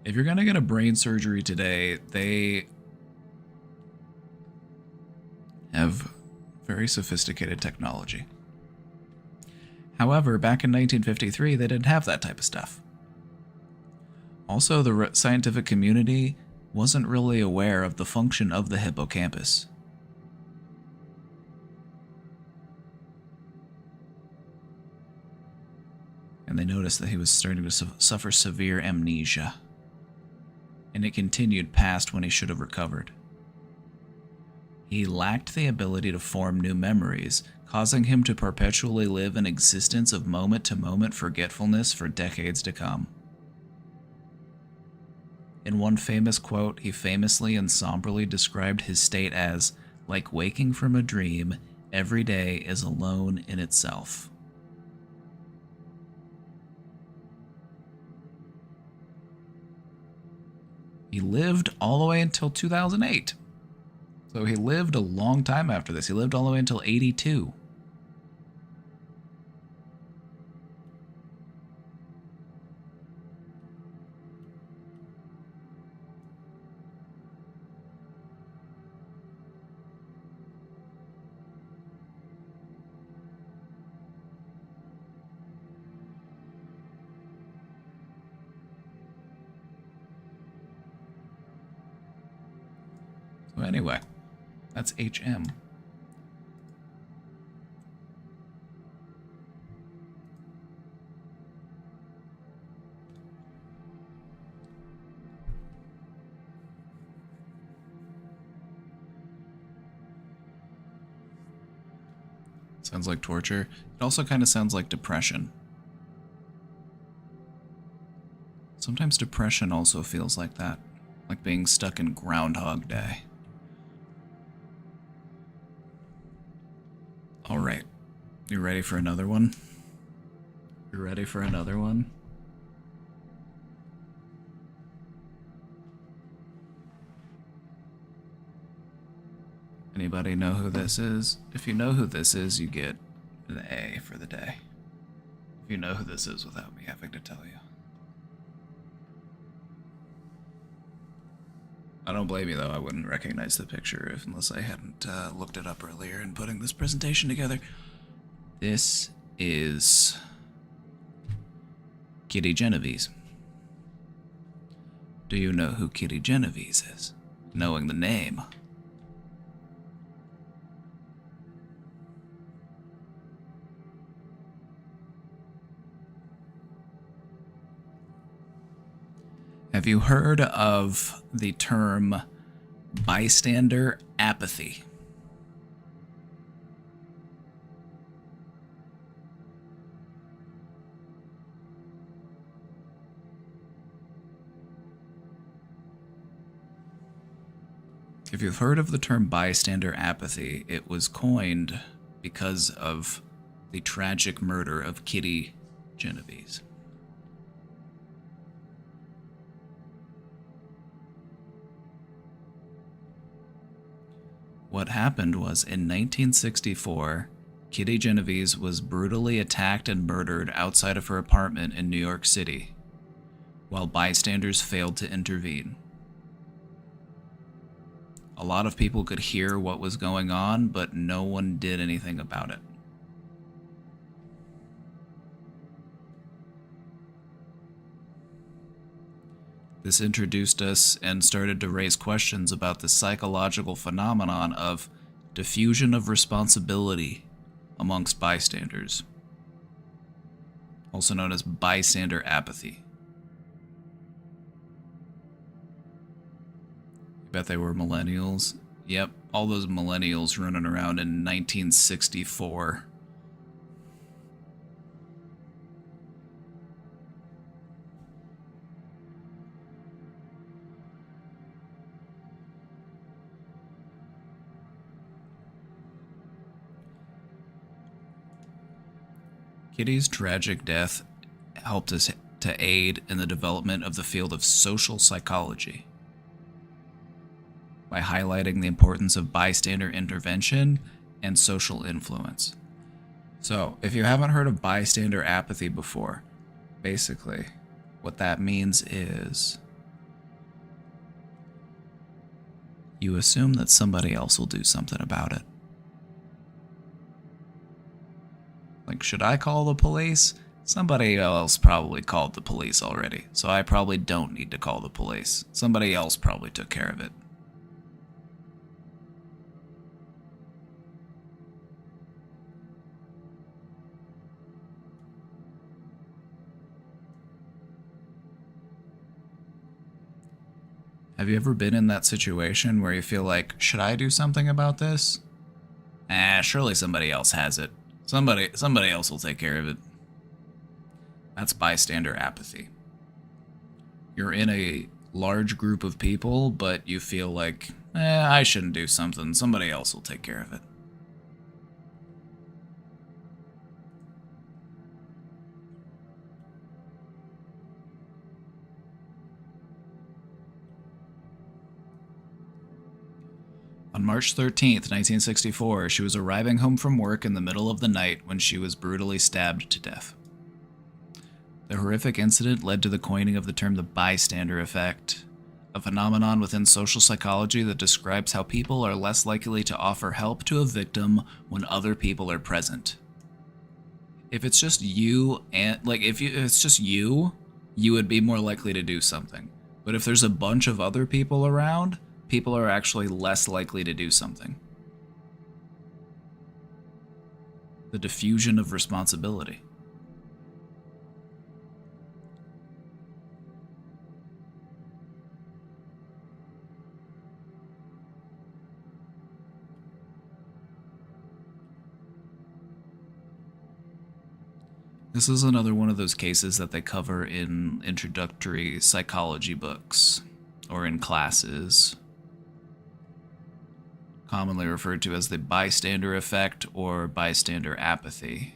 A: If you're gonna get a brain surgery today, they have very sophisticated technology. However, back in 1953, they didn't have that type of stuff. Also, the scientific community wasn't really aware of the function of the hippocampus. And they noticed that he was starting to suffer severe amnesia. And it continued past when he should have recovered. He lacked the ability to form new memories, causing him to perpetually live an existence of moment-to-moment forgetfulness for decades to come. In one famous quote, he famously and somberly described his state as, like waking from a dream, every day is alone in itself. He lived all the way until 2008. So he lived a long time after this. He lived all the way until 82. So anyway, that's HM. Sounds like torture. It also kind of sounds like depression. Sometimes depression also feels like that, like being stuck in Groundhog Day. All right, you ready for another one? You ready for another one? Anybody know who this is? If you know who this is, you get an A for the day. If you know who this is without me having to tell you. I don't blame you, though. I wouldn't recognize the picture unless I hadn't looked it up earlier in putting this presentation together. This is Kitty Genovese. Do you know who Kitty Genovese is? Knowing the name. Have you heard of the term bystander apathy? If you've heard of the term bystander apathy, it was coined because of the tragic murder of Kitty Genovese. What happened was, in 1964, Kitty Genovese was brutally attacked and murdered outside of her apartment in New York City, while bystanders failed to intervene. A lot of people could hear what was going on, but no one did anything about it. This introduced us and started to raise questions about the psychological phenomenon of diffusion of responsibility amongst bystanders, also known as bystander apathy. You bet they were millennials? Yep, all those millennials running around in 1964. Kitty's tragic death helped us to aid in the development of the field of social psychology by highlighting the importance of bystander intervention and social influence. So, if you haven't heard of bystander apathy before, basically what that means is you assume that somebody else will do something about it. Like, should I call the police? Somebody else probably called the police already, so I probably don't need to call the police. Somebody else probably took care of it. Have you ever been in that situation where you feel like, should I do something about this? Surely somebody else has it. Somebody else will take care of it. That's bystander apathy. You're in a large group of people, but you feel like, I shouldn't do something. Somebody else will take care of it. On March 13th, 1964, she was arriving home from work in the middle of the night when she was brutally stabbed to death. The horrific incident led to the coining of the term the bystander effect, a phenomenon within social psychology that describes how people are less likely to offer help to a victim when other people are present. If it's just you, and if it's just you, you would be more likely to do something. But if there's a bunch of other people around, people are actually less likely to do something. The diffusion of responsibility. This is another one of those cases that they cover in introductory psychology books or in classes, commonly referred to as the bystander effect or bystander apathy.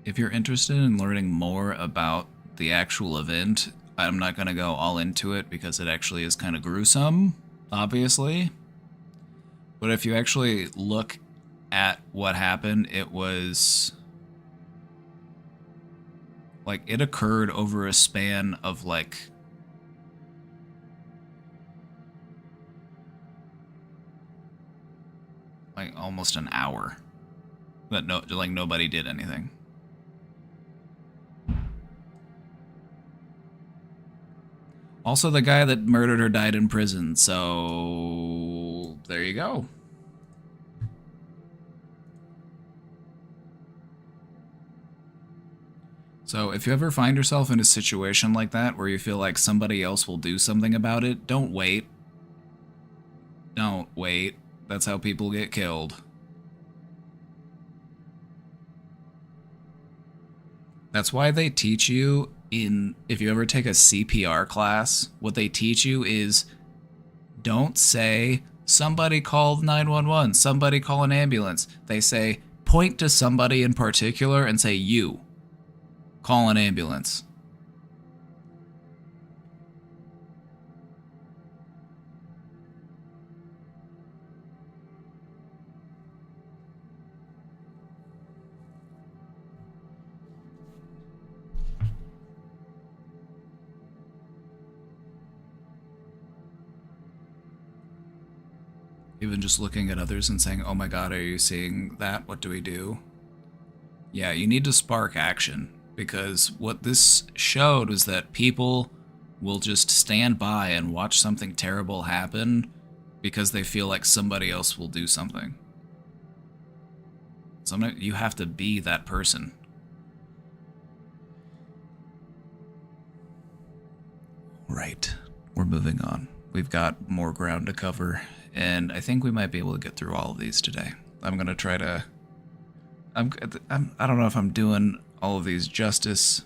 A: If you're interested in learning more about the actual event, I'm not going to go all into it because it actually is kind of gruesome, obviously. But if you actually look at what happened, it was like it occurred over a span of like almost an hour. But nobody did anything. Also, the guy that murdered her died in prison, so there you go. So if you ever find yourself in a situation like that where you feel like somebody else will do something about it, don't wait. Don't wait. That's how people get killed. That's why they teach you if you ever take a CPR class, what they teach you is don't say, somebody call 911, somebody call an ambulance. They say, point to somebody in particular and say, you, call an ambulance. Even just looking at others and saying, oh my god, are you seeing that? What do we do? Yeah, you need to spark action, because what this showed was that people will just stand by and watch something terrible happen because they feel like somebody else will do something. Sometimes you have to be that person. Right, we're moving on. We've got more ground to cover. And I think we might be able to get through all of these today. I'm going to try to... I don't know if I'm doing all of these justice.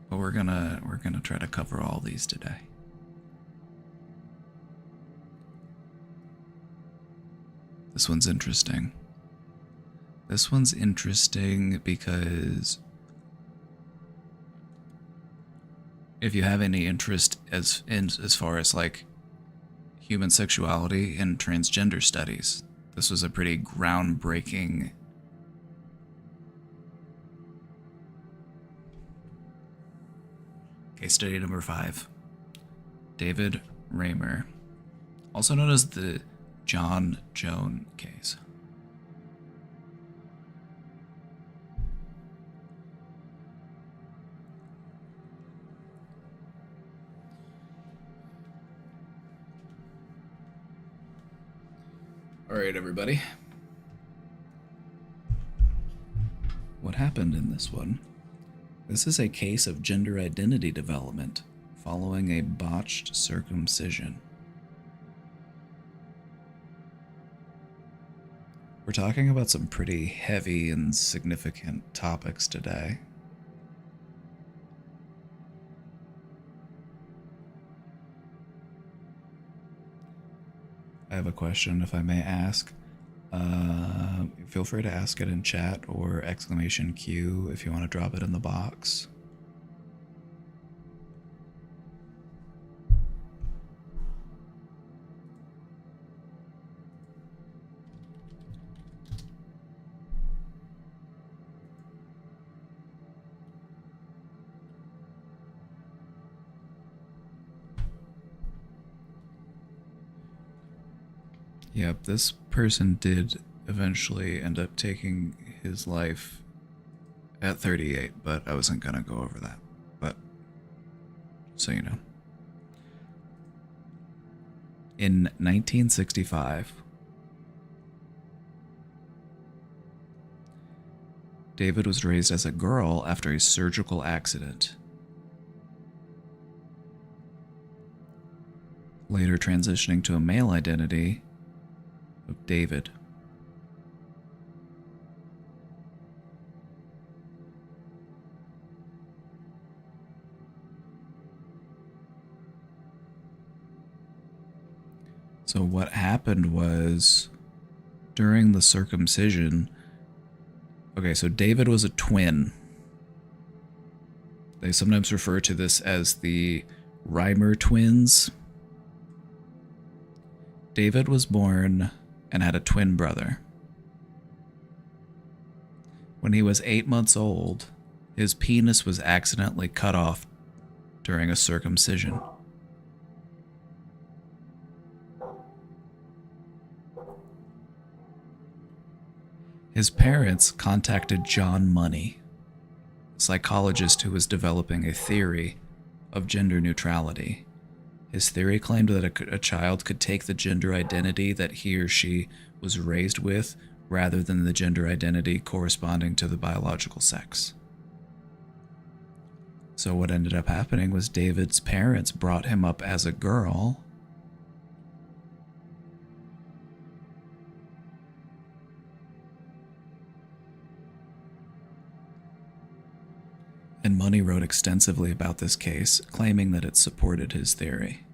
A: But we're gonna try to cover all these today. This one's interesting. This one's interesting because if you have any interest as far as like human sexuality and transgender studies, this was a pretty groundbreaking case study number 5. David Raymer, also known as the John Joan case. All right, everybody. happened in this one. This is a case of gender identity development following a botched circumcision. We're talking about some pretty heavy and significant topics today. I have a question, if I may ask. Feel free to ask it in chat or exclamation Q if you want to drop it in the box. Yep, this person did eventually end up taking his life at 38, but I wasn't gonna go over that. But, so you know. In 1965, David was raised as a girl after a surgical accident. Later transitioning to a male identity of David. So what happened was, during the circumcision, okay, so David was a twin. They sometimes refer to this as the Reimer twins. David was born and had a twin brother. When he was 8 months old, his penis was accidentally cut off during a circumcision. His parents contacted John Money, a psychologist who was developing a theory of gender neutrality. His theory claimed that a child could take the gender identity that he or she was raised with rather than the gender identity corresponding to the biological sex. So what ended up happening was David's parents brought him up as a girl, and Money wrote extensively about this case, claiming that it supported his theory.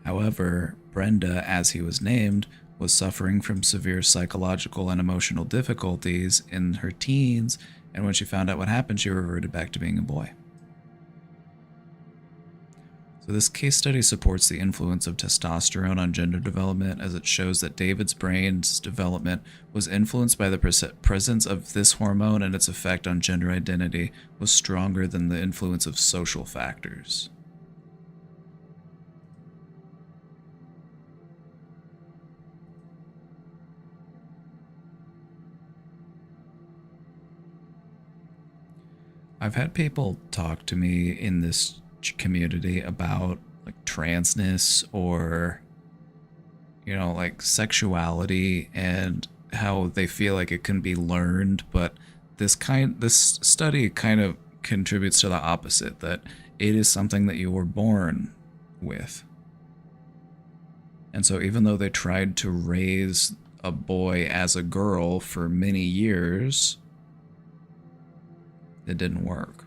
A: However, Brenda, as he was named, was suffering from severe psychological and emotional difficulties in her teens, and when she found out what happened, she reverted back to being a boy. So this case study supports the influence of testosterone on gender development, as it shows that David's brain's development was influenced by the presence of this hormone, and its effect on gender identity was stronger than the influence of social factors. I've had people talk to me in this community about like transness or, you know, like sexuality and how they feel like it can be learned, but this study kind of contributes to the opposite, that it is something that you were born with. And so even though they tried to raise a boy as a girl for many years, it didn't work.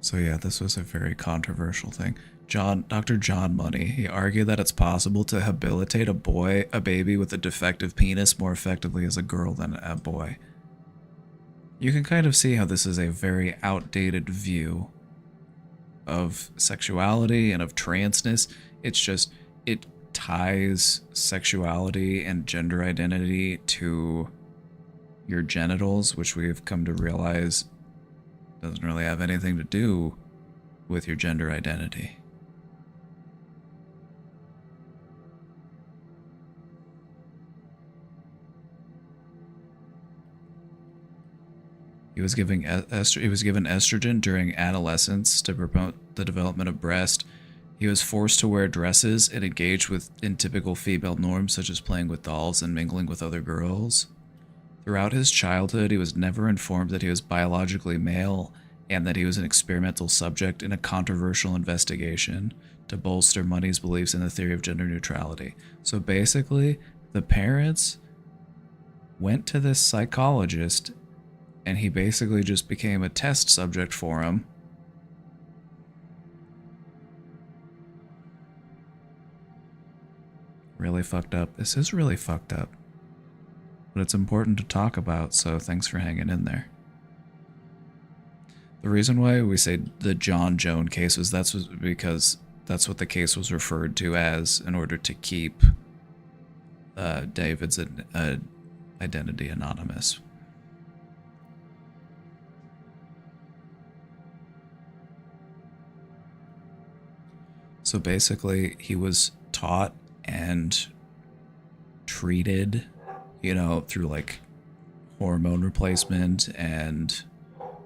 A: So yeah, this was a very controversial thing. Dr. John Money, he argued that it's possible to habilitate a baby with a defective penis more effectively as a girl than a boy. You can kind of see how this is a very outdated view of sexuality and of transness. It's just, it ties sexuality and gender identity to your genitals, which we've come to realize doesn't really have anything to do with your gender identity. He was given estrogen during adolescence to promote the development of breast. He was forced to wear dresses and engage in typical female norms such as playing with dolls and mingling with other girls. Throughout his childhood, he was never informed that he was biologically male and that he was an experimental subject in a controversial investigation to bolster Money's beliefs in the theory of gender neutrality. So basically, the parents went to this psychologist and he basically just became a test subject for him. Really fucked up. This is really fucked up. But it's important to talk about, so thanks for hanging in there. The reason why we say the John Joan case was because that's what the case was referred to as in order to keep David's identity anonymous. So basically, he was taught and treated, you know, through like hormone replacement and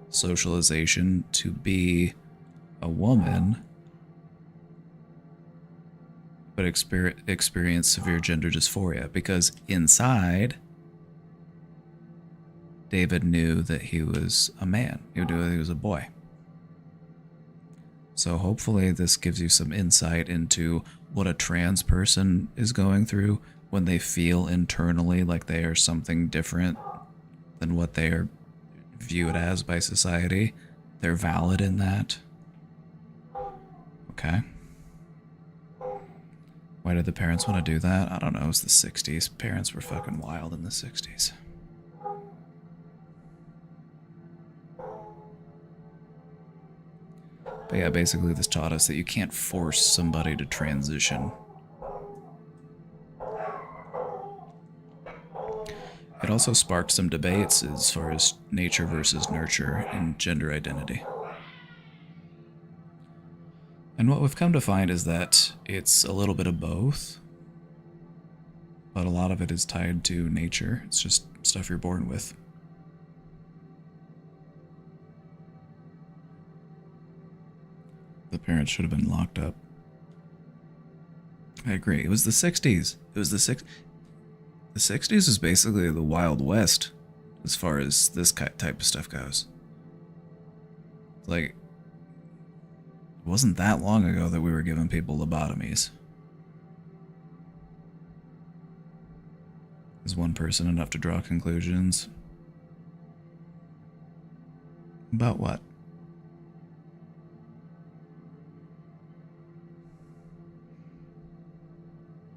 A: socialization to be a woman, but experience severe gender dysphoria because inside, David knew that he was a man. He knew that he was a boy. So hopefully this gives you some insight into what a trans person is going through when they feel internally like they are something different than what they are viewed as by society. They're valid in that. Okay. Why did the parents want to do that? I don't know. It was the 60s. Parents were fucking wild in the 60s. But yeah, basically this taught us that you can't force somebody to transition. It also sparked some debates as far as nature versus nurture in gender identity. And what we've come to find is that it's a little bit of both, but a lot of it is tied to nature. It's just stuff you're born with. The parents should have been locked up. I agree. It was the 60s. It was the 60s was basically the Wild West as far as this type of stuff goes. Like, it wasn't that long ago that we were giving people lobotomies. Is one person enough to draw conclusions? About what?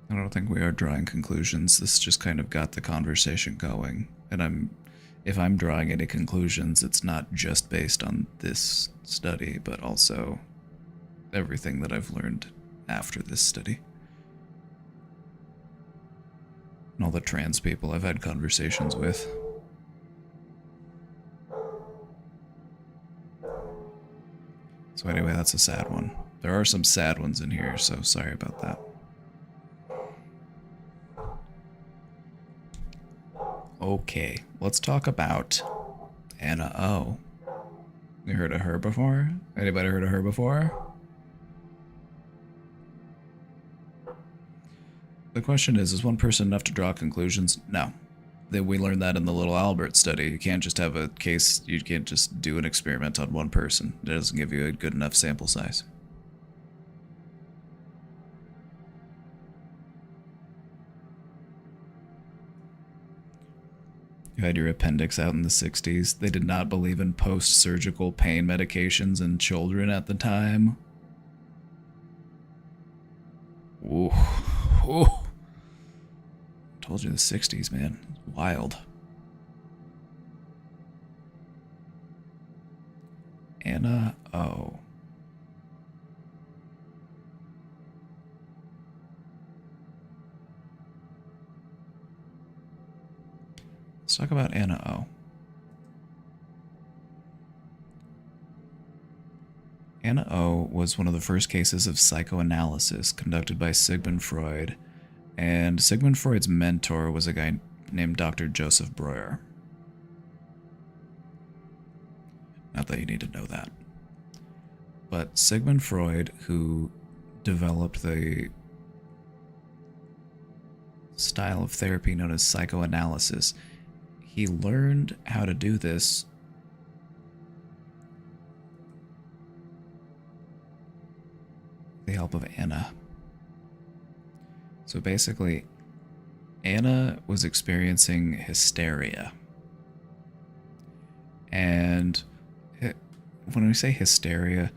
A: I don't think we are drawing conclusions. This just kind of got the conversation going. And if I'm drawing any conclusions, it's not just based on this study, but also everything that I've learned after this study. And all the trans people I've had conversations with. So anyway, that's a sad one. There are some sad ones in here, so sorry about that. Okay, let's talk about Anna O. You heard of her before? Anybody heard of her before? The question is one person enough to draw conclusions? No. We learned that in the Little Albert study. You can't just have a case, you can't just do an experiment on one person. It doesn't give you a good enough sample size. You had your appendix out in the 60s. They did not believe in post-surgical pain medications in children at the time. Ooh. Ooh. Told you the 60s, man. Wild. Anna O. Let's talk about Anna O. Anna O was one of the first cases of psychoanalysis conducted by Sigmund Freud, and Sigmund Freud's mentor was a guy named Dr. Joseph Breuer. Not that you need to know that. But Sigmund Freud, who developed the style of therapy known as psychoanalysis, he learned how to do this with the help of Anna. So basically, Anna was experiencing hysteria. And when we say hysteria,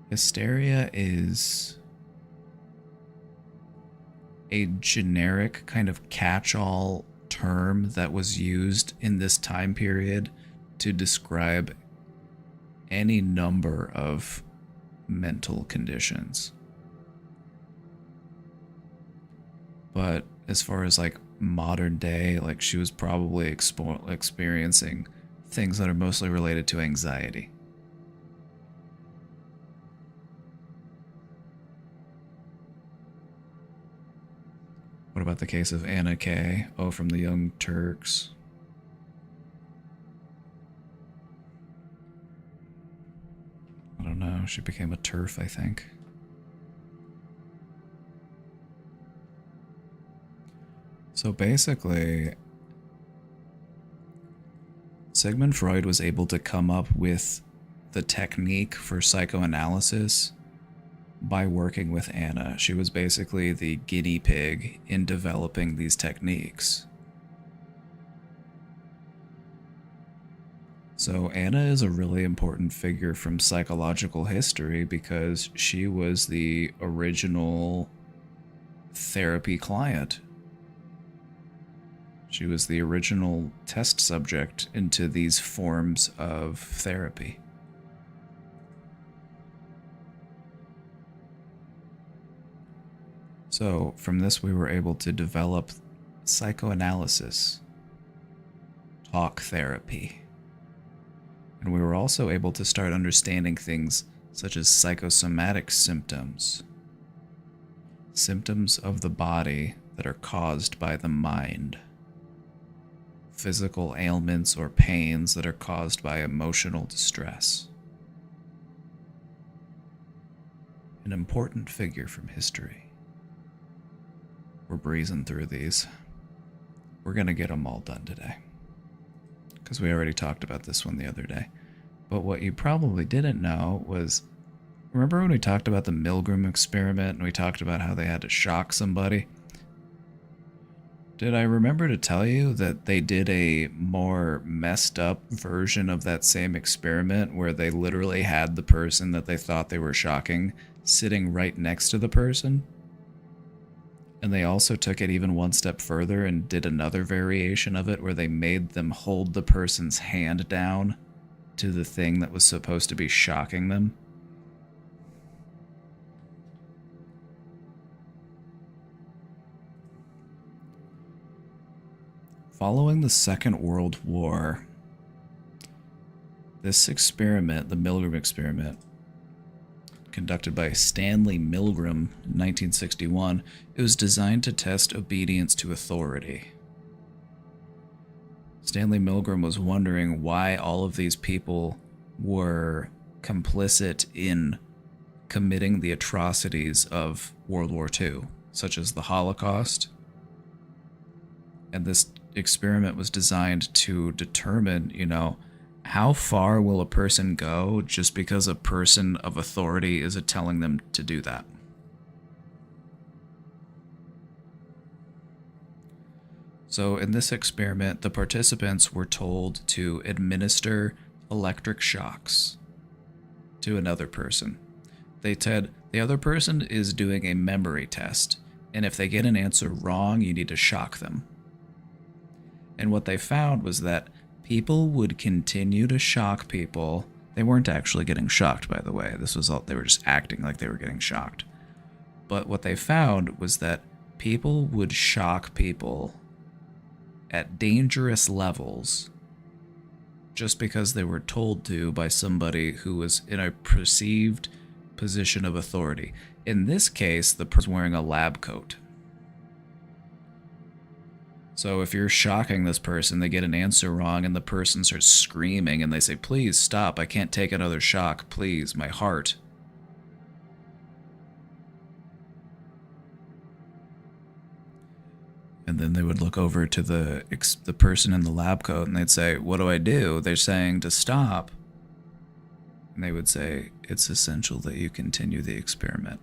A: hysteria is a generic kind of catch-all term that was used in this time period to describe any number of mental conditions. But as far as like modern day, like she was probably experiencing things that are mostly related to anxiety. What about the case of Anna Kay? Oh, from the Young Turks. I don't know. She became a TERF, I think. So basically, Sigmund Freud was able to come up with the technique for psychoanalysis by working with Anna. She was basically the guinea pig in developing these techniques. So Anna is a really important figure from psychological history because she was the original therapy client. She was the original test subject into these forms of therapy. So from this we were able to develop psychoanalysis, talk therapy, and we were also able to start understanding things such as psychosomatic symptoms, symptoms of the body that are caused by the mind, physical ailments or pains that are caused by emotional distress. An important figure from history. We're breezing through these. We're gonna get them all done today, because we already talked about this one the other day. But what you probably didn't know was, remember when we talked about the Milgram experiment and we talked about how they had to shock somebody? Did I remember to tell you that they did a more messed up version of that same experiment where they literally had the person that they thought they were shocking sitting right next to the person? And they also took it even one step further and did another variation of it where they made them hold the person's hand down to the thing that was supposed to be shocking them. Following the Second World War, this experiment, the Milgram experiment, conducted by Stanley Milgram in 1961, it was designed to test obedience to authority. Stanley Milgram was wondering why all of these people were complicit in committing the atrocities of World War II, such as the Holocaust. And this experiment was designed to determine, how far will a person go just because a person of authority is telling them to do that? So in this experiment, the participants were told to administer electric shocks to another person. They said the other person is doing a memory test, and if they get an answer wrong, you need to shock them. And what they found was that people would continue to shock people. They weren't actually getting shocked, by the way. This was all, they were just acting like they were getting shocked. But what they found was that people would shock people at dangerous levels just because they were told to by somebody who was in a perceived position of authority. In this case, the person was wearing a lab coat. So if you're shocking this person, they get an answer wrong, and the person starts screaming, and they say, please stop, I can't take another shock, please, my heart. And then they would look over to the person in the lab coat, and they'd say, what do I do? They're saying to stop. And they would say, it's essential that you continue the experiment.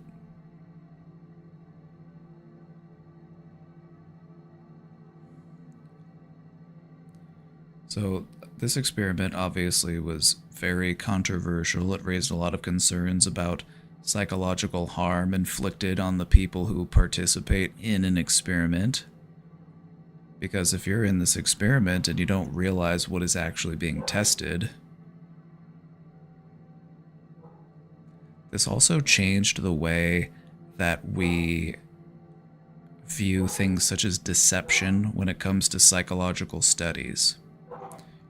A: So this experiment obviously was very controversial. It raised a lot of concerns about psychological harm inflicted on the people who participate in an experiment. Because if you're in this experiment and you don't realize what is actually being tested, this also changed the way that we view things such as deception when it comes to psychological studies.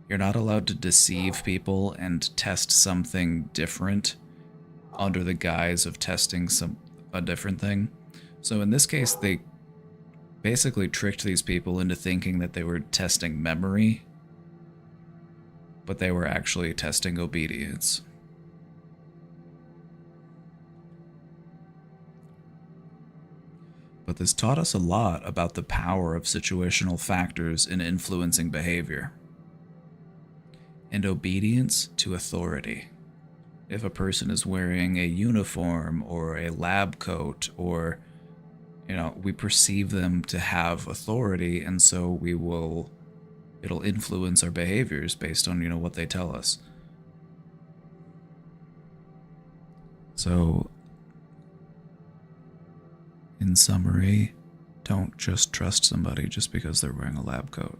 A: You're not allowed to deceive people and test something different under the guise of testing a different thing. So in this case, they basically tricked these people into thinking that they were testing memory, but they were actually testing obedience. But this taught us a lot about the power of situational factors in influencing behavior. And obedience to authority. If a person is wearing a uniform or a lab coat, or, we perceive them to have authority, and so it'll influence our behaviors based on, what they tell us. So, in summary, don't just trust somebody just because they're wearing a lab coat.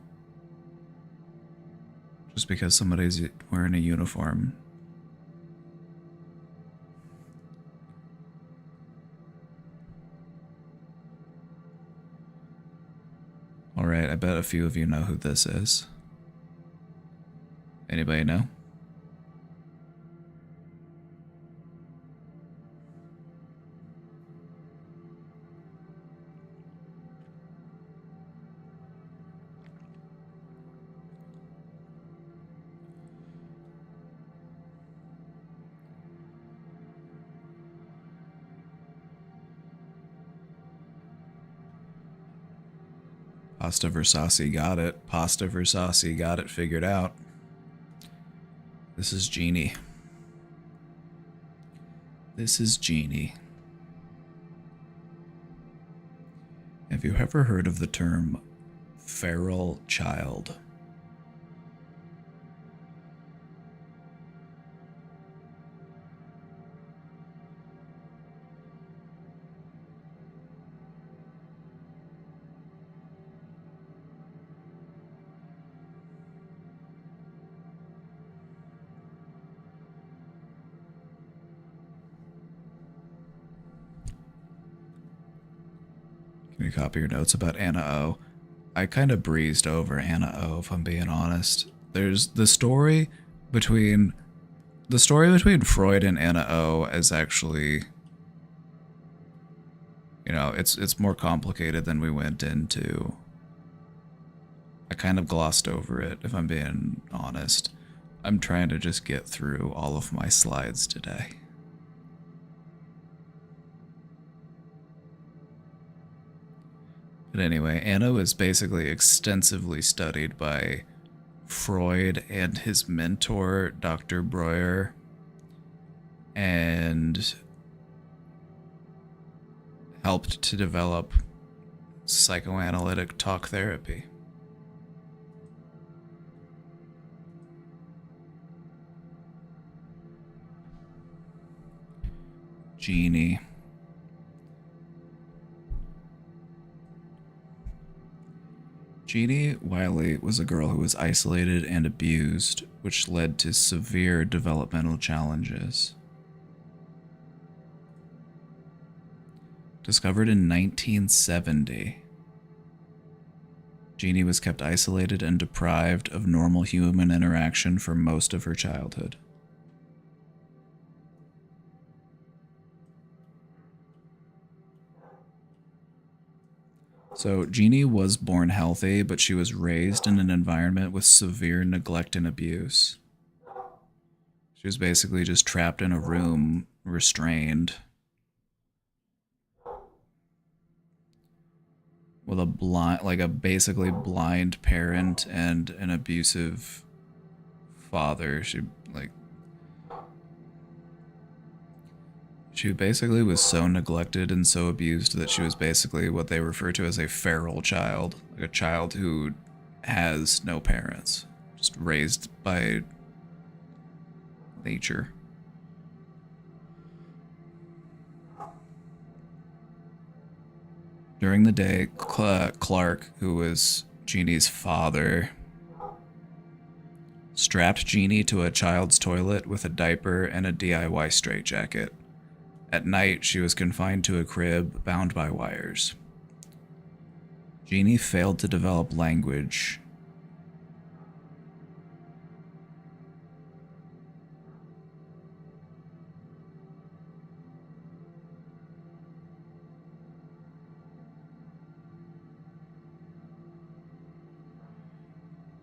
A: Just because somebody's wearing a uniform. Alright, I bet a few of you know who this is. Anybody know? Pasta Versace got it. Pasta Versace got it figured out. This is Jeannie. This is Jeannie. Have you ever heard of the term feral child? Can you copy your notes about Anna O? I kind of breezed over Anna O, if I'm being honest. There's the story between Freud and Anna O is actually, it's more complicated than we went into. I kind of glossed over it, if I'm being honest. I'm trying to just get through all of my slides today. But anyway, Anna is basically extensively studied by Freud and his mentor, Dr. Breuer, and helped to develop psychoanalytic talk therapy. Jeannie. Jeannie Wiley was a girl who was isolated and abused, which led to severe developmental challenges. Discovered in 1970, Jeannie was kept isolated and deprived of normal human interaction for most of her childhood. So Jeannie was born healthy, but she was raised in an environment with severe neglect and abuse. She was basically just trapped in a room, restrained, with a blind, like a basically blind parent and an abusive father. She basically was so neglected and so abused that she was basically what they refer to as a feral child, like a child who has no parents, just raised by nature. During the day, Clark, who was Jeannie's father, strapped Jeannie to a child's toilet with a diaper and a DIY straitjacket. At night, she was confined to a crib bound by wires. Jeannie failed to develop language.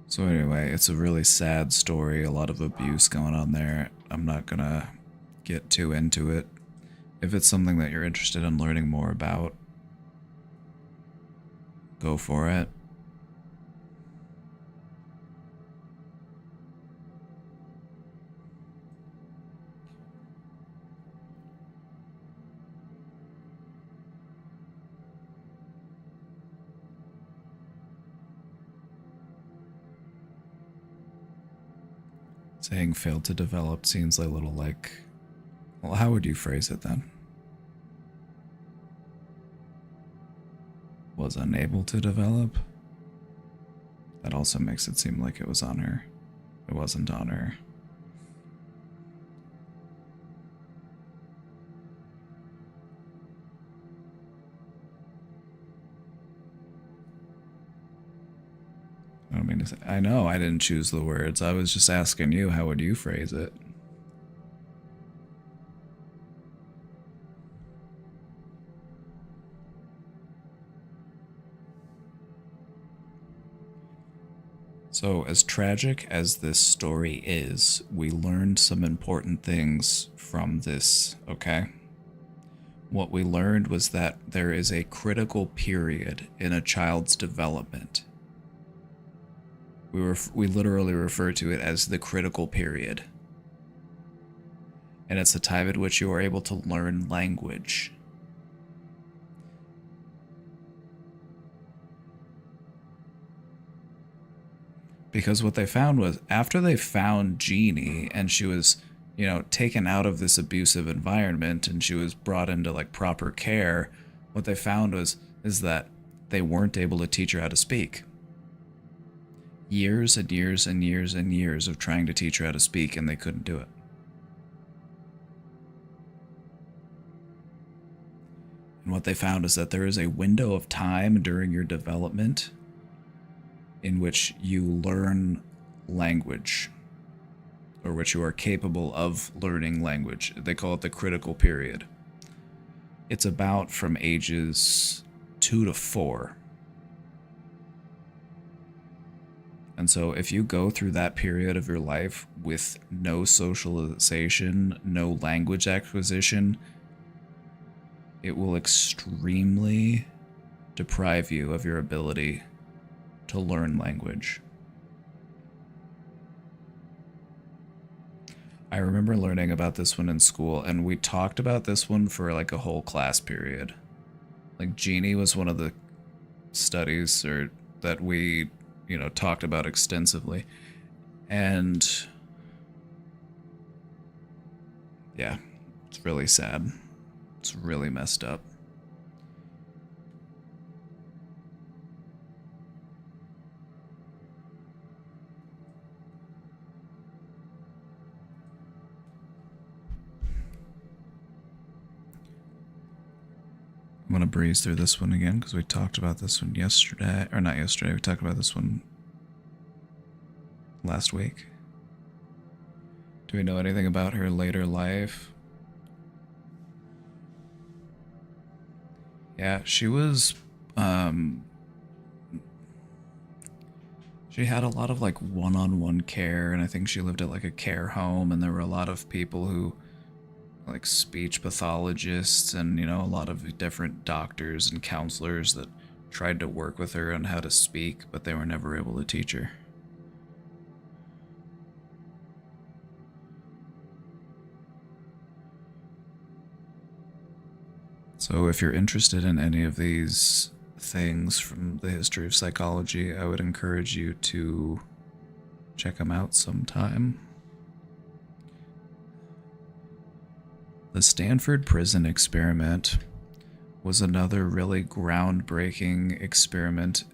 A: So anyway, it's a really sad story, a lot of abuse going on there. I'm not gonna get too into it. If it's something that you're interested in learning more about, go for it. Saying failed to develop seems a little like... Well, how would you phrase it then? Was unable to develop? That also makes it seem like it was on her. It wasn't on her. I don't mean to say... I know I didn't choose the words. I was just asking you, how would you phrase it? So, as tragic as this story is, we learned some important things from this, okay? What we learned was that there is a critical period in a child's development. We literally refer to it as the critical period. And it's the time at which you are able to learn language. Because what they found was, after they found Jeannie and she was, you know, taken out of this abusive environment and she was brought into like proper care, what they found is that they weren't able to teach her how to speak. Years and years and years and years of trying to teach her how to speak, and they couldn't do it. And what they found is that there is a window of time during your development in which you learn language, or which you are capable of learning language. They call it the critical period. It's about from ages 2 to 4. And so if you go through that period of your life with no socialization, no language acquisition, it will extremely deprive you of your ability to learn language. I remember learning about this one in school, and we talked about this one for like a whole class period. Like Jeannie was one of the studies that we, you know, talked about extensively. And yeah, it's really sad. It's really messed up. I'm going to breeze through this one again because we talked about this one yesterday, or not yesterday, we talked about this one last week. Do we know anything about her later life? Yeah, she was she had a lot of like one-on-one care, and I think she lived at like a care home, and there were a lot of people who, like speech pathologists and, you know, a lot of different doctors and counselors that tried to work with her on how to speak, but they were never able to teach her. So if you're interested in any of these things from the history of psychology, I would encourage you to check them out sometime. The Stanford Prison Experiment was another really groundbreaking experiment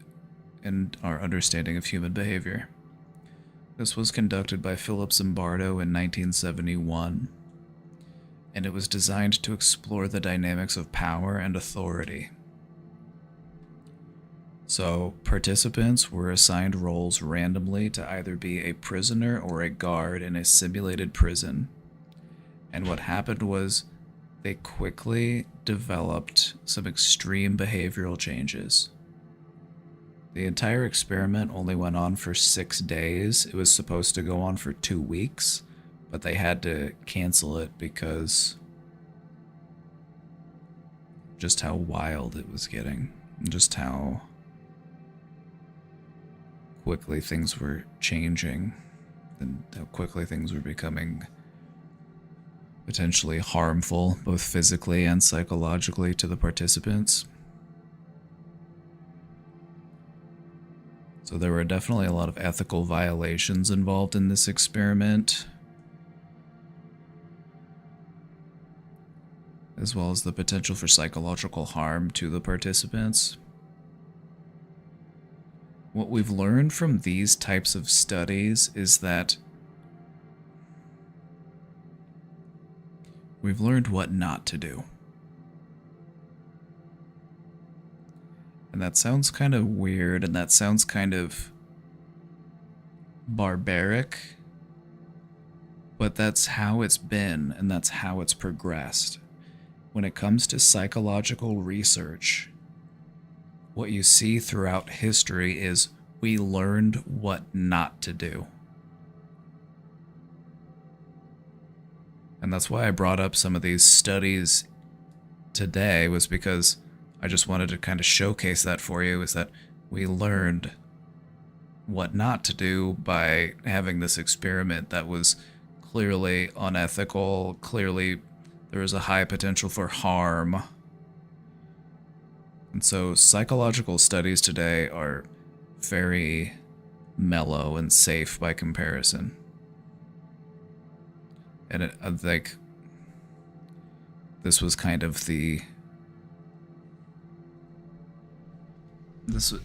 A: in our understanding of human behavior. This was conducted by Philip Zimbardo in 1971, and it was designed to explore the dynamics of power and authority. So, participants were assigned roles randomly to either be a prisoner or a guard in a simulated prison. And what happened was they quickly developed some extreme behavioral changes. The entire experiment only went on for 6 days. It was supposed to go on for 2 weeks, but they had to cancel it because just how wild it was getting, and just how quickly things were changing, and how quickly things were becoming potentially harmful, both physically and psychologically, to the participants. So there were definitely a lot of ethical violations involved in this experiment, as well as the potential for psychological harm to the participants. What we've learned from these types of studies is that we've learned what not to do. And that sounds kind of weird, and that sounds kind of barbaric, but that's how it's been, and that's how it's progressed. When it comes to psychological research, what you see throughout history is we learned what not to do. And that's why I brought up some of these studies today, was because I just wanted to kind of showcase that for you, is that we learned what not to do by having this experiment that was clearly unethical, clearly there was a high potential for harm. And so psychological studies today are very mellow and safe by comparison. And I think this was kind of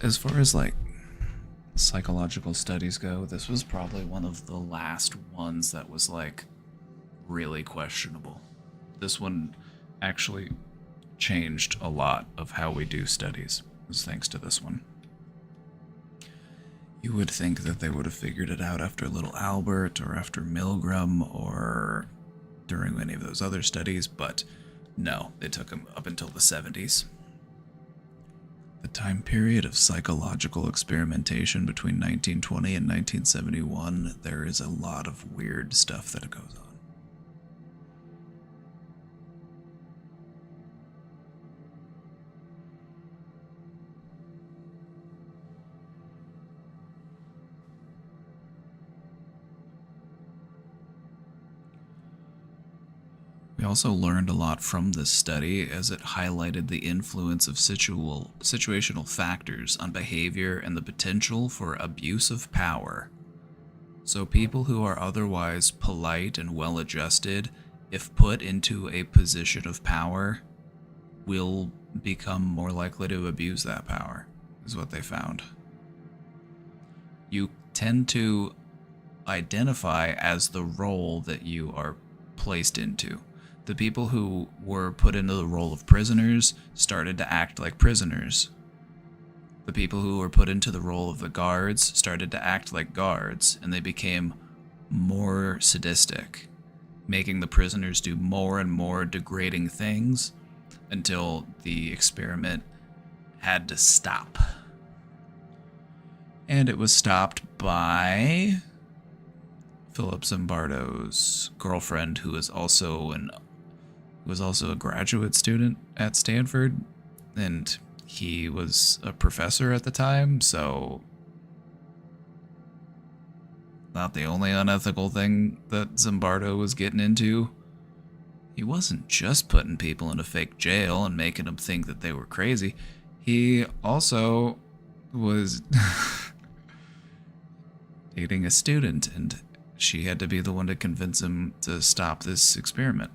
A: as far as like psychological studies go, this was probably one of the last ones that was like really questionable. This one actually changed a lot of how we do studies, was thanks to this one. You would think that they would have figured it out after Little Albert or after Milgram or during any of those other studies, but no, they took them up until the 70s. The time period of psychological experimentation between 1920 and 1971, there is a lot of weird stuff that goes on. We also learned a lot from this study, as it highlighted the influence of situational factors on behavior and the potential for abuse of power. So people who are otherwise polite and well-adjusted, if put into a position of power, will become more likely to abuse that power, is what they found. You tend to identify as the role that you are placed into. The people who were put into the role of prisoners started to act like prisoners. The people who were put into the role of the guards started to act like guards, and they became more sadistic, making the prisoners do more and more degrading things until the experiment had to stop. And it was stopped by Philip Zimbardo's girlfriend, who was also a graduate student at Stanford, and he was a professor at the time, so not the only unethical thing that Zimbardo was getting into. He wasn't just putting people in a fake jail and making them think that they were crazy. He also was dating a student, and she had to be the one to convince him to stop this experiment.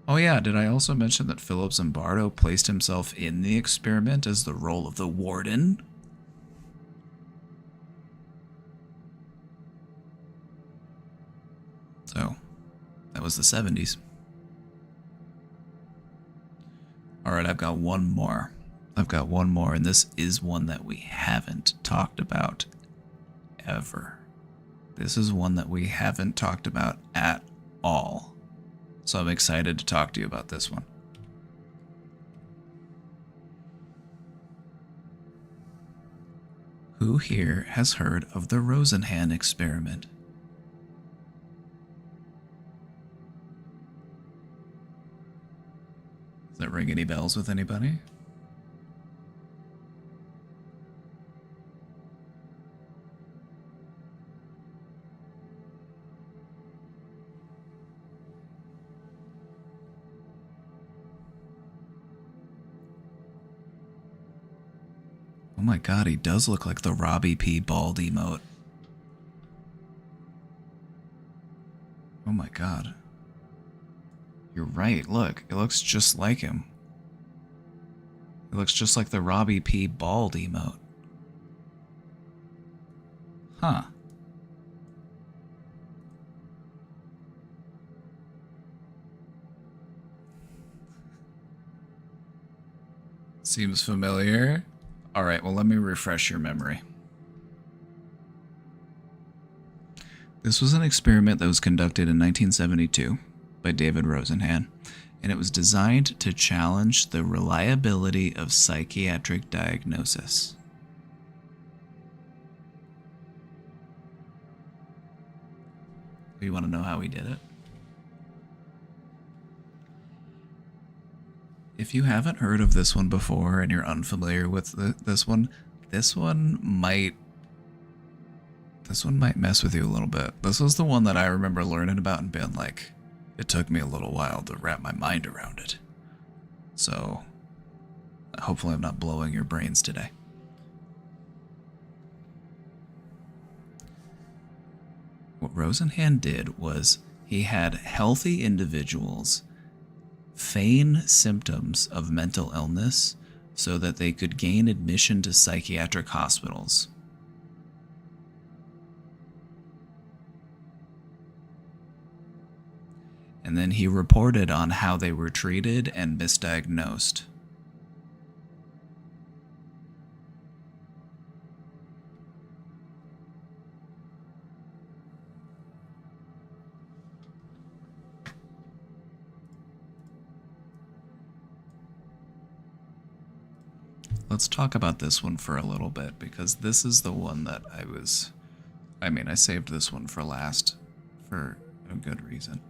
A: Oh yeah, did I also mention that Philip Zimbardo placed himself in the experiment as the role of the warden? So, that was the 70s. Alright, I've got one more. And this is one that we haven't talked about ever. This is one that we haven't talked about at all. So I'm excited to talk to you about this one. Who here has heard of the Rosenhan experiment? Does that ring any bells with anybody? Oh my god, he does look like the Robbie P. Bald emote. Oh my god. You're right, look, it looks just like him. It looks just like the Robbie P. Bald emote. Huh. Seems familiar. Alright, well let me refresh your memory. This was an experiment that was conducted in 1972 by David Rosenhan, and it was designed to challenge the reliability of psychiatric diagnosis. You want to know how he did it? If you haven't heard of this one before and you're unfamiliar with this one might mess with you a little bit. This was the one that I remember learning about and being like, it took me a little while to wrap my mind around it. So, hopefully I'm not blowing your brains today. What Rosenhan did was he had healthy individuals feign symptoms of mental illness so that they could gain admission to psychiatric hospitals. And then he reported on how they were treated and misdiagnosed. Let's talk about this one for a little bit, because this is the one that I saved this one for last for a good reason.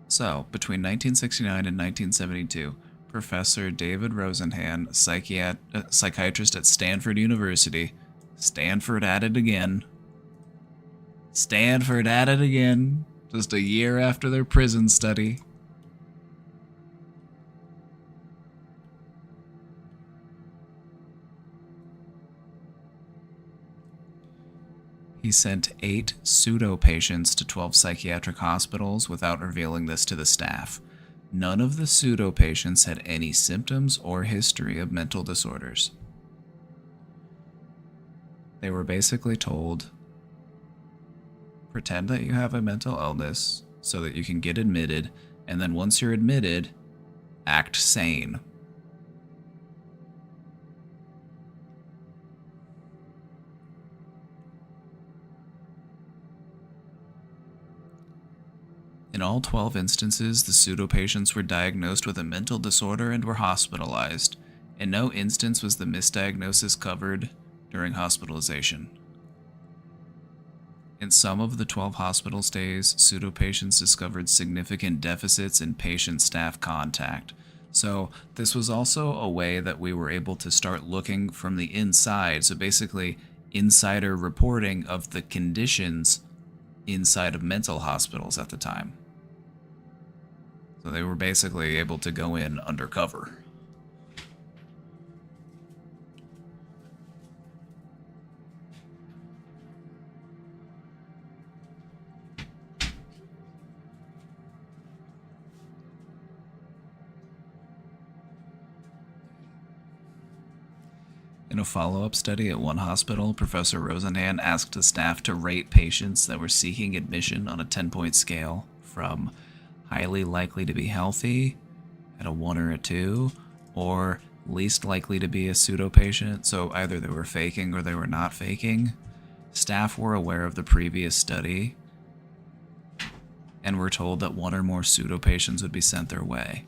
A: So, between 1969 and 1972, Professor David Rosenhan, psychiatrist at Stanford University, Stanford at it again, just a year after their prison study. He sent 8 pseudo-patients to 12 psychiatric hospitals without revealing this to the staff. None of the pseudo-patients had any symptoms or history of mental disorders. They were basically told, pretend that you have a mental illness so that you can get admitted, and then once you're admitted, act sane. In all 12 instances, the pseudo-patients were diagnosed with a mental disorder and were hospitalized. In no instance was the misdiagnosis covered during hospitalization. In some of the 12 hospital stays, pseudopatients discovered significant deficits in patient-staff contact. So this was also a way that we were able to start looking from the inside. So basically, insider reporting of the conditions inside of mental hospitals at the time. So they were basically able to go in undercover. In a follow-up study at one hospital, Professor Rosenhan asked the staff to rate patients that were seeking admission on a 10-point scale from highly likely to be healthy at a 1 or a 2, or least likely to be a pseudopatient, so either they were faking or they were not faking. Staff were aware of the previous study and were told that 1 or more pseudopatients would be sent their way.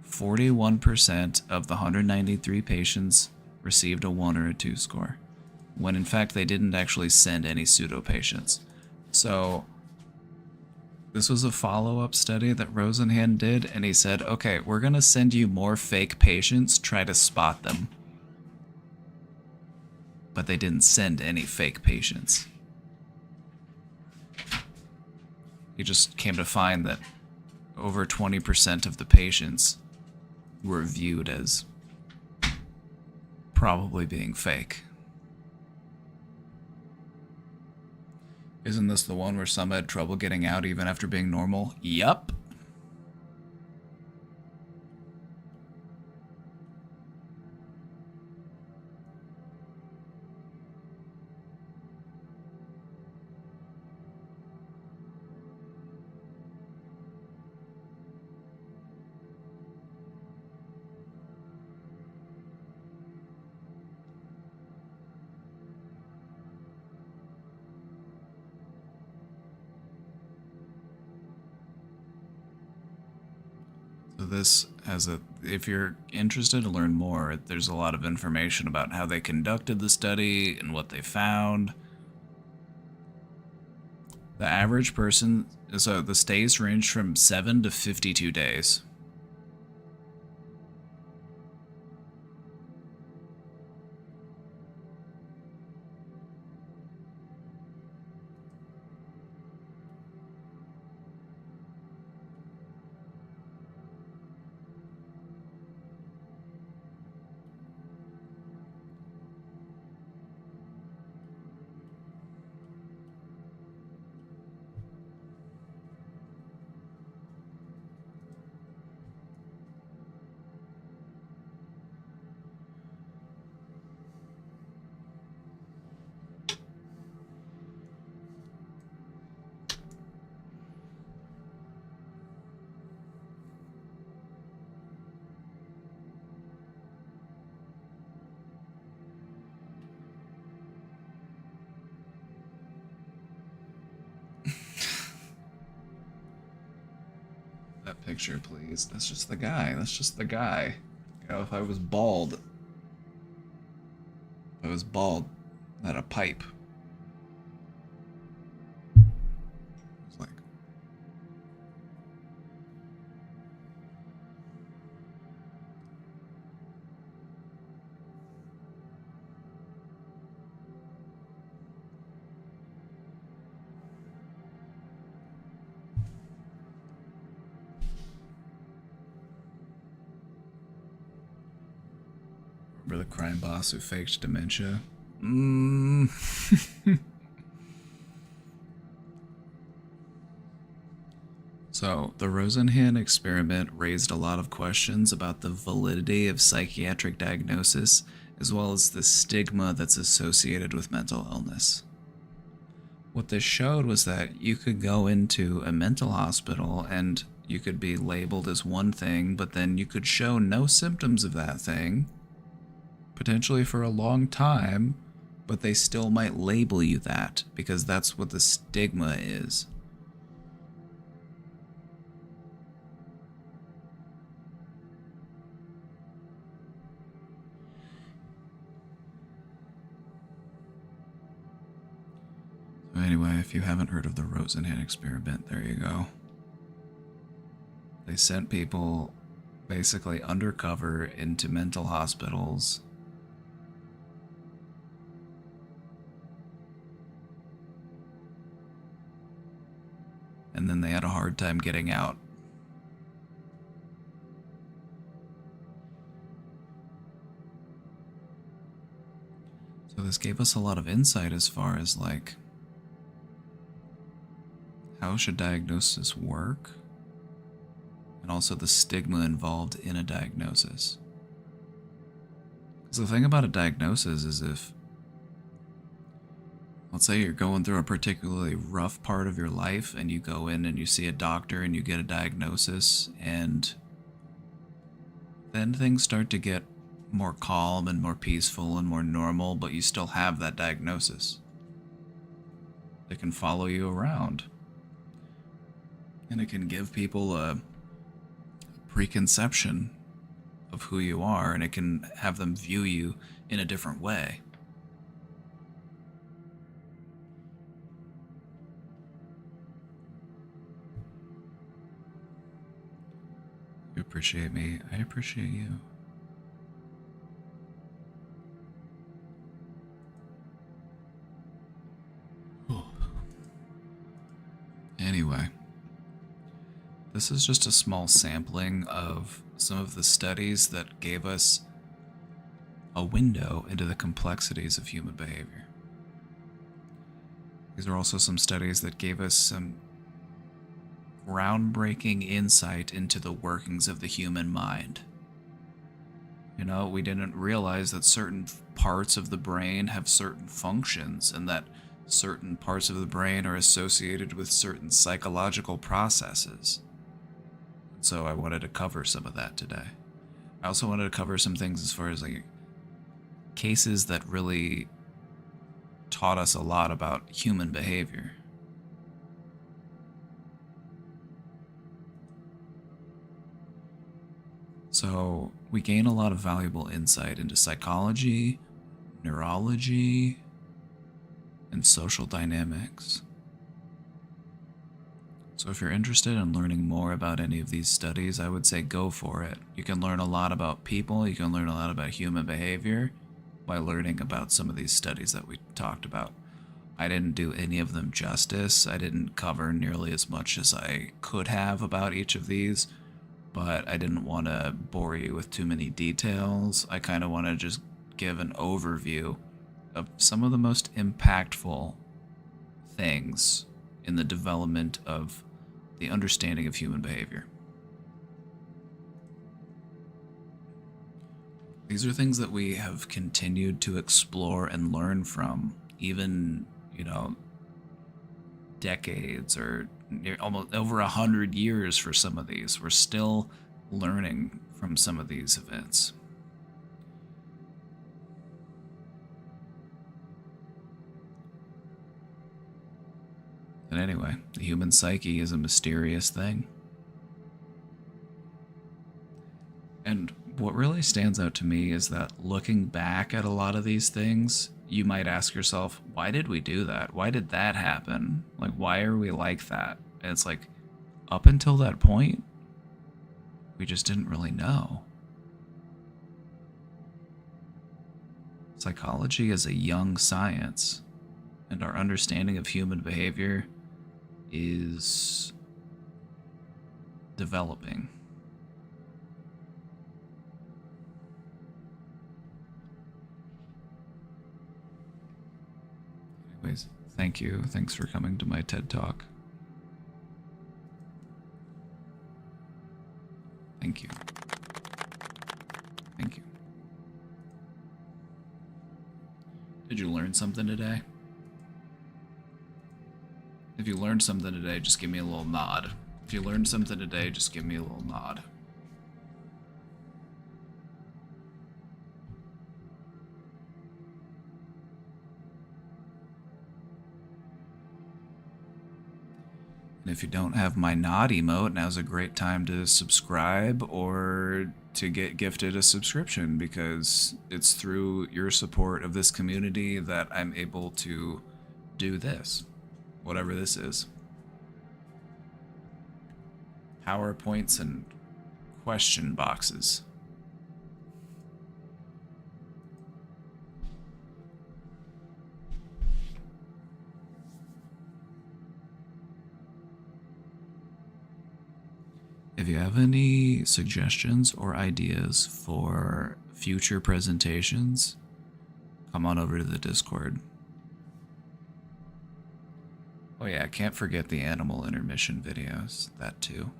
A: 41% of the 193 patients received a 1 or a 2 score, when in fact they didn't actually send any pseudopatients. So this was a follow-up study that Rosenhan did, and he said, okay, we're going to send you more fake patients, try to spot them. But they didn't send any fake patients. He just came to find that over 20% of the patients were viewed as probably being fake. Isn't this the one where some had trouble getting out even after being normal? Yup. This has a, if you're interested to learn more, there's a lot of information about how they conducted the study and what they found. The average person, so the stays ranged from 7 to 52 days. That picture, please. That's just the guy. That's just the guy. You know, if I was bald, I had a pipe. It's like, remember the crime boss who faked dementia? So, the Rosenhan experiment raised a lot of questions about the validity of psychiatric diagnosis, as well as the stigma that's associated with mental illness. What this showed was that you could go into a mental hospital and you could be labeled as one thing, but then you could show no symptoms of that thing, potentially for a long time, but they still might label you that, because that's what the stigma is. anyway, if you haven't heard of the Rosenhan experiment, there you go. They sent people basically undercover into mental hospitals. And then they had a hard time getting out. So this gave us a lot of insight as far as like, how should diagnosis work? And also the stigma involved in a diagnosis. Because the thing about a diagnosis is if, let's say you're going through a particularly rough part of your life and you go in and you see a doctor and you get a diagnosis, and then things start to get more calm and more peaceful and more normal, but you still have that diagnosis. It can follow you around. And it can give people a preconception of who you are, and it can have them view you in a different way. You appreciate me, I appreciate you. Anyway, this is just a small sampling of some of the studies that gave us a window into the complexities of human behavior. These are also some studies that gave us some groundbreaking insight into the workings of the human mind. You know, we didn't realize that certain parts of the brain have certain functions, and that certain parts of the brain are associated with certain psychological processes. So I wanted to cover some of that today. I also wanted to cover some things as far as like cases that really taught us a lot about human behavior. So we gain a lot of valuable insight into psychology, neurology, and social dynamics. So if you're interested in learning more about any of these studies, I would say go for it. You can learn a lot about people, you can learn a lot about human behavior by learning about some of these studies that we talked about. I didn't do any of them justice. I didn't cover nearly as much as I could have about each of these, but I didn't want to bore you with too many details. I kind of want to just give an overview of some of the most impactful things in the development of the understanding of human behavior. These are things that we have continued to explore and learn from, even, you know, decades or almost over 100 years for some of these. We're still learning from some of these events. But anyway, the human psyche is a mysterious thing. And what really stands out to me is that looking back at a lot of these things, you might ask yourself, why did we do that? Why did that happen? Like, why are we like that? And it's like, up until that point, we just didn't really know. Psychology is a young science, and our understanding of human behavior is developing. Anyways, thank you. Thanks for coming to my TED Talk. Thank you. Thank you. Did you learn something today? If you learned something today, just give me a little nod. If you learned something today, just give me a little nod. And if you don't have my nod emote, now's a great time to subscribe or to get gifted a subscription, because it's through your support of this community that I'm able to do this. Whatever this is. PowerPoints and question boxes. If you have any suggestions or ideas for future presentations, come on over to the Discord. Oh yeah, can't forget the animal intermission videos, that too.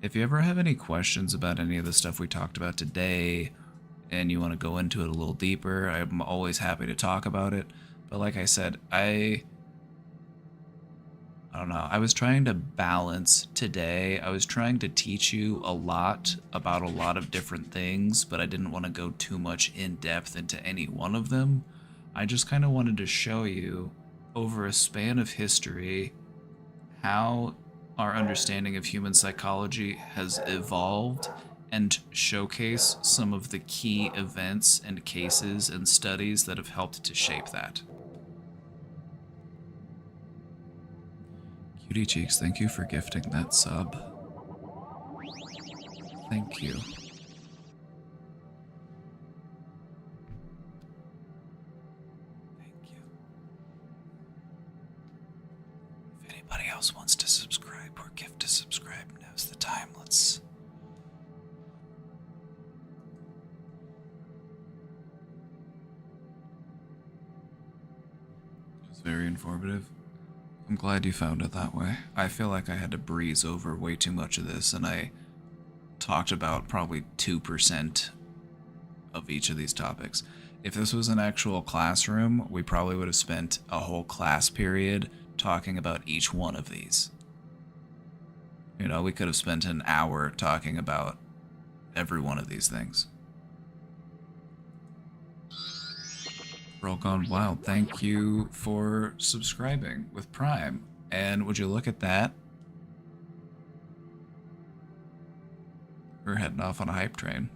A: If you ever have any questions about any of the stuff we talked about today, and you want to go into it a little deeper, I'm always happy to talk about it. But like I said, I don't know, I was trying to balance today. I was trying to teach you a lot about a lot of different things, but I didn't want to go too much in depth into any one of them. I just kind of wanted to show you over a span of history how our understanding of human psychology has evolved and showcase some of the key events and cases and studies that have helped to shape that. Cutie Cheeks, thank you for gifting that sub. Thank you. Thank you. If anybody else wants to subscribe or gift to subscribe, now's the time. Let's... It was very informative. I'm glad you found it that way. I feel like I had to breeze over way too much of this, and I talked about probably 2% of each of these topics. If this was an actual classroom, we probably would have spent a whole class period talking about each one of these. You know, we could have spent an hour talking about every one of these things. Roll Gone Wild, thank you for subscribing with Prime. And would you look at that? We're heading off on a hype train.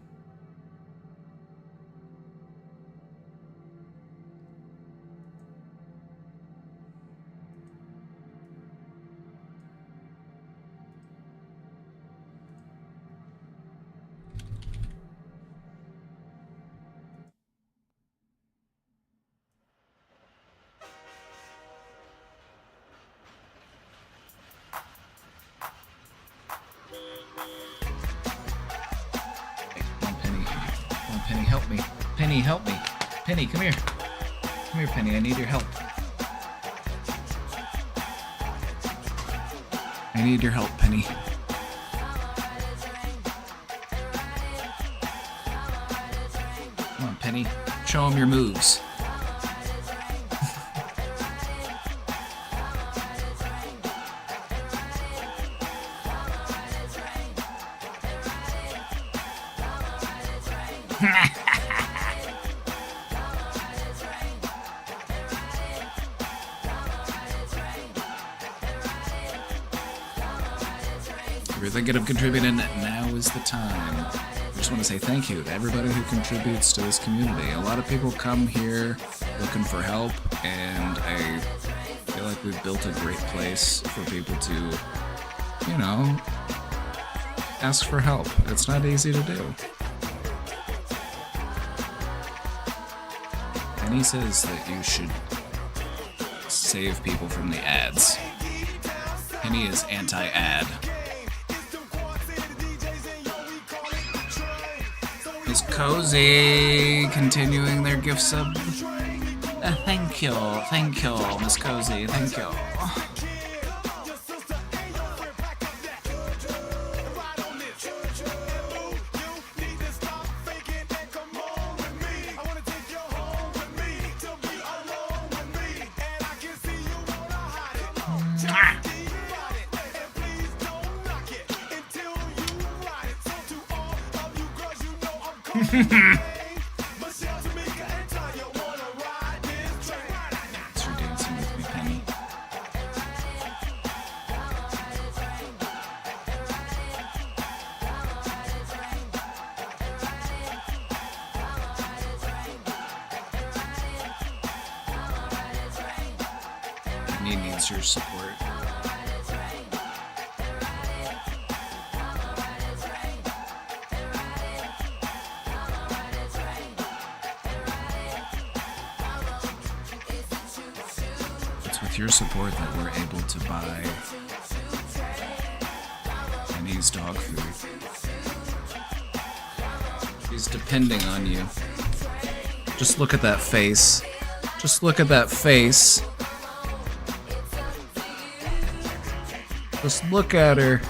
A: Penny, help me. Penny, help me. Penny, come here. Come here, Penny. I need your help. I need your help, Penny. Come on, Penny. Show him your moves. If you're thinking of contributing, now is the time. I just want to say thank you to everybody who contributes to this community. A lot of people come here looking for help, and I feel like we've built a great place for people to, you know, ask for help. It's not easy to do. And he says that you should save people from the ads. Penny is anti-ad. Miss Cozy continuing their gift sub. Thank you, Miss Cozy, thank you. Thanks for dancing with me, Penny. He needs your support. It's with your support that we're able to buy Penny's dog food. He's depending on you. Just look at that face. Just look at that face. Just look at her.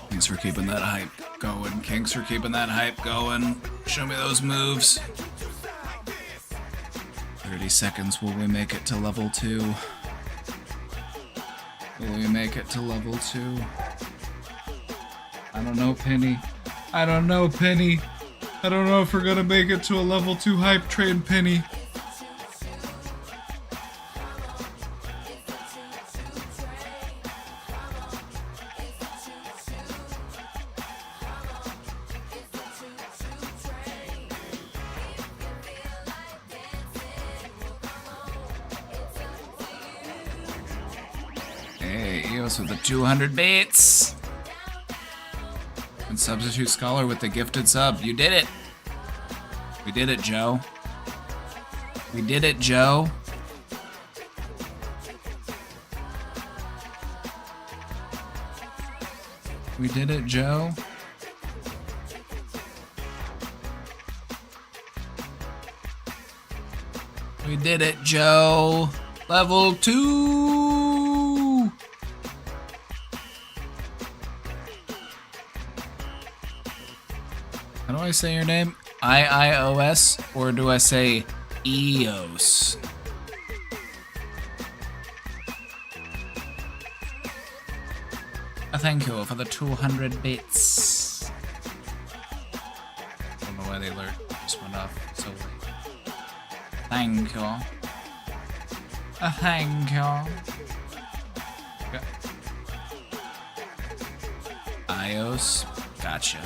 A: Thanks for keeping that hype going. Kinks for keeping that hype going. Show me those moves. 30 seconds. Will we make it to level 2? Will we make it to level 2? I don't know, Penny. I don't know, Penny. I don't know if we're gonna make it to a level 2 hype train, Penny. Hey, EOS with the 200 bits. And Substitute Scholar with the gifted sub. You did it. We did it, Joe. We did it, Joe. We did it, Joe. We did it, Joe. Level 2. How do I say your name? IIOS, or do I say EOS? Thank you for the 200 bits. I don't know why they just went off so late. Thank you. Thank you. Okay. IOS, gotcha.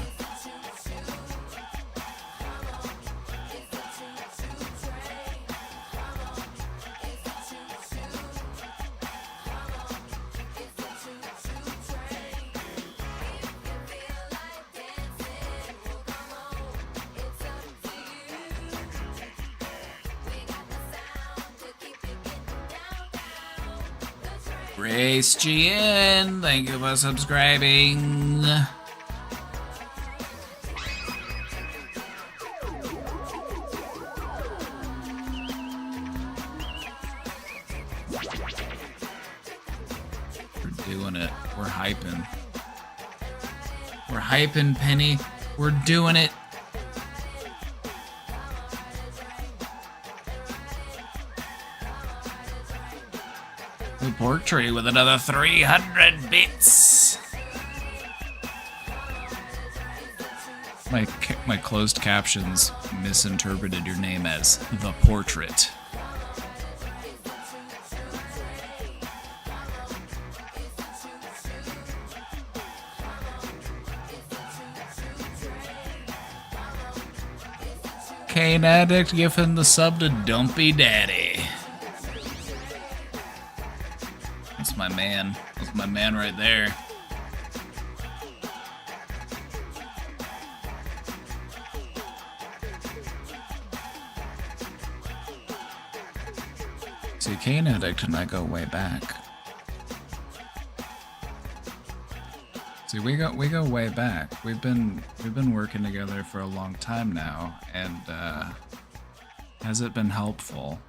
A: Grace GN, thank you for subscribing. We're doing it. We're hyping. We're hyping, Penny. We're doing it. Pork tree with another 300 bits. My closed captions misinterpreted your name as The Portrait. Kane Addict giving the sub to Dumpy Daddy. That's my man. That's my man right there. See, Kane Addict and I go way back. See, we go way back. We've been working together for a long time now, and has it been helpful?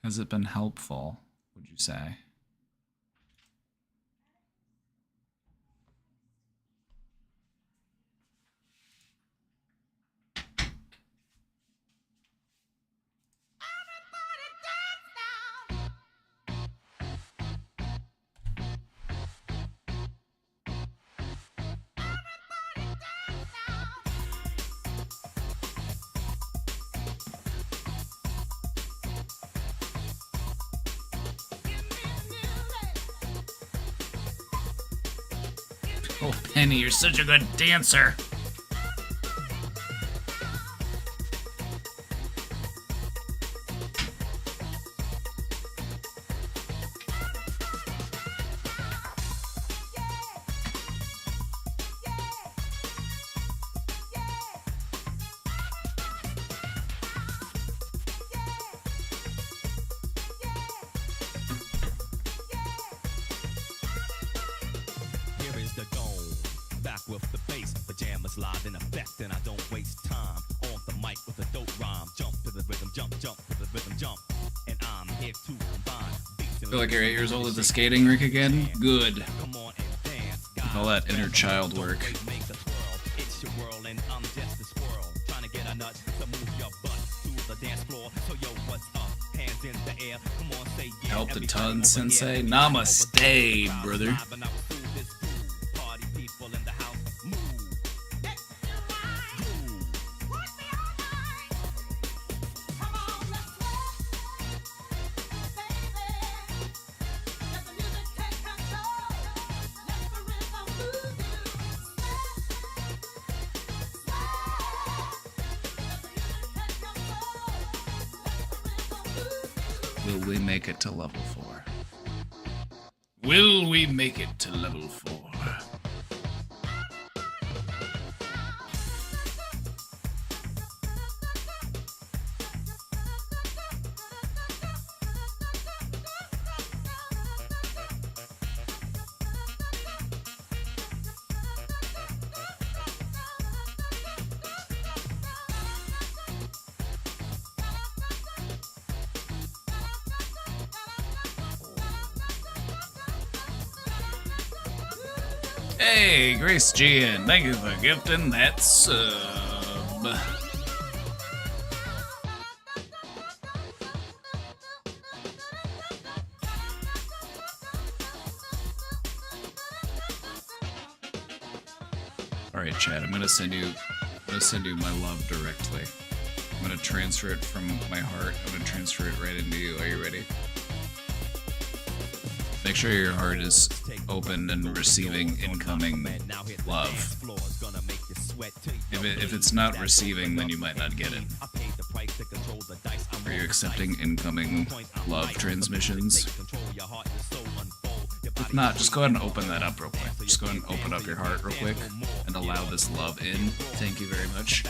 A: Has it been helpful, would you say? Oh, Penny, you're such a good dancer. Feel like you're 8 years old at the skating rink again? Good. All that inner child work. Helped a ton, Sensei. Namaste, brother. Will we make it to level 4? Will we make it to level 4? Hey, Grace Gian, thank you for gifting that sub. Alright, Chad, I'm gonna send you my love directly. I'm gonna transfer it from my heart. I'm gonna transfer it right into you. Are you ready? Make sure your heart is open and receiving incoming love. If it's not receiving, then you might not get it. Are you accepting incoming love transmissions? If not, just go ahead and open that up real quick. Just go ahead and open up your heart real quick and allow this love in. Thank you very much.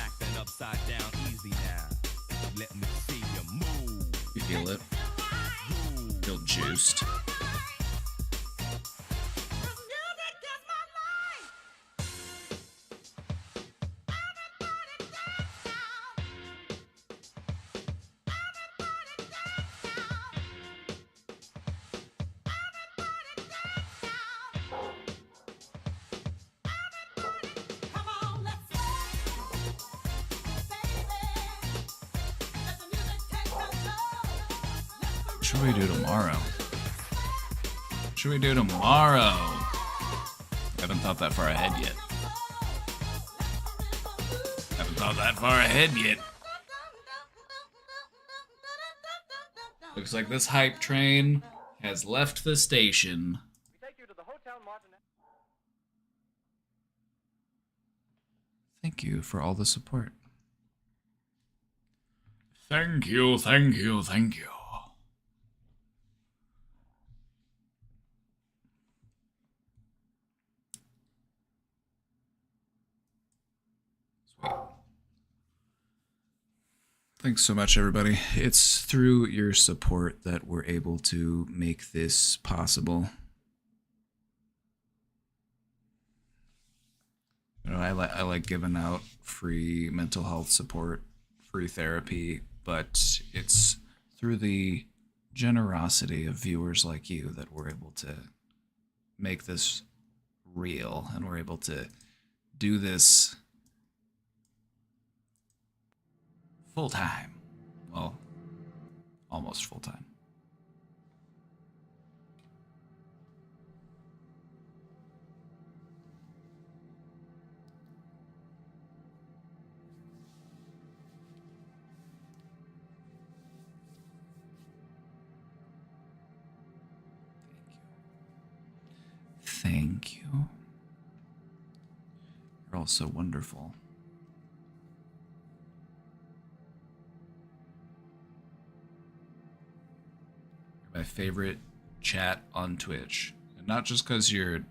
A: You feel it? Feel juiced. What should we do tomorrow? What should we do tomorrow? I haven't thought that far ahead yet. Looks like this hype train has left the station. Thank you for all the support. Thank you, thank you, thank you. Sweet. Thanks so much, everybody. It's through your support that we're able to make this possible. I like giving out free mental health support, free therapy, but it's through the generosity of viewers like you that we're able to make this real, and we're able to do this full time. Well, almost full time. Thank you. You're all so wonderful. You're my favorite chat on Twitch. And not just because you're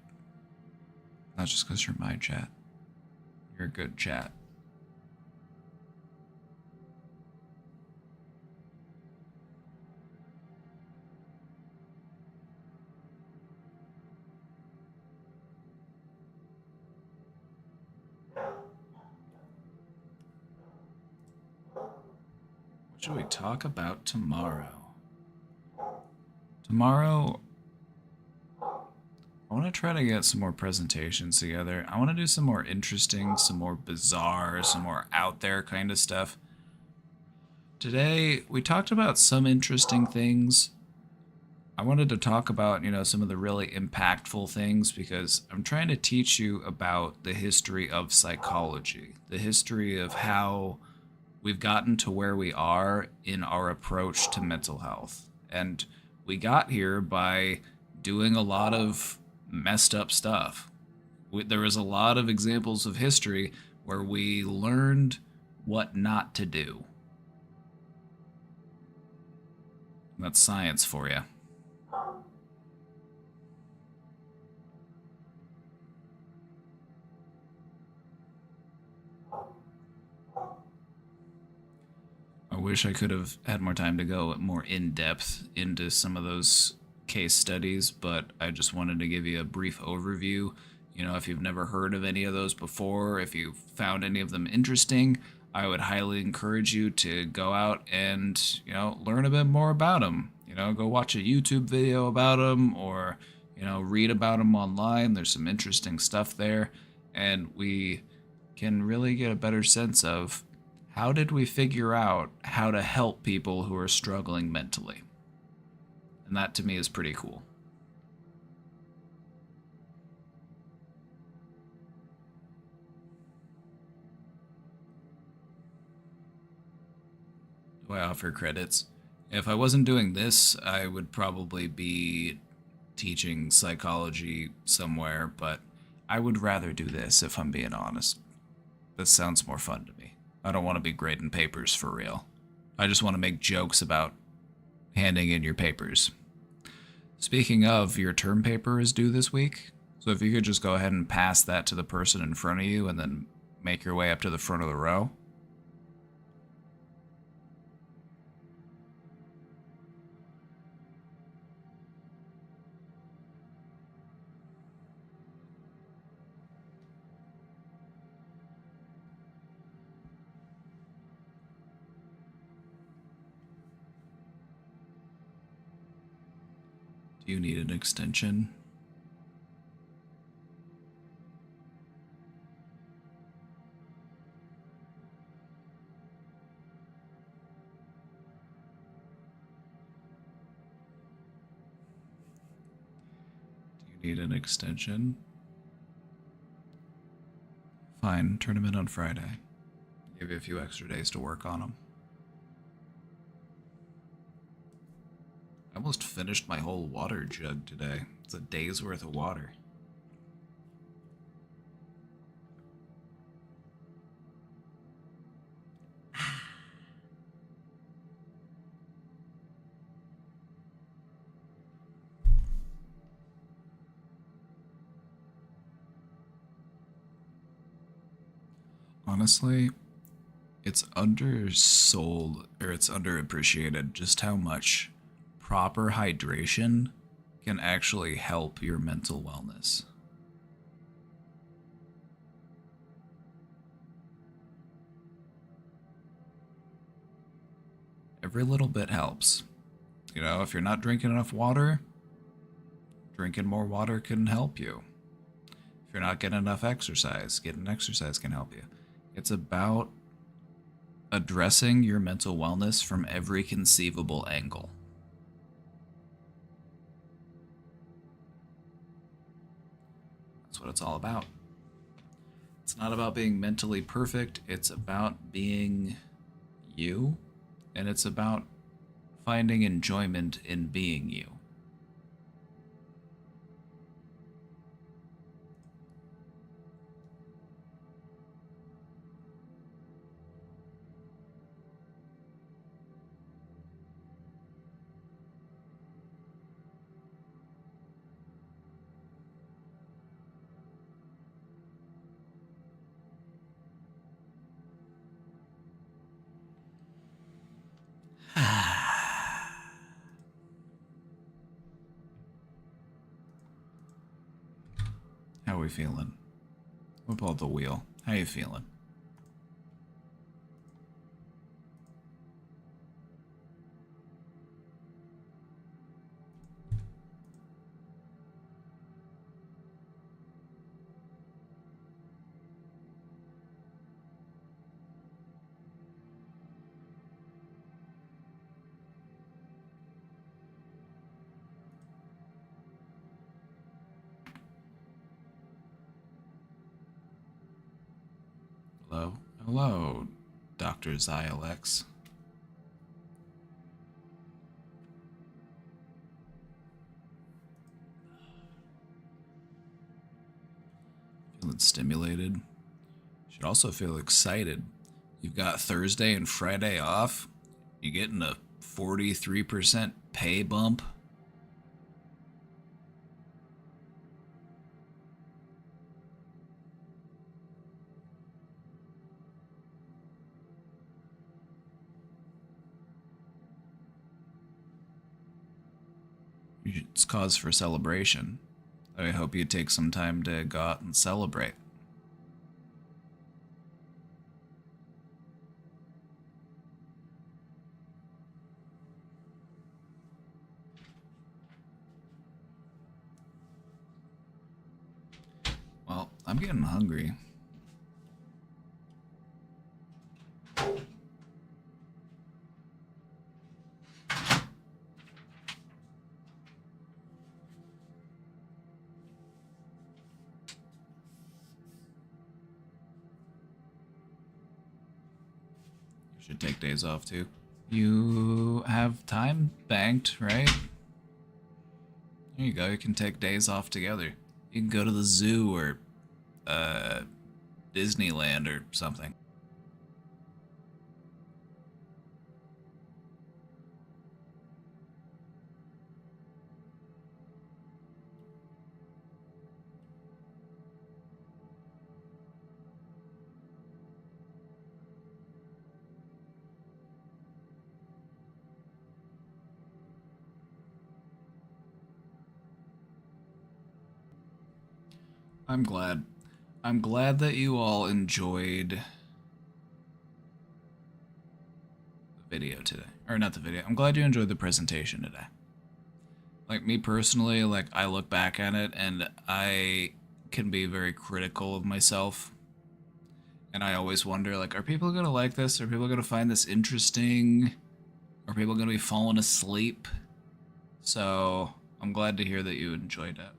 A: my chat. You're a good chat. What should we talk about tomorrow? Tomorrow, I want to try to get some more presentations together. I want to do some more interesting, some more bizarre, some more out there kind of stuff. Today, we talked about some interesting things. I wanted to talk about, some of the really impactful things because I'm trying to teach you about the history of psychology, the history of how we've gotten to where we are in our approach to mental health. And we got here by doing a lot of messed up stuff. There was a lot of examples of history where we learned what not to do. That's science for you. I wish I could have had more time to go more in depth into some of those case studies, but I just wanted to give you a brief overview. If you've never heard of any of those before, if you found any of them interesting, I would highly encourage you to go out and, learn a bit more about them. Go watch a YouTube video about them or, read about them online. There's some interesting stuff there, and we can really get a better sense of how did we figure out how to help people who are struggling mentally? And that to me is pretty cool. Do I offer credits? If I wasn't doing this, I would probably be teaching psychology somewhere, but I would rather do this if I'm being honest. This sounds more fun to me. I don't want to be grading papers for real. I just want to make jokes about handing in your papers. Speaking of, your term paper is due this week, so if you could just go ahead and pass that to the person in front of you and then make your way up to the front of the row. Do you need an extension? Do you need an extension? Fine, turn them in on Friday. Give you a few extra days to work on them. I almost finished my whole water jug today. It's a day's worth of water. Honestly, it's undersold, or it's underappreciated just how much proper hydration can actually help your mental wellness. Every little bit helps. You know, if you're not drinking enough water, drinking more water can help you. If you're not getting enough exercise, getting exercise can help you. It's about addressing your mental wellness from every conceivable angle. That's what it's all about. It's not about being mentally perfect, it's about being you, and it's about finding enjoyment in being you. How are we feeling? We'll pull up the wheel. How you feeling? Hello? Hello, Dr. Xilex. Feeling stimulated. Should also feel excited. You've got Thursday and Friday off. You're getting a 43% pay bump. It's cause for celebration. I hope you take some time to go out and celebrate. Well, I'm getting hungry. Should take days off too. You have time banked, right? There you go, you can take days off together. You can go to the zoo or Disneyland or something. I'm glad. I'm glad that you all enjoyed the video today. Or not the video. I'm glad you enjoyed the presentation today. Like me personally, like I look back at it and I can be very critical of myself. And I always wonder, like, are people gonna like this? Are people gonna find this interesting? Are people gonna be falling asleep? So I'm glad to hear that you enjoyed it.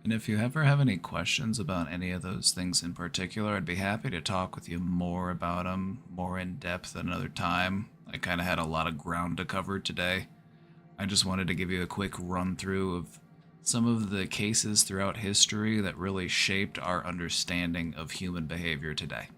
A: And if you ever have any questions about any of those things in particular, I'd be happy to talk with you more about them, more in depth another time. I kind of had a lot of ground to cover today. I just wanted to give you a quick run through of some of the cases throughout history that really shaped our understanding of human behavior today.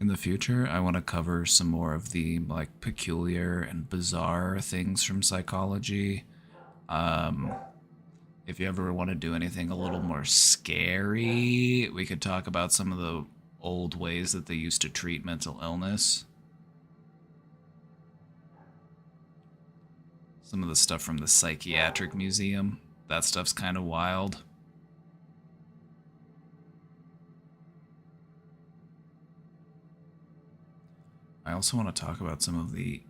A: In the future, I want to cover some more of the like peculiar and bizarre things from psychology. If you ever want to do anything a little more scary, we could talk about some of the old ways that they used to treat mental illness. Some of the stuff from the Psychiatric Museum. That stuff's kind of wild. I also want to talk about some of the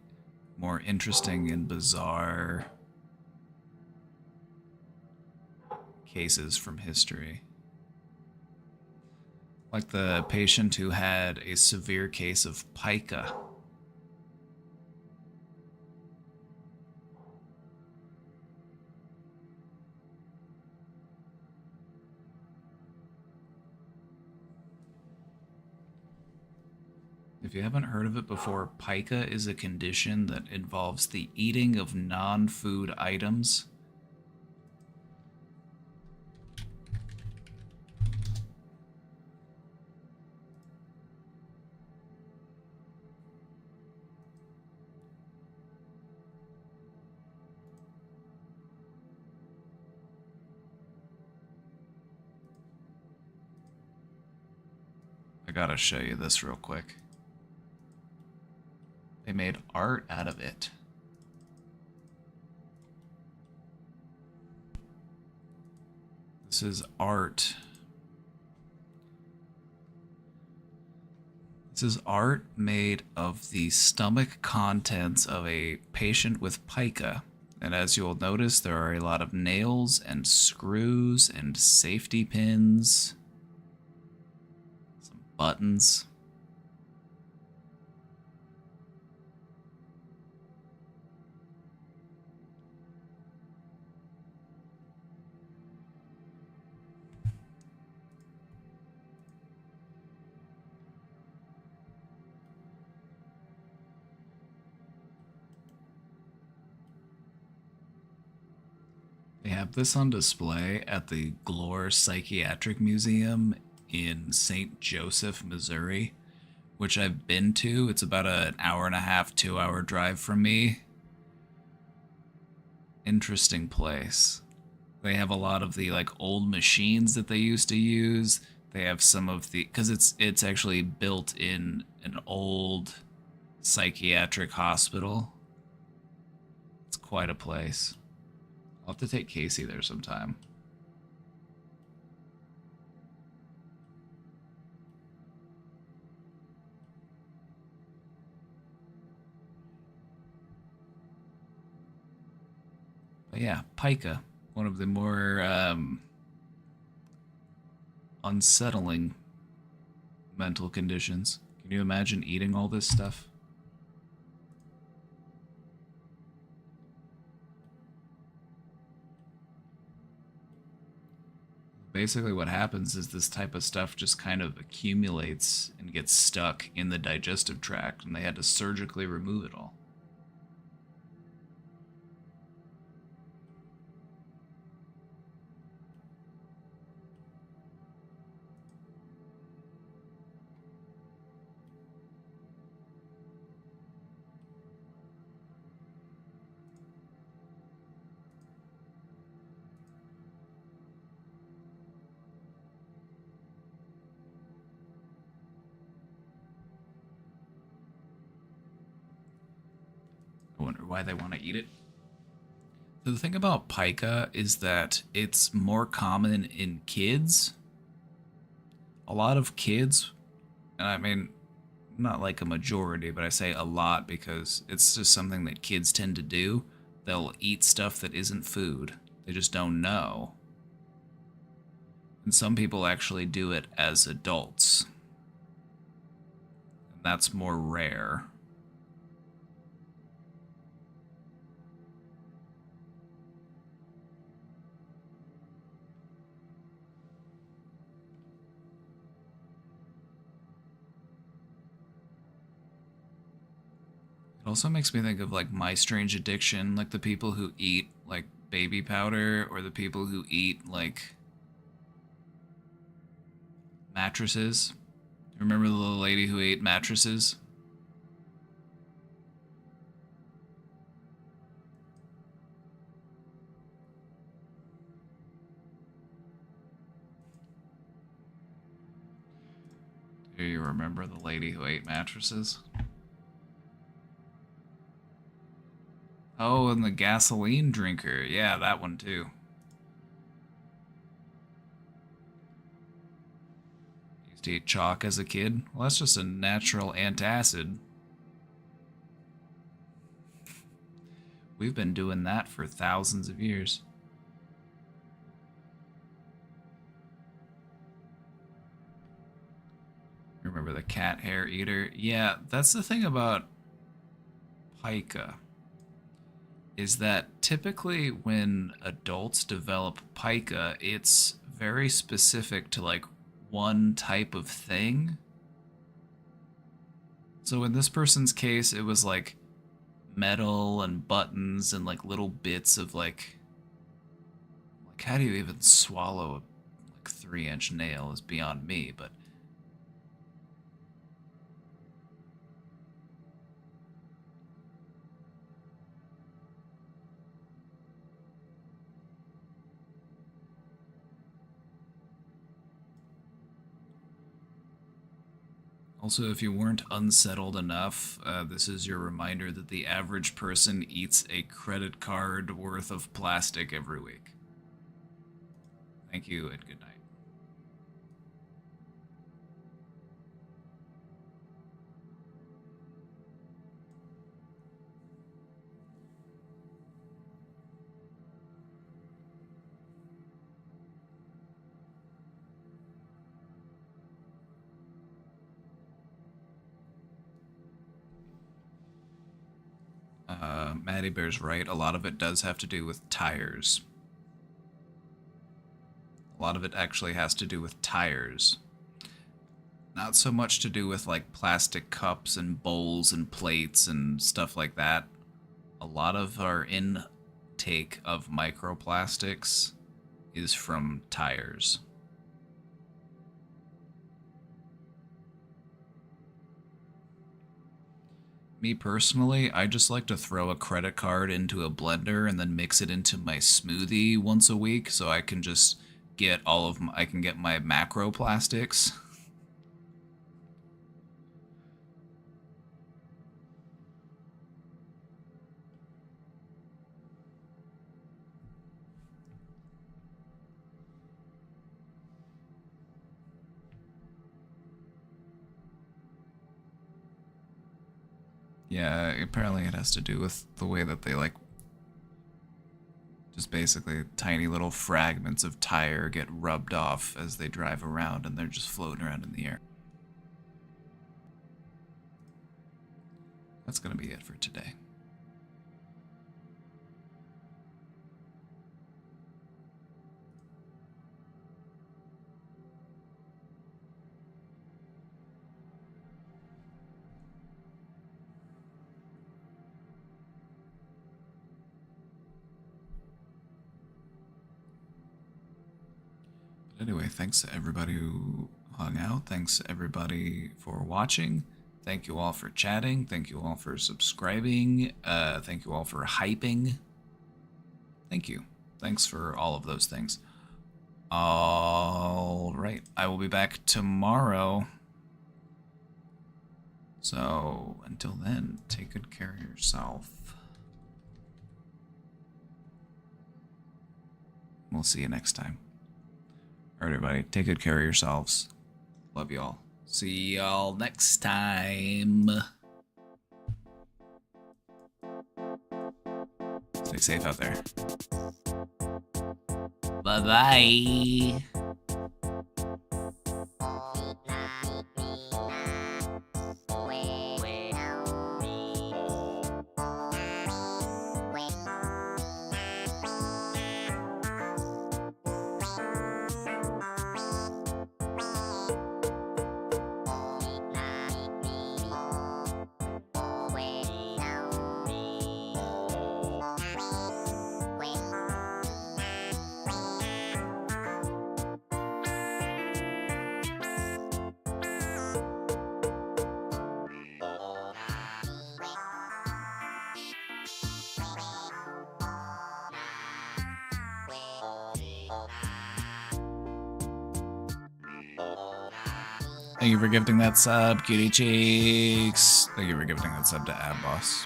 A: more interesting and bizarre cases from history. Like the patient who had a severe case of pica. If you haven't heard of it before, pica is a condition that involves the eating of non-food items. I gotta show you this real quick. They made art out of it. This is art. This is art made of the stomach contents of a patient with pica. And as you'll notice, there are a lot of nails and screws and safety pins. Some buttons. They have this on display at the Glore Psychiatric Museum in St. Joseph, Missouri, which I've been to. It's about an hour and a half, 2-hour drive from me. Interesting place. They have a lot of the like old machines that they used to use. They have some of the, because it's actually built in an old psychiatric hospital. It's quite a place. I'll have to take Casey there sometime. But yeah, pica, one of the more unsettling mental conditions. Can you imagine eating all this stuff? Basically what happens is this type of stuff just kind of accumulates and gets stuck in the digestive tract, and they had to surgically remove it all. I wonder why they want to eat it. So the thing about pica is that it's more common in kids. A lot of kids, and I mean, not like a majority, but I say a lot because it's just something that kids tend to do. They'll eat stuff that isn't food. They just don't know. And some people actually do it as adults. And that's more rare. It also makes me think of like My Strange Addiction, like the people who eat like baby powder, or the people who eat like mattresses, Remember the little lady who ate mattresses? Do you remember the lady who ate mattresses? Oh, and the gasoline drinker. Yeah, that one too. Used to eat chalk as a kid. Well, that's just a natural antacid. We've been doing that for thousands of years. Remember the cat hair eater? Yeah, that's the thing about pica. Is that typically when adults develop pica, it's very specific to like one type of thing. So in this person's case, it was like metal and buttons and like little bits of like how do you even swallow a like 3-inch nail is beyond me, but also, if you weren't unsettled enough, this is your reminder that the average person eats a credit card worth of plastic every week. Thank you and good night. Maddie Bear's right. A lot of it does have to do with tires. A lot of it actually has to do with tires. Not so much to do with like plastic cups and bowls and plates and stuff like that. A lot of our intake of microplastics is from tires. Me personally, I just like to throw a credit card into a blender and then mix it into my smoothie once a week so I can just get I can get my macroplastics. Yeah, apparently it has to do with the way that they like just basically tiny little fragments of tire get rubbed off as they drive around and they're just floating around in the air. That's gonna be it for today. Anyway, thanks to everybody who hung out. Thanks everybody for watching. Thank you all for chatting. Thank you all for subscribing. Thank you all for hyping. Thank you. Thanks for all of those things. All right. I will be back tomorrow. So until then, take good care of yourself. We'll see you next time. Alright, everybody, take good care of yourselves. Love y'all. See y'all next time. Stay safe out there. Bye-bye. Thank you for gifting that sub, Cutie Cheeks. Thank you for gifting that sub to Abboss.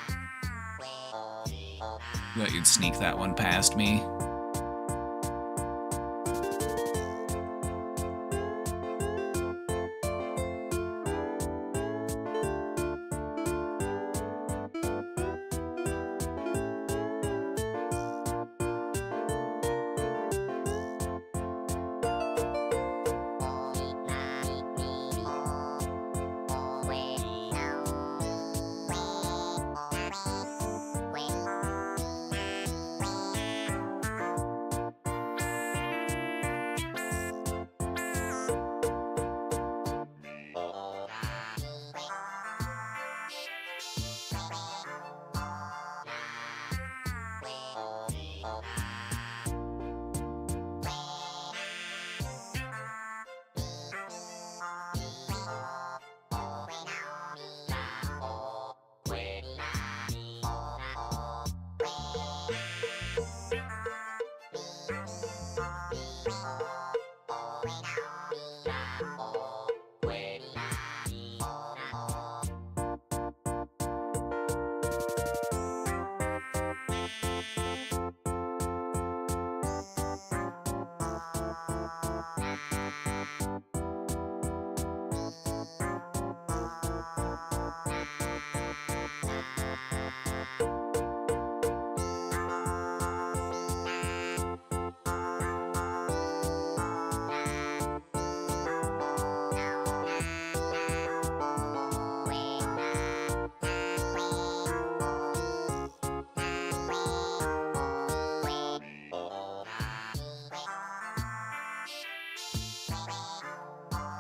A: Thought you'd sneak that one past me.